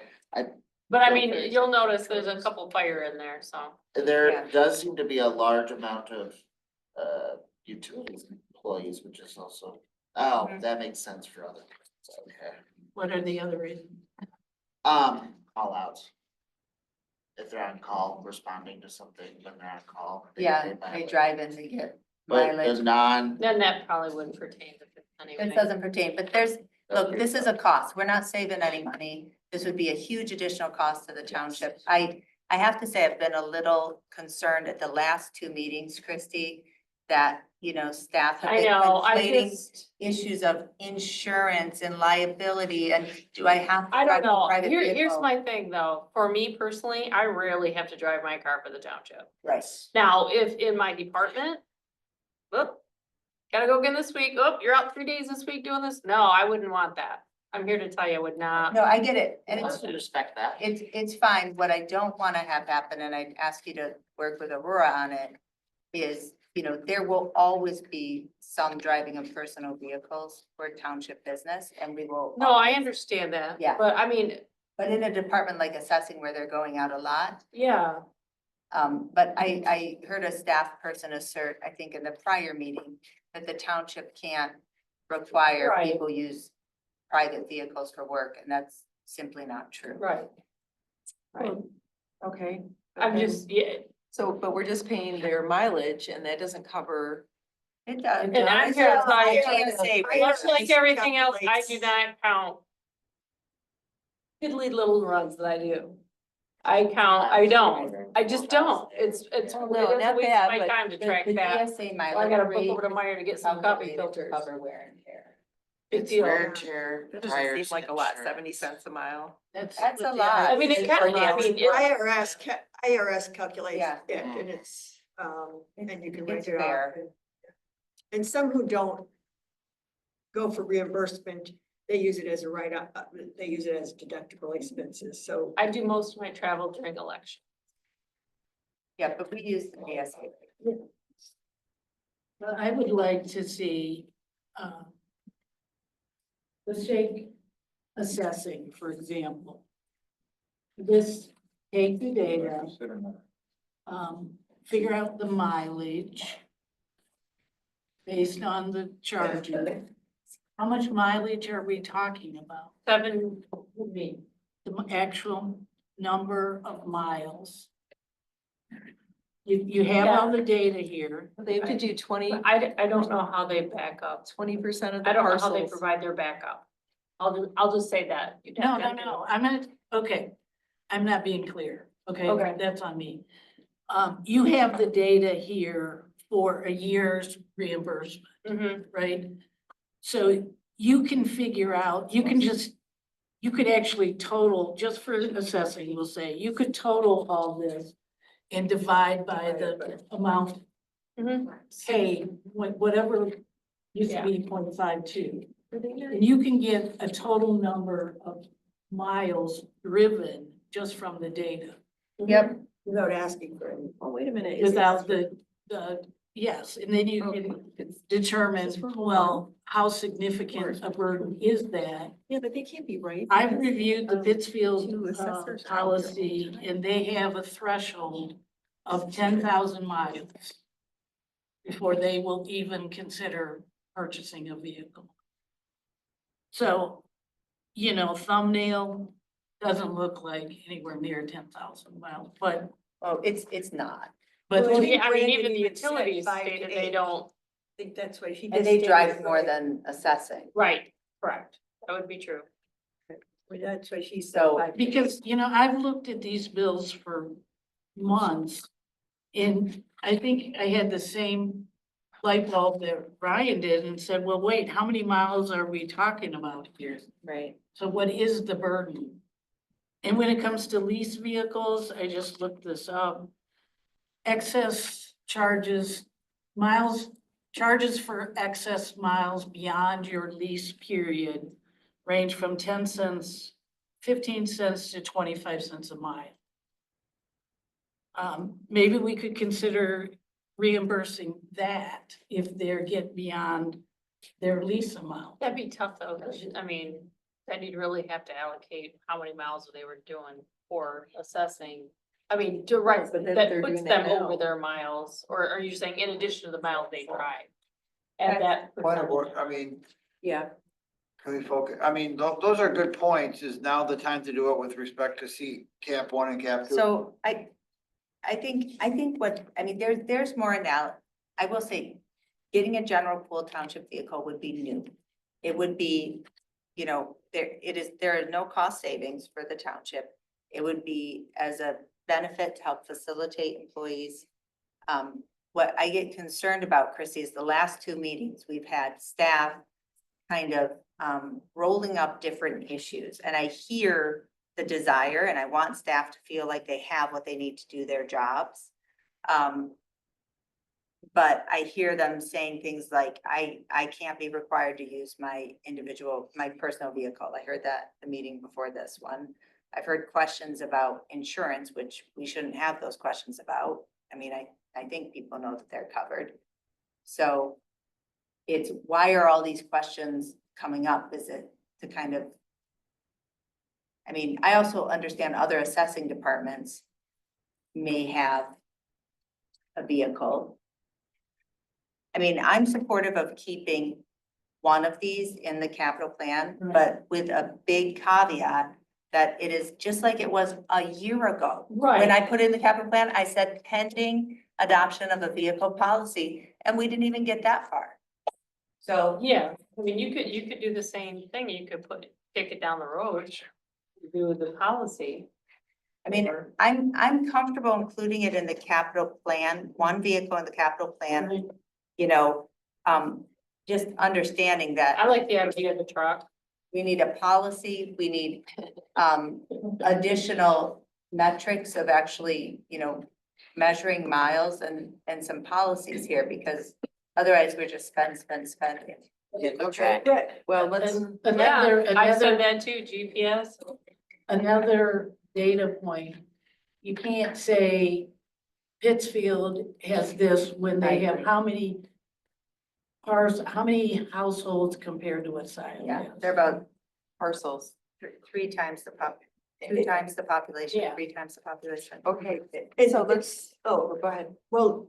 but I mean, you'll notice there's a couple fire in there, so. there Yeah. does seem to be a large amount of utilities employees, which is also, that makes sense for other reasons, okay. What are the other reasons? Call outs. If they're on call, responding to something when they're on call. Yeah, get they mileage. drive in, they get But mileage. the non, Then that probably wouldn't pertain to this anyway. This doesn't pertain, but look, this is a cost. We're not saving any money. This would be a huge additional cost to the township. I have to say, I've been a little concerned at the last 2 meetings, Christy, that, staff have I been know, I conflating just, issues of insurance and liability, and do I have to I drive don't a know. private Here's vehicle? my thing though. For me personally, I rarely have to drive my car for the township. Right. Now, if in my department, whoop, gotta go again this week. Oh, you're out 3 days this week doing this. No, I wouldn't want that. I'm here to tell you, I would not. No, I get it, and I it's, respect that. it's fine. What I don't want to have happen, and I'd ask you to work with Aurora on it, is, there will always be some driving of personal vehicles for township business, and we will. No, I understand that. Yeah. But I mean, But in a department like assessing where they're going out a lot, yeah, but I heard a staff person assert, I think in the prior meeting, that the township can't require Right. people use private vehicles for work, and that's simply not true. right. Right. Okay. I'm just, yeah, So, but we're just paying their mileage and that doesn't cover. It does. and I'm here to tell you, I can't say, much like everything else, I do calculates. not count piddly little runs that I do. I don't, I just don't. It's, No, it is a not waste that, of my but time to track the that. DSA I mileage gotta book rate over to Meyer to get some coffee calculated to filters. cover wear and tear. Big It's deal. wear and tear, That doesn't seem tires, like a lot, insurance. 70 cents a mile. That's a lot. I mean, it can, I mean, IRS calculates Yeah. it, and it's, and you can It's write it fair. off. And some who don't go for reimbursement, they use it as a write-up, they use it as deductible expenses, so. I do most of my travel during election. Yeah, but we use the DSA. I would like to see, let's take assessing, for example. This, take the data, figure out the mileage based on the charges. How much mileage are we talking about? 7 would be. The actual number of miles. You have all the data here. They have to do 20% I don't know how they back up. of the I don't know how they parcels. provide their backup. I'll just say that. You'd No, have no, to- no, I'm not, okay, I'm not being clear, okay? Okay. That's on me. You have the data here for a year's reimbursement, Mhm. right? So you can figure out, you could actually total, just for assessing, we'll say, you could total all this and divide by the amount Mhm. paid, whatever used to be 0.52. And you can get a total number of miles driven just from the data. Yep. Without asking for any. Oh, wait a minute. Without the, yes, and then you can determine, well, how significant a burden is that? Yeah, but they can't be right. I've reviewed the Pittsfield Two assessors. policy, and they have a threshold of 10,000 miles before they will even consider purchasing a vehicle. So, thumbnail doesn't look like anywhere near 10,000 miles, but. Oh, it's not. But Well, think yeah, I mean, Brandon even the even said utilities 5 to stated they 8. don't, I think that's what he. And they drive more than assessing. right, correct. That would be true. That's what she said. So- 5 to 8. because, I've looked at these bills for months. And I think I had the same light bulb that Ryan did and said, well, wait, how many miles are we talking about here? Right. So what is the burden? And when it comes to lease vehicles, I just looked this up. Excess charges, charges for excess miles beyond your lease period range from 10 cents, 15 cents to 25 cents a mile. Maybe we could consider reimbursing that if they're get beyond their lease amount. That'd be tough though, 'cause, I mean, then you'd really have to allocate how many miles they were doing for assessing. I mean, to right, But then that they're puts doing that them over now. their miles, or are you saying in addition to the miles they drive? At that Point of percentage? order, I mean, Yeah. can we focus, I mean, those are good points. Is now the time to do it with respect to cap one and cap two? So I think what, I mean, there's more now. I will say, getting a general pool township vehicle would be new. It would be, you know, there are no cost savings for the township. It would be as a benefit to help facilitate employees. What I get concerned about, Chrissy, is the last two meetings, we've had staff kind of rolling up different issues. And I hear the desire, and I want staff to feel like they have what they need to do their jobs. But I hear them saying things like, I can't be required to use my personal vehicle. I heard that the meeting before this one. I've heard questions about insurance, which we shouldn't have those questions about. I mean, I think people know that they're covered. So it's, why are all these questions coming up? Is it to kind of, I mean, I also understand other assessing departments may have a vehicle. I mean, I'm supportive of keeping one of these in the capital plan, but with a big caveat that it is just like it was a year ago. Right. When I put in the capital plan, I said pending adoption of a vehicle policy, and we didn't even get that far. So, Yeah, I mean, you could do the same thing, you could kick it down the road, do the policy. I mean, I'm comfortable including it in the capital plan, one vehicle in the capital plan, you know, just understanding that. I like the idea of the truck. We need a policy, we need additional metrics of actually, you know, measuring miles and some policies here, because otherwise we're just spending. Okay, well, let's, I said that too, GPS. Another data point, you can't say Pittsfield has this when they have how many households compared to what Scio Yeah, has? they're about parcels, three times the two times the population, Yeah. 3 times the population. okay, And so let's, go ahead. well,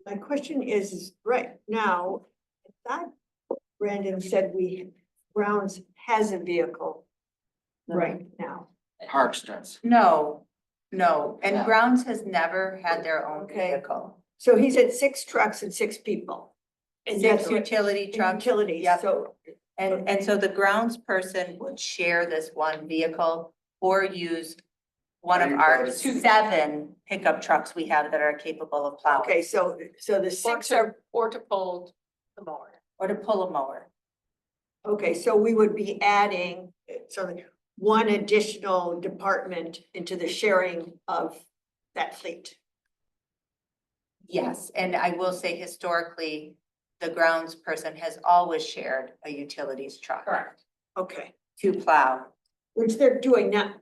my question is, right now, I thought Brandon said Browns has a vehicle right now. Parks does. No, and No. Grounds has never had their own Okay. vehicle. So he's at 6 trucks and 6 people. And 6 that's utility trucks. Utilities, Yep. so, And so the grounds person would share this one vehicle or use one of our 7 pickup trucks we have that are capable of plowing. okay, so the 6 are, Or to pull the mower. Or to pull a mower. okay, so we would be adding, so one additional department into the sharing of that fleet. Yes, and I will say historically, the grounds person has always shared a utilities truck. Correct. Okay, To plow. which they're doing now,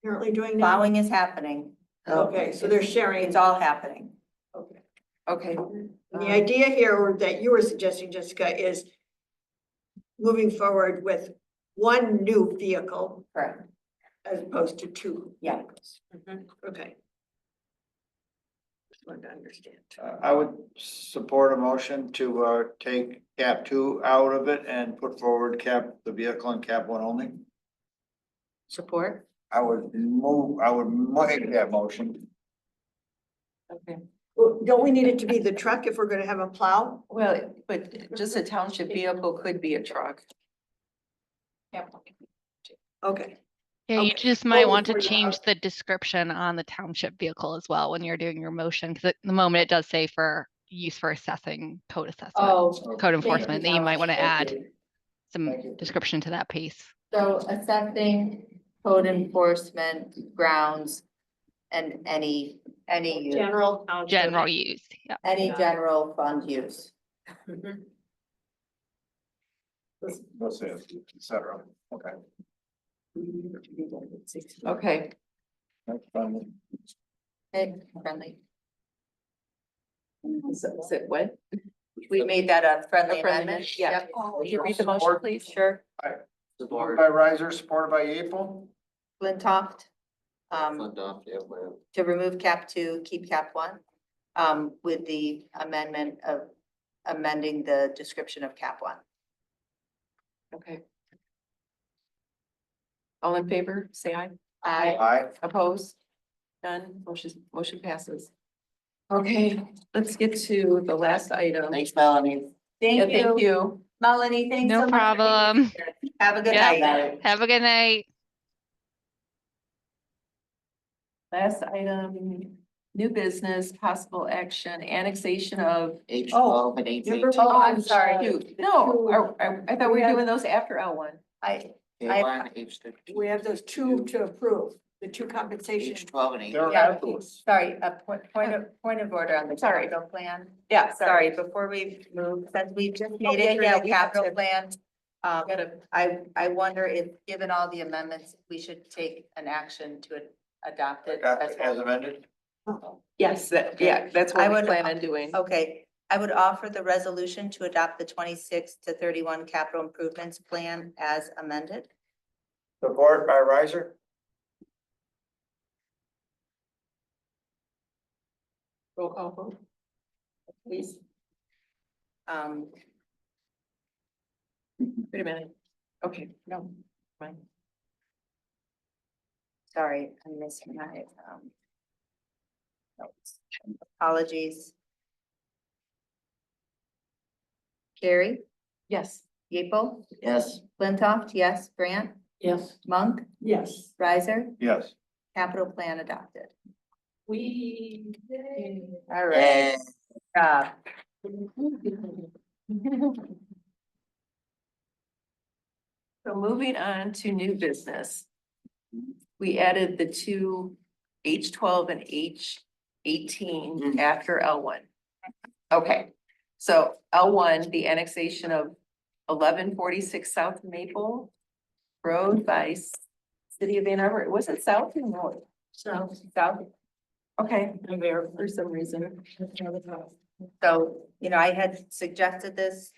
currently doing now. Plowing is happening. Okay, so they're sharing. It's all happening. Okay. Okay. And the idea here that you were suggesting, Jessica, is moving forward with one new vehicle Correct. as opposed to 2 Yeah. vehicles. Okay. Just wanted to understand. I would support a motion to take cap 2 out of it and put forward the vehicle and cap 1 only. Support? I would make that motion. Okay. Well, don't we need it to be the truck if we're gonna have a plow? Well, but just a township vehicle could be a truck. Okay. Yeah, you Okay. just might Oh, want to before you change have- the description on the township vehicle as well when you're doing your motion, because at the moment it does say for use for assessing code assessment, Oh, code enforcement, that you might want to add Thank some Thank you. description to that piece. So assessing code enforcement grounds and any use, General township. General use, yeah. any general fund use. Let's say, et cetera. Okay. Okay, That's fine. Hey, friendly. is it what? We made that a friendly A friendly amendment? Yeah. Yep. Would you read the motion, please? Sure. Supported by Riser, supported by April. Flintoff. Flintoff, yeah, man. To remove cap two, keep cap one, with the amendment of amending the description of cap one. Okay. All in favor, say aye. Aye. Opposed? None, motion passes. Okay, let's get to the last item. Thanks, Melanie. Yeah, Thank you. thank you. Melanie, thanks so No much. for being problem. here. Have a good Yep. night. Have a good night. Last item, new business, possible action, annexation of. H12 and H18. Oh, I'm sorry. Shoot, no, I thought we were doing those after L1. H1, H13. We have those two to approve, the two compensation. H12 and They're H18. afterwards. Sorry, a point of order on the Sorry. capital plan. Yeah, Sorry, before we move, since we just made it yeah, through the we have capital to- plan. Gotta- I wonder if, given all the amendments, we should take an action to adopt it as As well. amended. Yes, that's I what we would- plan on doing. Okay, I would offer the resolution to adopt the 26 to 31 capital improvements plan as amended. Support by Riser. Roll call vote. Please, wait a minute. Okay, no, fine. Sorry, I'm missing my, notes. Apologies. Carrie, Yes. Yeaple, Yes. Flintoff, yes, Grant, Yes. Monk, Yes. Riser, Yes. capital plan adopted. We. All right. So moving on to new business. We added the two H12 and H18 after L1. Okay, so L1, the annexation of 1146 South Maple Road by City of Ann Arbor. Was it south or north? South. South. Okay, I'm there for some reason. So, I had suggested this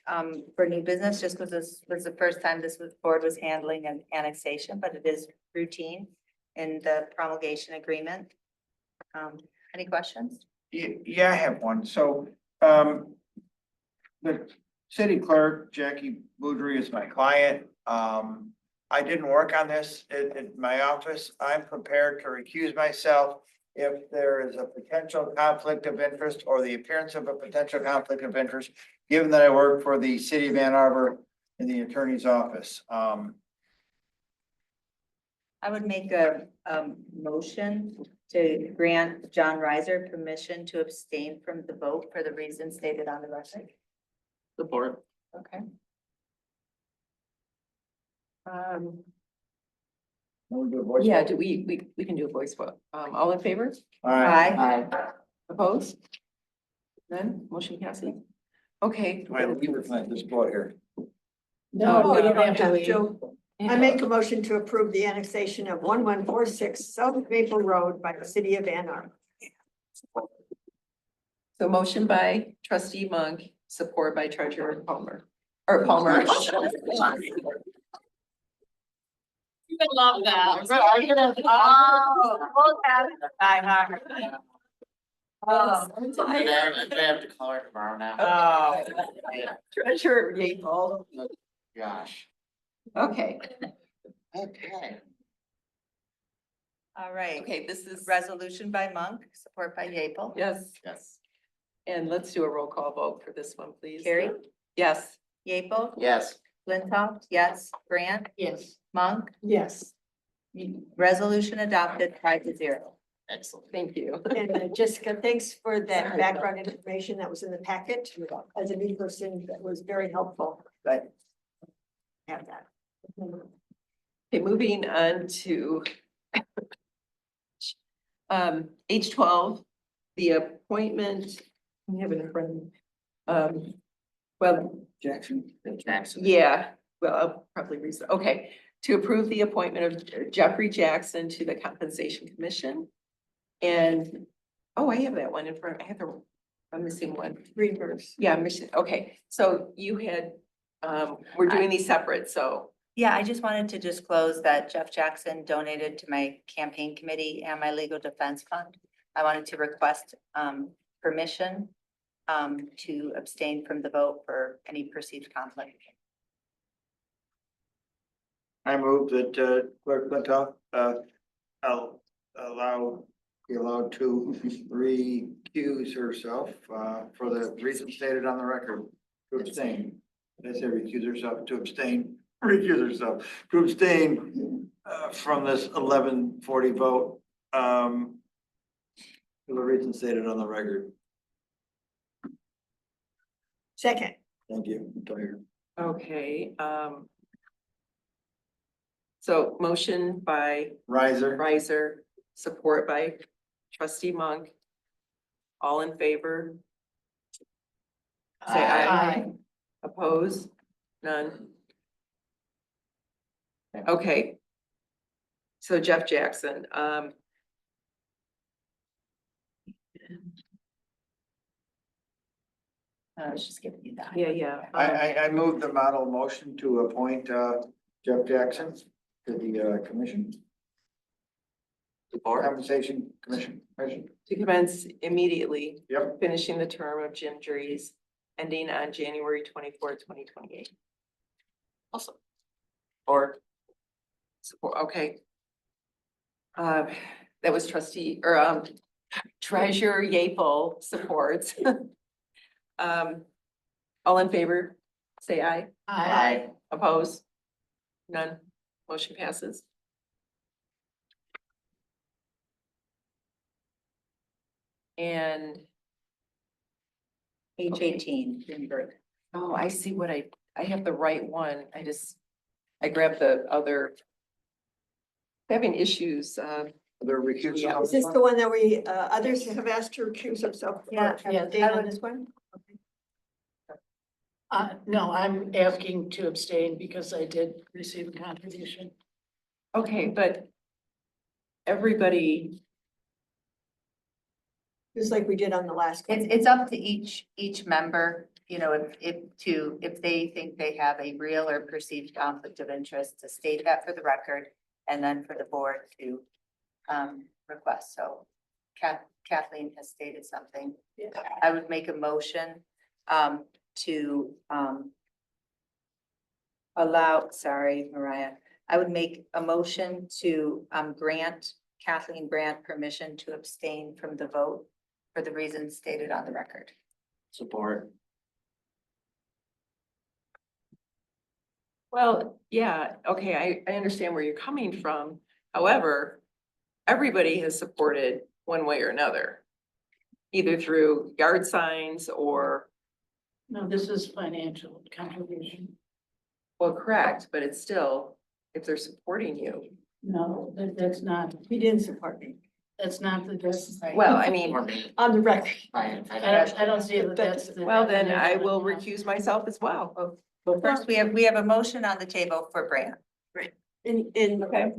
for new business, just because this was the first time board was handling an annexation, but it is routine in the promulgation agreement. Any questions? Yeah, I have one. So, the city clerk, Jackie Boudry, is my client. I didn't work on this in my office. I'm prepared to recuse myself if there is a potential conflict of interest or the appearance of a potential conflict of interest, given that I work for the city of Ann Arbor in the attorney's office. I would make a motion to grant John Riser permission to abstain from the vote for the reasons stated on the record. Support. Okay. Yeah, do we can do a voice vote. All in favor? All right. Aye. Opposed? None, motion passes. Okay. Do I leave or can I just go out here? No, you don't have leave. to. I make a motion to approve the annexation of 1146 South Maple Road by the city of Ann Arbor. So motion by trustee Monk, support by treasurer Palmer, or Palmer. You would love that. We'll have it. I have to call her tomorrow now. Treasurer Yeaple. Gosh. Okay, Okay. All right. okay, this is, Resolution by Monk, support by Yeaple. yes, Yes. and let's do a roll call vote for this one, please. Carrie, Yes. Yeaple, Yes. Flintoff, yes, Grant, Yes. Monk, Yes. resolution adopted 5-0. Excellent. Thank you. And Jessica, thanks for that Sorry. background information that was in the packet. As a new person, that was very helpful, but have that. Okay, moving on to H12, the appointment, I have it in front of me. Well, Jackson. yeah, well, I'll probably read it. Okay, to approve the appointment of Jeffrey Jackson to the Compensation Commission. And, oh, I have that one in front. I'm missing one. Greenberg's. Yeah, I'm missing, okay, so you had, we're doing these separate, so. Yeah, I just wanted to disclose that Jeff Jackson donated to my campaign committee and my legal defense fund. I wanted to request permission to abstain from the vote for any perceived conflict. I move that Clerk Flintoff be allowed to recuse herself for the reason stated on the record, to abstain. Did I say recuse herself, to abstain, recuse herself, to abstain from this 11:40 vote for the reason stated on the record. Second. Thank you. I'm tired. Okay, so motion by Riser. support by trustee Monk. All in favor? Say aye. Oppose? None? Okay. So Jeff Jackson, I was just giving you that. yeah. I moved the model motion to appoint Jeff Jackson to the commission. Compensation Commission. To commence immediately. Yep. Finishing the term of Jim Dries, ending on January 24th, 2028. Awesome. Or support, okay. That was trustee, or treasurer Yapel supports. All in favor, say aye. Aye. Oppose? None. Motion passes. And, H18, Greenberg. oh, I see what I have the right one. I grabbed the other. Having issues, They're recused. Yeah. Is this the one that we, others have asked to recuse themselves? Yeah, Have a date on this one? No, I'm asking to abstain because I did receive a contribution. okay, but everybody, Just like we did on the last one. It's up to each member, you know, if they think they have a real or perceived conflict of interest, to state that for the record, and then for the board to request. So Kathleen has stated something. Yeah. I would make a motion to allow, sorry, Mariah, I would make a motion to grant Kathleen Brandt permission to abstain from the vote for the reasons stated on the record. Support. well, yeah, okay, I understand where you're coming from. However, everybody has supported one way or another. Either through yard signs or, No, this is financial contribution. well, correct, but it's still, if they're supporting you. No, that's not, He didn't support me. that's not the, that's, Well, I mean, On the record. I don't see that that's the. well, then I will recuse myself as well. Well, first, we have a motion on the table for Brandt. In, Okay.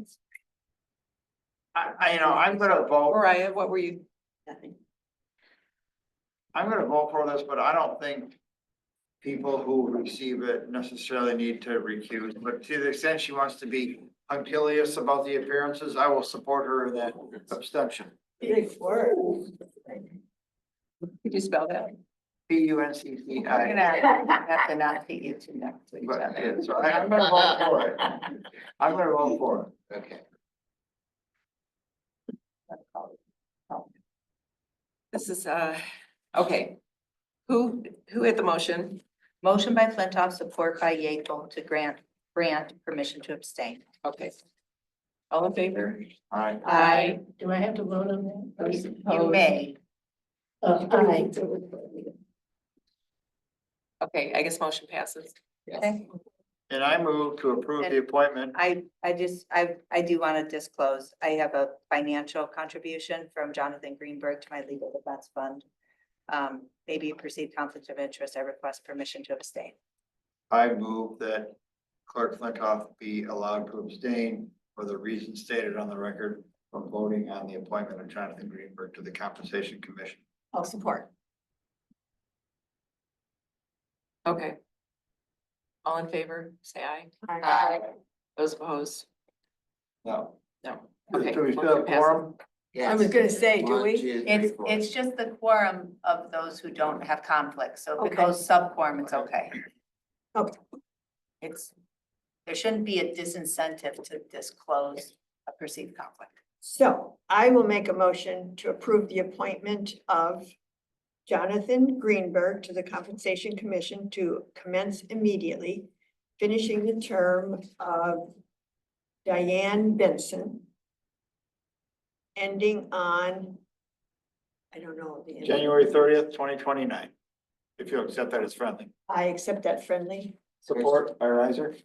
I'm gonna vote. Mariah, what were you? I'm gonna vote for this, but I don't think people who receive it necessarily need to recuse. But to the extent she wants to be punctilious about the appearances, I will support her in that abstention. big word. Could you spell that? PUNCCI. Have to not see you two next to each But, other. yeah, so I'm gonna vote for it. I'm gonna vote for it. Okay. This is, okay. Who had the motion? Motion by Flintoff, support by Yeaple to grant Brandt permission to abstain. Okay. All in favor? Aye. Aye. Do I have to vote on that? Or is it You opposed? may. Aye. Okay, I guess motion passes. Okay. And I move to approve the appointment. I do want to disclose, I have a financial contribution from Jonathan Greenberg to my legal defense fund. Maybe perceived conflict of interest, I request permission to abstain. I move that Clerk Flintoff be allowed to abstain for the reasons stated on the record from voting on the appointment of Jonathan Greenberg to the Compensation Commission. I'll support. Okay. All in favor, say aye. Aye. Those opposed? No. No. Do Okay. we still motion have passes. quorum? I was gonna say, do we? It's just the quorum of those who don't have conflicts, so if it Okay. goes sub-quorum, it's okay. Okay. There shouldn't be a disincentive to disclose a perceived conflict. So I will make a motion to approve the appointment of Jonathan Greenberg to the Compensation Commission to commence immediately, finishing the term of Diane Benson, ending on, I don't know. the end. January 30th, 2029. If you accept that as friendly. I accept that friendly. Support by riser.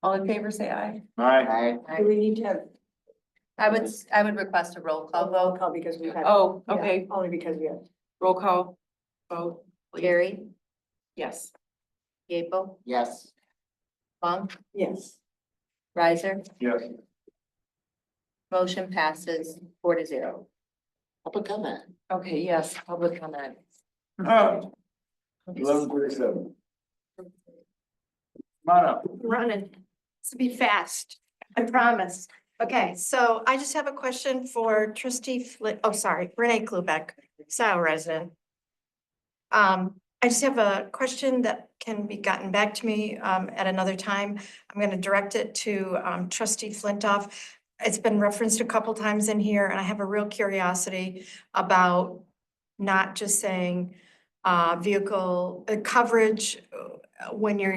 All in favor, say aye. Aye. Do we need to have I would request a roll a call roll vote. call because we have? Oh, yeah, okay. Only because we have. Roll call. Vote. please. Carrie, Yes. Gable, Yes. Monk, Yes. Riser, Yes. motion passes 4-0. Public comment. Okay, yes, public comment. 11:37. Come on up. Running. This will be fast, I promise. Okay, so I just have a question for trustee Renee Klubeck, Scio resident. I just have a question that can be gotten back to me at another time. I'm gonna direct it to trustee Flintoff. It's been referenced a couple times in here, and I have a real curiosity about not just saying vehicle coverage when you're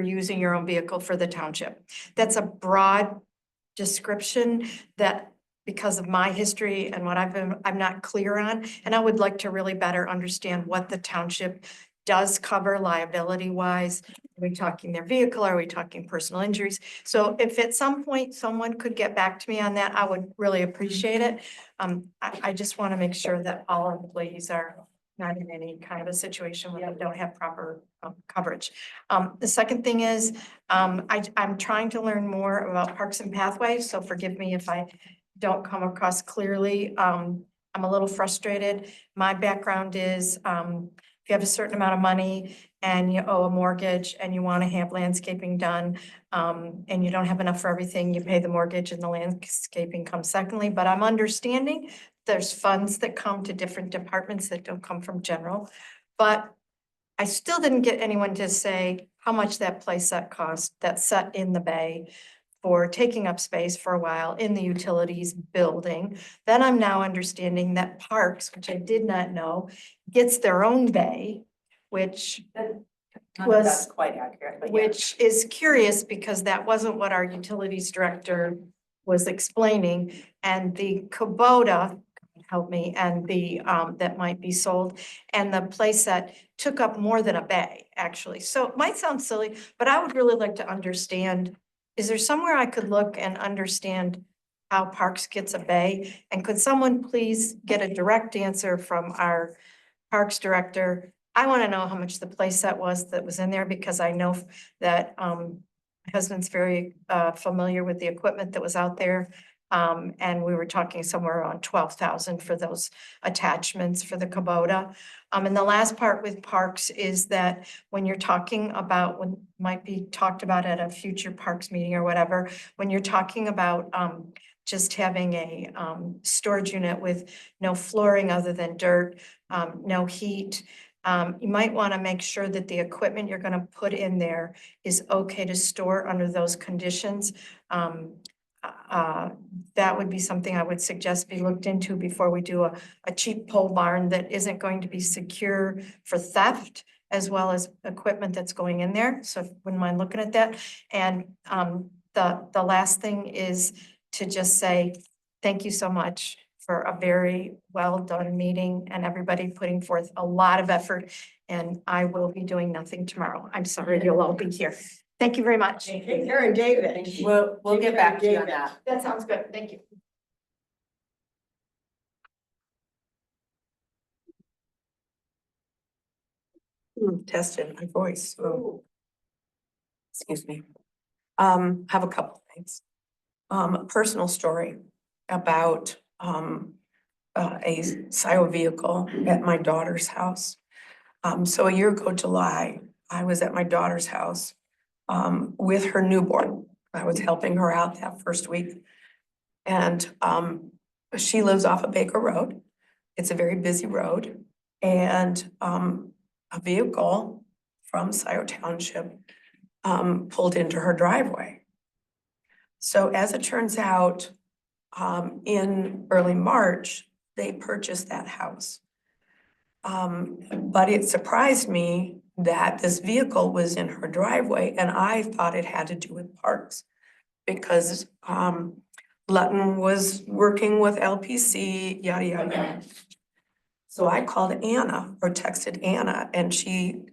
using your own vehicle for the township. That's a broad description that, because of my history and what I'm not clear on, and I would like to really better understand what the township does cover liability wise. Are we talking their vehicle? Are we talking personal injuries? So if at some point someone could get back to me on that, I would really appreciate it. I just want to make sure that all employees are not in any kind of a situation where they don't have proper coverage. The second thing is, I'm trying to learn more about parks and pathways, so forgive me if I don't come across clearly. I'm a little frustrated. My background is, if you have a certain amount of money and you owe a mortgage and you want to have landscaping done, and you don't have enough for everything, you pay the mortgage and the landscaping comes secondly, but I'm understanding there's funds that come to different departments that don't come from general. But I still didn't get anyone to say how much that place set cost, that set in the bay for taking up space for a while in the utilities building. Then I'm now understanding that parks, which I did not know, gets their own bay, which That's quite accurate, but yeah. which is curious because that wasn't what our utilities director was explaining. And the Kubota, help me, and the, that might be sold, and the place that took up more than a bay, actually. So it might sound silly, but I would really like to understand, is there somewhere I could look and understand how Parks gets a bay? And could someone please get a direct answer from our Parks director? I want to know how much the playset was that was in there, because I know that my husband's very familiar with the equipment that was out there. And we were talking somewhere around 12,000 for those attachments for the Kubota. And the last part with parks is that when you're talking about, what might be talked about at a future parks meeting or whatever, when you're talking about just having a storage unit with no flooring other than dirt, no heat, you might want to make sure that the equipment you're going to put in there is okay to store under those conditions. That would be something I would suggest be looked into before we do a cheap pole barn that isn't going to be secure for theft as well as equipment that's going in there. So if you wouldn't mind looking at that. And the last thing is to just say, thank you so much for a very well done meeting and everybody putting forth a lot of effort. And I will be doing nothing tomorrow. I'm sorry you'll all be here. Thank you very much. Take care of David. We'll get back to you on that. That sounds good. Thank you. Tested my voice. Excuse me. Have a couple things. A personal story about a Scio vehicle at my daughter's house. So a year ago, July, I was at my daughter's house with her newborn. I was helping her out that first week. And she lives off of Baker Road. It's a very busy road. And a vehicle from Scio Township pulled into her driveway. So as it turns out, in early March, they purchased that house. But it surprised me that this vehicle was in her driveway, and I thought it had to do with parks. Because Lutton was working with LPC, yada, yada, yada. So I called Anna or texted Anna, and she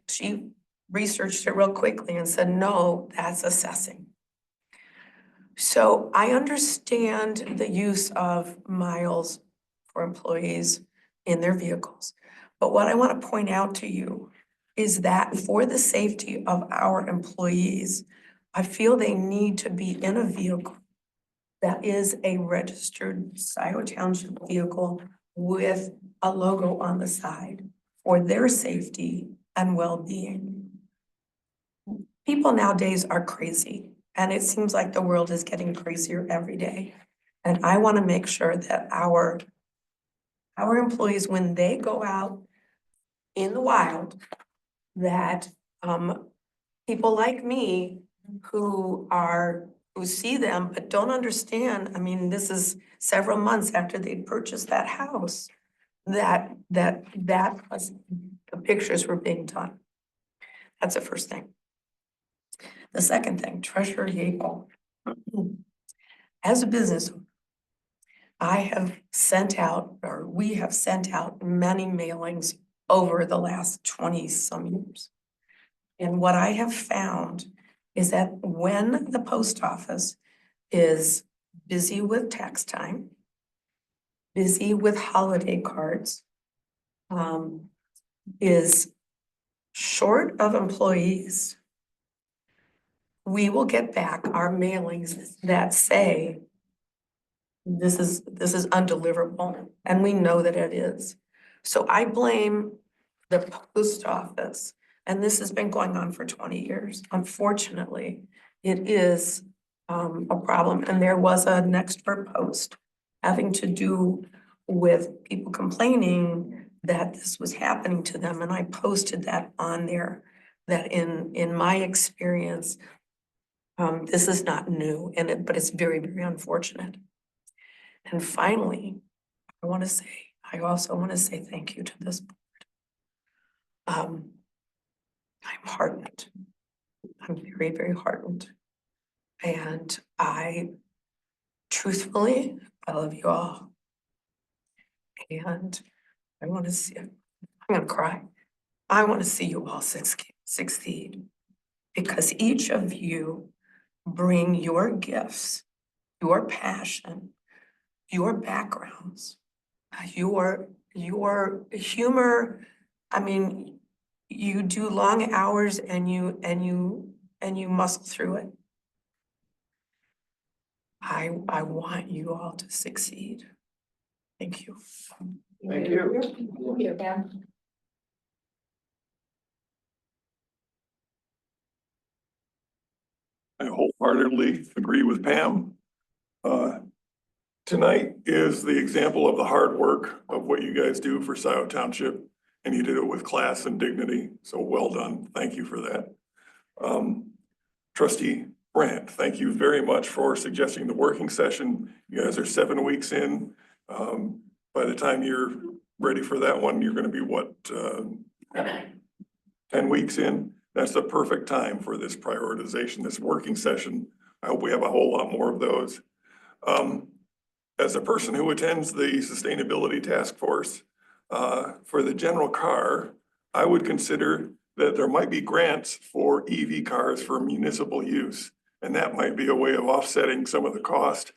researched it real quickly and said, no, that's assessing. So I understand the use of miles for employees in their vehicles. But what I want to point out to you is that for the safety of our employees, I feel they need to be in a vehicle that is a registered Scio Township vehicle with a logo on the side for their safety and well-being. People nowadays are crazy, and it seems like the world is getting crazier every day. And I want to make sure that our employees, when they go out in the wild, that people like me who see them but don't understand, I mean, this is several months after they purchased that house, that was, the pictures were being done. That's the first thing. The second thing, Treasurer Yeaple. As a business owner, I have sent out, or we have sent out many mailings over the last 20-some years. And what I have found is that when the post office is busy with tax time, busy with holiday cards, is short of employees, we will get back our mailings that say, this is undeliverable, and we know that it is. So I blame the post office, and this has been going on for 20 years. Unfortunately, it is a problem, and there was a next door post having to do with people complaining that this was happening to them, and I posted that on there, that in my experience, this is not new, but it's very, very unfortunate. And finally, I also want to say thank you to this board. I'm heartened. I'm very, very heartened. And truthfully, I love you all. And I want to see, I'm gonna cry. I want to see you all succeed, because each of you bring your gifts, your passion, your backgrounds, your humor. I mean, you do long hours and you muscle through it. I want you all to succeed. Thank you. Thank you. Thank you, Pam. I wholeheartedly agree with Pam. Tonight is the example of the hard work of what you guys do for Scio Township, and you did it with class and dignity, so well done. Thank you for that. Trustee Brandt, thank you very much for suggesting the working session. You guys are 7 weeks in. By the time you're ready for that one, you're gonna be what, 10 weeks in, that's the perfect time for this prioritization, this working session. I hope we have a whole lot more of those. As a person who attends the Sustainability Task Force, for the general car, I would consider that there might be grants for EV cars for municipal use. And that might be a way of offsetting some of the cost.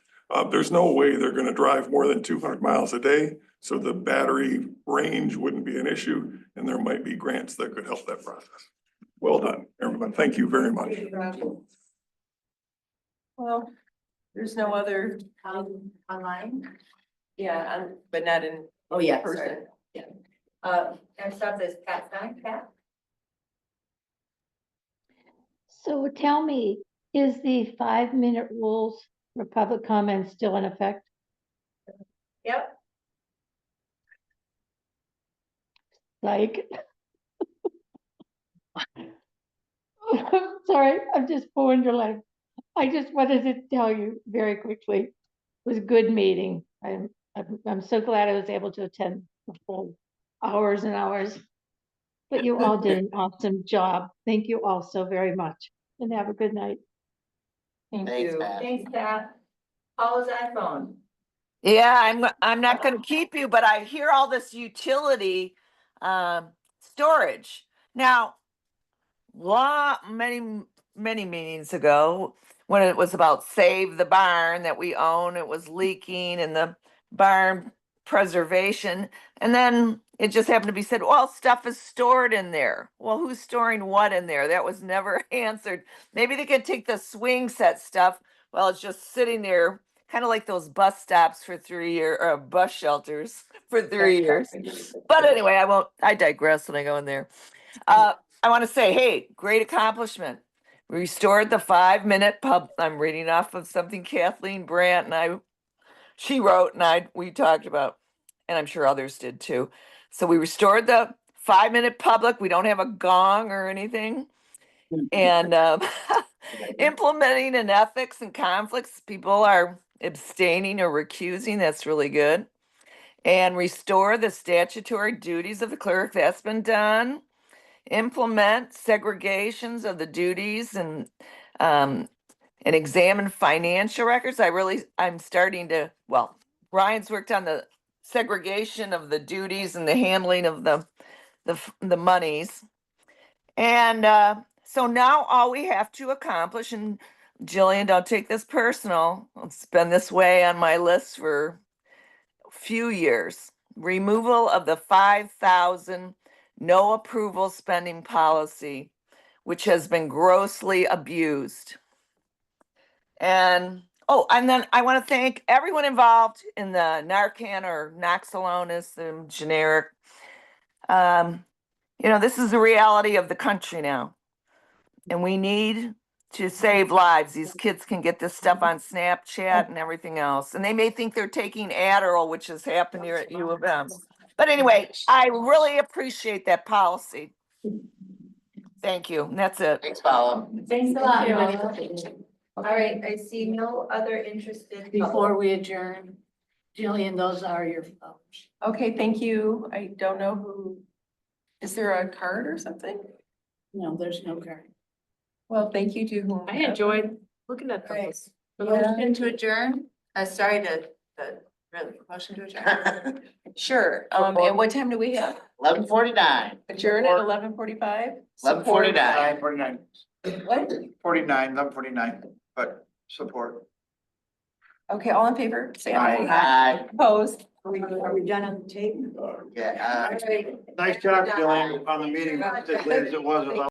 There's no way they're gonna drive more than 200 miles a day, so the battery range wouldn't be an issue, and there might be grants that could help that process. Well done, everyone. Thank you very much. Well, there's no other, Online? yeah, but not in Oh, yeah, person. Next up is Pat Stein, Pat? So tell me, is the 5-minute rules for public comment still in effect? Yep. Like, sorry, I'm just pulling your leg. I just wanted to tell you very quickly, it was a good meeting. I'm so glad I was able to attend the full hours and hours. But you all did an awesome job. Thank you all so very much, and have a good night. Thank Thanks, you. Pat. Thanks, Pat. Paula's iPhone. Yeah, I'm not gonna keep you, but I hear all this utility storage. Now, many meetings ago, when it was about Save the Barn that we own, it was leaking and the barn preservation. And then it just happened to be said, well, stuff is stored in there. Well, who's storing what in there? That was never answered. Maybe they could take the swing set stuff. Well, it's just sitting there, kind of like those bus stops for 3 years, or bus shelters for 3 years. But anyway, I digress when I go in there. I want to say, hey, great accomplishment. We restored the 5-minute I'm reading off of something Kathleen Brandt and she wrote and we talked about, and I'm sure others did too. So we restored the 5-minute public. We don't have a gong or anything. And implementing an ethics and conflicts, people are abstaining or recusing. That's really good. And restore the statutory duties of the clerk. That's been done. Implement segregations of the duties and examine financial records. I'm starting to, well, Brian's worked on the segregation of the duties and the handling of the monies. And so now all we have to accomplish, and Jillian, don't take this personal, it's been this way on my list for a few years. Removal of the 5,000 no approval spending policy, which has been grossly abused. And then I want to thank everyone involved in the Narcan or Noxalonis, the generic. This is the reality of the country now. And we need to save lives. These kids can get this stuff on Snapchat and everything else. And they may think they're taking Adderall, which has happened here at U of M. But anyway, I really appreciate that policy. Thank you. And that's it. Thanks, Paula. Thanks a lot, Paula. All right, I see no other interested. Before we adjourn, Jillian, those are your flowers. Okay, thank you. I don't know who, is there a card or something? No, there's no card. Well, thank you to whom. I enjoyed looking at those. Motion to adjourn, sorry to, really, motion to adjourn. Sure, and what time do we have? 11:49. Adjourn at 11:45? 11:49. 49. What? 11:49, but support. Okay, all in favor, say aye. Aye. Opposed? Are we done on the tape? Yeah. Nice job, Jillian, on the meeting, as late as it was without